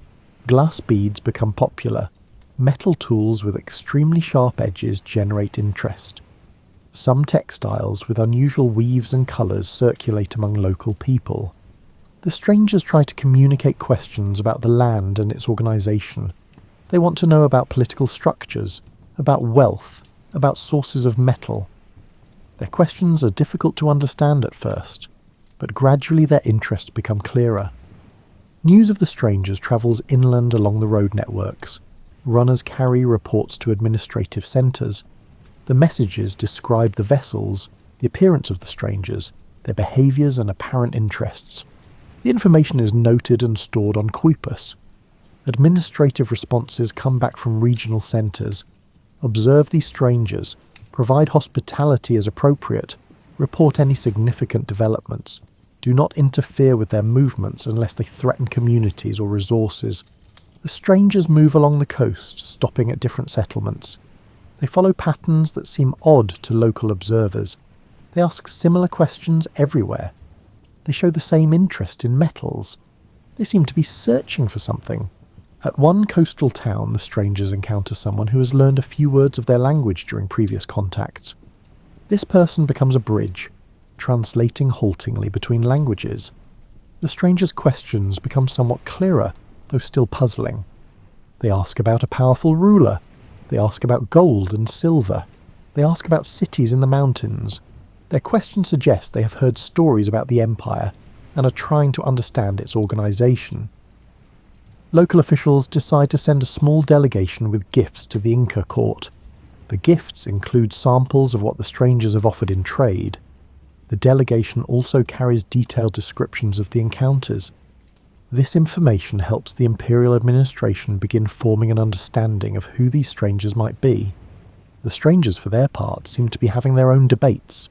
Glass beads become popular. Metal tools with extremely sharp edges generate interest. Some textiles with unusual weaves and colours circulate among local people. The strangers try to communicate questions about the land and its organisation. They want to know about political structures, about wealth, about sources of metal. Their questions are difficult to understand at first, but gradually their interests become clearer. News of the strangers travels inland along the road networks. Runners carry reports to administrative centres. The messages describe the vessels, the appearance of the strangers, their behaviours and apparent interests. The information is noted and stored on Quipus. Administrative responses come back from regional centres. Observe these strangers, provide hospitality as appropriate, report any significant developments. Do not interfere with their movements unless they threaten communities or resources. The strangers move along the coast, stopping at different settlements. They follow patterns that seem odd to local observers. They ask similar questions everywhere. They show the same interest in metals. They seem to be searching for something. At one coastal town, the strangers encounter someone who has learned a few words of their language during previous contacts. This person becomes a bridge, translating haltingly between languages. The stranger's questions become somewhat clearer, though still puzzling. They ask about a powerful ruler. They ask about gold and silver. They ask about cities in the mountains. Their questions suggest they have heard stories about the empire and are trying to understand its organisation. Local officials decide to send a small delegation with gifts to the Inca court. The gifts include samples of what the strangers have offered in trade. The delegation also carries detailed descriptions of the encounters. This information helps the imperial administration begin forming an understanding of who these strangers might be. The strangers, for their part, seem to be having their own debates.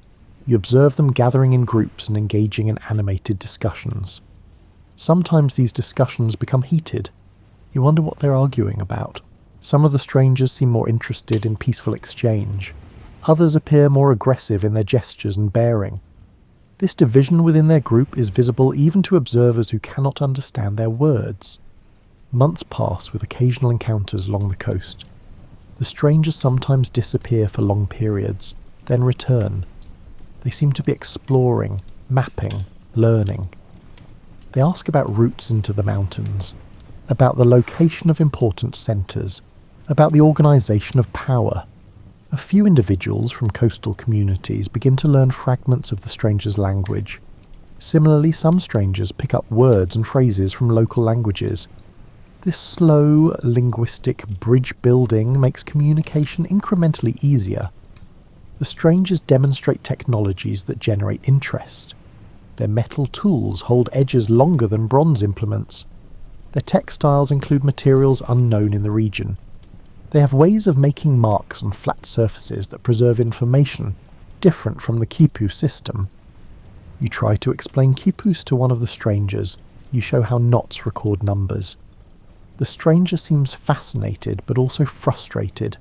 You observe them gathering in groups and engaging in animated discussions. Sometimes these discussions become heated. You wonder what they're arguing about. Some of the strangers seem more interested in peaceful exchange. Others appear more aggressive in their gestures and bearing. This division within their group is visible even to observers who cannot understand their words. Months pass with occasional encounters along the coast. The strangers sometimes disappear for long periods, then return. They seem to be exploring, mapping, learning. They ask about routes into the mountains, about the location of important centres, about the organisation of power. A few individuals from coastal communities begin to learn fragments of the stranger's language. Similarly, some strangers pick up words and phrases from local languages. This slow, linguistic bridge building makes communication incrementally easier. The strangers demonstrate technologies that generate interest. Their metal tools hold edges longer than bronze implements. Their textiles include materials unknown in the region. They have ways of making marks on flat surfaces that preserve information, different from the quipu system. You try to explain quipus to one of the strangers. You show how knots record numbers. The stranger seems fascinated, but also frustrated.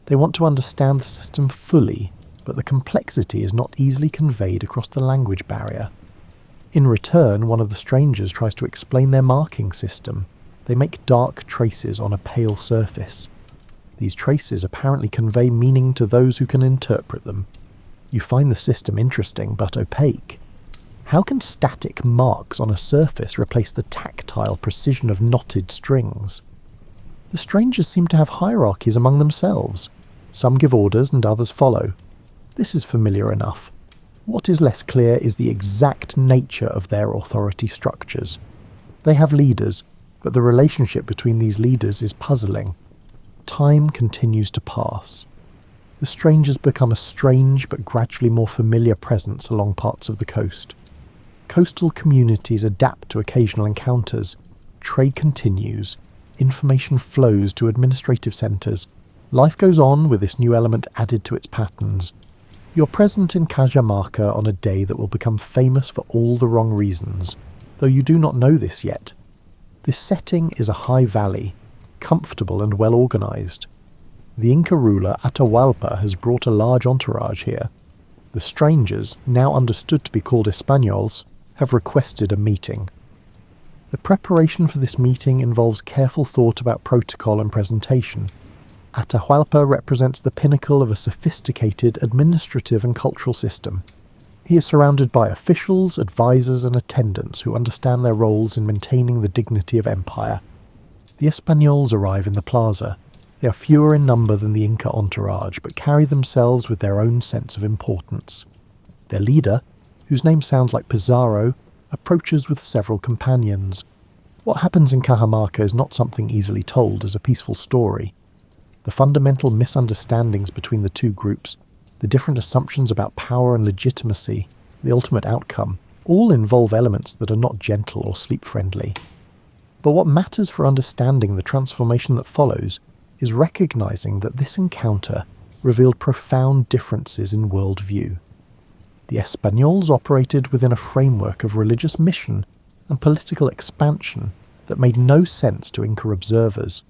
They want to understand the system fully, but the complexity is not easily conveyed across the language barrier. In return, one of the strangers tries to explain their marking system. They make dark traces on a pale surface. These traces apparently convey meaning to those who can interpret them. You find the system interesting but opaque. How can static marks on a surface replace the tactile precision of knotted strings? The strangers seem to have hierarchies among themselves. Some give orders and others follow. This is familiar enough. What is less clear is the exact nature of their authority structures. They have leaders, but the relationship between these leaders is puzzling. Time continues to pass. The strangers become a strange but gradually more familiar presence along parts of the coast. Coastal communities adapt to occasional encounters. Trade continues. Information flows to administrative centres. Life goes on with this new element added to its patterns. You're present in Cajamarca on a day that will become famous for all the wrong reasons, though you do not know this yet. This setting is a high valley, comfortable and well organised. The Inca ruler Atahualpa has brought a large entourage here. The strangers, now understood to be called Españols, have requested a meeting. The preparation for this meeting involves careful thought about protocol and presentation. Atahualpa represents the pinnacle of a sophisticated administrative and cultural system. He is surrounded by officials, advisors and attendants who understand their roles in maintaining the dignity of empire. The Españols arrive in the plaza. They are fewer in number than the Inca entourage, but carry themselves with their own sense of importance. Their leader, whose name sounds like Pizarro, approaches with several companions. What happens in Cajamarca is not something easily told as a peaceful story. The fundamental misunderstandings between the two groups, the different assumptions about power and legitimacy, the ultimate outcome, all involve elements that are not gentle or sleep-friendly. But what matters for understanding the transformation that follows is recognizing that this encounter revealed profound differences in worldview. The Españols operated within a framework of religious mission and political expansion that made no sense to Inca observers.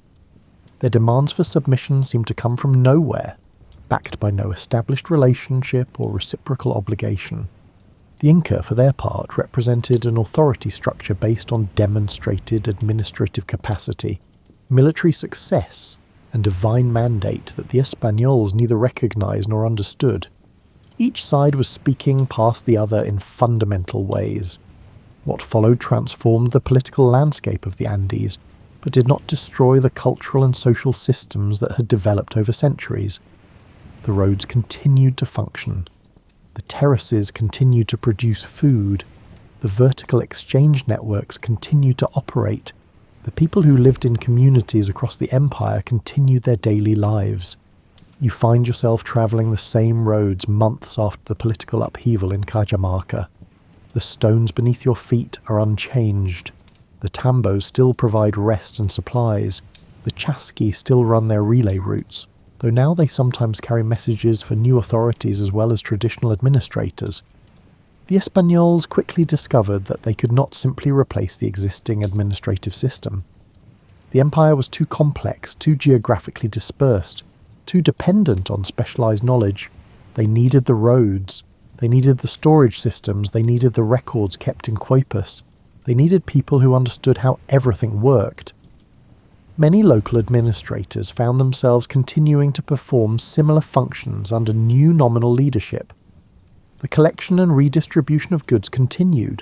Their demands for submission seemed to come from nowhere, backed by no established relationship or reciprocal obligation. The Inca, for their part, represented an authority structure based on demonstrated administrative capacity, military success, and divine mandate that the Españols neither recognized nor understood. Each side was speaking past the other in fundamental ways. What followed transformed the political landscape of the Andes, but did not destroy the cultural and social systems that had developed over centuries. The roads continued to function. The terraces continued to produce food. The vertical exchange networks continued to operate. The people who lived in communities across the empire continued their daily lives. You find yourself travelling the same roads months after the political upheaval in Cajamarca. The stones beneath your feet are unchanged. The tambos still provide rest and supplies. The chasqui still run their relay routes, though now they sometimes carry messages for new authorities as well as traditional administrators. The Espanols quickly discovered that they could not simply replace the existing administrative system. The empire was too complex, too geographically dispersed, too dependent on specialised knowledge. They needed the roads, they needed the storage systems, they needed the records kept in Quapus. They needed people who understood how everything worked. Many local administrators found themselves continuing to perform similar functions under new nominal leadership. The collection and redistribution of goods continued.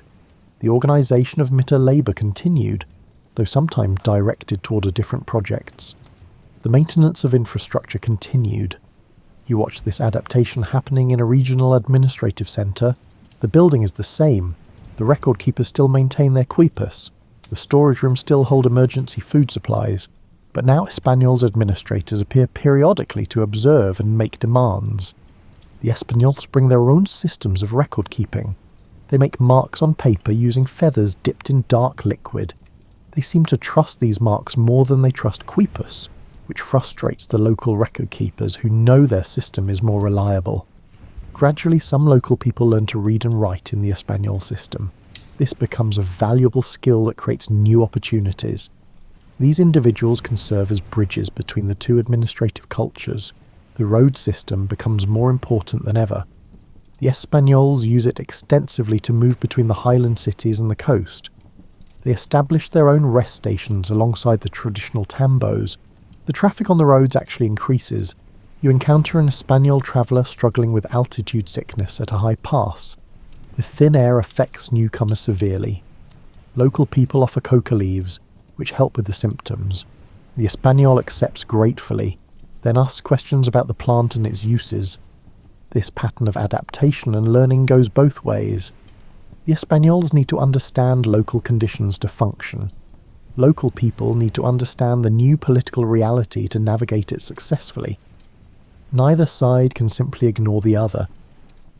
The organisation of Mitter labour continued, though sometimes directed toward different projects. The maintenance of infrastructure continued. You watch this adaptation happening in a regional administrative centre. The building is the same. The record keepers still maintain their quipus. The storage rooms still hold emergency food supplies. But now Espanyol's administrators appear periodically to observe and make demands. The Espanyol bring their own systems of record keeping. They make marks on paper using feathers dipped in dark liquid. They seem to trust these marks more than they trust quipus, which frustrates the local record keepers who know their system is more reliable. Gradually, some local people learn to read and write in the Espanyol system. This becomes a valuable skill that creates new opportunities. These individuals can serve as bridges between the two administrative cultures. The road system becomes more important than ever. The Espanyol use it extensively to move between the highland cities and the coast. They establish their own rest stations alongside the traditional tambos. The traffic on the roads actually increases. You encounter an Espanyol traveller struggling with altitude sickness at a high pass. The thin air affects newcomers severely. Local people offer coca leaves, which help with the symptoms. The Espanyol accepts gratefully, then asks questions about the plant and its uses. This pattern of adaptation and learning goes both ways. The Espanyol need to understand local conditions to function. Local people need to understand the new political reality to navigate it successfully. Neither side can simply ignore the other.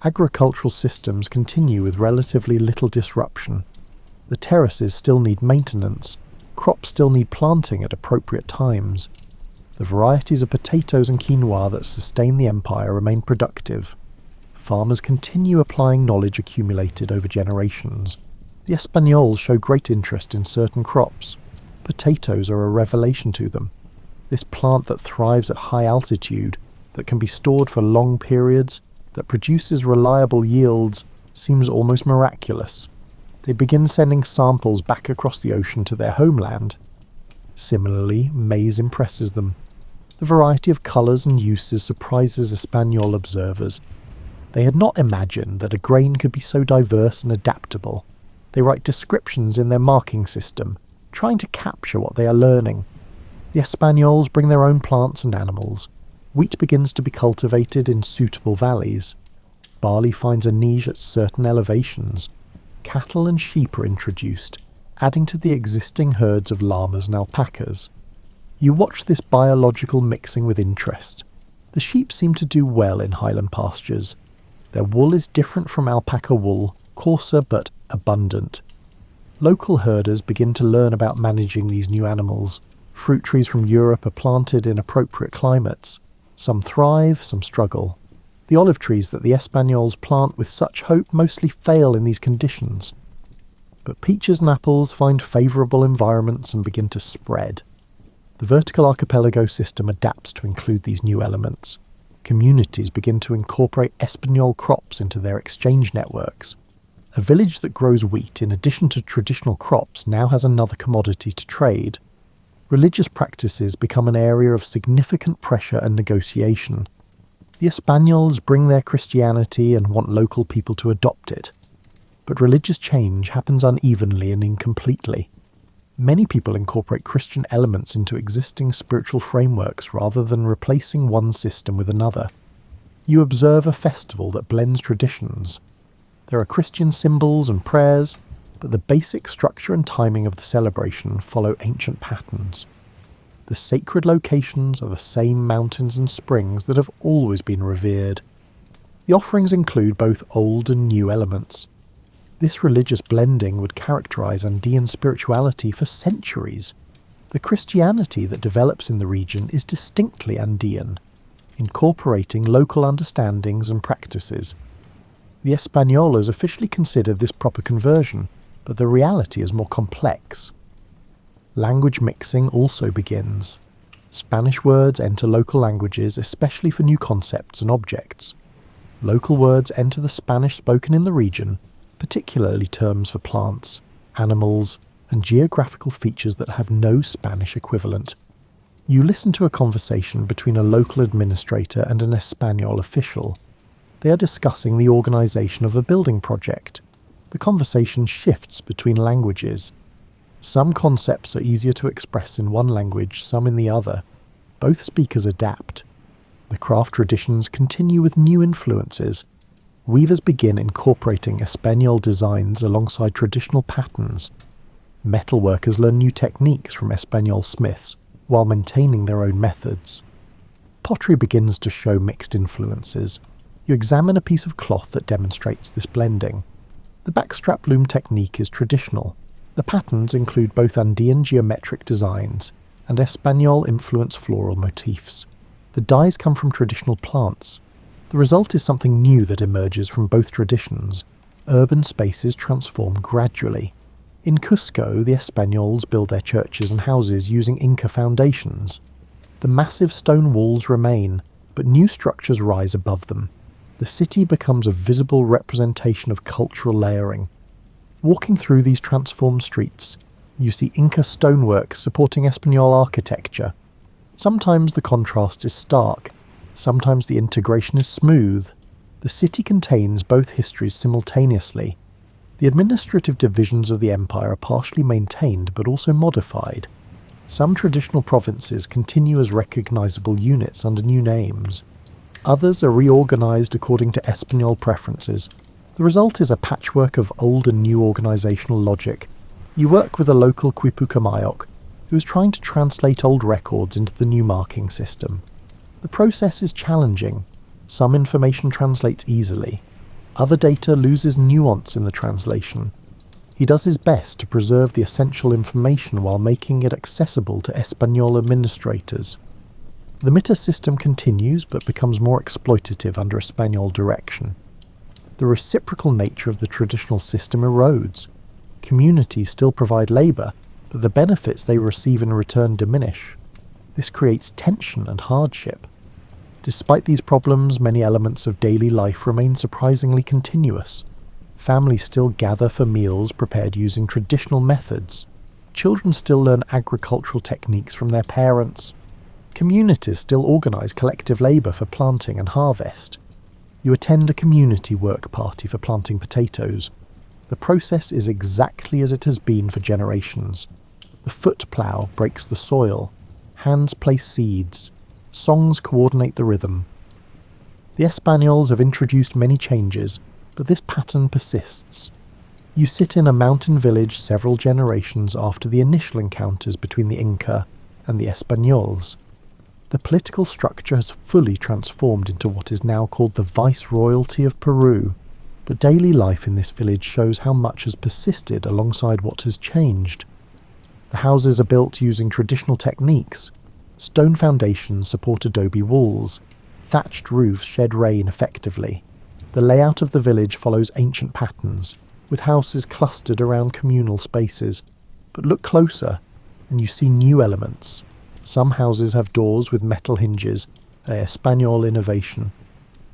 Agricultural systems continue with relatively little disruption. The terraces still need maintenance. Crops still need planting at appropriate times. The varieties of potatoes and quinoa that sustain the empire remain productive. Farmers continue applying knowledge accumulated over generations. The Espanyol show great interest in certain crops. Potatoes are a revelation to them. This plant that thrives at high altitude, that can be stored for long periods, that produces reliable yields, seems almost miraculous. They begin sending samples back across the ocean to their homeland. Similarly, maize impresses them. The variety of colours and uses surprises Espanyol observers. They had not imagined that a grain could be so diverse and adaptable. They write descriptions in their marking system, trying to capture what they are learning. The Espanyol bring their own plants and animals. Wheat begins to be cultivated in suitable valleys. Barley finds a niche at certain elevations. Cattle and sheep are introduced, adding to the existing herds of llamas and alpacas. You watch this biological mixing with interest. The sheep seem to do well in highland pastures. Their wool is different from alpaca wool, coarser but abundant. Local herders begin to learn about managing these new animals. Fruit trees from Europe are planted in appropriate climates. Some thrive, some struggle. The olive trees that the Espanyol plant with such hope mostly fail in these conditions. But peaches and apples find favourable environments and begin to spread. The vertical archipelago system adapts to include these new elements. Communities begin to incorporate Espanyol crops into their exchange networks. A village that grows wheat in addition to traditional crops now has another commodity to trade. Religious practices become an area of significant pressure and negotiation. The Espanyol bring their Christianity and want local people to adopt it. But religious change happens unevenly and incompletely. Many people incorporate Christian elements into existing spiritual frameworks rather than replacing one system with another. You observe a festival that blends traditions. There are Christian symbols and prayers, but the basic structure and timing of the celebration follow ancient patterns. The sacred locations are the same mountains and springs that have always been revered. The offerings include both old and new elements. This religious blending would characterize Andean spirituality for centuries. The Christianity that develops in the region is distinctly Andean, incorporating local understandings and practices. The Españolas officially considered this proper conversion, but the reality is more complex. Language mixing also begins. Spanish words enter local languages, especially for new concepts and objects. Local words enter the Spanish spoken in the region, particularly terms for plants, animals, and geographical features that have no Spanish equivalent. You listen to a conversation between a local administrator and an Español official. They are discussing the organisation of a building project. The conversation shifts between languages. Some concepts are easier to express in one language, some in the other. Both speakers adapt. The craft traditions continue with new influences. Weavers begin incorporating Español designs alongside traditional patterns. Metal workers learn new techniques from Español smiths, while maintaining their own methods. Pottery begins to show mixed influences. You examine a piece of cloth that demonstrates this blending. The backstrap loom technique is traditional. The patterns include both Andean geometric designs and Español-influenced floral motifs. The dyes come from traditional plants. The result is something new that emerges from both traditions. Urban spaces transform gradually. In Cusco, the Españols build their churches and houses using Inca foundations. The massive stone walls remain, but new structures rise above them. The city becomes a visible representation of cultural layering. Walking through these transformed streets, you see Inca stonework supporting Español architecture. Sometimes the contrast is stark, sometimes the integration is smooth. The city contains both histories simultaneously. The administrative divisions of the empire are partially maintained but also modified. Some traditional provinces continue as recognizable units under new names. Others are reorganized according to Español preferences. The result is a patchwork of old and new organizational logic. You work with a local Quipucamayok, who is trying to translate old records into the new marking system. The process is challenging. Some information translates easily. Other data loses nuance in the translation. He does his best to preserve the essential information while making it accessible to Español administrators. The Mita system continues but becomes more exploitative under Español direction. The reciprocal nature of the traditional system erodes. Communities still provide labour, but the benefits they receive in return diminish. This creates tension and hardship. Despite these problems, many elements of daily life remain surprisingly continuous. Families still gather for meals prepared using traditional methods. Children still learn agricultural techniques from their parents. Communities still organise collective labour for planting and harvest. You attend a community work party for planting potatoes. The process is exactly as it has been for generations. The foot plough breaks the soil. Hands place seeds. Songs coordinate the rhythm. The Españols have introduced many changes, but this pattern persists. You sit in a mountain village several generations after the initial encounters between the Inca and the Españols. The political structure has fully transformed into what is now called the Viceroyalty of Peru, but daily life in this village shows how much has persisted alongside what has changed. The houses are built using traditional techniques. Stone foundations support adobe walls. Thatched roofs shed rain effectively. The layout of the village follows ancient patterns, with houses clustered around communal spaces. But look closer, and you see new elements. Some houses have doors with metal hinges, a Español innovation.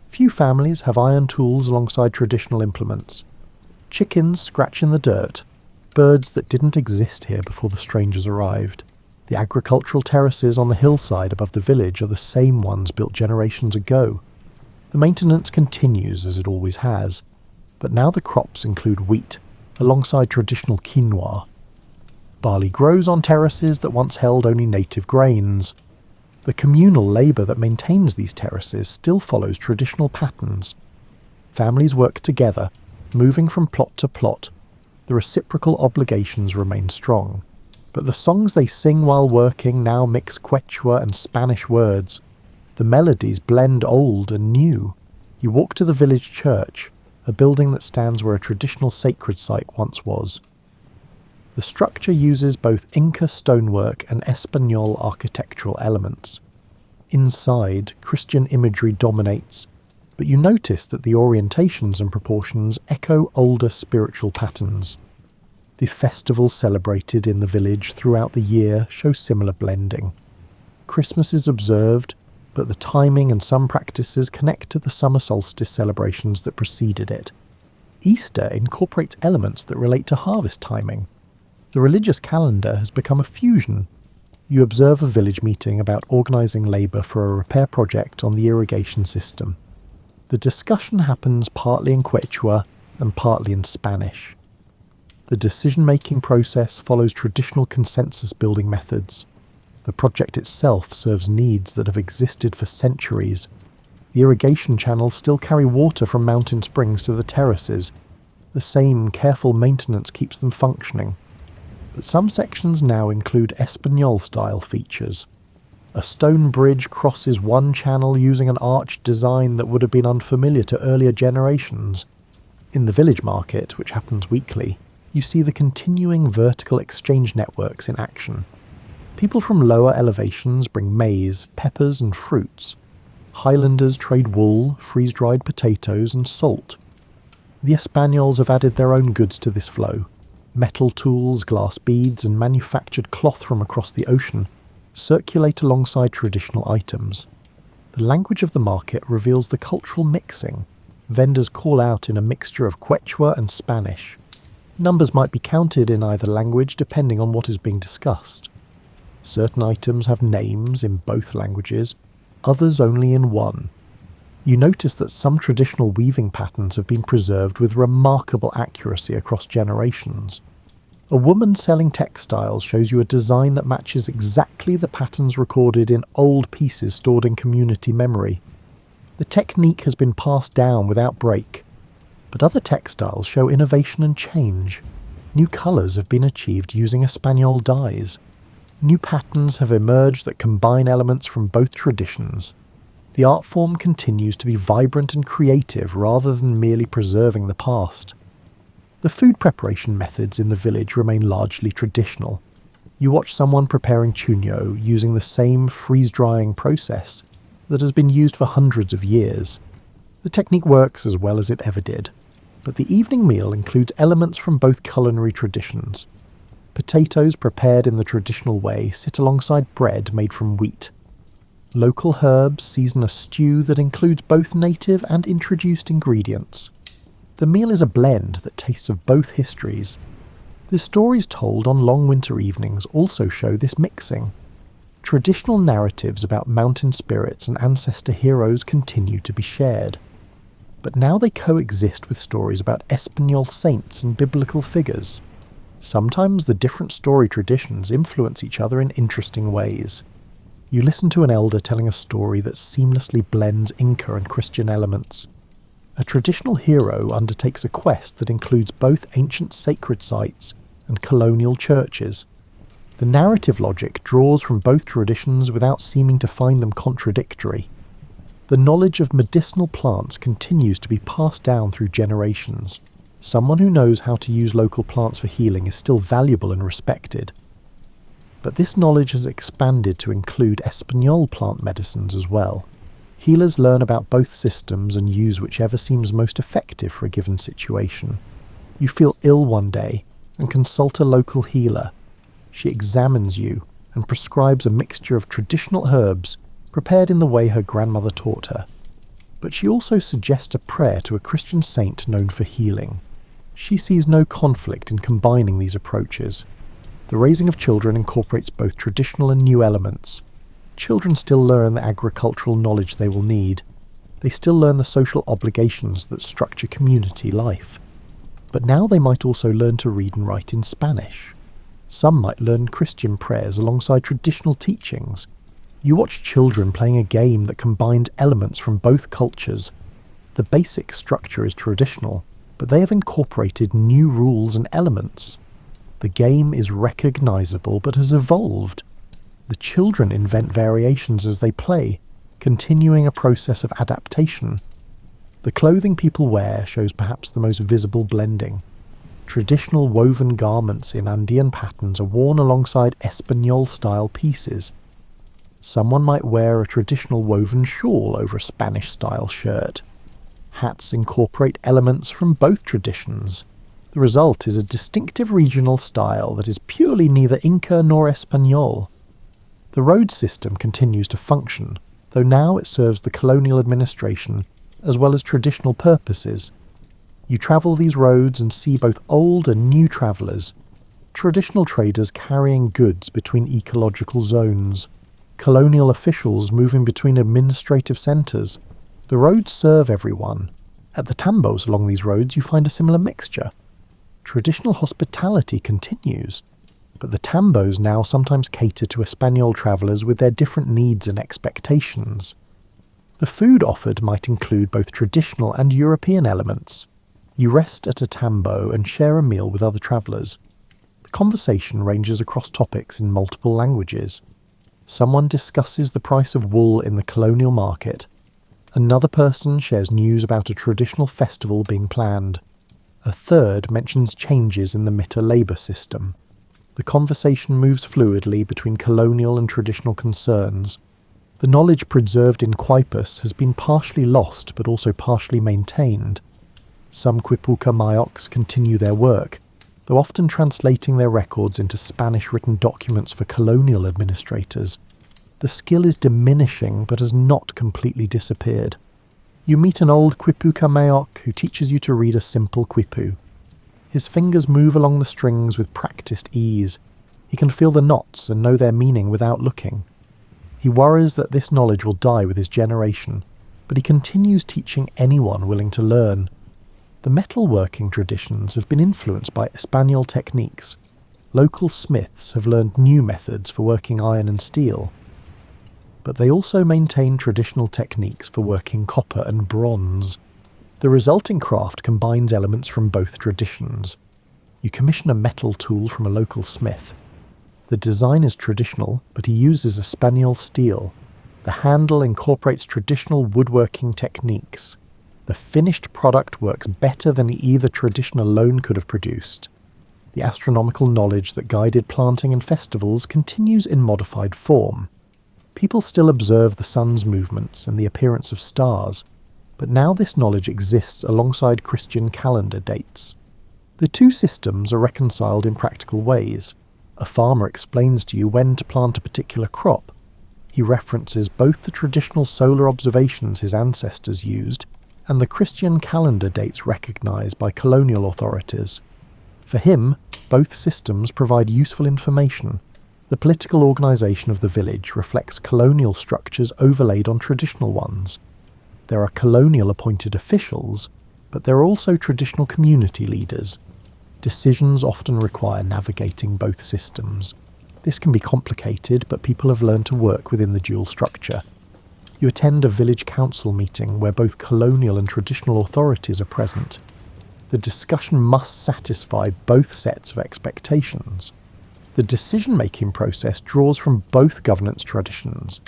Few families have iron tools alongside traditional implements. Chickens scratch in the dirt, birds that didn't exist here before the strangers arrived. The agricultural terraces on the hillside above the village are the same ones built generations ago. The maintenance continues as it always has, but now the crops include wheat, alongside traditional quinoa. Barley grows on terraces that once held only native grains. The communal labour that maintains these terraces still follows traditional patterns. Families work together, moving from plot to plot. The reciprocal obligations remain strong, but the songs they sing while working now mix Quechua and Spanish words. The melodies blend old and new. You walk to the village church, a building that stands where a traditional sacred site once was. The structure uses both Inca stonework and Espanol architectural elements. Inside, Christian imagery dominates, but you notice that the orientations and proportions echo older spiritual patterns. The festivals celebrated in the village throughout the year show similar blending. Christmas is observed, but the timing and some practices connect to the summer solstice celebrations that preceded it. Easter incorporates elements that relate to harvest timing. The religious calendar has become a fusion. You observe a village meeting about organising labour for a repair project on the irrigation system. The discussion happens partly in Quechua and partly in Spanish. The decision-making process follows traditional consensus-building methods. The project itself serves needs that have existed for centuries. The irrigation channels still carry water from mountain springs to the terraces. The same careful maintenance keeps them functioning. But some sections now include Espanol-style features. A stone bridge crosses one channel using an arched design that would have been unfamiliar to earlier generations. In the village market, which happens weekly, you see the continuing vertical exchange networks in action. People from lower elevations bring maize, peppers and fruits. Highlanders trade wool, freeze-dried potatoes and salt. The Espanols have added their own goods to this flow. Metal tools, glass beads and manufactured cloth from across the ocean circulate alongside traditional items. The language of the market reveals the cultural mixing. Vendors call out in a mixture of Quechua and Spanish. Numbers might be counted in either language depending on what is being discussed. Certain items have names in both languages, others only in one. You notice that some traditional weaving patterns have been preserved with remarkable accuracy across generations. A woman selling textiles shows you a design that matches exactly the patterns recorded in old pieces stored in community memory. The technique has been passed down without break, but other textiles show innovation and change. New colours have been achieved using Espanol dyes. New patterns have emerged that combine elements from both traditions. The art form continues to be vibrant and creative rather than merely preserving the past. The food preparation methods in the village remain largely traditional. You watch someone preparing chuño using the same freeze-drying process that has been used for hundreds of years. The technique works as well as it ever did, but the evening meal includes elements from both culinary traditions. Potatoes prepared in the traditional way sit alongside bread made from wheat. Local herbs season a stew that includes both native and introduced ingredients. The meal is a blend that tastes of both histories. The stories told on long winter evenings also show this mixing. Traditional narratives about mountain spirits and ancestor heroes continue to be shared. But now they coexist with stories about Espanol saints and biblical figures. Sometimes the different story traditions influence each other in interesting ways. You listen to an elder telling a story that seamlessly blends Inca and Christian elements. A traditional hero undertakes a quest that includes both ancient sacred sites and colonial churches. The narrative logic draws from both traditions without seeming to find them contradictory. The knowledge of medicinal plants continues to be passed down through generations. Someone who knows how to use local plants for healing is still valuable and respected. But this knowledge has expanded to include Espanol plant medicines as well. Healers learn about both systems and use whichever seems most effective for a given situation. You feel ill one day and consult a local healer. She examines you and prescribes a mixture of traditional herbs prepared in the way her grandmother taught her. But she also suggests a prayer to a Christian saint known for healing. She sees no conflict in combining these approaches. The raising of children incorporates both traditional and new elements. Children still learn the agricultural knowledge they will need. They still learn the social obligations that structure community life. But now they might also learn to read and write in Spanish. Some might learn Christian prayers alongside traditional teachings. You watch children playing a game that combines elements from both cultures. The basic structure is traditional, but they have incorporated new rules and elements. The game is recognizable but has evolved. The children invent variations as they play, continuing a process of adaptation. The clothing people wear shows perhaps the most visible blending. Traditional woven garments in Andean patterns are worn alongside Espanol-style pieces. Someone might wear a traditional woven shawl over a Spanish-style shirt. Hats incorporate elements from both traditions. The result is a distinctive regional style that is purely neither Inca nor Espanol. The road system continues to function, though now it serves the colonial administration as well as traditional purposes. You travel these roads and see both old and new travellers, traditional traders carrying goods between ecological zones, colonial officials moving between administrative centres. The roads serve everyone. At the tambos along these roads you find a similar mixture. Traditional hospitality continues, but the tambos now sometimes cater to Espanol travellers with their different needs and expectations. The food offered might include both traditional and European elements. You rest at a tambo and share a meal with other travellers. The conversation ranges across topics in multiple languages. Someone discusses the price of wool in the colonial market. Another person shares news about a traditional festival being planned. A third mentions changes in the Mita labour system. The conversation moves fluidly between colonial and traditional concerns. The knowledge preserved in Quipus has been partially lost but also partially maintained. Some Quipuca Mayocs continue their work, though often translating their records into Spanish-written documents for colonial administrators. The skill is diminishing but has not completely disappeared. You meet an old Quipuca Mayoc who teaches you to read a simple quipu. His fingers move along the strings with practiced ease. He can feel the knots and know their meaning without looking. He worries that this knowledge will die with his generation, but he continues teaching anyone willing to learn. The metalworking traditions have been influenced by Espanol techniques. Local smiths have learned new methods for working iron and steel. But they also maintain traditional techniques for working copper and bronze. The resulting craft combines elements from both traditions. You commission a metal tool from a local smith. The design is traditional, but he uses Espanol steel. The handle incorporates traditional woodworking techniques. The finished product works better than either tradition alone could have produced. The astronomical knowledge that guided planting and festivals continues in modified form. People still observe the sun's movements and the appearance of stars, but now this knowledge exists alongside Christian calendar dates. The two systems are reconciled in practical ways. A farmer explains to you when to plant a particular crop. He references both the traditional solar observations his ancestors used and the Christian calendar dates recognised by colonial authorities. For him, both systems provide useful information. The political organisation of the village reflects colonial structures overlaid on traditional ones. There are colonial appointed officials, but there are also traditional community leaders. Decisions often require navigating both systems. This can be complicated, but people have learned to work within the dual structure. You attend a village council meeting where both colonial and traditional authorities are present. The discussion must satisfy both sets of expectations. The decision-making process draws from both governance traditions.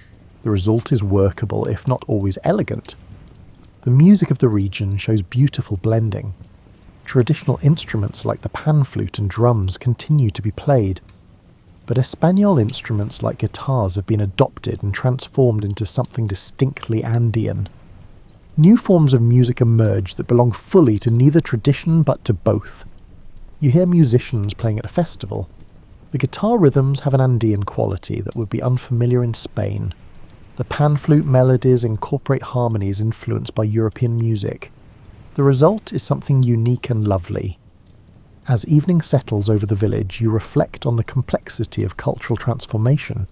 The result is workable, if not always elegant. The music of the region shows beautiful blending. Traditional instruments like the pan flute and drums continue to be played, but Espanol instruments like guitars have been adopted and transformed into something distinctly Andean. New forms of music emerge that belong fully to neither tradition but to both. You hear musicians playing at a festival. The guitar rhythms have an Andean quality that would be unfamiliar in Spain. The pan flute melodies incorporate harmonies influenced by European music. The result is something unique and lovely. As evening settles over the village, you reflect on the complexity of cultural transformation.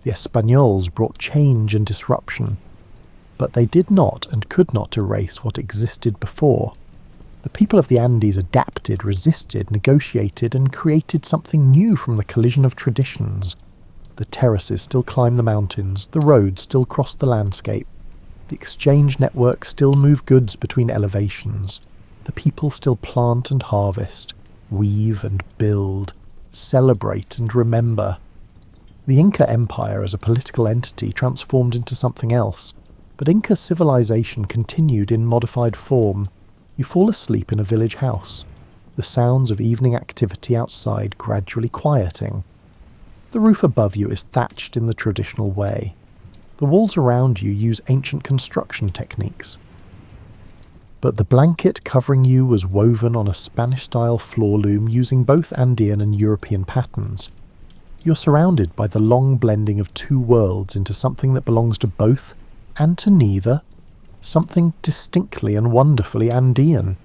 The Espanols brought change and disruption, but they did not and could not erase what existed before. The people of the Andes adapted, resisted, negotiated, and created something new from the collision of traditions. The terraces still climb the mountains, the roads still cross the landscape, the exchange networks still move goods between elevations. the people still plant and harvest, weave and build, celebrate and remember. The Inca Empire as a political entity transformed into something else, but Inca civilization continued in modified form. You fall asleep in a village house, the sounds of evening activity outside gradually quieting. The roof above you is thatched in the traditional way. The walls around you use ancient construction techniques. But the blanket covering you was woven on a Spanish-style floor loom using both Andean and European patterns. You're surrounded by the long blending of two worlds into something that belongs to both and to neither, something distinctly and wonderfully Andean.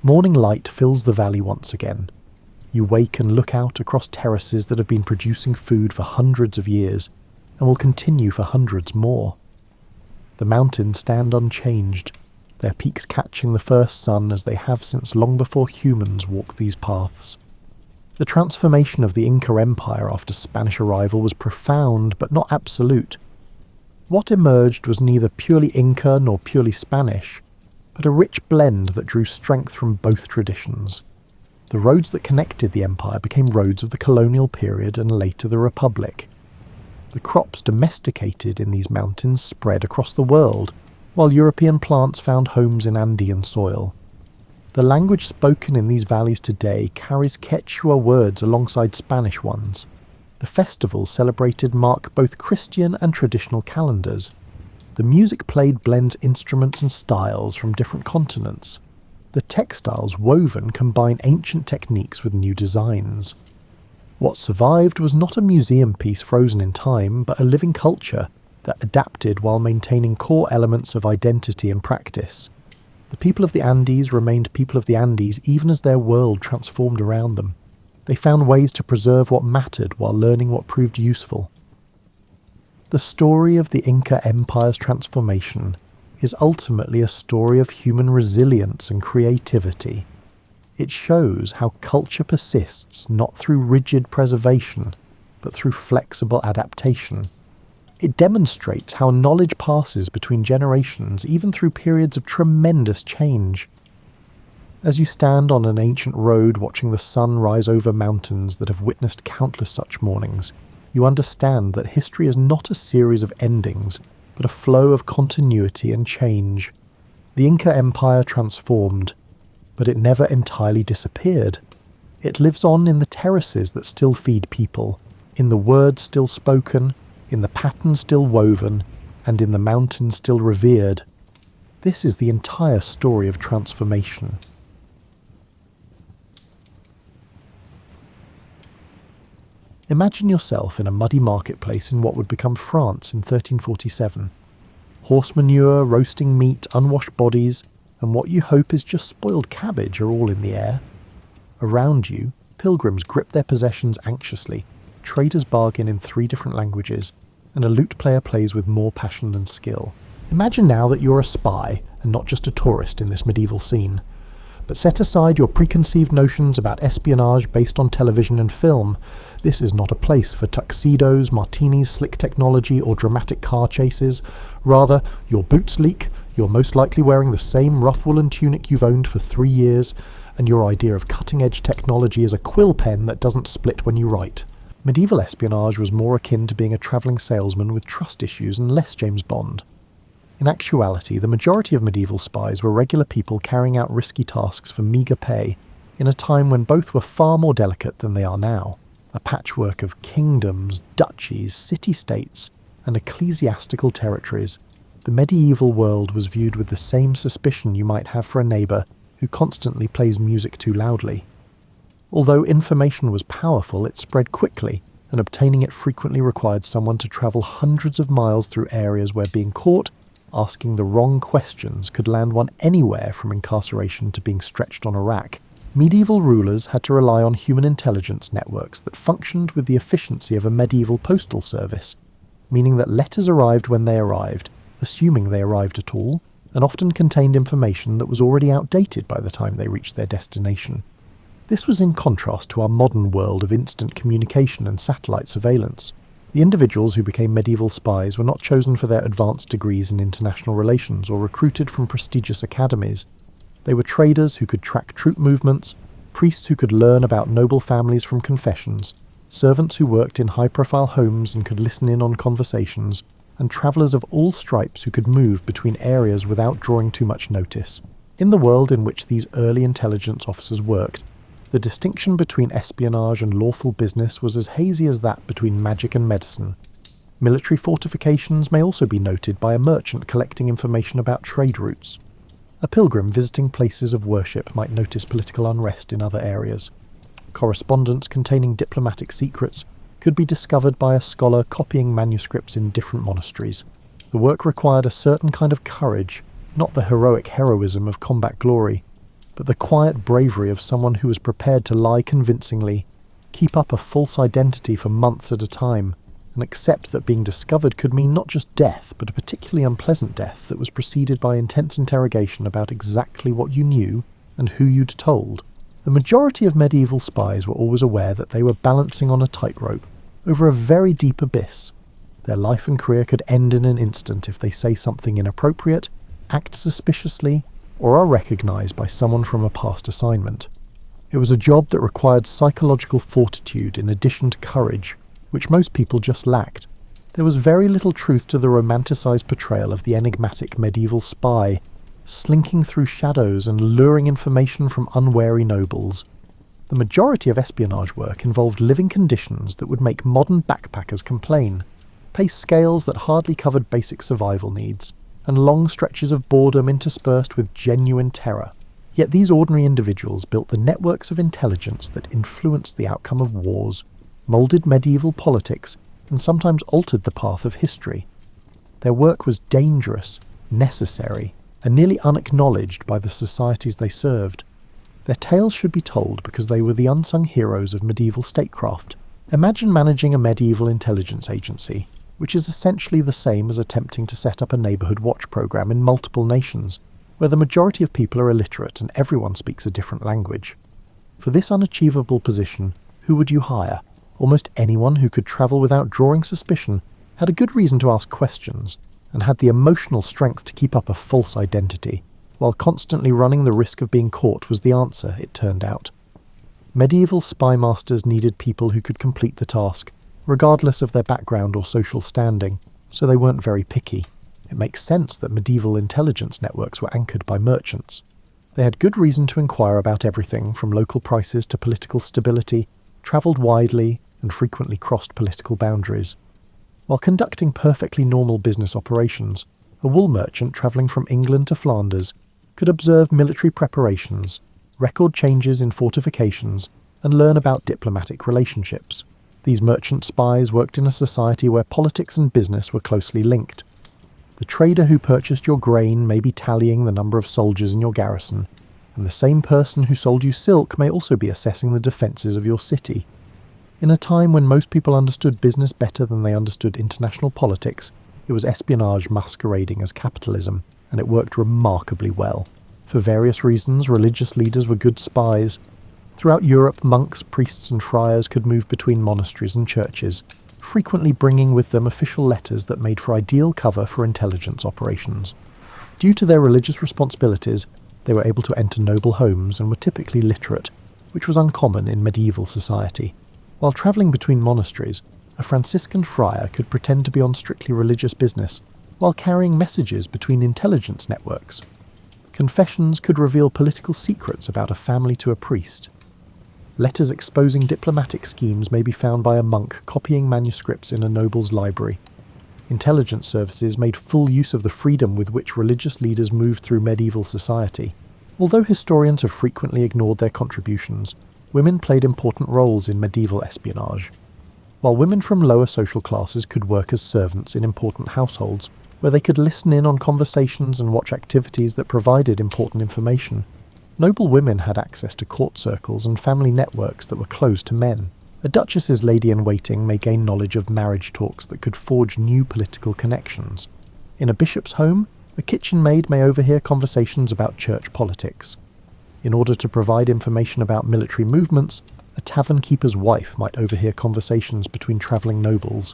Morning light fills the valley once again. You wake and look out across terraces that have been producing food for hundreds of years and will continue for hundreds more. The mountains stand unchanged, their peaks catching the first sun as they have since long before humans walked these paths. The transformation of the Inca Empire after Spanish arrival was profound but not absolute. What emerged was neither purely Inca nor purely Spanish, but a rich blend that drew strength from both traditions. The roads that connected the empire became roads of the colonial period and later the Republic. The crops domesticated in these mountains spread across the world, while European plants found homes in Andean soil. The language spoken in these valleys today carries Quechua words alongside Spanish ones. The festivals celebrated mark both Christian and traditional calendars. The music played blends instruments and styles from different continents. The textiles woven combine ancient techniques with new designs. What survived was not a museum piece frozen in time, but a living culture that adapted while maintaining core elements of identity and practice. The people of the Andes remained people of the Andes even as their world transformed around them. They found ways to preserve what mattered while learning what proved useful. The story of the Inca Empire's transformation is ultimately a story of human resilience and creativity. It shows how culture persists not through rigid preservation, but through flexible adaptation. It demonstrates how knowledge passes between generations, even through periods of tremendous change. As you stand on an ancient road watching the sun rise over mountains that have witnessed countless such mornings, you understand that history is not a series of endings, but a flow of continuity and change. The Inca Empire transformed, but it never entirely disappeared. It lives on in the terraces that still feed people, in the words still spoken, in the patterns still woven, and in the mountains still revered. This is the entire story of transformation. Imagine yourself in a muddy marketplace in what would become France in 1347. Horse manure, roasting meat, unwashed bodies, and what you hope is just spoiled cabbage are all in the air. Around you, pilgrims grip their possessions anxiously, traders bargain in 3 different languages, and a lute player plays with more passion than skill. Imagine now that you're a spy and not just a tourist in this medieval scene. But set aside your preconceived notions about espionage based on television and film. This is not a place for tuxedos, martinis, slick technology, or dramatic car chases. Rather, your boots leak, you're most likely wearing the same rough woolen tunic you've owned for 3 years, and your idea of cutting-edge technology is a quill pen that doesn't split when you write. Medieval espionage was more akin to being a travelling salesman with trust issues and less James Bond. In actuality, the majority of medieval spies were regular people carrying out risky tasks for meagre pay, in a time when both were far more delicate than they are now. A patchwork of kingdoms, duchies, city-states, and ecclesiastical territories, the medieval world was viewed with the same suspicion you might have for a neighbour who constantly plays music too loudly. Although information was powerful, it spread quickly, and obtaining it frequently required someone to travel hundreds of miles through areas where being caught asking the wrong questions could land one anywhere from incarceration to being stretched on a rack. Medieval rulers had to rely on human intelligence networks that functioned with the efficiency of a medieval postal service, meaning that letters arrived when they arrived, assuming they arrived at all, and often contained information that was already outdated by the time they reached their destination. This was in contrast to our modern world of instant communication and satellite surveillance. The individuals who became medieval spies were not chosen for their advanced degrees in international relations or recruited from prestigious academies. They were traders who could track troop movements, priests who could learn about noble families from confessions, servants who worked in high-profile homes and could listen in on conversations, and travellers of all stripes who could move between areas without drawing too much notice. In the world in which these early intelligence officers worked, the distinction between espionage and lawful business was as hazy as that between magic and medicine. Military fortifications may also be noted by a merchant collecting information about trade routes. A pilgrim visiting places of worship might notice political unrest in other areas. Correspondence containing diplomatic secrets could be discovered by a scholar copying manuscripts in different monasteries. The work required a certain kind of courage, not the heroic heroism of combat glory, but the quiet bravery of someone who was prepared to lie convincingly, keep up a false identity for months at a time, and accept that being discovered could mean not just death, but a particularly unpleasant death that was preceded by intense interrogation about exactly what you knew and who you'd told. The majority of medieval spies were always aware that they were balancing on a tightrope over a very deep abyss. Their life and career could end in an instant if they say something inappropriate, act suspiciously, or are recognised by someone from a past assignment. It was a job that required psychological fortitude in addition to courage, which most people just lacked. There was very little truth to the romanticised portrayal of the enigmatic medieval spy, slinking through shadows and luring information from unwary nobles. The majority of espionage work involved living conditions that would make modern backpackers complain, pay scales that hardly covered basic survival needs, and long stretches of boredom interspersed with genuine terror. Yet these ordinary individuals built the networks of intelligence that influenced the outcome of wars, moulded medieval politics, and sometimes altered the path of history. Their work was dangerous, necessary, and nearly unacknowledged by the societies they served. Their tales should be told because they were the unsung heroes of medieval statecraft. Imagine managing a medieval intelligence agency, which is essentially the same as attempting to set up a neighbourhood watch program in multiple nations, where the majority of people are illiterate and everyone speaks a different language. For this unachievable position, who would you hire? Almost anyone who could travel without drawing suspicion, had a good reason to ask questions, and had the emotional strength to keep up a false identity, while constantly running the risk of being caught was the answer, it turned out. Medieval spy masters needed people who could complete the task, regardless of their background or social standing, so they weren't very picky. It makes sense that medieval intelligence networks were anchored by merchants. They had good reason to inquire about everything from local prices to political stability, travelled widely, and frequently crossed political boundaries. While conducting perfectly normal business operations, a wool merchant travelling from England to Flanders could observe military preparations, record changes in fortifications, and learn about diplomatic relationships. These merchant spies worked in a society where politics and business were closely linked. The trader who purchased your grain may be tallying the number of soldiers in your garrison, and the same person who sold you silk may also be assessing the defences of your city. In a time when most people understood business better than they understood international politics, it was espionage masquerading as capitalism, and it worked remarkably well. For various reasons, religious leaders were good spies. Throughout Europe, monks, priests and friars could move between monasteries and churches, frequently bringing with them official letters that made for ideal cover for intelligence operations. Due to their religious responsibilities, they were able to enter noble homes and were typically literate, which was uncommon in medieval society. While travelling between monasteries, a Franciscan friar could pretend to be on strictly religious business, while carrying messages between intelligence networks. Confessions could reveal political secrets about a family to a priest. Letters exposing diplomatic schemes may be found by a monk copying manuscripts in a noble's library. Intelligence services made full use of the freedom with which religious leaders moved through medieval society. Although historians have frequently ignored their contributions, women played important roles in medieval espionage. While women from lower social classes could work as servants in important households, where they could listen in on conversations and watch activities that provided important information, noble women had access to court circles and family networks that were closed to men. A duchess's lady-in-waiting may gain knowledge of marriage talks that could forge new political connections. In a bishop's home, a kitchen maid may overhear conversations about church politics. In order to provide information about military movements, a tavern keeper's wife might overhear conversations between travelling nobles.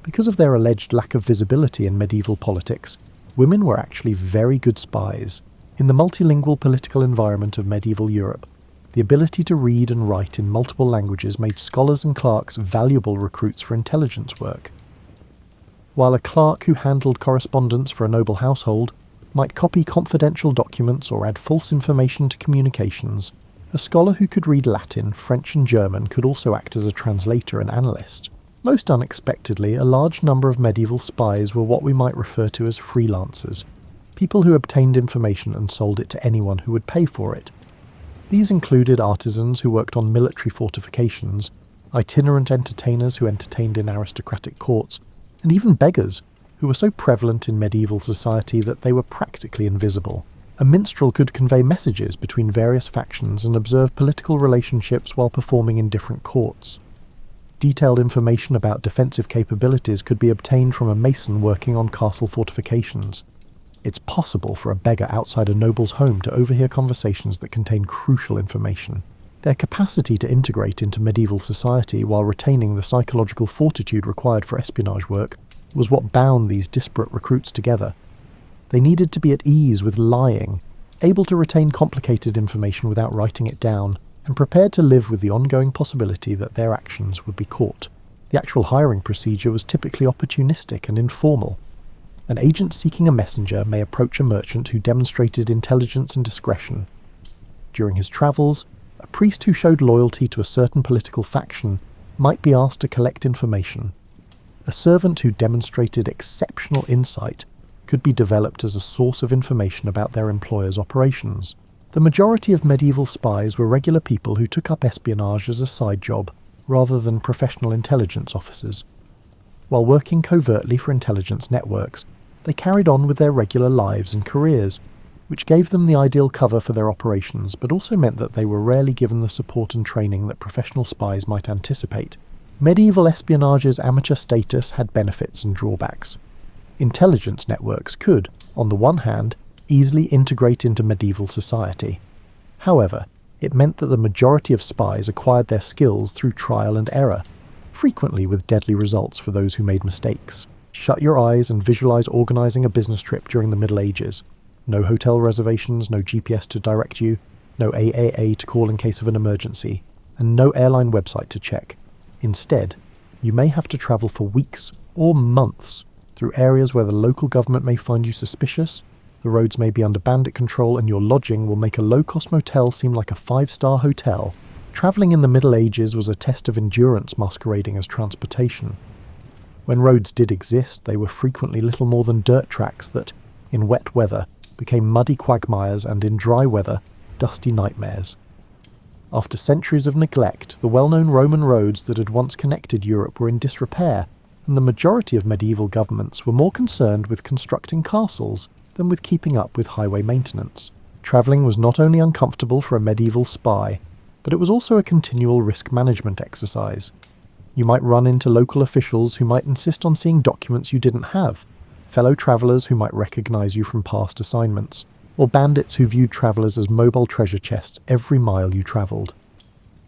Because of their alleged lack of visibility in medieval politics, women were actually very good spies. In the multilingual political environment of medieval Europe, the ability to read and write in multiple languages made scholars and clerks valuable recruits for intelligence work. While a clerk who handled correspondence for a noble household might copy confidential documents or add false information to communications, a scholar who could read Latin, French and German could also act as a translator and analyst. Most unexpectedly, a large number of medieval spies were what we might refer to as freelancers, people who obtained information and sold it to anyone who would pay for it. These included artisans who worked on military fortifications, itinerant entertainers who entertained in aristocratic courts, and even beggars, who were so prevalent in medieval society that they were practically invisible. A minstrel could convey messages between various factions and observe political relationships while performing in different courts. Detailed information about defensive capabilities could be obtained from a mason working on castle fortifications. It's possible for a beggar outside a noble's home to overhear conversations that contain crucial information. Their capacity to integrate into medieval society while retaining the psychological fortitude required for espionage work was what bound these disparate recruits together. They needed to be at ease with lying, able to retain complicated information without writing it down, and prepared to live with the ongoing possibility that their actions would be caught. The actual hiring procedure was typically opportunistic and informal. An agent seeking a messenger may approach a merchant who demonstrated intelligence and discretion. During his travels, a priest who showed loyalty to a certain political faction might be asked to collect information. A servant who demonstrated exceptional insight could be developed as a source of information about their employer's operations. The majority of medieval spies were regular people who took up espionage as a side job, rather than professional intelligence officers. While working covertly for intelligence networks, they carried on with their regular lives and careers, which gave them the ideal cover for their operations, but also meant that they were rarely given the support and training that professional spies might anticipate. Medieval espionage's amateur status had benefits and drawbacks. Intelligence networks could, on the one hand, easily integrate into medieval society. However, it meant that the majority of spies acquired their skills through trial and error, frequently with deadly results for those who made mistakes. Shut your eyes and visualize organizing a business trip during the Middle Ages. No hotel reservations, no GPS to direct you, no AAA to call in case of an emergency, and no airline website to check. Instead, you may have to travel for weeks or months through areas where the local government may find you suspicious, the roads may be under bandit control, and your lodging will make a low-cost motel seem like a 5-star hotel. Travelling in the Middle Ages was a test of endurance masquerading as transportation. When roads did exist, they were frequently little more than dirt tracks that, in wet weather, became muddy quagmires and, in dry weather, dusty nightmares. After centuries of neglect, the well-known Roman roads that had once connected Europe were in disrepair, and the majority of medieval governments were more concerned with constructing castles than with keeping up with highway maintenance. Travelling was not only uncomfortable for a medieval spy, but it was also a continual risk management exercise. You might run into local officials who might insist on seeing documents you didn't have, fellow travellers who might recognise you from past assignments, or bandits who viewed travellers as mobile treasure chests every mile you travelled.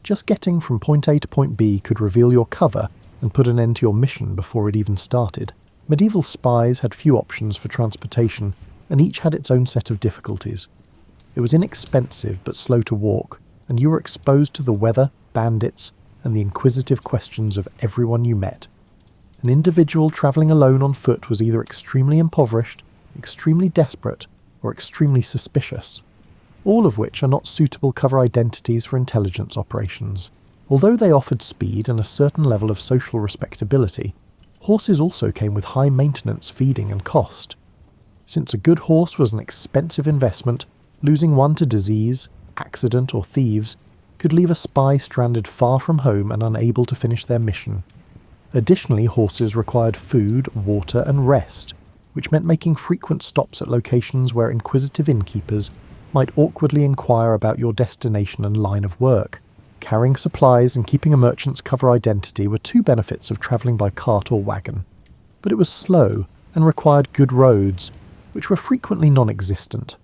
Just getting from point A to point B could reveal your cover and put an end to your mission before it even started. Medieval spies had few options for transportation, and each had its own set of difficulties. It was inexpensive but slow to walk, and you were exposed to the weather, bandits, and the inquisitive questions of everyone you met. An individual travelling alone on foot was either extremely impoverished, extremely desperate, or extremely suspicious, all of which are not suitable cover identities for intelligence operations. Although they offered speed and a certain level of social respectability, horses also came with high maintenance, feeding, and cost. Since a good horse was an expensive investment, losing one to disease, accident, or thieves could leave a spy stranded far from home and unable to finish their mission. Additionally, horses required food, water, and rest, which meant making frequent stops at locations where inquisitive innkeepers might awkwardly inquire about your destination and line of work. Carrying supplies and keeping a merchant's cover identity were two benefits of travelling by cart or wagon. But it was slow and required good roads, which were frequently non-existent.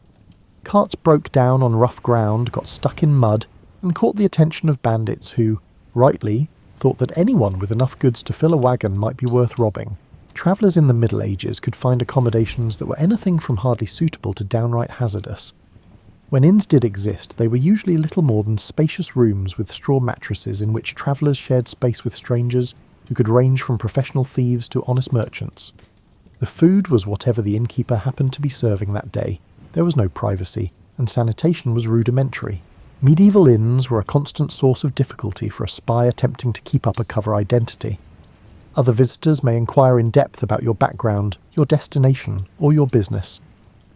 Carts broke down on rough ground, got stuck in mud, and caught the attention of bandits who, rightly, thought that anyone with enough goods to fill a wagon might be worth robbing. Travellers in the Middle Ages could find accommodations that were anything from hardly suitable to downright hazardous. When inns did exist, they were usually little more than spacious rooms with straw mattresses in which travellers shared space with strangers who could range from professional thieves to honest merchants. The food was whatever the innkeeper happened to be serving that day. There was no privacy, and sanitation was rudimentary. Medieval inns were a constant source of difficulty for a spy attempting to keep up a cover identity. Other visitors may inquire in depth about your background, your destination, or your business.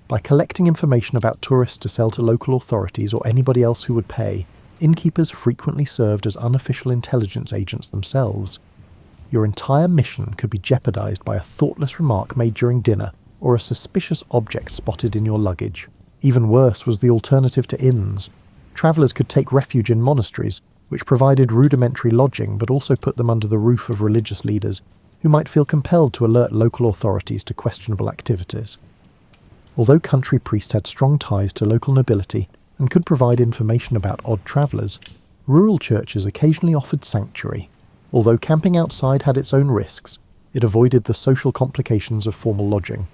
By collecting information about tourists to sell to local authorities or anybody else who would pay, innkeepers frequently served as unofficial intelligence agents themselves. Your entire mission could be jeopardized by a thoughtless remark made during dinner or a suspicious object spotted in your luggage. Even worse was the alternative to inns. Travellers could take refuge in monasteries, which provided rudimentary lodging but also put them under the roof of religious leaders who might feel compelled to alert local authorities to questionable activities. Although country priests had strong ties to local nobility and could provide information about odd travellers, rural churches occasionally offered sanctuary. Although camping outside had its own risks, it avoided the social complications of formal lodging.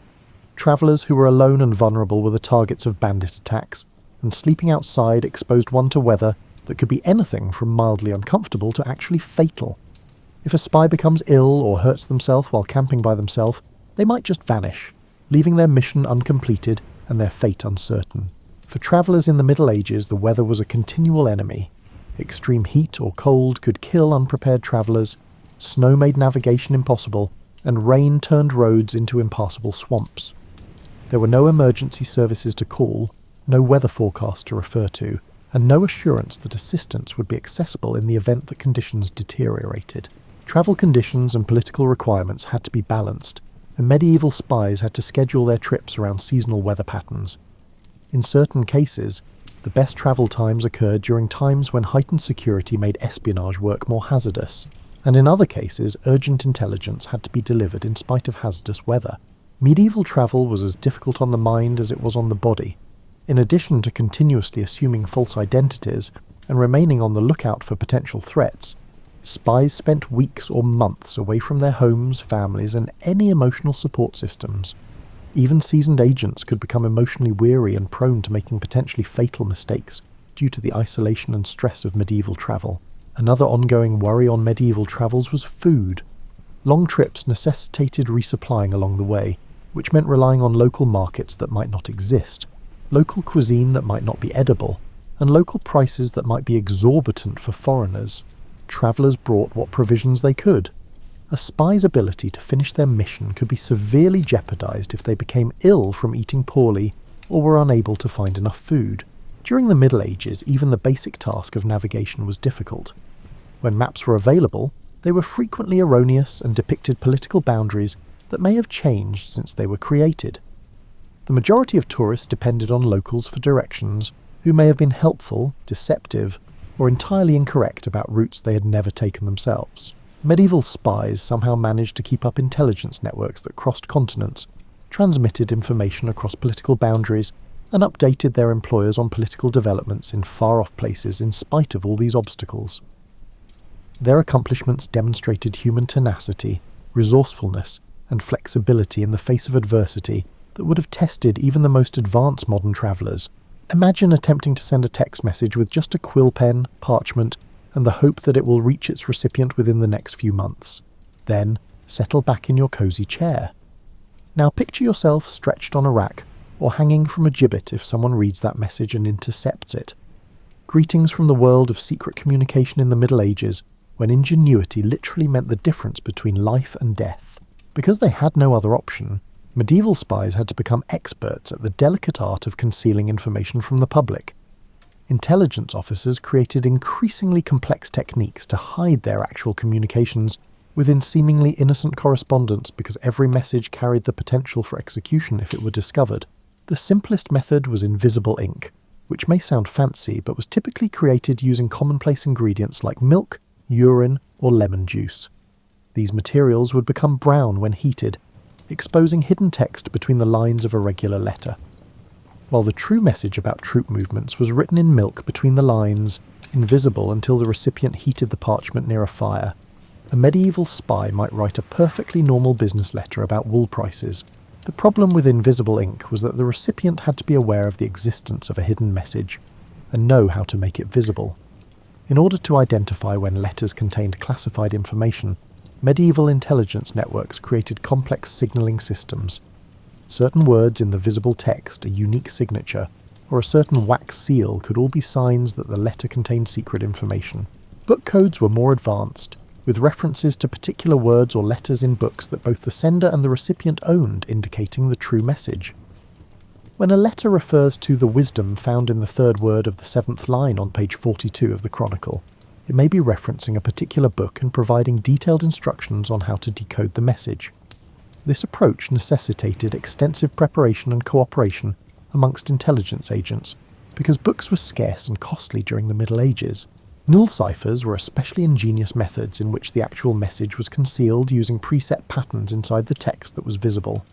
Travellers who were alone and vulnerable were the targets of bandit attacks, and sleeping outside exposed one to weather that could be anything from mildly uncomfortable to actually fatal. If a spy becomes ill or hurts themselves while camping by themselves, they might just vanish, leaving their mission uncompleted and their fate uncertain. For travellers in the Middle Ages, the weather was a continual enemy. Extreme heat or cold could kill unprepared travellers, snow made navigation impossible, and rain turned roads into impassable swamps. There were no emergency services to call, no weather forecast to refer to, and no assurance that assistance would be accessible in the event that conditions deteriorated. Travel conditions and political requirements had to be balanced, and medieval spies had to schedule their trips around seasonal weather patterns. In certain cases, the best travel times occurred during times when heightened security made espionage work more hazardous, and in other cases urgent intelligence had to be delivered in spite of hazardous weather. Medieval travel was as difficult on the mind as it was on the body. In addition to continuously assuming false identities and remaining on the lookout for potential threats, spies spent weeks or months away from their homes, families, and any emotional support systems. Even seasoned agents could become emotionally weary and prone to making potentially fatal mistakes due to the isolation and stress of medieval travel. Another ongoing worry on medieval travels was food. Long trips necessitated resupplying along the way, which meant relying on local markets that might not exist, local cuisine that might not be edible, and local prices that might be exorbitant for foreigners. Travellers brought what provisions they could. A spy's ability to finish their mission could be severely jeopardized if they became ill from eating poorly or were unable to find enough food. During the Middle Ages, even the basic task of navigation was difficult. When maps were available, they were frequently erroneous and depicted political boundaries that may have changed since they were created. The majority of tourists depended on locals for directions, who may have been helpful, deceptive, or entirely incorrect about routes they had never taken themselves. Medieval spies somehow managed to keep up intelligence networks that crossed continents, transmitted information across political boundaries, and updated their employers on political developments in far-off places in spite of all these obstacles. Their accomplishments demonstrated human tenacity, resourcefulness, and flexibility in the face of adversity that would have tested even the most advanced modern travellers. Imagine attempting to send a text message with just a quill pen, parchment, and the hope that it will reach its recipient within the next few months. Then, settle back in your cosy chair. Now picture yourself stretched on a rack, or hanging from a gibbet if someone reads that message and intercepts it. Greetings from the world of secret communication in the Middle Ages, when ingenuity literally meant the difference between life and death. Because they had no other option, medieval spies had to become experts at the delicate art of concealing information from the public. Intelligence officers created increasingly complex techniques to hide their actual communications within seemingly innocent correspondence because every message carried the potential for execution if it were discovered. The simplest method was invisible ink, which may sound fancy but was typically created using commonplace ingredients like milk, urine, or lemon juice. These materials would become brown when heated, exposing hidden text between the lines of a regular letter. While the true message about troop movements was written in milk between the lines, invisible until the recipient heated the parchment near a fire, a medieval spy might write a perfectly normal business letter about wool prices, The problem with invisible ink was that the recipient had to be aware of the existence of a hidden message and know how to make it visible. In order to identify when letters contained classified information, medieval intelligence networks created complex signalling systems. Certain words in the visible text, a unique signature, or a certain wax seal could all be signs that the letter contained secret information. Book codes were more advanced, with references to particular words or letters in books that both the sender and the recipient owned, indicating the true message. When a letter refers to the wisdom found in the third word of the seventh line on page 42 of the Chronicle, it may be referencing a particular book and providing detailed instructions on how to decode the message. This approach necessitated extensive preparation and cooperation amongst intelligence agents, because books were scarce and costly during the Middle Ages. Null ciphers were especially ingenious methods in which the actual message was concealed using preset patterns inside the text that was visible.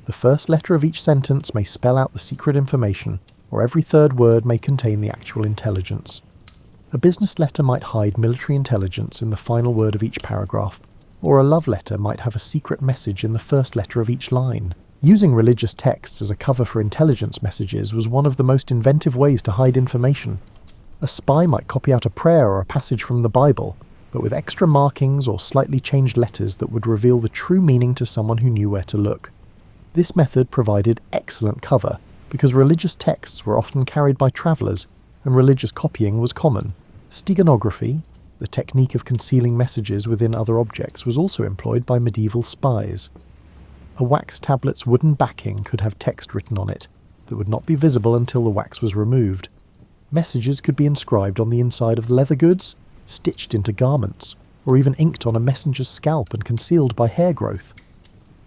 The first letter of each sentence may spell out the secret information, or every third word may contain the actual intelligence. A business letter might hide military intelligence in the final word of each paragraph, or a love letter might have a secret message in the first letter of each line. Using religious texts as a cover for intelligence messages was one of the most inventive ways to hide information. A spy might copy out a prayer or a passage from the Bible, but with extra markings or slightly changed letters that would reveal the true meaning to someone who knew where to look. This method provided excellent cover, because religious texts were often carried by travellers, and religious copying was common. Steganography, the technique of concealing messages within other objects, was also employed by medieval spies. A wax tablet's wooden backing could have text written on it that would not be visible until the wax was removed. Messages could be inscribed on the inside of leather goods, stitched into garments, or even inked on a messenger's scalp and concealed by hair growth.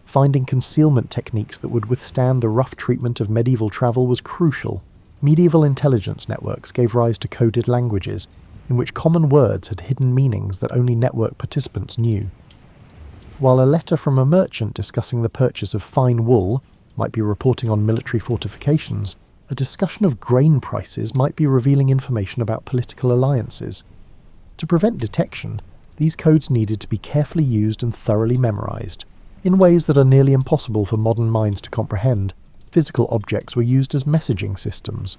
Finding concealment techniques that would withstand the rough treatment of medieval travel was crucial. Medieval intelligence networks gave rise to coded languages, in which common words had hidden meanings that only network participants knew. While a letter from a merchant discussing the purchase of fine wool might be reporting on military fortifications, a discussion of grain prices might be revealing information about political alliances. To prevent detection, these codes needed to be carefully used and thoroughly memorized. In ways that are nearly impossible for modern minds to comprehend, physical objects were used as messaging systems.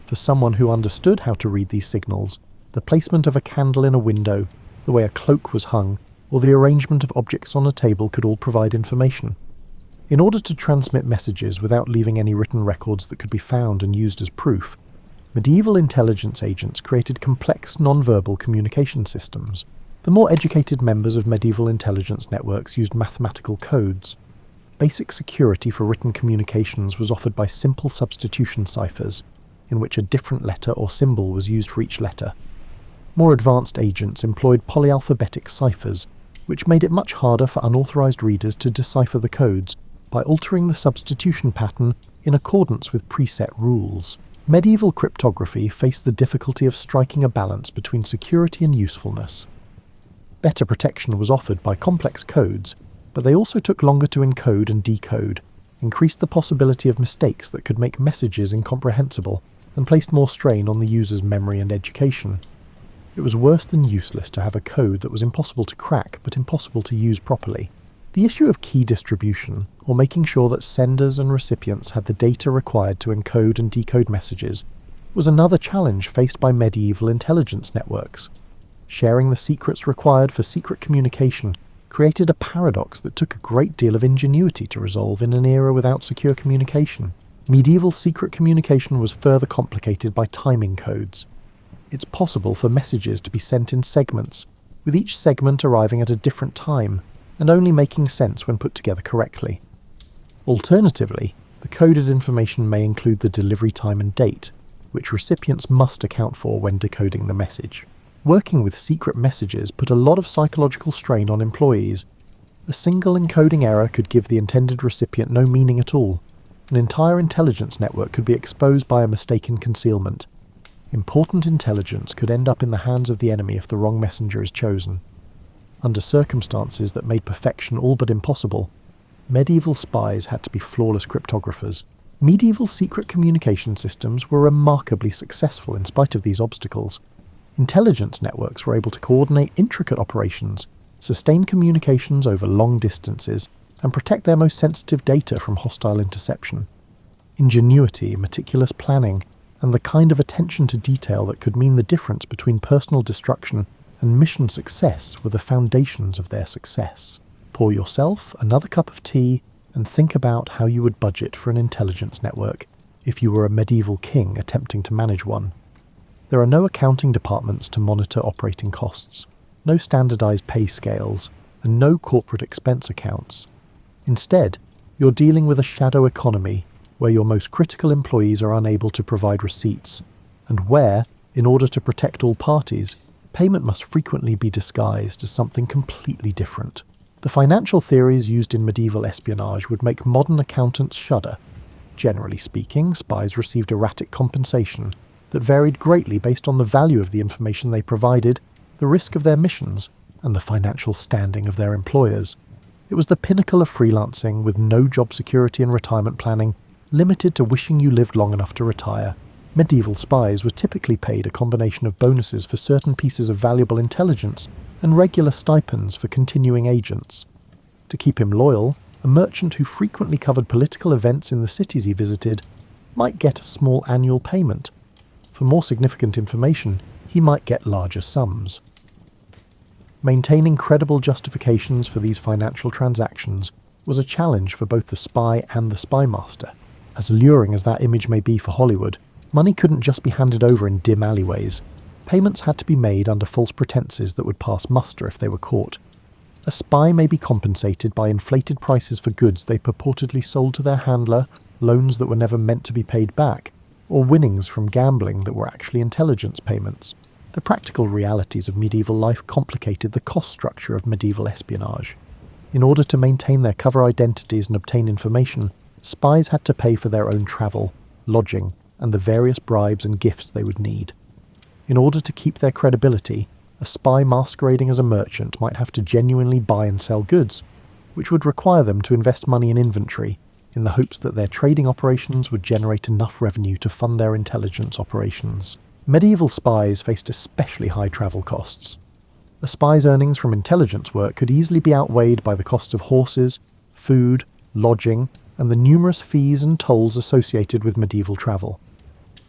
For someone who understood how to read these signals, the placement of a candle in a window, the way a cloak was hung, or the arrangement of objects on a table could all provide information. In order to transmit messages without leaving any written records that could be found and used as proof, medieval intelligence agents created complex non-verbal communication systems. The more educated members of medieval intelligence networks used mathematical codes. Basic security for written communications was offered by simple substitution ciphers, in which a different letter or symbol was used for each letter. More advanced agents employed polyalphabetic ciphers, which made it much harder for unauthorized readers to decipher the codes by altering the substitution pattern in accordance with preset rules. Medieval cryptography faced the difficulty of striking a balance between security and usefulness. Better protection was offered by complex codes, but they also took longer to encode and decode, increased the possibility of mistakes that could make messages incomprehensible, and placed more strain on the user's memory and education. It was worse than useless to have a code that was impossible to crack but impossible to use properly. The issue of key distribution, or making sure that senders and recipients had the data required to encode and decode messages, was another challenge faced by medieval intelligence networks. Sharing the secrets required for secret communication created a paradox that took a great deal of ingenuity to resolve in an era without secure communication. Medieval secret communication was further complicated by timing codes. It's possible for messages to be sent in segments, with each segment arriving at a different time, and only making sense when put together correctly. Alternatively, the coded information may include the delivery time and date, which recipients must account for when decoding the message. Working with secret messages put a lot of psychological strain on employees. A single encoding error could give the intended recipient no meaning at all. An entire intelligence network could be exposed by a mistaken concealment. Important intelligence could end up in the hands of the enemy if the wrong messenger is chosen. Under circumstances that made perfection all but impossible, medieval spies had to be flawless cryptographers. Medieval secret communication systems were remarkably successful in spite of these obstacles. Intelligence networks were able to coordinate intricate operations, sustain communications over long distances, and protect their most sensitive data from hostile interception. Ingenuity, meticulous planning, and the kind of attention to detail that could mean the difference between personal destruction and mission success were the foundations of their success. Pour yourself another cup of tea and think about how you would budget for an intelligence network if you were a medieval king attempting to manage one. There are no accounting departments to monitor operating costs, no standardized pay scales, and no corporate expense accounts. Instead, you're dealing with a shadow economy where your most critical employees are unable to provide receipts, and where, in order to protect all parties, payment must frequently be disguised as something completely different. The financial theories used in medieval espionage would make modern accountants shudder. Generally speaking, spies received erratic compensation that varied greatly based on the value of the information they provided, the risk of their missions, and the financial standing of their employers. It was the pinnacle of freelancing, with no job security and retirement planning, limited to wishing you lived long enough to retire. Medieval spies were typically paid a combination of bonuses for certain pieces of valuable intelligence and regular stipends for continuing agents. To keep him loyal, a merchant who frequently covered political events in the cities he visited might get a small annual payment. For more significant information, he might get larger sums. Maintaining credible justifications for these financial transactions was a challenge for both the spy and the spymaster. As alluring as that image may be for Hollywood, money couldn't just be handed over in dim alleyways. Payments had to be made under false pretenses that would pass muster if they were caught. A spy may be compensated by inflated prices for goods they purportedly sold to their handler, loans that were never meant to be paid back, or winnings from gambling that were actually intelligence payments. The practical realities of medieval life complicated the cost structure of medieval espionage. In order to maintain their cover identities and obtain information, spies had to pay for their own travel, lodging, and the various bribes and gifts they would need. In order to keep their credibility, a spy masquerading as a merchant might have to genuinely buy and sell goods, which would require them to invest money in inventory, in the hopes that their trading operations would generate enough revenue to fund their intelligence operations. Medieval spies faced especially high travel costs. A spy's earnings from intelligence work could easily be outweighed by the costs of horses, food, lodging, and the numerous fees and tolls associated with medieval travel.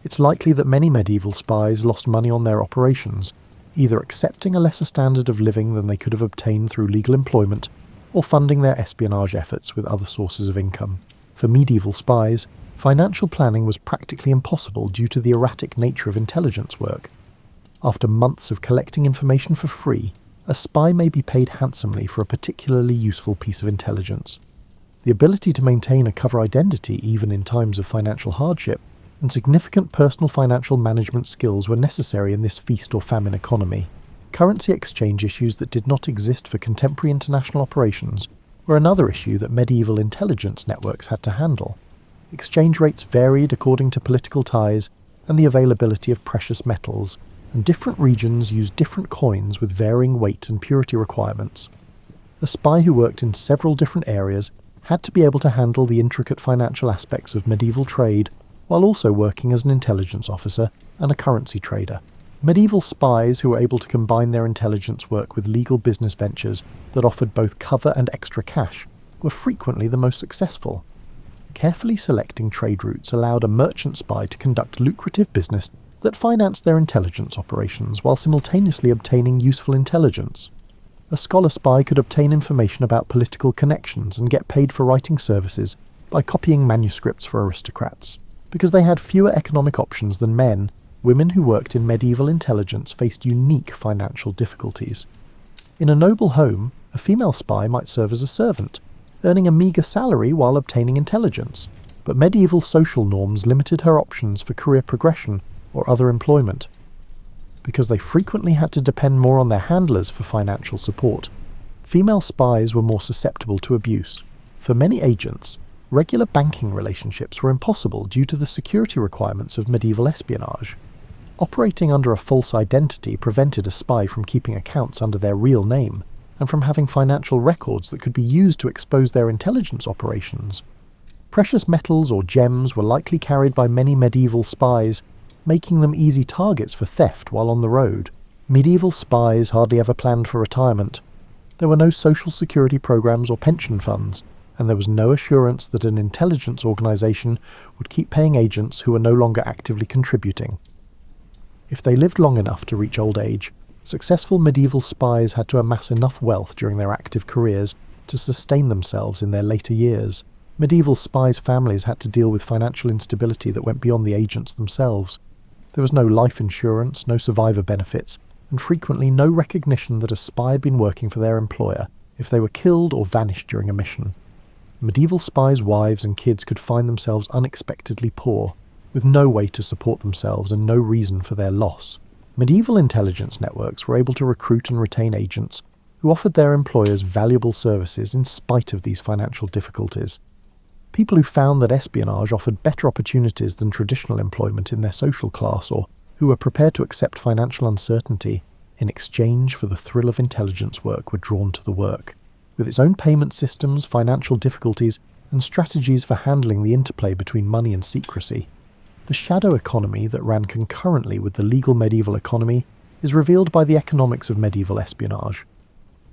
It's likely that many medieval spies lost money on their operations, either accepting a lesser standard of living than they could have obtained through legal employment, or funding their espionage efforts with other sources of income. For medieval spies, financial planning was practically impossible due to the erratic nature of intelligence work. After months of collecting information for free, a spy may be paid handsomely for a particularly useful piece of intelligence. The ability to maintain a cover identity even in times of financial hardship, and significant personal financial management skills were necessary in this feast or famine economy. Currency exchange issues that did not exist for contemporary international operations were another issue that medieval intelligence networks had to handle. Exchange rates varied according to political ties and the availability of precious metals, and different regions used different coins with varying weight and purity requirements. A spy who worked in several different areas had to be able to handle the intricate financial aspects of medieval trade while also working as an intelligence officer and a currency trader. Medieval spies who were able to combine their intelligence work with legal business ventures that offered both cover and extra cash were frequently the most successful. Carefully selecting trade routes allowed a merchant spy to conduct lucrative business that financed their intelligence operations while simultaneously obtaining useful intelligence. A scholar spy could obtain information about political connections and get paid for writing services by copying manuscripts for aristocrats. Because they had fewer economic options than men, women who worked in medieval intelligence faced unique financial difficulties. In a noble home, a female spy might serve as a servant, earning a meagre salary while obtaining intelligence, but medieval social norms limited her options for career progression or other employment. Because they frequently had to depend more on their handlers for financial support, female spies were more susceptible to abuse. For many agents, regular banking relationships were impossible due to the security requirements of medieval espionage. Operating under a false identity prevented a spy from keeping accounts under their real name, and from having financial records that could be used to expose their intelligence operations. Precious metals or gems were likely carried by many medieval spies, making them easy targets for theft while on the road. Medieval spies hardly ever planned for retirement. There were no social security programs or pension funds, and there was no assurance that an intelligence organization would keep paying agents who were no longer actively contributing. If they lived long enough to reach old age, successful medieval spies had to amass enough wealth during their active careers to sustain themselves in their later years. Medieval spies' families had to deal with financial instability that went beyond the agents themselves. There was no life insurance, no survivor benefits, and frequently no recognition that a spy had been working for their employer if they were killed or vanished during a mission. Medieval spies' wives and kids could find themselves unexpectedly poor, with no way to support themselves and no reason for their loss. Medieval intelligence networks were able to recruit and retain agents who offered their employers valuable services in spite of these financial difficulties. People who found that espionage offered better opportunities than traditional employment in their social class, or who were prepared to accept financial uncertainty in exchange for the thrill of intelligence work, were drawn to the work. With its own payment systems, financial difficulties, and strategies for handling the interplay between money and secrecy, the shadow economy that ran concurrently with the legal medieval economy is revealed by the economics of medieval espionage.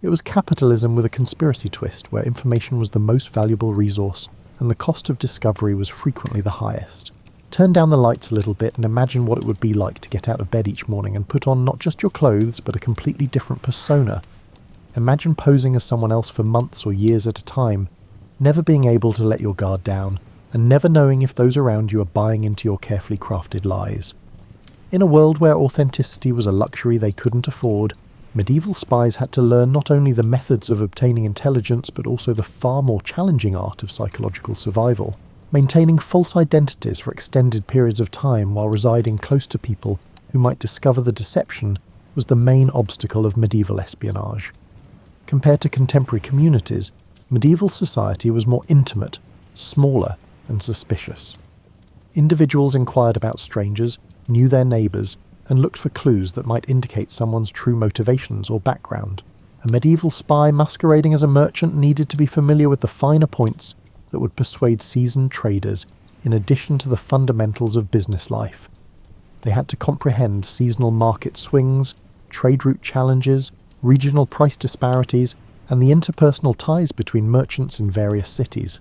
It was capitalism with a conspiracy twist, where information was the most valuable resource and the cost of discovery was frequently the highest. Turn down the lights a little bit and imagine what it would be like to get out of bed each morning and put on not just your clothes, but a completely different persona. Imagine posing as someone else for months or years at a time, never being able to let your guard down, and never knowing if those around you are buying into your carefully crafted lies. In a world where authenticity was a luxury they couldn't afford, medieval spies had to learn not only the methods of obtaining intelligence, but also the far more challenging art of psychological survival. Maintaining false identities for extended periods of time while residing close to people who might discover the deception was the main obstacle of medieval espionage. Compared to contemporary communities, medieval society was more intimate, smaller, and suspicious. Individuals inquired about strangers, knew their neighbours, and looked for clues that might indicate someone's true motivations or background. A medieval spy masquerading as a merchant needed to be familiar with the finer points that would persuade seasoned traders, in addition to the fundamentals of business life. They had to comprehend seasonal market swings, trade route challenges, regional price disparities, and the interpersonal ties between merchants in various cities.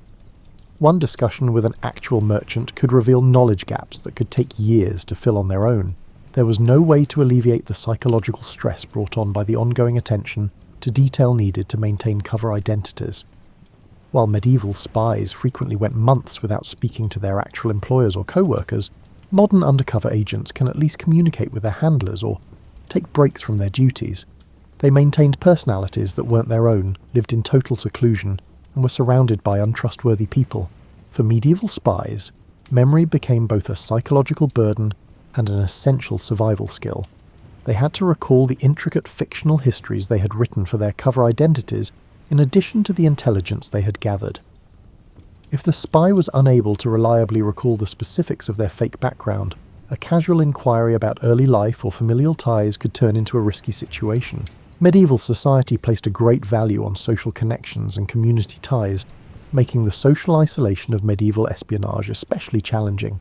One discussion with an actual merchant could reveal knowledge gaps that could take years to fill on their own. There was no way to alleviate the psychological stress brought on by the ongoing attention to detail needed to maintain cover identities. While medieval spies frequently went months without speaking to their actual employers or co-workers, modern undercover agents can at least communicate with their handlers or take breaks from their duties. They maintained personalities that weren't their own, lived in total seclusion, and were surrounded by untrustworthy people. For medieval spies, memory became both a psychological burden and an essential survival skill. They had to recall the intricate fictional histories they had written for their cover identities, in addition to the intelligence they had gathered. If the spy was unable to reliably recall the specifics of their fake background, a casual inquiry about early life or familial ties could turn into a risky situation. Medieval society placed a great value on social connections and community ties, making the social isolation of medieval espionage especially challenging.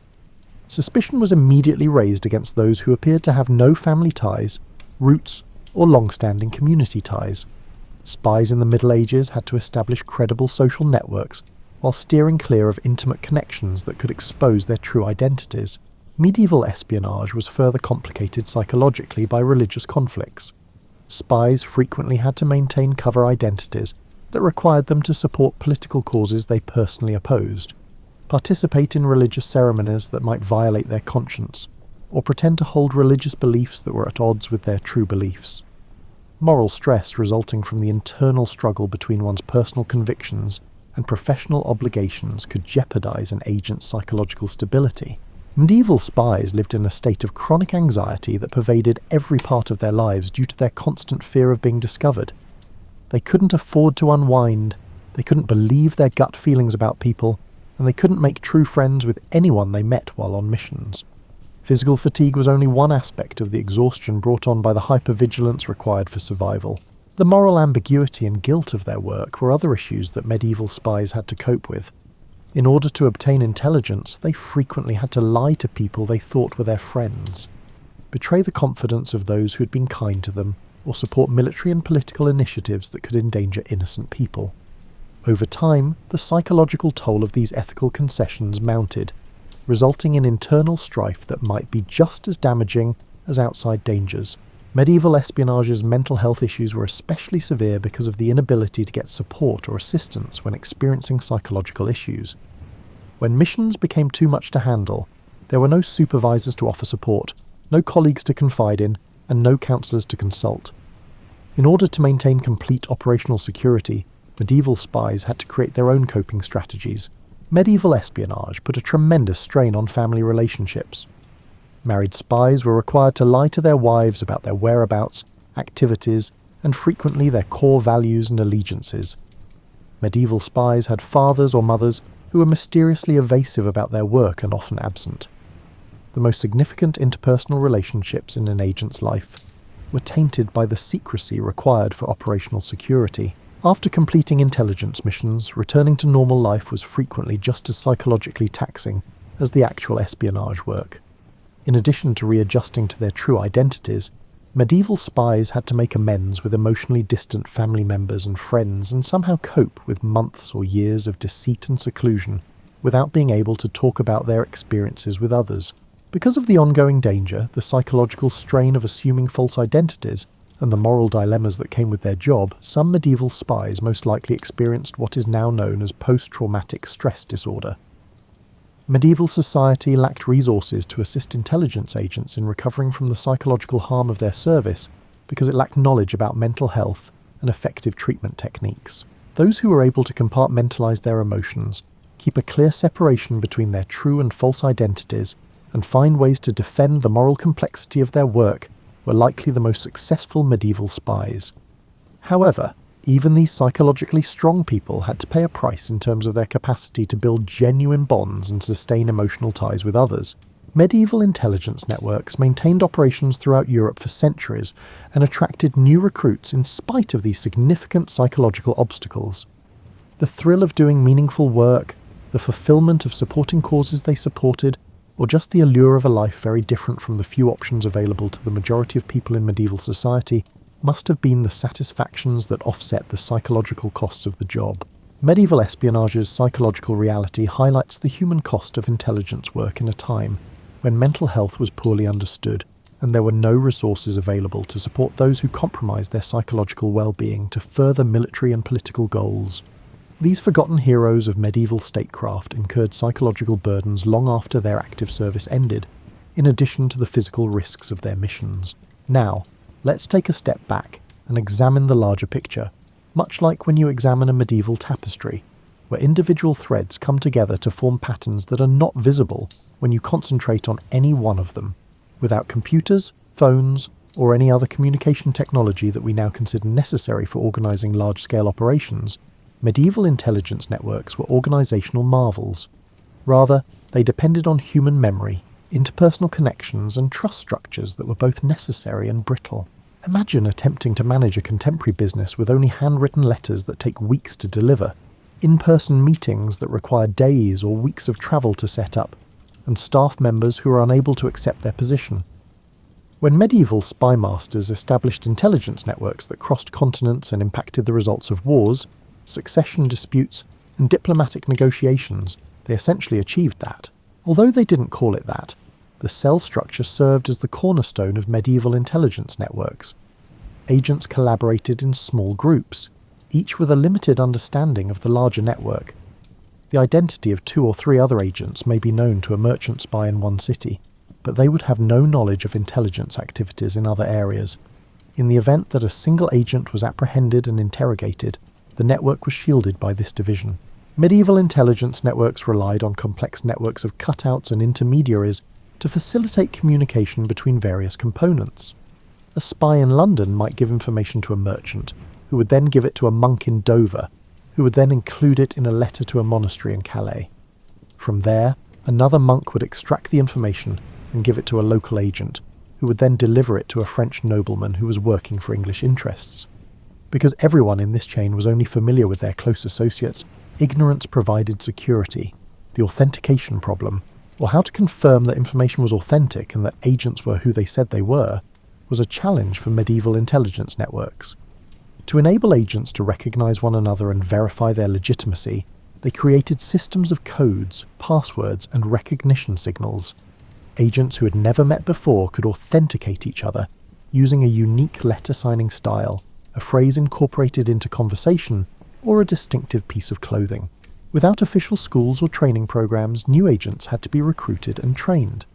Suspicion was immediately raised against those who appeared to have no family ties, roots, or long-standing community ties. Spies in the Middle Ages had to establish credible social networks while steering clear of intimate connections that could expose their true identities. Medieval espionage was further complicated psychologically by religious conflicts. Spies frequently had to maintain cover identities that required them to support political causes they personally opposed, participate in religious ceremonies that might violate their conscience, or pretend to hold religious beliefs that were at odds with their true beliefs. Moral stress resulting from the internal struggle between one's personal convictions and professional obligations could jeopardize an agent's psychological stability. Medieval spies lived in a state of chronic anxiety that pervaded every part of their lives due to their constant fear of being discovered. They couldn't afford to unwind, they couldn't believe their gut feelings about people, and they couldn't make true friends with anyone they met while on missions. Physical fatigue was only one aspect of the exhaustion brought on by the hypervigilance required for survival. The moral ambiguity and guilt of their work were other issues that medieval spies had to cope with. In order to obtain intelligence, they frequently had to lie to people they thought were their friends, betray the confidence of those who had been kind to them, or support military and political initiatives that could endanger innocent people. Over time, the psychological toll of these ethical concessions mounted, resulting in internal strife that might be just as damaging as outside dangers. Medieval espionage's mental health issues were especially severe because of the inability to get support or assistance when experiencing psychological issues. When missions became too much to handle, there were no supervisors to offer support, no colleagues to confide in, and no counsellors to consult. In order to maintain complete operational security, medieval spies had to create their own coping strategies. Medieval espionage put a tremendous strain on family relationships. Married spies were required to lie to their wives about their whereabouts, activities, and frequently their core values and allegiances. Medieval spies had fathers or mothers who were mysteriously evasive about their work and often absent. The most significant interpersonal relationships in an agent's life were tainted by the secrecy required for operational security. After completing intelligence missions, returning to normal life was frequently just as psychologically taxing as the actual espionage work. In addition to readjusting to their true identities, medieval spies had to make amends with emotionally distant family members and friends and somehow cope with months or years of deceit and seclusion without being able to talk about their experiences with others. Because of the ongoing danger, the psychological strain of assuming false identities, and the moral dilemmas that came with their job, some medieval spies most likely experienced what is now known as post-traumatic stress disorder. Medieval society lacked resources to assist intelligence agents in recovering from the psychological harm of their service because it lacked knowledge about mental health and effective treatment techniques. Those who were able to compartmentalize their emotions, keep a clear separation between their true and false identities, and find ways to defend the moral complexity of their work were likely the most successful medieval spies. However, even these psychologically strong people had to pay a price in terms of their capacity to build genuine bonds and sustain emotional ties with others. Medieval intelligence networks maintained operations throughout Europe for centuries and attracted new recruits in spite of these significant psychological obstacles. The thrill of doing meaningful work, the fulfillment of supporting causes they supported, or just the allure of a life very different from the few options available to the majority of people in medieval society, must have been the satisfactions that offset the psychological costs of the job. Medieval espionage's psychological reality highlights the human cost of intelligence work in a time when mental health was poorly understood and there were no resources available to support those who compromised their psychological well-being to further military and political goals. These forgotten heroes of medieval statecraft incurred psychological burdens long after their active service ended, in addition to the physical risks of their missions. Now, let's take a step back and examine the larger picture, much like when you examine a medieval tapestry, where individual threads come together to form patterns that are not visible when you concentrate on any one of them. Without computers, phones, or any other communication technology that we now consider necessary for organizing large-scale operations, medieval intelligence networks were organizational marvels. Rather, they depended on human memory, interpersonal connections, and trust structures that were both necessary and brittle. Imagine attempting to manage a contemporary business with only handwritten letters that take weeks to deliver, in-person meetings that require days or weeks of travel to set up, and staff members who are unable to accept their position. When medieval spy masters established intelligence networks that crossed continents and impacted the results of wars, succession disputes, and diplomatic negotiations, they essentially achieved that. Although they didn't call it that, the cell structure served as the cornerstone of medieval intelligence networks. Agents collaborated in small groups, each with a limited understanding of the larger network. The identity of 2 or 3 other agents may be known to a merchant spy in one city, but they would have no knowledge of intelligence activities in other areas. In the event that a single agent was apprehended and interrogated, the network was shielded by this division. Medieval intelligence networks relied on complex networks of cutouts and intermediaries to facilitate communication between various components. A spy in London might give information to a merchant, who would then give it to a monk in Dover, who would then include it in a letter to a monastery in Calais. From there, another monk would extract the information and give it to a local agent, who would then deliver it to a French nobleman who was working for English interests. Because everyone in this chain was only familiar with their close associates, ignorance provided security. The authentication problem, or how to confirm that information was authentic and that agents were who they said they were, was a challenge for medieval intelligence networks. To enable agents to recognize one another and verify their legitimacy, they created systems of codes, passwords, and recognition signals. Agents who had never met before could authenticate each other using a unique letter-signing style, a phrase incorporated into conversation, or a distinctive piece of clothing. Without official schools or training programs, new agents had to be recruited and trained.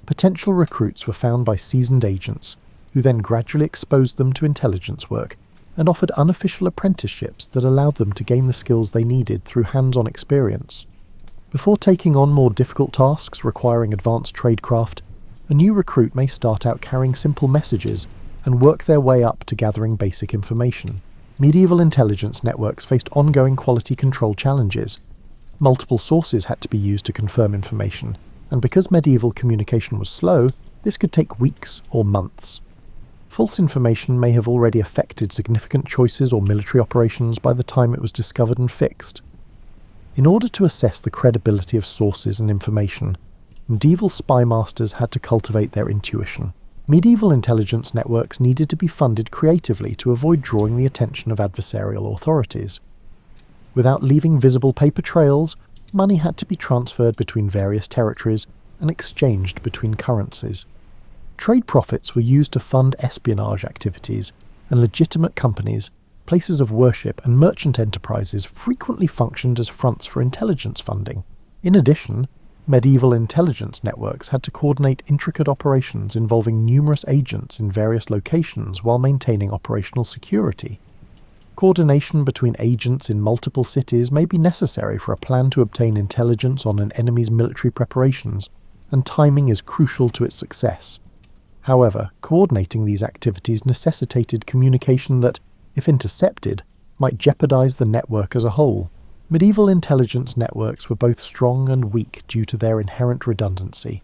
Potential recruits were found by seasoned agents, who then gradually exposed them to intelligence work and offered unofficial apprenticeships that allowed them to gain the skills they needed through hands-on experience. Before taking on more difficult tasks requiring advanced tradecraft, a new recruit may start out carrying simple messages and work their way up to gathering basic information. Medieval intelligence networks faced ongoing quality control challenges. Multiple sources had to be used to confirm information, and because medieval communication was slow, this could take weeks or months. False information may have already affected significant choices or military operations by the time it was discovered and fixed. In order to assess the credibility of sources and information, medieval spy masters had to cultivate their intuition. Medieval intelligence networks needed to be funded creatively to avoid drawing the attention of adversarial authorities. Without leaving visible paper trails, money had to be transferred between various territories and exchanged between currencies. Trade profits were used to fund espionage activities, and legitimate companies, places of worship, and merchant enterprises frequently functioned as fronts for intelligence funding. In addition, medieval intelligence networks had to coordinate intricate operations involving numerous agents in various locations while maintaining operational security. Coordination between agents in multiple cities may be necessary for a plan to obtain intelligence on an enemy's military preparations, and timing is crucial to its success. However, coordinating these activities necessitated communication that, if intercepted, might jeopardize the network as a whole. Medieval intelligence networks were both strong and weak due to their inherent redundancy.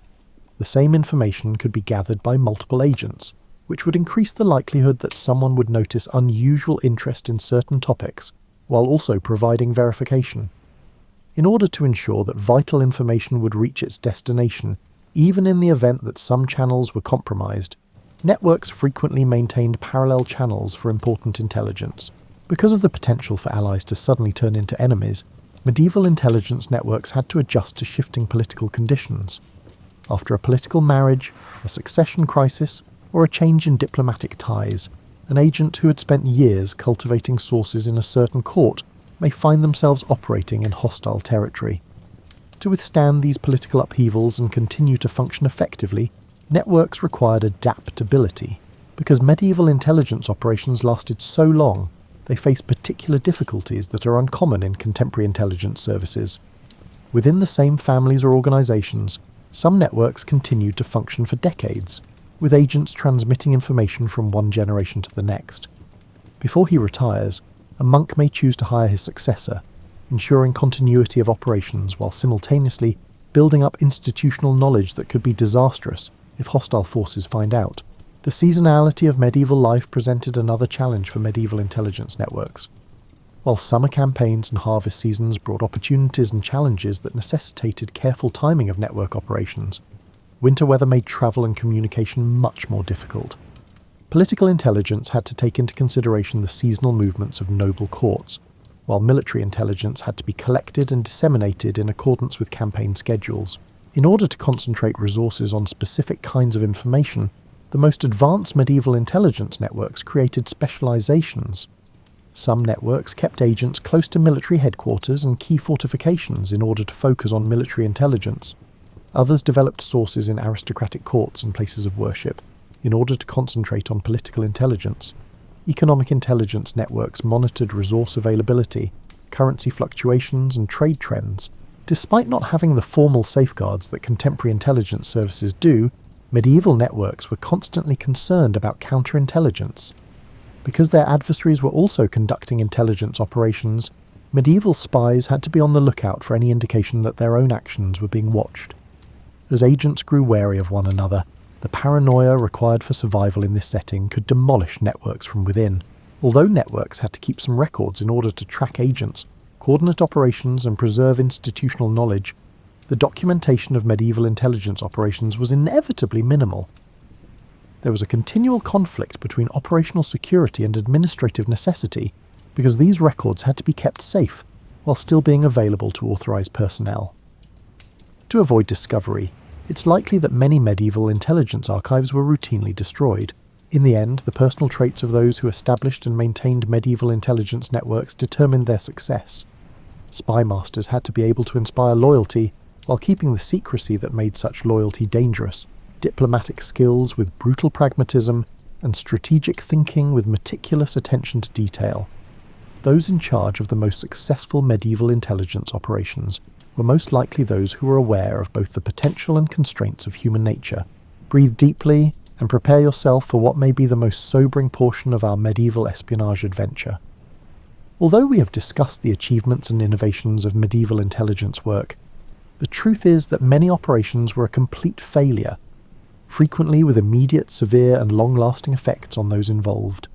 The same information could be gathered by multiple agents, which would increase the likelihood that someone would notice unusual interest in certain topics, while also providing verification. In order to ensure that vital information would reach its destination, even in the event that some channels were compromised, networks frequently maintained parallel channels for important intelligence. Because of the potential for allies to suddenly turn into enemies, medieval intelligence networks had to adjust to shifting political conditions. After a political marriage, a succession crisis, or a change in diplomatic ties, an agent who had spent years cultivating sources in a certain court may find themselves operating in hostile territory. To withstand these political upheavals and continue to function effectively, networks required adaptability. Because medieval intelligence operations lasted so long, they faced particular difficulties that are uncommon in contemporary intelligence services. Within the same families or organizations, some networks continued to function for decades, with agents transmitting information from one generation to the next. Before he retires, a monk may choose to hire his successor, ensuring continuity of operations while simultaneously building up institutional knowledge that could be disastrous if hostile forces find out. The seasonality of medieval life presented another challenge for medieval intelligence networks. While summer campaigns and harvest seasons brought opportunities and challenges that necessitated careful timing of network operations, winter weather made travel and communication much more difficult. Political intelligence had to take into consideration the seasonal movements of noble courts, while military intelligence had to be collected and disseminated in accordance with campaign schedules. In order to concentrate resources on specific kinds of information, the most advanced medieval intelligence networks created specializations. Some networks kept agents close to military headquarters and key fortifications in order to focus on military intelligence. Others developed sources in aristocratic courts and places of worship in order to concentrate on political intelligence. Economic intelligence networks monitored resource availability, currency fluctuations, and trade trends. Despite not having the formal safeguards that contemporary intelligence services do, medieval networks were constantly concerned about counterintelligence. Because their adversaries were also conducting intelligence operations, medieval spies had to be on the lookout for any indication that their own actions were being watched. As agents grew wary of one another, the paranoia required for survival in this setting could demolish networks from within. Although networks had to keep some records in order to track agents, coordinate operations, and preserve institutional knowledge, the documentation of medieval intelligence operations was inevitably minimal. there was a continual conflict between operational security and administrative necessity, because these records had to be kept safe while still being available to authorized personnel. To avoid discovery, it's likely that many medieval intelligence archives were routinely destroyed. In the end, the personal traits of those who established and maintained medieval intelligence networks determined their success. Spy masters had to be able to inspire loyalty while keeping the secrecy that made such loyalty dangerous, diplomatic skills with brutal pragmatism, and strategic thinking with meticulous attention to detail. Those in charge of the most successful medieval intelligence operations were most likely those who were aware of both the potential and constraints of human nature. Breathe deeply and prepare yourself for what may be the most sobering portion of our medieval espionage adventure. Although we have discussed the achievements and innovations of medieval intelligence work, the truth is that many operations were a complete failure, frequently with immediate, severe and long-lasting effects on those involved.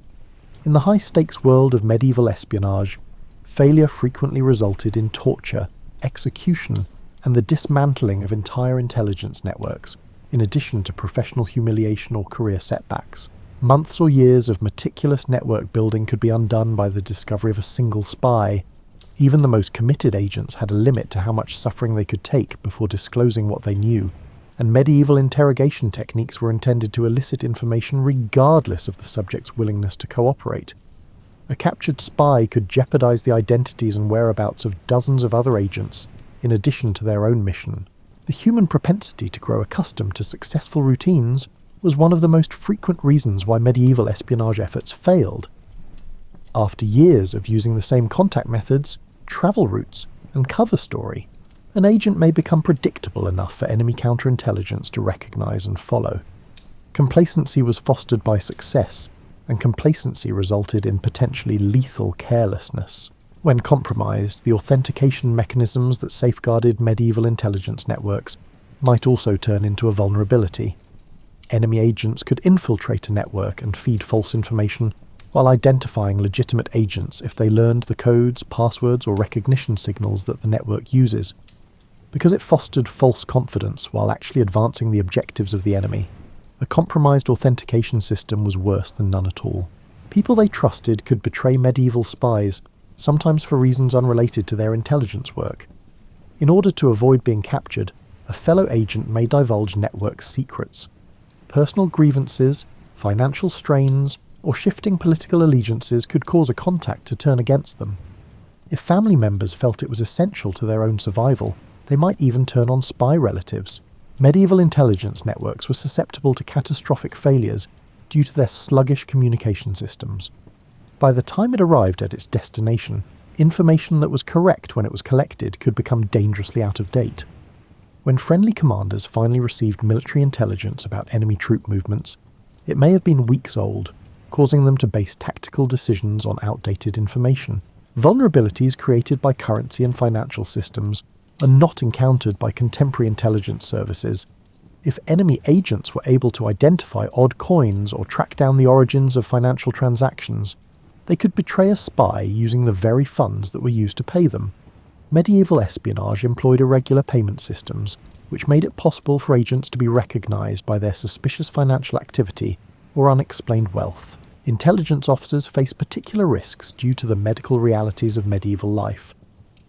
In the high-stakes world of medieval espionage, failure frequently resulted in torture, execution, and the dismantling of entire intelligence networks, in addition to professional humiliation or career setbacks. Months or years of meticulous network building could be undone by the discovery of a single spy. Even the most committed agents had a limit to how much suffering they could take before disclosing what they knew, and medieval interrogation techniques were intended to elicit information regardless of the subject's willingness to cooperate. A captured spy could jeopardize the identities and whereabouts of dozens of other agents, in addition to their own mission. The human propensity to grow accustomed to successful routines was one of the most frequent reasons why medieval espionage efforts failed. After years of using the same contact methods, travel routes, and cover story, an agent may become predictable enough for enemy counterintelligence to recognize and follow. Complacency was fostered by success, and complacency resulted in potentially lethal carelessness. When compromised, the authentication mechanisms that safeguarded medieval intelligence networks might also turn into a vulnerability. Enemy agents could infiltrate a network and feed false information while identifying legitimate agents if they learned the codes, passwords, or recognition signals that the network uses. Because it fostered false confidence while actually advancing the objectives of the enemy, a compromised authentication system was worse than none at all. People they trusted could betray medieval spies, sometimes for reasons unrelated to their intelligence work. In order to avoid being captured, a fellow agent may divulge network secrets. Personal grievances, financial strains, or shifting political allegiances could cause a contact to turn against them. If family members felt it was essential to their own survival, they might even turn on spy relatives. Medieval intelligence networks were susceptible to catastrophic failures due to their sluggish communication systems. By the time it arrived at its destination, information that was correct when it was collected could become dangerously out of date. When friendly commanders finally received military intelligence about enemy troop movements, it may have been weeks old, causing them to base tactical decisions on outdated information. Vulnerabilities created by currency and financial systems are not encountered by contemporary intelligence services. If enemy agents were able to identify odd coins or track down the origins of financial transactions, they could betray a spy using the very funds that were used to pay them. Medieval espionage employed irregular payment systems, which made it possible for agents to be recognized by their suspicious financial activity or unexplained wealth. Intelligence officers face particular risks due to the medical realities of medieval life.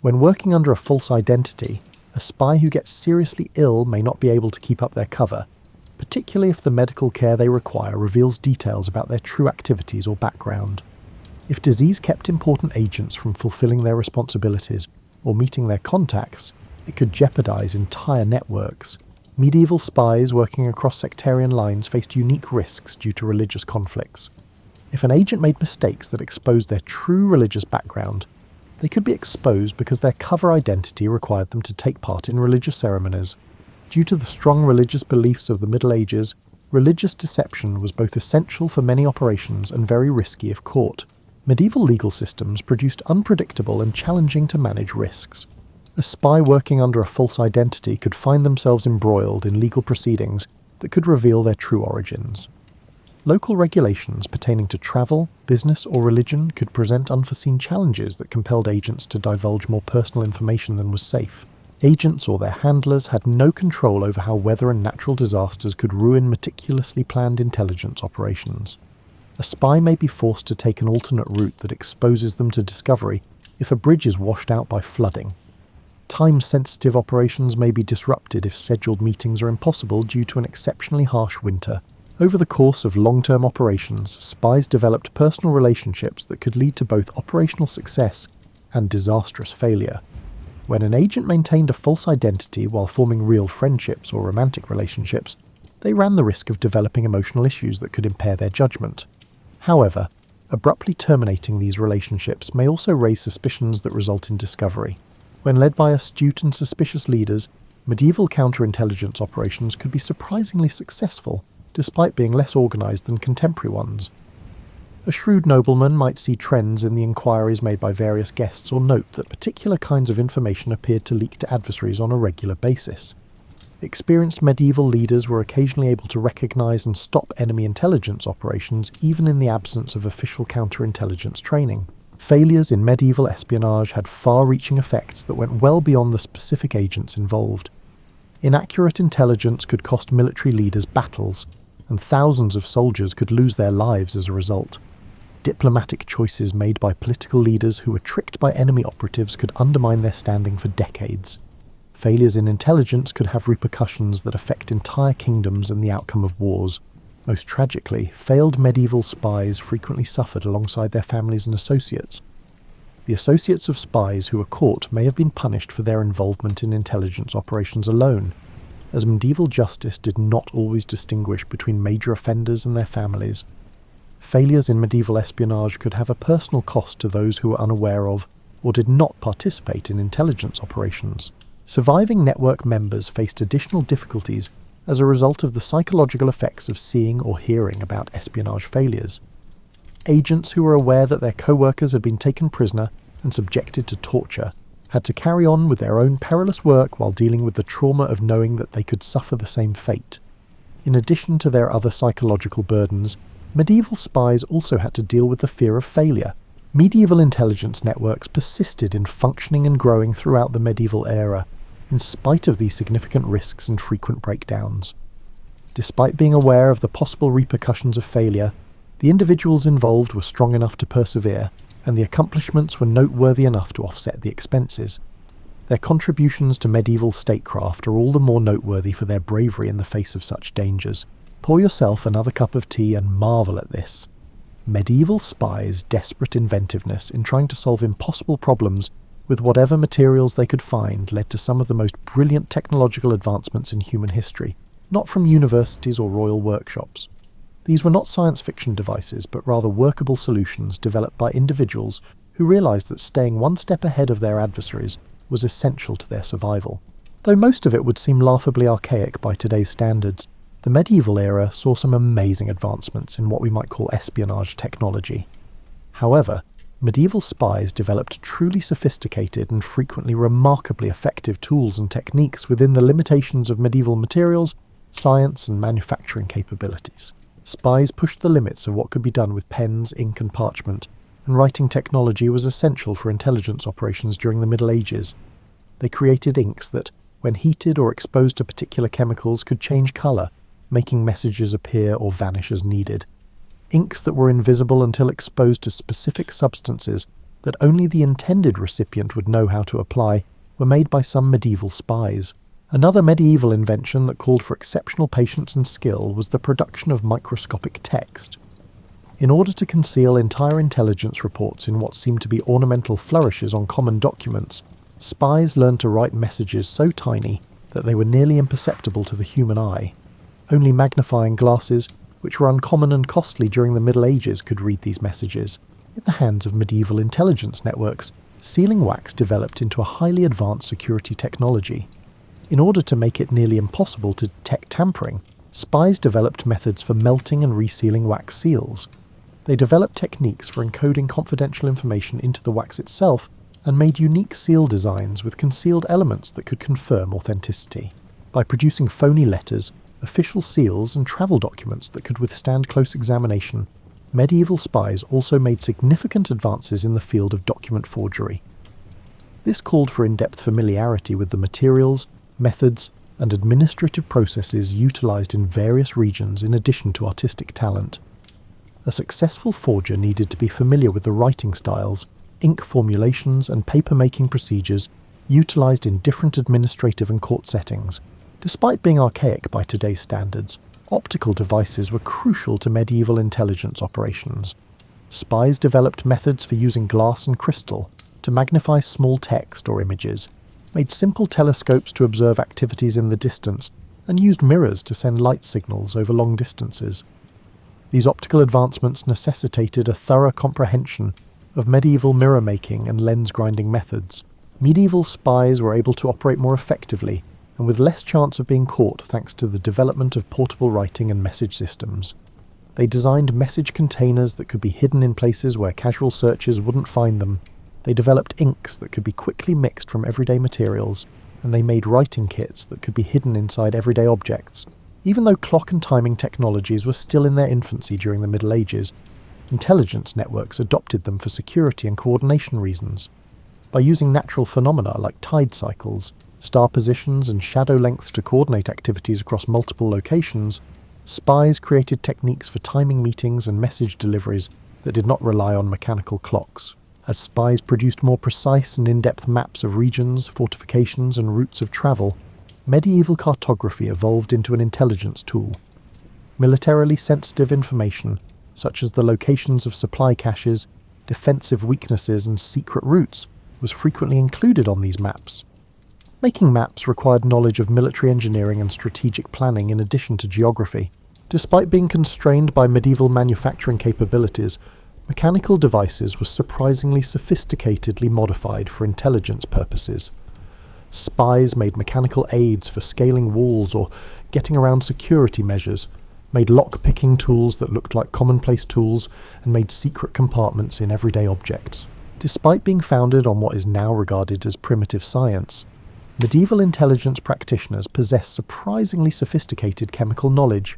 When working under a false identity, a spy who gets seriously ill may not be able to keep up their cover, particularly if the medical care they require reveals details about their true activities or background. If disease kept important agents from fulfilling their responsibilities or meeting their contacts, it could jeopardize entire networks. Medieval spies working across sectarian lines faced unique risks due to religious conflicts. If an agent made mistakes that exposed their true religious background, they could be exposed because their cover identity required them to take part in religious ceremonies. Due to the strong religious beliefs of the Middle Ages, religious deception was both essential for many operations and very risky if caught. Medieval legal systems produced unpredictable and challenging to manage risks. A spy working under a false identity could find themselves embroiled in legal proceedings that could reveal their true origins. Local regulations pertaining to travel, business, or religion could present unforeseen challenges that compelled agents to divulge more personal information than was safe. Agents or their handlers had no control over how weather and natural disasters could ruin meticulously planned intelligence operations. A spy may be forced to take an alternate route that exposes them to discovery if a bridge is washed out by flooding. Time-sensitive operations may be disrupted if scheduled meetings are impossible due to an exceptionally harsh winter. Over the course of long-term operations, spies developed personal relationships that could lead to both operational success and disastrous failure. When an agent maintained a false identity while forming real friendships or romantic relationships, they ran the risk of developing emotional issues that could impair their judgment. However, abruptly terminating these relationships may also raise suspicions that result in discovery. When led by astute and suspicious leaders, medieval counterintelligence operations could be surprisingly successful, despite being less organized than contemporary ones. A shrewd nobleman might see trends in the inquiries made by various guests or note that particular kinds of information appeared to leak to adversaries on a regular basis. Experienced medieval leaders were occasionally able to recognize and stop enemy intelligence operations even in the absence of official counterintelligence training. Failures in medieval espionage had far-reaching effects that went well beyond the specific agents involved. Inaccurate intelligence could cost military leaders battles, and thousands of soldiers could lose their lives as a result. Diplomatic choices made by political leaders who were tricked by enemy operatives could undermine their standing for decades. Failures in intelligence could have repercussions that affect entire kingdoms and the outcome of wars. Most tragically, failed medieval spies frequently suffered alongside their families and associates. The associates of spies who were caught may have been punished for their involvement in intelligence operations alone, as medieval justice did not always distinguish between major offenders and their families. Failures in medieval espionage could have a personal cost to those who were unaware of or did not participate in intelligence operations. Surviving network members faced additional difficulties as a result of the psychological effects of seeing or hearing about espionage failures. Agents who were aware that their co-workers had been taken prisoner and subjected to torture had to carry on with their own perilous work while dealing with the trauma of knowing that they could suffer the same fate. In addition to their other psychological burdens, medieval spies also had to deal with the fear of failure. Medieval intelligence networks persisted in functioning and growing throughout the medieval era, in spite of these significant risks and frequent breakdowns. Despite being aware of the possible repercussions of failure, the individuals involved were strong enough to persevere, and the accomplishments were noteworthy enough to offset the expenses. Their contributions to medieval statecraft are all the more noteworthy for their bravery in the face of such dangers. Pour yourself another cup of tea and marvel at this. Medieval spies' desperate inventiveness in trying to solve impossible problems with whatever materials they could find led to some of the most brilliant technological advancements in human history, not from universities or royal workshops. These were not science fiction devices, but rather workable solutions developed by individuals who realized that staying one step ahead of their adversaries was essential to their survival. Though most of it would seem laughably archaic by today's standards, the medieval era saw some amazing advancements in what we might call espionage technology. However, medieval spies developed truly sophisticated and frequently remarkably effective tools and techniques within the limitations of medieval materials, science, and manufacturing capabilities. Spies pushed the limits of what could be done with pens, ink, and parchment, and writing technology was essential for intelligence operations during the Middle Ages. They created inks that, when heated or exposed to particular chemicals, could change colour, making messages appear or vanish as needed. Inks that were invisible until exposed to specific substances that only the intended recipient would know how to apply were made by some medieval spies. Another medieval invention that called for exceptional patience and skill was the production of microscopic text. In order to conceal entire intelligence reports in what seemed to be ornamental flourishes on common documents, spies learned to write messages so tiny that they were nearly imperceptible to the human eye. Only magnifying glasses, which were uncommon and costly during the Middle Ages, could read these messages. In the hands of medieval intelligence networks, sealing wax developed into a highly advanced security technology. In order to make it nearly impossible to detect tampering, spies developed methods for melting and resealing wax seals. They developed techniques for encoding confidential information into the wax itself and made unique seal designs with concealed elements that could confirm authenticity. By producing phony letters, official seals, and travel documents that could withstand close examination, medieval spies also made significant advances in the field of document forgery. This called for in-depth familiarity with the materials, methods, and administrative processes utilised in various regions in addition to artistic talent. A successful forger needed to be familiar with the writing styles, ink formulations, and paper-making procedures utilised in different administrative and court settings. Despite being archaic by today's standards, optical devices were crucial to medieval intelligence operations. Spies developed methods for using glass and crystal to magnify small text or images, made simple telescopes to observe activities in the distance, and used mirrors to send light signals over long distances. These optical advancements necessitated a thorough comprehension of medieval mirror-making and lens-grinding methods. Medieval spies were able to operate more effectively and with less chance of being caught thanks to the development of portable writing and message systems. They designed message containers that could be hidden in places where casual searchers wouldn't find them. They developed inks that could be quickly mixed from everyday materials, and they made writing kits that could be hidden inside everyday objects. Even though clock and timing technologies were still in their infancy during the Middle Ages, intelligence networks adopted them for security and coordination reasons. By using natural phenomena like tide cycles, star positions, and shadow lengths to coordinate activities across multiple locations, spies created techniques for timing meetings and message deliveries that did not rely on mechanical clocks. As spies produced more precise and in-depth maps of regions, fortifications, and routes of travel, medieval cartography evolved into an intelligence tool. Militarily sensitive information, such as the locations of supply caches, defensive weaknesses, and secret routes, was frequently included on these maps. Making maps required knowledge of military engineering and strategic planning in addition to geography. Despite being constrained by medieval manufacturing capabilities, mechanical devices were surprisingly sophisticatedly modified for intelligence purposes. Spies made mechanical aids for scaling walls or getting around security measures, made lock-picking tools that looked like commonplace tools, and made secret compartments in everyday objects. Despite being founded on what is now regarded as primitive science, medieval intelligence practitioners possessed surprisingly sophisticated chemical knowledge.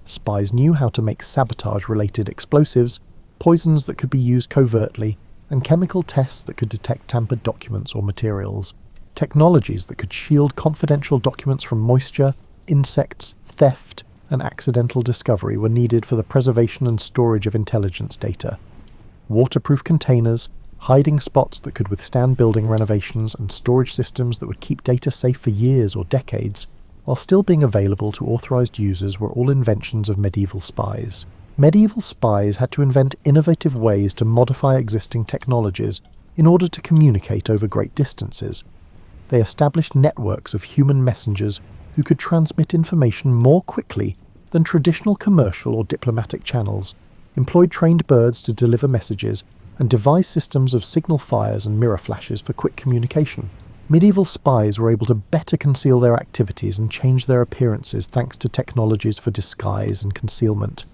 Spies knew how to make sabotage-related explosives, poisons that could be used covertly, and chemical tests that could detect tampered documents or materials. Technologies that could shield confidential documents from moisture, insects, theft, and accidental discovery were needed for the preservation and storage of intelligence data. Waterproof containers, hiding spots that could withstand building renovations, and storage systems that would keep data safe for years or decades, while still being available to authorized users, were all inventions of medieval spies. Medieval spies had to invent innovative ways to modify existing technologies in order to communicate over great distances. They established networks of human messengers who could transmit information more quickly than traditional commercial or diplomatic channels, employed trained birds to deliver messages, and devised systems of signal fires and mirror flashes for quick communication. Medieval spies were able to better conceal their activities and change their appearances thanks to technologies for disguise and concealment.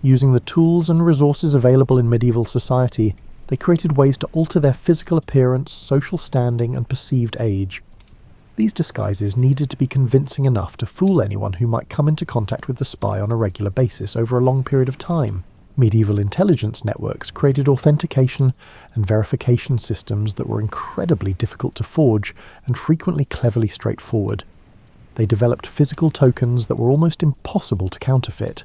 Using the tools and resources available in medieval society, they created ways to alter their physical appearance, social standing, and perceived age. These disguises needed to be convincing enough to fool anyone who might come into contact with the spy on a regular basis over a long period of time. Medieval intelligence networks created authentication and verification systems that were incredibly difficult to forge and frequently cleverly straightforward. They developed physical tokens that were almost impossible to counterfeit,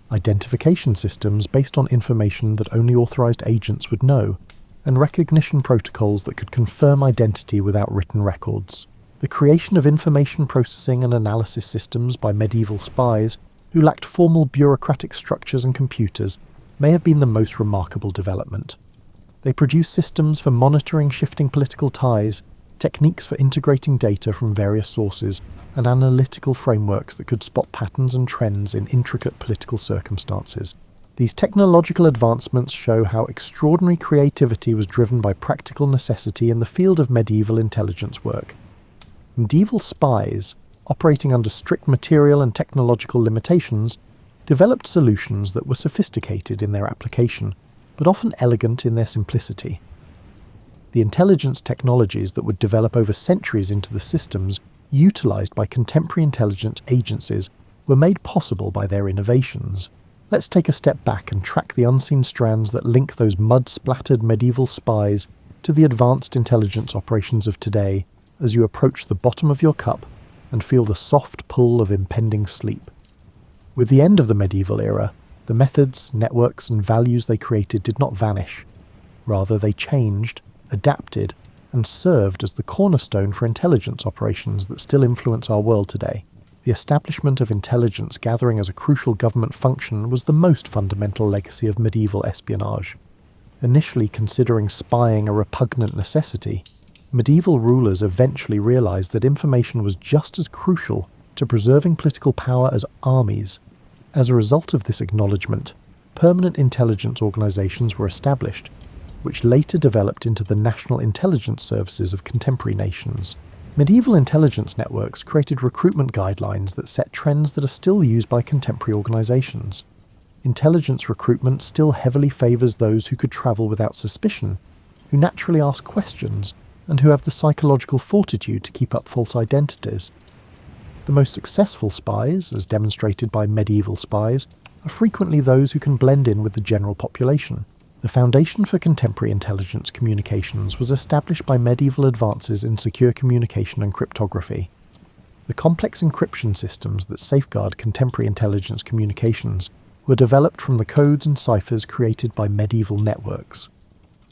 identification systems based on information that only authorized agents would know, and recognition protocols that could confirm identity without written records. The creation of information processing and analysis systems by medieval spies who lacked formal bureaucratic structures and computers may have been the most remarkable development. They produced systems for monitoring shifting political ties, techniques for integrating data from various sources, and analytical frameworks that could spot patterns and trends in intricate political circumstances. These technological advancements show how extraordinary creativity was driven by practical necessity in the field of medieval intelligence work. Medieval spies, operating under strict material and technological limitations, developed solutions that were sophisticated in their application, but often elegant in their simplicity. The intelligence technologies that would develop over centuries into the systems utilized by contemporary intelligence agencies were made possible by their innovations. Let's take a step back and track the unseen strands that link those mud-splattered medieval spies to the advanced intelligence operations of today as you approach the bottom of your cup and feel the soft pull of impending sleep. With the end of the medieval era, the methods, networks, and values they created did not vanish. Rather, they changed, adapted, and served as the cornerstone for intelligence operations that still influence our world today. The establishment of intelligence gathering as a crucial government function was the most fundamental legacy of medieval espionage. Initially considering spying a repugnant necessity, medieval rulers eventually realized that information was just as crucial to preserving political power as armies. As a result of this acknowledgement, permanent intelligence organizations were established, which later developed into the national intelligence services of contemporary nations. Medieval intelligence networks created recruitment guidelines that set trends that are still used by contemporary organizations. Intelligence recruitment still heavily favors those who could travel without suspicion, who naturally ask questions, and who have the psychological fortitude to keep up false identities. The most successful spies, as demonstrated by medieval spies, are frequently those who can blend in with the general population. The foundation for contemporary intelligence communications was established by medieval advances in secure communication and cryptography. The complex encryption systems that safeguard contemporary intelligence communications were developed from the codes and ciphers created by medieval networks.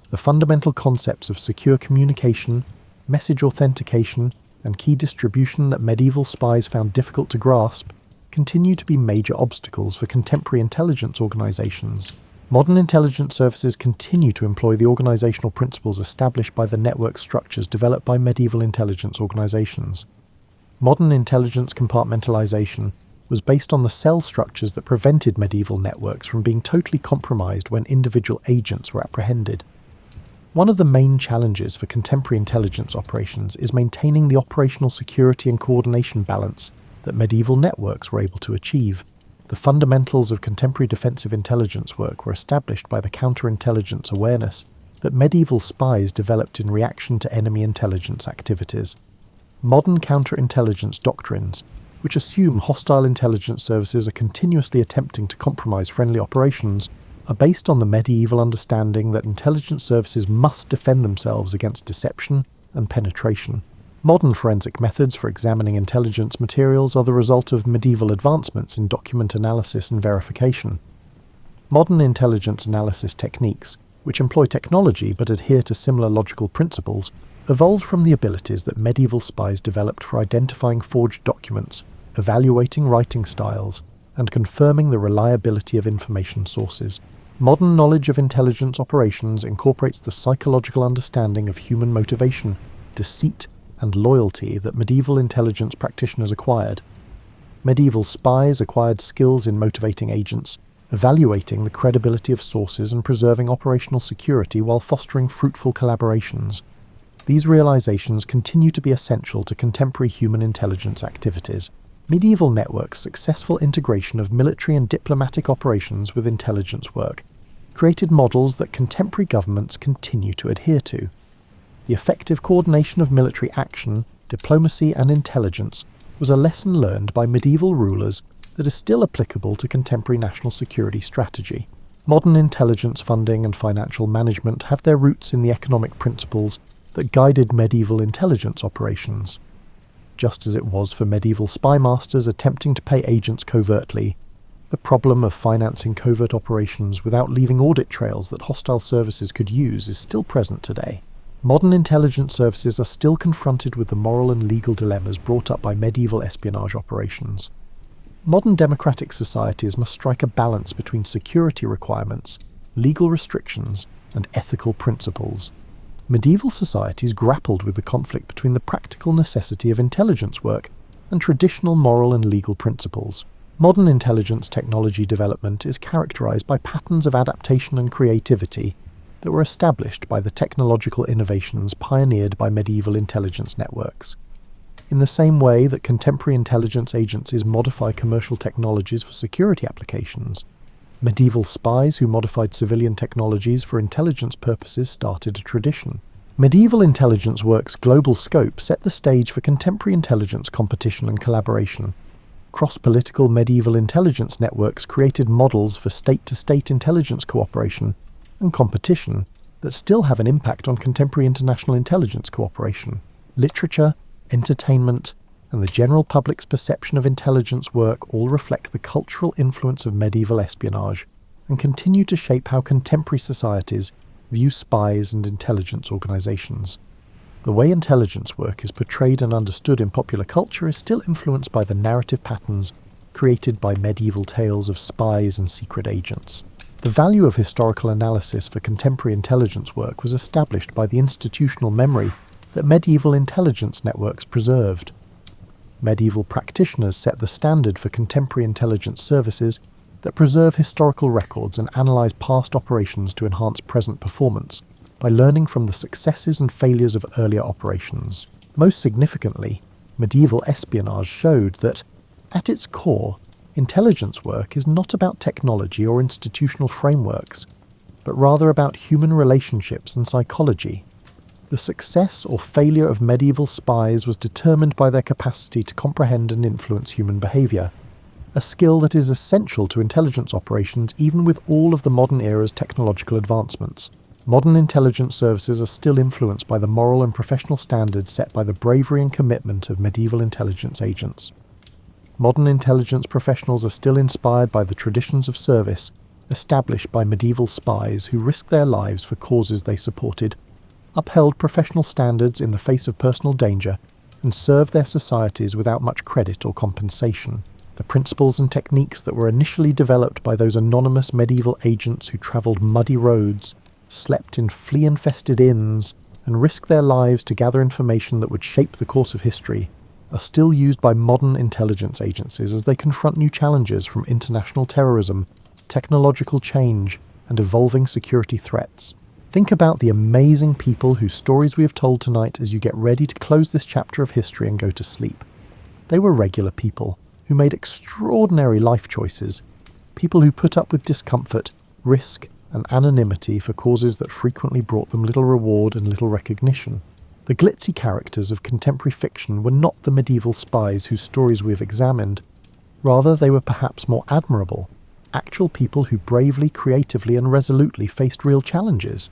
The fundamental concepts of secure communication, message authentication, and key distribution that medieval spies found difficult to grasp continue to be major obstacles for contemporary intelligence organizations. Modern intelligence services continue to employ the organizational principles established by the network structures developed by medieval intelligence organizations. Modern intelligence compartmentalization was based on the cell structures that prevented medieval networks from being totally compromised when individual agents were apprehended. One of the main challenges for contemporary intelligence operations is maintaining the operational security and coordination balance that medieval networks were able to achieve. The fundamentals of contemporary defensive intelligence work were established by the counterintelligence awareness that medieval spies developed in reaction to enemy intelligence activities. Modern counterintelligence doctrines, which assume hostile intelligence services are continuously attempting to compromise friendly operations, are based on the medieval understanding that intelligence services must defend themselves against deception and penetration. Modern forensic methods for examining intelligence materials are the result of medieval advancements in document analysis and verification. Modern intelligence analysis techniques, which employ technology but adhere to similar logical principles, evolved from the abilities that medieval spies developed for identifying forged documents, evaluating writing styles, and confirming the reliability of information sources. Modern knowledge of intelligence operations incorporates the psychological understanding of human motivation, deceit, and loyalty that medieval intelligence practitioners acquired. Medieval spies acquired skills in motivating agents, evaluating the credibility of sources and preserving operational security while fostering fruitful collaborations. These realizations continue to be essential to contemporary human intelligence activities. Medieval networks' successful integration of military and diplomatic operations with intelligence work created models that contemporary governments continue to adhere to. The effective coordination of military action, diplomacy, and intelligence was a lesson learned by medieval rulers that is still applicable to contemporary national security strategy. Modern intelligence funding and financial management have their roots in the economic principles that guided medieval intelligence operations. Just as it was for medieval spy masters attempting to pay agents covertly, the problem of financing covert operations without leaving audit trails that hostile services could use is still present today. Modern intelligence services are still confronted with the moral and legal dilemmas brought up by medieval espionage operations. Modern democratic societies must strike a balance between security requirements, legal restrictions, and ethical principles. Medieval societies grappled with the conflict between the practical necessity of intelligence work and traditional moral and legal principles. Modern intelligence technology development is characterized by patterns of adaptation and creativity that were established by the technological innovations pioneered by medieval intelligence networks. In the same way that contemporary intelligence agencies modify commercial technologies for security applications, medieval spies who modified civilian technologies for intelligence purposes started a tradition. Medieval intelligence work's global scope set the stage for contemporary intelligence competition and collaboration. Cross-political medieval intelligence networks created models for state-to-state intelligence cooperation and competition that still have an impact on contemporary international intelligence cooperation. Literature, entertainment, and the general public's perception of intelligence work all reflect the cultural influence of medieval espionage and continue to shape how contemporary societies view spies and intelligence organizations. The way intelligence work is portrayed and understood in popular culture is still influenced by the narrative patterns created by medieval tales of spies and secret agents. The value of historical analysis for contemporary intelligence work was established by the institutional memory that medieval intelligence networks preserved. Medieval practitioners set the standard for contemporary intelligence services that preserve historical records and analyse past operations to enhance present performance by learning from the successes and failures of earlier operations. Most significantly, medieval espionage showed that, at its core, intelligence work is not about technology or institutional frameworks, but rather about human relationships and psychology. The success or failure of medieval spies was determined by their capacity to comprehend and influence human behaviour, a skill that is essential to intelligence operations even with all of the modern era's technological advancements. Modern intelligence services are still influenced by the moral and professional standards set by the bravery and commitment of medieval intelligence agents. Modern intelligence professionals are still inspired by the traditions of service established by medieval spies who risked their lives for causes they supported, upheld professional standards in the face of personal danger, and served their societies without much credit or compensation. The principles and techniques that were initially developed by those anonymous medieval agents who travelled muddy roads, slept in flea-infested inns, and risked their lives to gather information that would shape the course of history, are still used by modern intelligence agencies as they confront new challenges from international terrorism, technological change, and evolving security threats. Think about the amazing people whose stories we have told tonight as you get ready to close this chapter of history and go to sleep. They were regular people who made extraordinary life choices, people who put up with discomfort, risk, and anonymity for causes that frequently brought them little reward and little recognition. The glitzy characters of contemporary fiction were not the medieval spies whose stories we have examined. Rather, they were perhaps more admirable, actual people who bravely, creatively, and resolutely faced real challenges.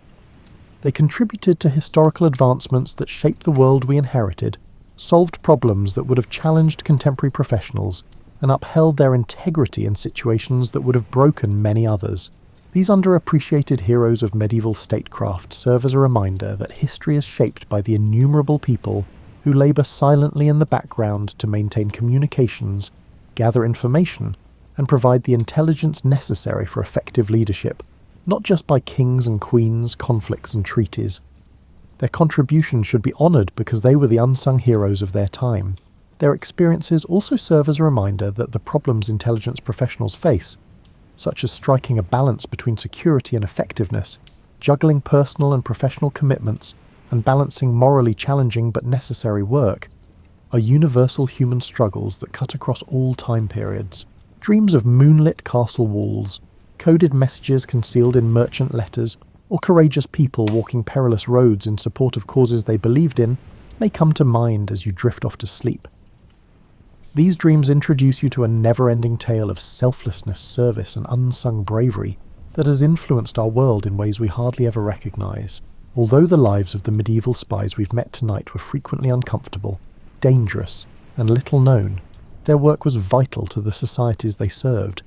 They contributed to historical advancements that shaped the world we inherited, solved problems that would have challenged contemporary professionals, and upheld their integrity in situations that would have broken many others. These underappreciated heroes of medieval statecraft serve as a reminder that history is shaped by the innumerable people who labour silently in the background to maintain communications, gather information, and provide the intelligence necessary for effective leadership, not just by kings and queens, conflicts and treaties. Their contribution should be honoured because they were the unsung heroes of their time. Their experiences also serve as a reminder that the problems intelligence professionals face, such as striking a balance between security and effectiveness, juggling personal and professional commitments, and balancing morally challenging but necessary work, are universal human struggles that cut across all time periods. Dreams of moonlit castle walls, coded messages concealed in merchant letters, or courageous people walking perilous roads in support of causes they believed in may come to mind as you drift off to sleep. These dreams introduce you to a never-ending tale of selflessness, service, and unsung bravery that has influenced our world in ways we hardly ever recognise. Although the lives of the medieval spies we've met tonight were frequently uncomfortable, dangerous, and little known, their work was vital to the societies they served.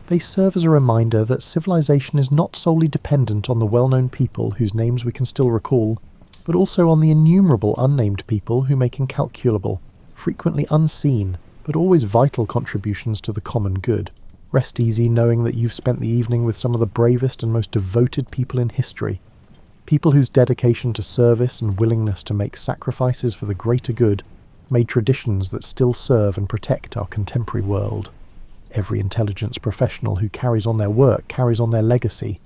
They serve as a reminder that civilization is not solely dependent on the well-known people whose names we can still recall, but also on the innumerable unnamed people who make incalculable, frequently unseen, but always vital contributions to the common good. Rest easy knowing that you've spent the evening with some of the bravest and most devoted people in history, people whose dedication to service and willingness to make sacrifices for the greater good made traditions that still serve and protect our contemporary world. Every intelligence professional who carries on their work carries on their legacy,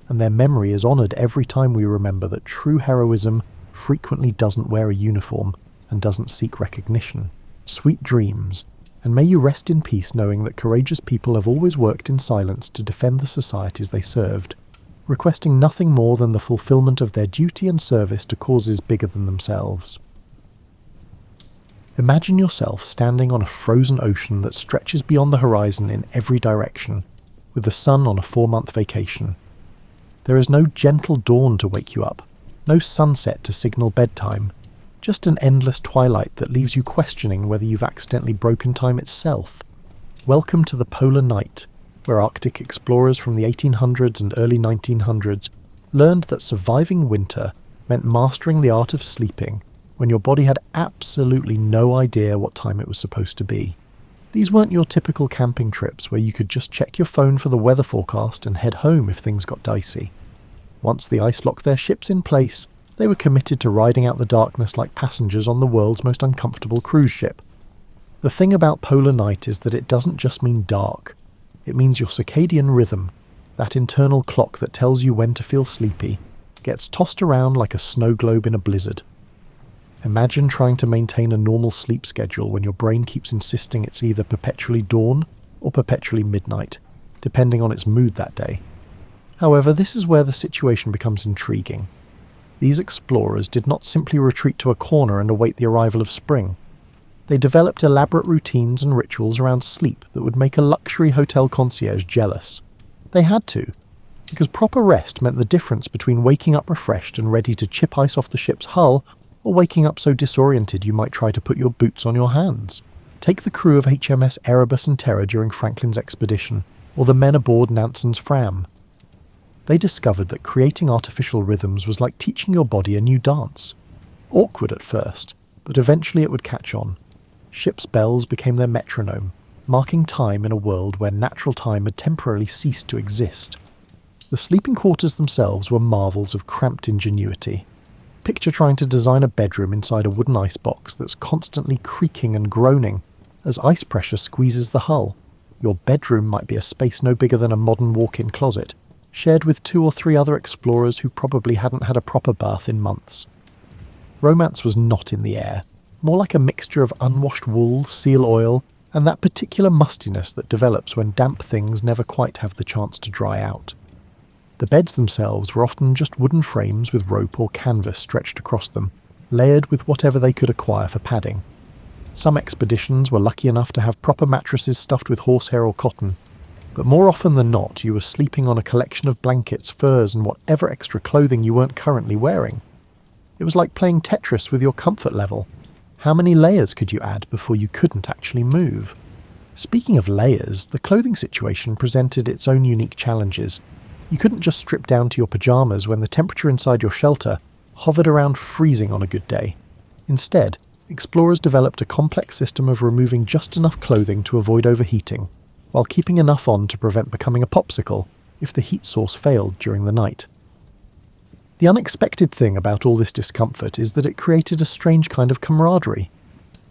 and their memory is honoured every time we remember that true heroism frequently doesn't wear a uniform and doesn't seek recognition. Sweet dreams, and may you rest in peace knowing that courageous people have always worked in silence to defend the societies they served, requesting nothing more than the fulfilment of their duty and service to causes bigger than themselves. Imagine yourself standing on a frozen ocean that stretches beyond the horizon in every direction, with the sun on a 4-month vacation. There is no gentle dawn to wake you up, no sunset to signal bedtime, just an endless twilight that leaves you questioning whether you've accidentally broken time itself. Welcome to the polar night, where Arctic explorers from the 1800s and early 1900s learned that surviving winter meant mastering the art of sleeping when your body had absolutely no idea what time it was supposed to be. These weren't your typical camping trips where you could just check your phone for the weather forecast and head home if things got dicey. Once the ice locked their ships in place, they were committed to riding out the darkness like passengers on the world's most uncomfortable cruise ship. The thing about polar night is that it doesn't just mean dark. It means your circadian rhythm, that internal clock that tells you when to feel sleepy, gets tossed around like a snow globe in a blizzard. Imagine trying to maintain a normal sleep schedule when your brain keeps insisting it's either perpetually dawn or perpetually midnight, depending on its mood that day. However, this is where the situation becomes intriguing. These explorers did not simply retreat to a corner and await the arrival of spring. They developed elaborate routines and rituals around sleep that would make a luxury hotel concierge jealous. They had to, because proper rest meant the difference between waking up refreshed and ready to chip ice off the ship's hull or waking up so disoriented you might try to put your boots on your hands. Take the crew of HMS Erebus and Terror during Franklin's expedition, or the men aboard Nansen's Fram. They discovered that creating artificial rhythms was like teaching your body a new dance. Awkward at first, but eventually it would catch on. Ship's bells became their metronome, marking time in a world where natural time had temporarily ceased to exist. The sleeping quarters themselves were marvels of cramped ingenuity. Picture trying to design a bedroom inside a wooden icebox that's constantly creaking and groaning as ice pressure squeezes the hull. Your bedroom might be a space no bigger than a modern walk-in closet, shared with 2 or 3 other explorers who probably hadn't had a proper bath in months. Romance was not in the air, more like a mixture of unwashed wool, seal oil, and that particular mustiness that develops when damp things never quite have the chance to dry out. The beds themselves were often just wooden frames with rope or canvas stretched across them, layered with whatever they could acquire for padding. Some expeditions were lucky enough to have proper mattresses stuffed with horsehair or cotton, but more often than not you were sleeping on a collection of blankets, furs and whatever extra clothing you weren't currently wearing. It was like playing Tetris with your comfort level. How many layers could you add before you couldn't actually move? Speaking of layers, the clothing situation presented its own unique challenges. You couldn't just strip down to your pyjamas when the temperature inside your shelter hovered around freezing on a good day. Instead, explorers developed a complex system of removing just enough clothing to avoid overheating, while keeping enough on to prevent becoming a popsicle if the heat source failed during the night. The unexpected thing about all this discomfort is that it created a strange kind of camaraderie.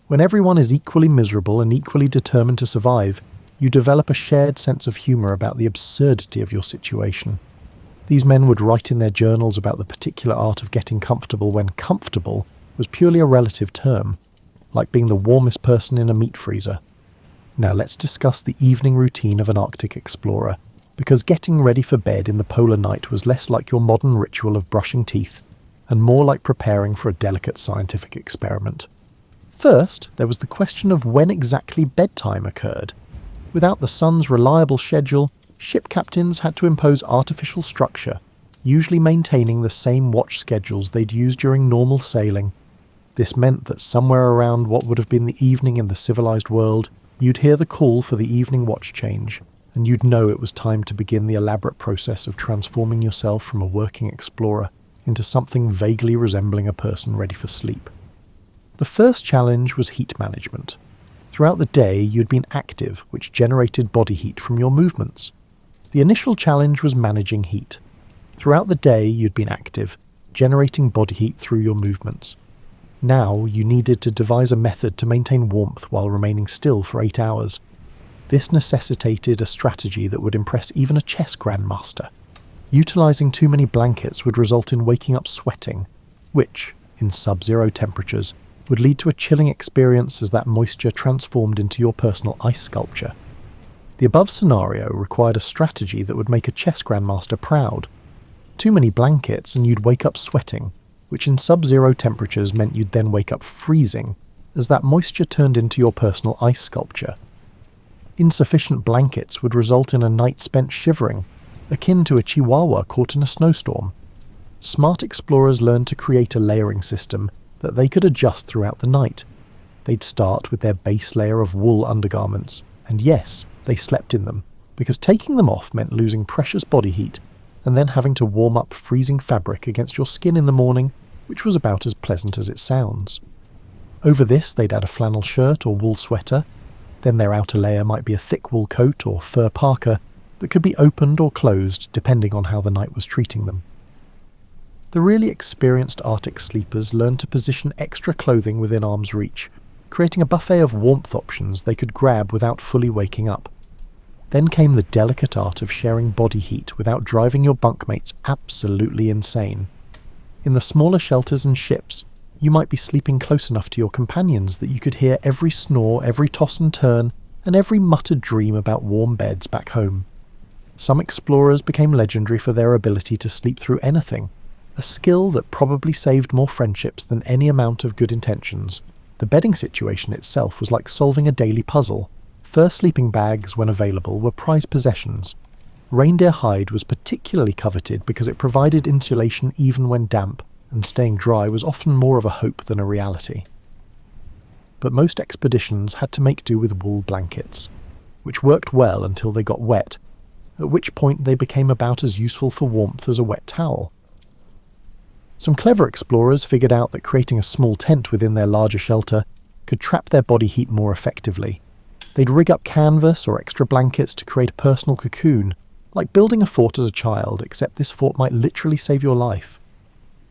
When everyone is equally miserable and equally determined to survive, you develop a shared sense of humour about the absurdity of your situation. These men would write in their journals about the particular art of getting comfortable when comfortable was purely a relative term, like being the warmest person in a meat freezer. Now let's discuss the evening routine of an Arctic explorer, because getting ready for bed in the polar night was less like your modern ritual of brushing teeth, and more like preparing for a delicate scientific experiment. First, there was the question of when exactly bedtime occurred. Without the sun's reliable schedule, ship captains had to impose artificial structure, usually maintaining the same watch schedules they'd used during normal sailing. This meant that somewhere around what would have been the evening in the civilized world, you'd hear the call for the evening watch change, and you'd know it was time to begin the elaborate process of transforming yourself from a working explorer into something vaguely resembling a person ready for sleep. The first challenge was heat management. Throughout the day, you'd been active, which generated body heat from your movements. The initial challenge was managing heat. Throughout the day, you'd been active, generating body heat through your movements. Now, you needed to devise a method to maintain warmth while remaining still for 8 hours. This necessitated a strategy that would impress even a chess grandmaster. Utilizing too many blankets would result in waking up sweating, which, in sub-zero temperatures, would lead to a chilling experience as that moisture transformed into your personal ice sculpture. The above scenario required a strategy that would make a chess grandmaster proud. Too many blankets and you'd wake up sweating, which in sub-zero temperatures meant you'd then wake up freezing, as that moisture turned into your personal ice sculpture. Insufficient blankets would result in a night spent shivering, akin to a chihuahua caught in a snowstorm. Smart explorers learned to create a layering system that they could adjust throughout the night. They'd start with their base layer of wool undergarments, and yes, they slept in them, because taking them off meant losing precious body heat and then having to warm up freezing fabric against your skin in the morning, which was about as pleasant as it sounds. Over this, they'd add a flannel shirt or wool sweater. Then their outer layer might be a thick wool coat or fur parka that could be opened or closed depending on how the night was treating them. The really experienced Arctic sleepers learned to position extra clothing within arm's reach, creating a buffet of warmth options they could grab without fully waking up. Then came the delicate art of sharing body heat without driving your bunkmates absolutely insane. In the smaller shelters and ships, you might be sleeping close enough to your companions that you could hear every snore, every toss and turn, and every muttered dream about warm beds back home. Some explorers became legendary for their ability to sleep through anything, a skill that probably saved more friendships than any amount of good intentions. The bedding situation itself was like solving a daily puzzle. Fur sleeping bags, when available, were prized possessions. Reindeer hide was particularly coveted because it provided insulation even when damp, and staying dry was often more of a hope than a reality. But most expeditions had to make do with wool blankets, which worked well until they got wet, at which point they became about as useful for warmth as a wet towel. Some clever explorers figured out that creating a small tent within their larger shelter could trap their body heat more effectively. They'd rig up canvas or extra blankets to create a personal cocoon, like building a fort as a child, except this fort might literally save your life.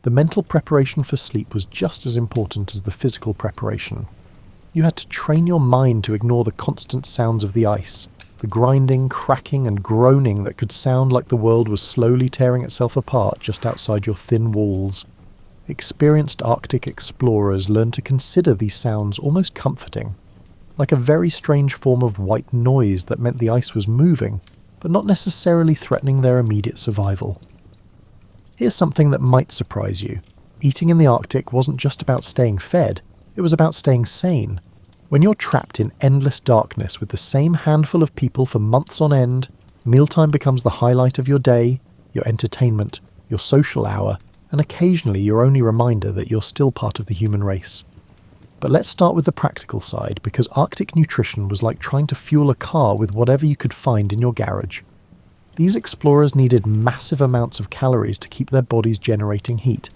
The mental preparation for sleep was just as important as the physical preparation. You had to train your mind to ignore the constant sounds of the ice, the grinding, cracking and groaning that could sound like the world was slowly tearing itself apart just outside your thin walls. Experienced Arctic explorers learned to consider these sounds almost comforting, like a very strange form of white noise that meant the ice was moving, but not necessarily threatening their immediate survival. Here's something that might surprise you. Eating in the Arctic wasn't just about staying fed, it was about staying sane. When you're trapped in endless darkness with the same handful of people for months on end, mealtime becomes the highlight of your day, your entertainment, your social hour, and occasionally your only reminder that you're still part of the human race. But let's start with the practical side, because Arctic nutrition was like trying to fuel a car with whatever you could find in your garage. These explorers needed massive amounts of calories to keep their bodies generating heat,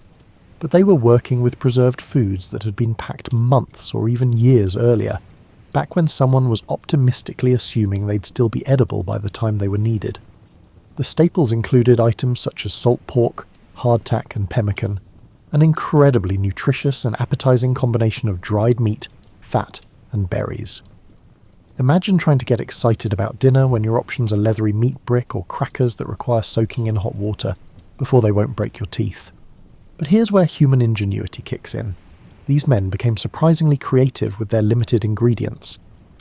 but they were working with preserved foods that had been packed months or even years earlier, back when someone was optimistically assuming they'd still be edible by the time they were needed. The staples included items such as salt pork, hardtack and pemmican, an incredibly nutritious and appetizing combination of dried meat, fat and berries. Imagine trying to get excited about dinner when your options are leathery meat brick or crackers that require soaking in hot water before they won't break your teeth. But here's where human ingenuity kicks in. These men became surprisingly creative with their limited ingredients.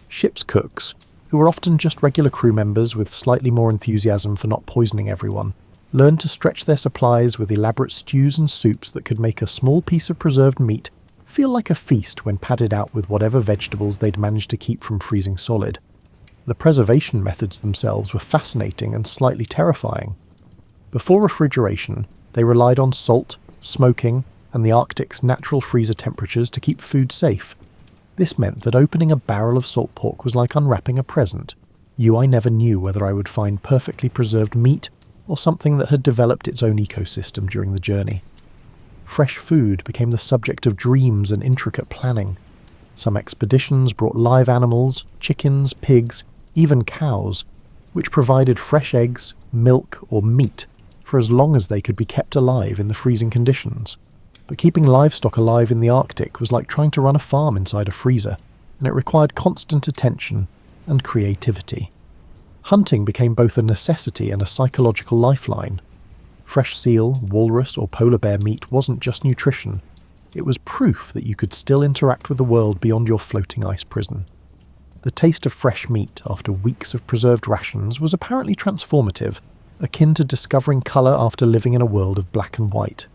Ship's cooks, who were often just regular crew members with slightly more enthusiasm for not poisoning everyone, learned to stretch their supplies with elaborate stews and soups that could make a small piece of preserved meat feel like a feast when padded out with whatever vegetables they'd managed to keep from freezing solid. The preservation methods themselves were fascinating and slightly terrifying. Before refrigeration, they relied on salt, smoking, and the Arctic's natural freezer temperatures to keep food safe. This meant that opening a barrel of salt pork was like unwrapping a present. I never knew whether I would find perfectly preserved meat or something that had developed its own ecosystem during the journey. Fresh food became the subject of dreams and intricate planning. Some expeditions brought live animals, chickens, pigs, even cows, which provided fresh eggs, milk, or meat for as long as they could be kept alive in the freezing conditions. But keeping livestock alive in the Arctic was like trying to run a farm inside a freezer, and it required constant attention and creativity. Hunting became both a necessity and a psychological lifeline. Fresh seal, walrus, or polar bear meat wasn't just nutrition, it was proof that you could still interact with the world beyond your floating ice prison. The taste of fresh meat after weeks of preserved rations was apparently transformative, akin to discovering colour after living in a world of black and white.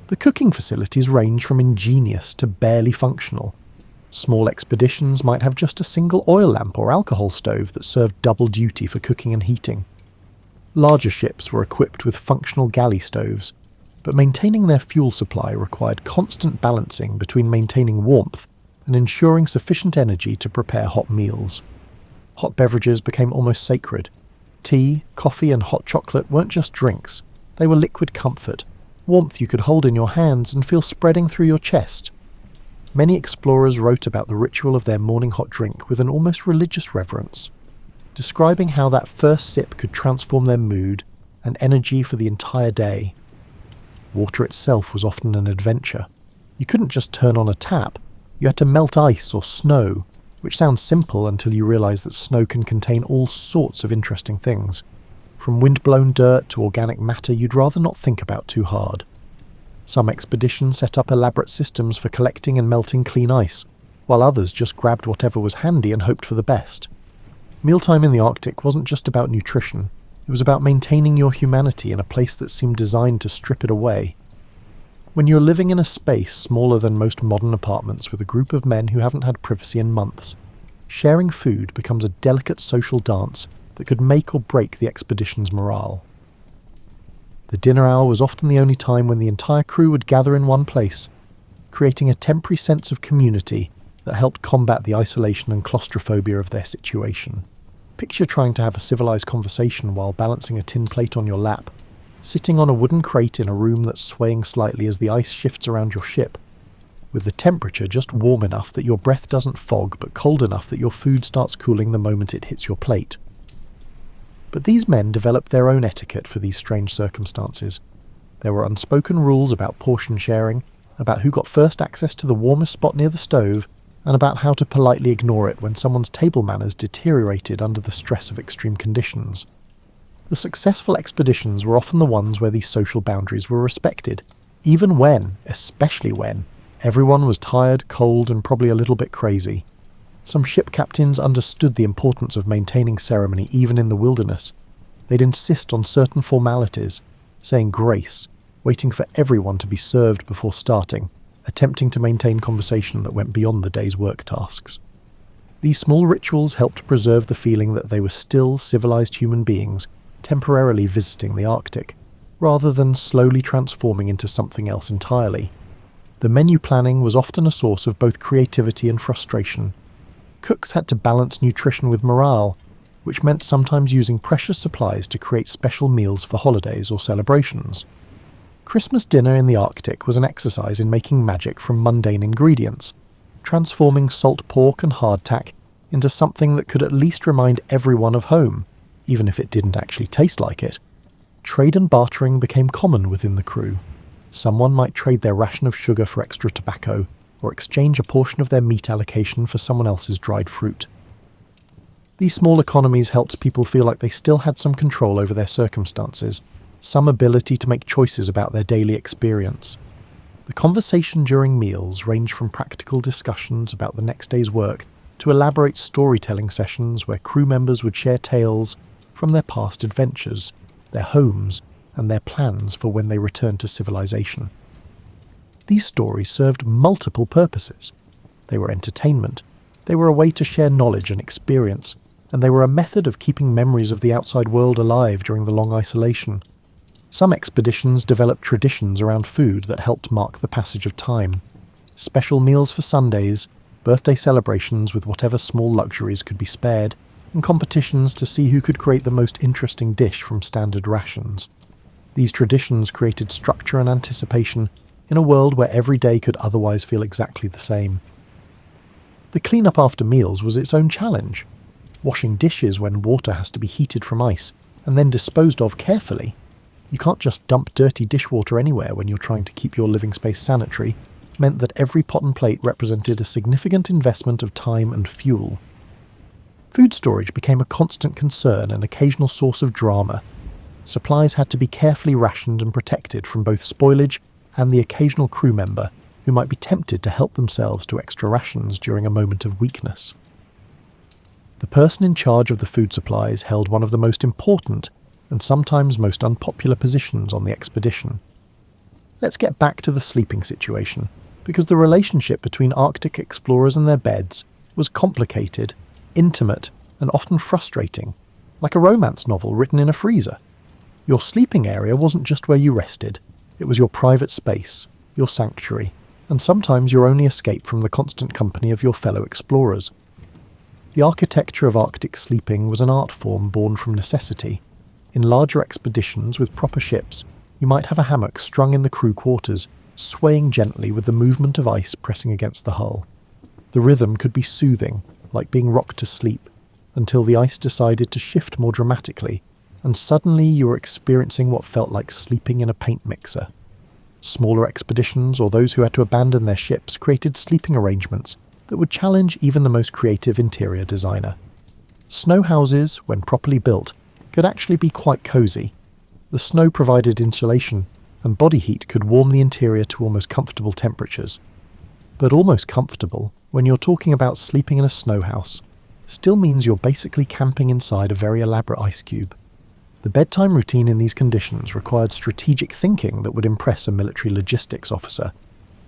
The cooking facilities ranged from ingenious to barely functional. Small expeditions might have just a single oil lamp or alcohol stove that served double duty for cooking and heating. Larger ships were equipped with functional galley stoves, but maintaining their fuel supply required constant balancing between maintaining warmth and ensuring sufficient energy to prepare hot meals. Hot beverages became almost sacred. Tea, coffee and hot chocolate weren't just drinks, they were liquid comfort, warmth you could hold in your hands and feel spreading through your chest. Many explorers wrote about the ritual of their morning hot drink with an almost religious reverence, describing how that first sip could transform their mood and energy for the entire day. Water itself was often an adventure. You couldn't just turn on a tap, you had to melt ice or snow, which sounds simple until you realise that snow can contain all sorts of interesting things. From wind-blown dirt to organic matter you'd rather not think about too hard. Some expeditions set up elaborate systems for collecting and melting clean ice, while others just grabbed whatever was handy and hoped for the best. Mealtime in the Arctic wasn't just about nutrition, it was about maintaining your humanity in a place that seemed designed to strip it away. When you're living in a space smaller than most modern apartments with a group of men who haven't had privacy in months, sharing food becomes a delicate social dance that could make or break the expedition's morale. The dinner hour was often the only time when the entire crew would gather in one place, creating a temporary sense of community that helped combat the isolation and claustrophobia of their situation. Picture trying to have a civilized conversation while balancing a tin plate on your lap, sitting on a wooden crate in a room that's swaying slightly as the ice shifts around your ship, with the temperature just warm enough that your breath doesn't fog but cold enough that your food starts cooling the moment it hits your plate. But these men developed their own etiquette for these strange circumstances. There were unspoken rules about portion sharing, about who got first access to the warmest spot near the stove, and about how to politely ignore it when someone's table manners deteriorated under the stress of extreme conditions. The successful expeditions were often the ones where these social boundaries were respected, even when, especially when, everyone was tired, cold, and probably a little bit crazy. Some ship captains understood the importance of maintaining ceremony even in the wilderness. They'd insist on certain formalities, saying grace, waiting for everyone to be served before starting, attempting to maintain conversation that went beyond the day's work tasks. These small rituals helped preserve the feeling that they were still civilized human beings temporarily visiting the Arctic, rather than slowly transforming into something else entirely. The menu planning was often a source of both creativity and frustration. Cooks had to balance nutrition with morale, which meant sometimes using precious supplies to create special meals for holidays or celebrations. Christmas dinner in the Arctic was an exercise in making magic from mundane ingredients, transforming salt pork and hardtack into something that could at least remind everyone of home, even if it didn't actually taste like it. Trade and bartering became common within the crew. Someone might trade their ration of sugar for extra tobacco, or exchange a portion of their meat allocation for someone else's dried fruit. These small economies helped people feel like they still had some control over their circumstances, some ability to make choices about their daily experience. The conversation during meals ranged from practical discussions about the next day's work to elaborate storytelling sessions where crew members would share tales from their past adventures, their homes, and their plans for when they returned to civilization. These stories served multiple purposes. They were entertainment, they were a way to share knowledge and experience, and they were a method of keeping memories of the outside world alive during the long isolation. Some expeditions developed traditions around food that helped mark the passage of time. Special meals for Sundays, birthday celebrations with whatever small luxuries could be spared, and competitions to see who could create the most interesting dish from standard rations. These traditions created structure and anticipation in a world where every day could otherwise feel exactly the same. The clean-up after meals was its own challenge. Washing dishes when water has to be heated from ice and then disposed of carefully. You can't just dump dirty dishwater anywhere when you're trying to keep your living space sanitary, meant that every pot and plate represented a significant investment of time and fuel. Food storage became a constant concern and occasional source of drama. Supplies had to be carefully rationed and protected from both spoilage and the occasional crew member who might be tempted to help themselves to extra rations during a moment of weakness. The person in charge of the food supplies held one of the most important and sometimes most unpopular positions on the expedition. Let's get back to the sleeping situation, because the relationship between Arctic explorers and their beds was complicated, intimate, and often frustrating, like a romance novel written in a freezer. Your sleeping area wasn't just where you rested, it was your private space, your sanctuary, and sometimes your only escape from the constant company of your fellow explorers. The architecture of Arctic sleeping was an art form born from necessity. In larger expeditions with proper ships, you might have a hammock strung in the crew quarters, swaying gently with the movement of ice pressing against the hull. The rhythm could be soothing, like being rocked to sleep, until the ice decided to shift more dramatically, and suddenly you were experiencing what felt like sleeping in a paint mixer. Smaller expeditions, or those who had to abandon their ships, created sleeping arrangements that would challenge even the most creative interior designer. Snow houses, when properly built, could actually be quite cosy. The snow provided insulation, and body heat could warm the interior to almost comfortable temperatures. But almost comfortable, when you're talking about sleeping in a snow house, still means you're basically camping inside a very elaborate ice cube. The bedtime routine in these conditions required strategic thinking that would impress a military logistics officer.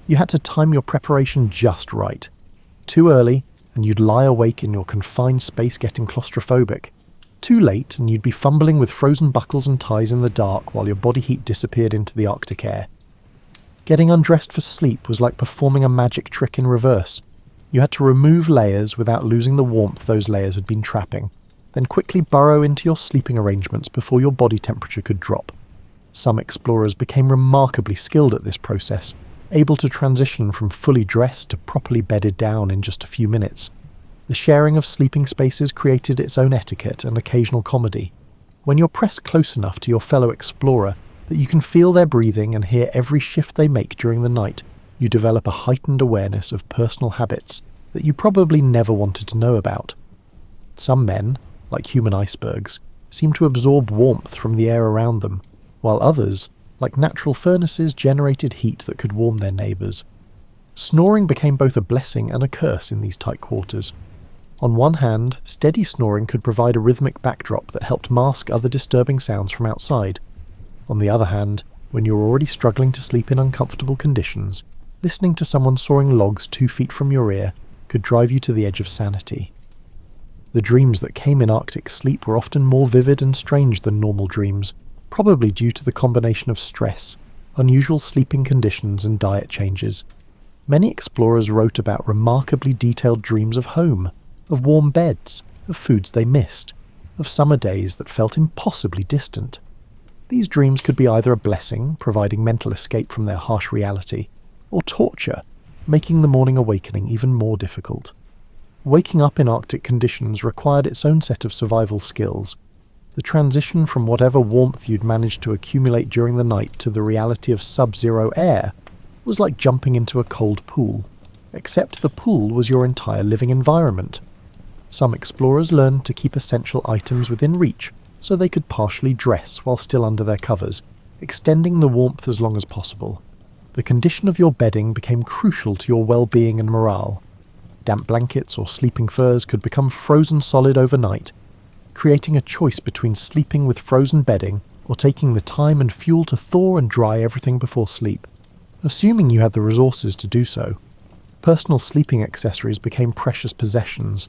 You had to time your preparation just right. Too early, and you'd lie awake in your confined space getting claustrophobic. Too late, and you'd be fumbling with frozen buckles and ties in the dark while your body heat disappeared into the Arctic air. Getting undressed for sleep was like performing a magic trick in reverse. You had to remove layers without losing the warmth those layers had been trapping, then quickly burrow into your sleeping arrangements before your body temperature could drop. Some explorers became remarkably skilled at this process, able to transition from fully dressed to properly bedded down in just a few minutes. The sharing of sleeping spaces created its own etiquette and occasional comedy. When you're pressed close enough to your fellow explorer that you can feel their breathing and hear every shift they make during the night, you develop a heightened awareness of personal habits that you probably never wanted to know about. Some men, like human icebergs, seem to absorb warmth from the air around them, while others, like natural furnaces, generated heat that could warm their neighbours. Snoring became both a blessing and a curse in these tight quarters. On one hand, steady snoring could provide a rhythmic backdrop that helped mask other disturbing sounds from outside. On the other hand, when you were already struggling to sleep in uncomfortable conditions, listening to someone sawing logs 2 feet from your ear could drive you to the edge of sanity. The dreams that came in Arctic sleep were often more vivid and strange than normal dreams, probably due to the combination of stress, unusual sleeping conditions and diet changes. Many explorers wrote about remarkably detailed dreams of home, of warm beds, of foods they missed, of summer days that felt impossibly distant. These dreams could be either a blessing, providing mental escape from their harsh reality, or torture, making the morning awakening even more difficult. Waking up in Arctic conditions required its own set of survival skills. The transition from whatever warmth you'd managed to accumulate during the night to the reality of sub-zero air was like jumping into a cold pool, except the pool was your entire living environment. Some explorers learned to keep essential items within reach so they could partially dress while still under their covers, extending the warmth as long as possible. The condition of your bedding became crucial to your well-being and morale. Damp blankets or sleeping furs could become frozen solid overnight, creating a choice between sleeping with frozen bedding or taking the time and fuel to thaw and dry everything before sleep. Assuming you had the resources to do so, personal sleeping accessories became precious possessions.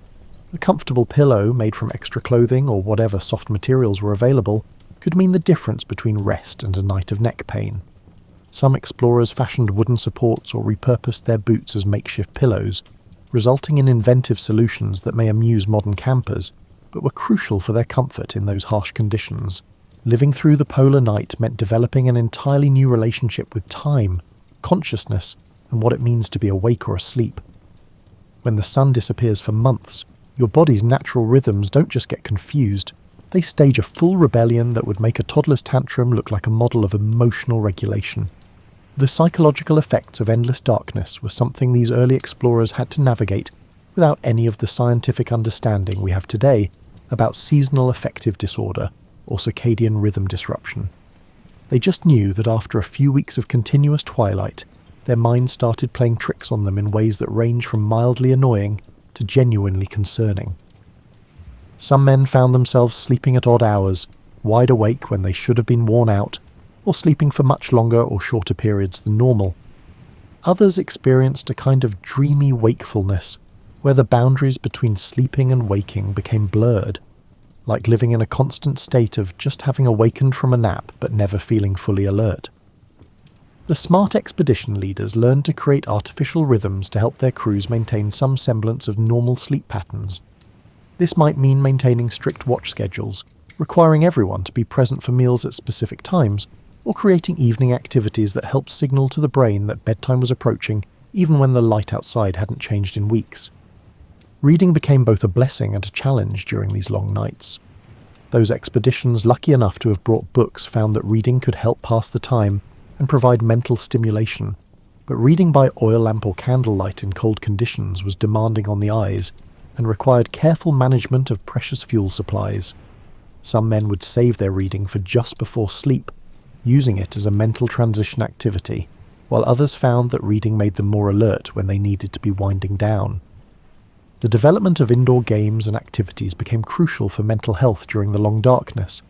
A comfortable pillow made from extra clothing or whatever soft materials were available could mean the difference between rest and a night of neck pain. Some explorers fashioned wooden supports or repurposed their boots as makeshift pillows, resulting in inventive solutions that may amuse modern campers, but were crucial for their comfort in those harsh conditions. Living through the polar night meant developing an entirely new relationship with time, consciousness, and what it means to be awake or asleep. When the sun disappears for months, your body's natural rhythms don't just get confused, they stage a full rebellion that would make a toddler's tantrum look like a model of emotional regulation. The psychological effects of endless darkness were something these early explorers had to navigate without any of the scientific understanding we have today about seasonal affective disorder or circadian rhythm disruption. They just knew that after a few weeks of continuous twilight, their minds started playing tricks on them in ways that range from mildly annoying to genuinely concerning. Some men found themselves sleeping at odd hours, wide awake when they should have been worn out, or sleeping for much longer or shorter periods than normal. Others experienced a kind of dreamy wakefulness, where the boundaries between sleeping and waking became blurred. like living in a constant state of just having awakened from a nap but never feeling fully alert. The smart expedition leaders learned to create artificial rhythms to help their crews maintain some semblance of normal sleep patterns. This might mean maintaining strict watch schedules, requiring everyone to be present for meals at specific times, or creating evening activities that helped signal to the brain that bedtime was approaching even when the light outside hadn't changed in weeks. Reading became both a blessing and a challenge during these long nights. Those expeditions lucky enough to have brought books found that reading could help pass the time and provide mental stimulation, but reading by oil lamp or candlelight in cold conditions was demanding on the eyes and required careful management of precious fuel supplies. Some men would save their reading for just before sleep, using it as a mental transition activity, while others found that reading made them more alert when they needed to be winding down. The development of indoor games and activities became crucial for mental health during the long darkness.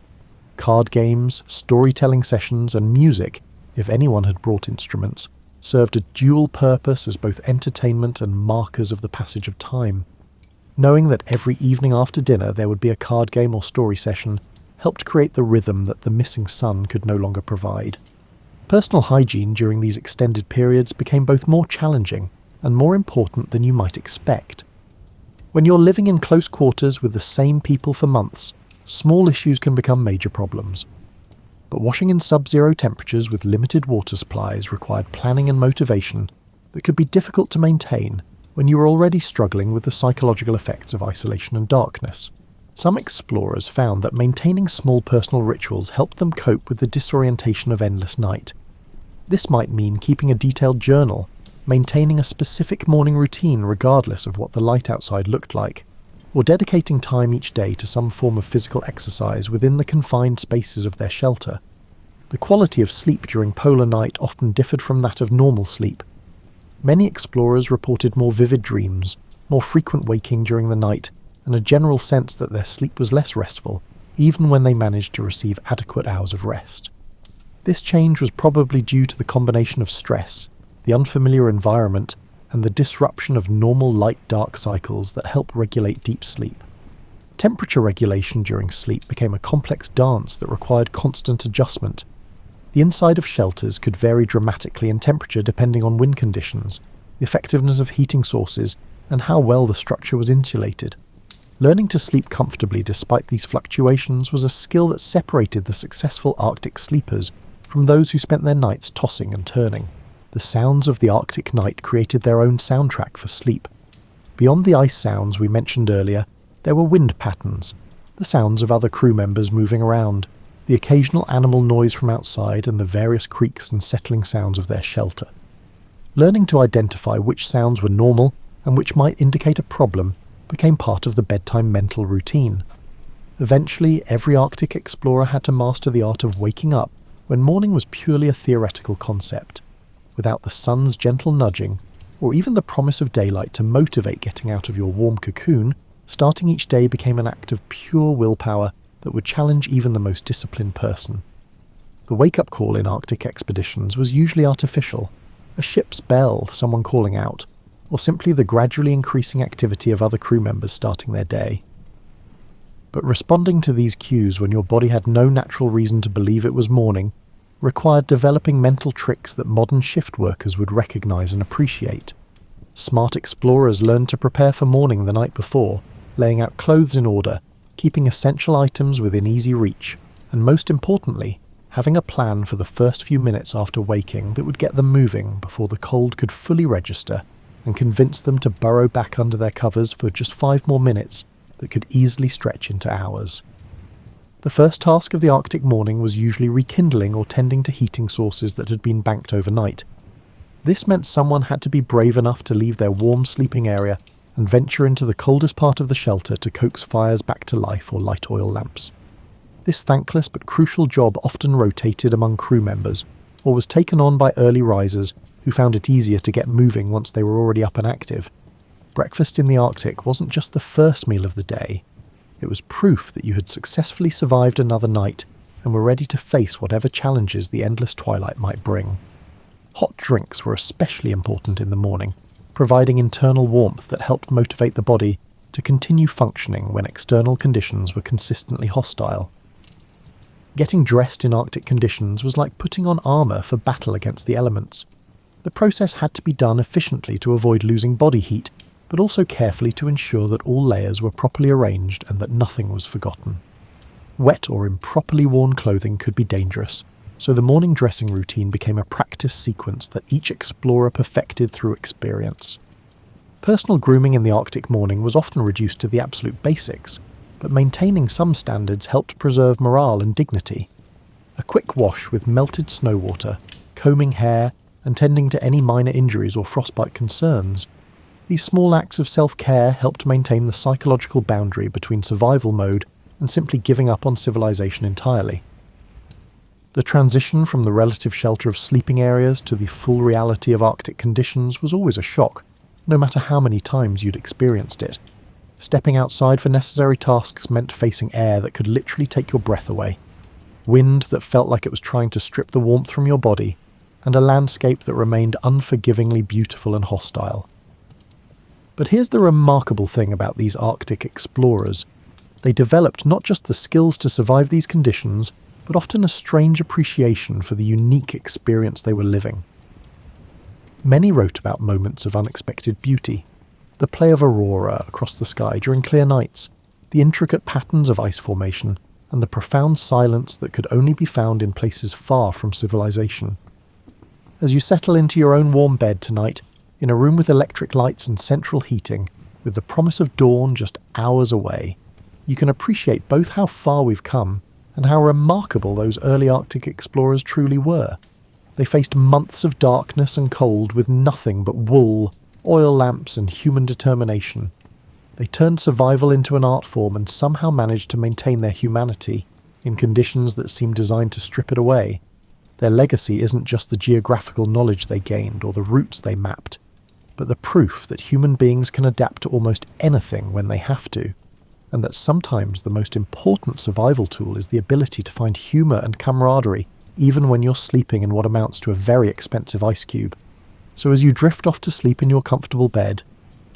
Card games, storytelling sessions, and music, if anyone had brought instruments, served a dual purpose as both entertainment and markers of the passage of time. Knowing that every evening after dinner there would be a card game or story session helped create the rhythm that the missing sun could no longer provide. Personal hygiene during these extended periods became both more challenging and more important than you might expect. When you're living in close quarters with the same people for months, small issues can become major problems. But washing in sub-zero temperatures with limited water supplies required planning and motivation that could be difficult to maintain when you were already struggling with the psychological effects of isolation and darkness. Some explorers found that maintaining small personal rituals helped them cope with the disorientation of endless night. This might mean keeping a detailed journal, maintaining a specific morning routine regardless of what the light outside looked like, or dedicating time each day to some form of physical exercise within the confined spaces of their shelter. The quality of sleep during polar night often differed from that of normal sleep. Many explorers reported more vivid dreams, more frequent waking during the night, and a general sense that their sleep was less restful, even when they managed to receive adequate hours of rest. This change was probably due to the combination of stress, the unfamiliar environment, and the disruption of normal light-dark cycles that help regulate deep sleep. Temperature regulation during sleep became a complex dance that required constant adjustment. The inside of shelters could vary dramatically in temperature depending on wind conditions, the effectiveness of heating sources, and how well the structure was insulated. Learning to sleep comfortably despite these fluctuations was a skill that separated the successful Arctic sleepers from those who spent their nights tossing and turning. The sounds of the Arctic night created their own soundtrack for sleep. Beyond the ice sounds we mentioned earlier, there were wind patterns, the sounds of other crew members moving around, the occasional animal noise from outside, and the various creaks and settling sounds of their shelter. Learning to identify which sounds were normal and which might indicate a problem became part of the bedtime mental routine. Eventually, every Arctic explorer had to master the art of waking up when morning was purely a theoretical concept. Without the sun's gentle nudging, or even the promise of daylight to motivate getting out of your warm cocoon, starting each day became an act of pure willpower that would challenge even the most disciplined person. The wake-up call in Arctic expeditions was usually artificial, a ship's bell, someone calling out, or simply the gradually increasing activity of other crew members starting their day. But responding to these cues when your body had no natural reason to believe it was morning required developing mental tricks that modern shift workers would recognize and appreciate. Smart explorers learned to prepare for morning the night before, laying out clothes in order, keeping essential items within easy reach, and most importantly, having a plan for the first few minutes after waking that would get them moving before the cold could fully register and convince them to burrow back under their covers for just 5 more minutes that could easily stretch into hours. The first task of the Arctic morning was usually rekindling or tending to heating sources that had been banked overnight. This meant someone had to be brave enough to leave their warm sleeping area and venture into the coldest part of the shelter to coax fires back to life or light oil lamps. This thankless but crucial job often rotated among crew members, or was taken on by early risers who found it easier to get moving once they were already up and active. Breakfast in the Arctic wasn't just the first meal of the day. It was proof that you had successfully survived another night and were ready to face whatever challenges the endless twilight might bring. Hot drinks were especially important in the morning, providing internal warmth that helped motivate the body to to continue functioning when external conditions were consistently hostile. Getting dressed in Arctic conditions was like putting on armour for battle against the elements. The process had to be done efficiently to avoid losing body heat, but also carefully to ensure that all layers were properly arranged and that nothing was forgotten. Wet or improperly worn clothing could be dangerous, so the morning dressing routine became a practice sequence that each explorer perfected through experience. Personal grooming in the Arctic morning was often reduced to the absolute basics, but maintaining some standards helped preserve morale and dignity. A quick wash with melted snow water, combing hair, and tending to any minor injuries or frostbite concerns. These small acts of self-care helped maintain the psychological boundary between survival mode and simply giving up on civilization entirely. The transition from the relative shelter of sleeping areas to the full reality of Arctic conditions was always a shock, no matter how many times you'd experienced it. Stepping outside for necessary tasks meant facing air that could literally take your breath away, wind that felt like it was trying to strip the warmth from your body, and a landscape that remained unforgivingly beautiful and hostile. But here's the remarkable thing about these Arctic explorers. They developed not just the skills to survive these conditions, but often a strange appreciation for the unique experience they were living. Many wrote about moments of unexpected beauty, the play of aurora across the sky during clear nights, the intricate patterns of ice formation, and the profound silence that could only be found in places far from civilization. As you settle into your own warm bed tonight, in a room with electric lights and central heating, with the promise of dawn just hours away, you can appreciate both how far we've come and how remarkable those early Arctic explorers truly were. They faced months of darkness and cold with nothing but wool, oil lamps and human determination. They turned survival into an art form and somehow managed to maintain their humanity in conditions that seemed designed to strip it away. Their legacy isn't just the geographical knowledge they gained or the routes they mapped, but the proof that human beings can adapt to almost anything when they have to, and that sometimes the most important survival tool is the ability to find humour and camaraderie even when you're sleeping in what amounts to a very expensive ice cube. So as you drift off to sleep in your comfortable bed,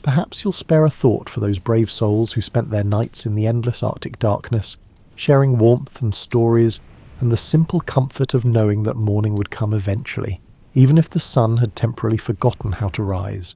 perhaps you'll spare a thought for those brave souls who spent their nights in the endless Arctic darkness, sharing warmth and stories, and the simple comfort of knowing that morning would come eventually, even if the sun had temporarily forgotten how to rise.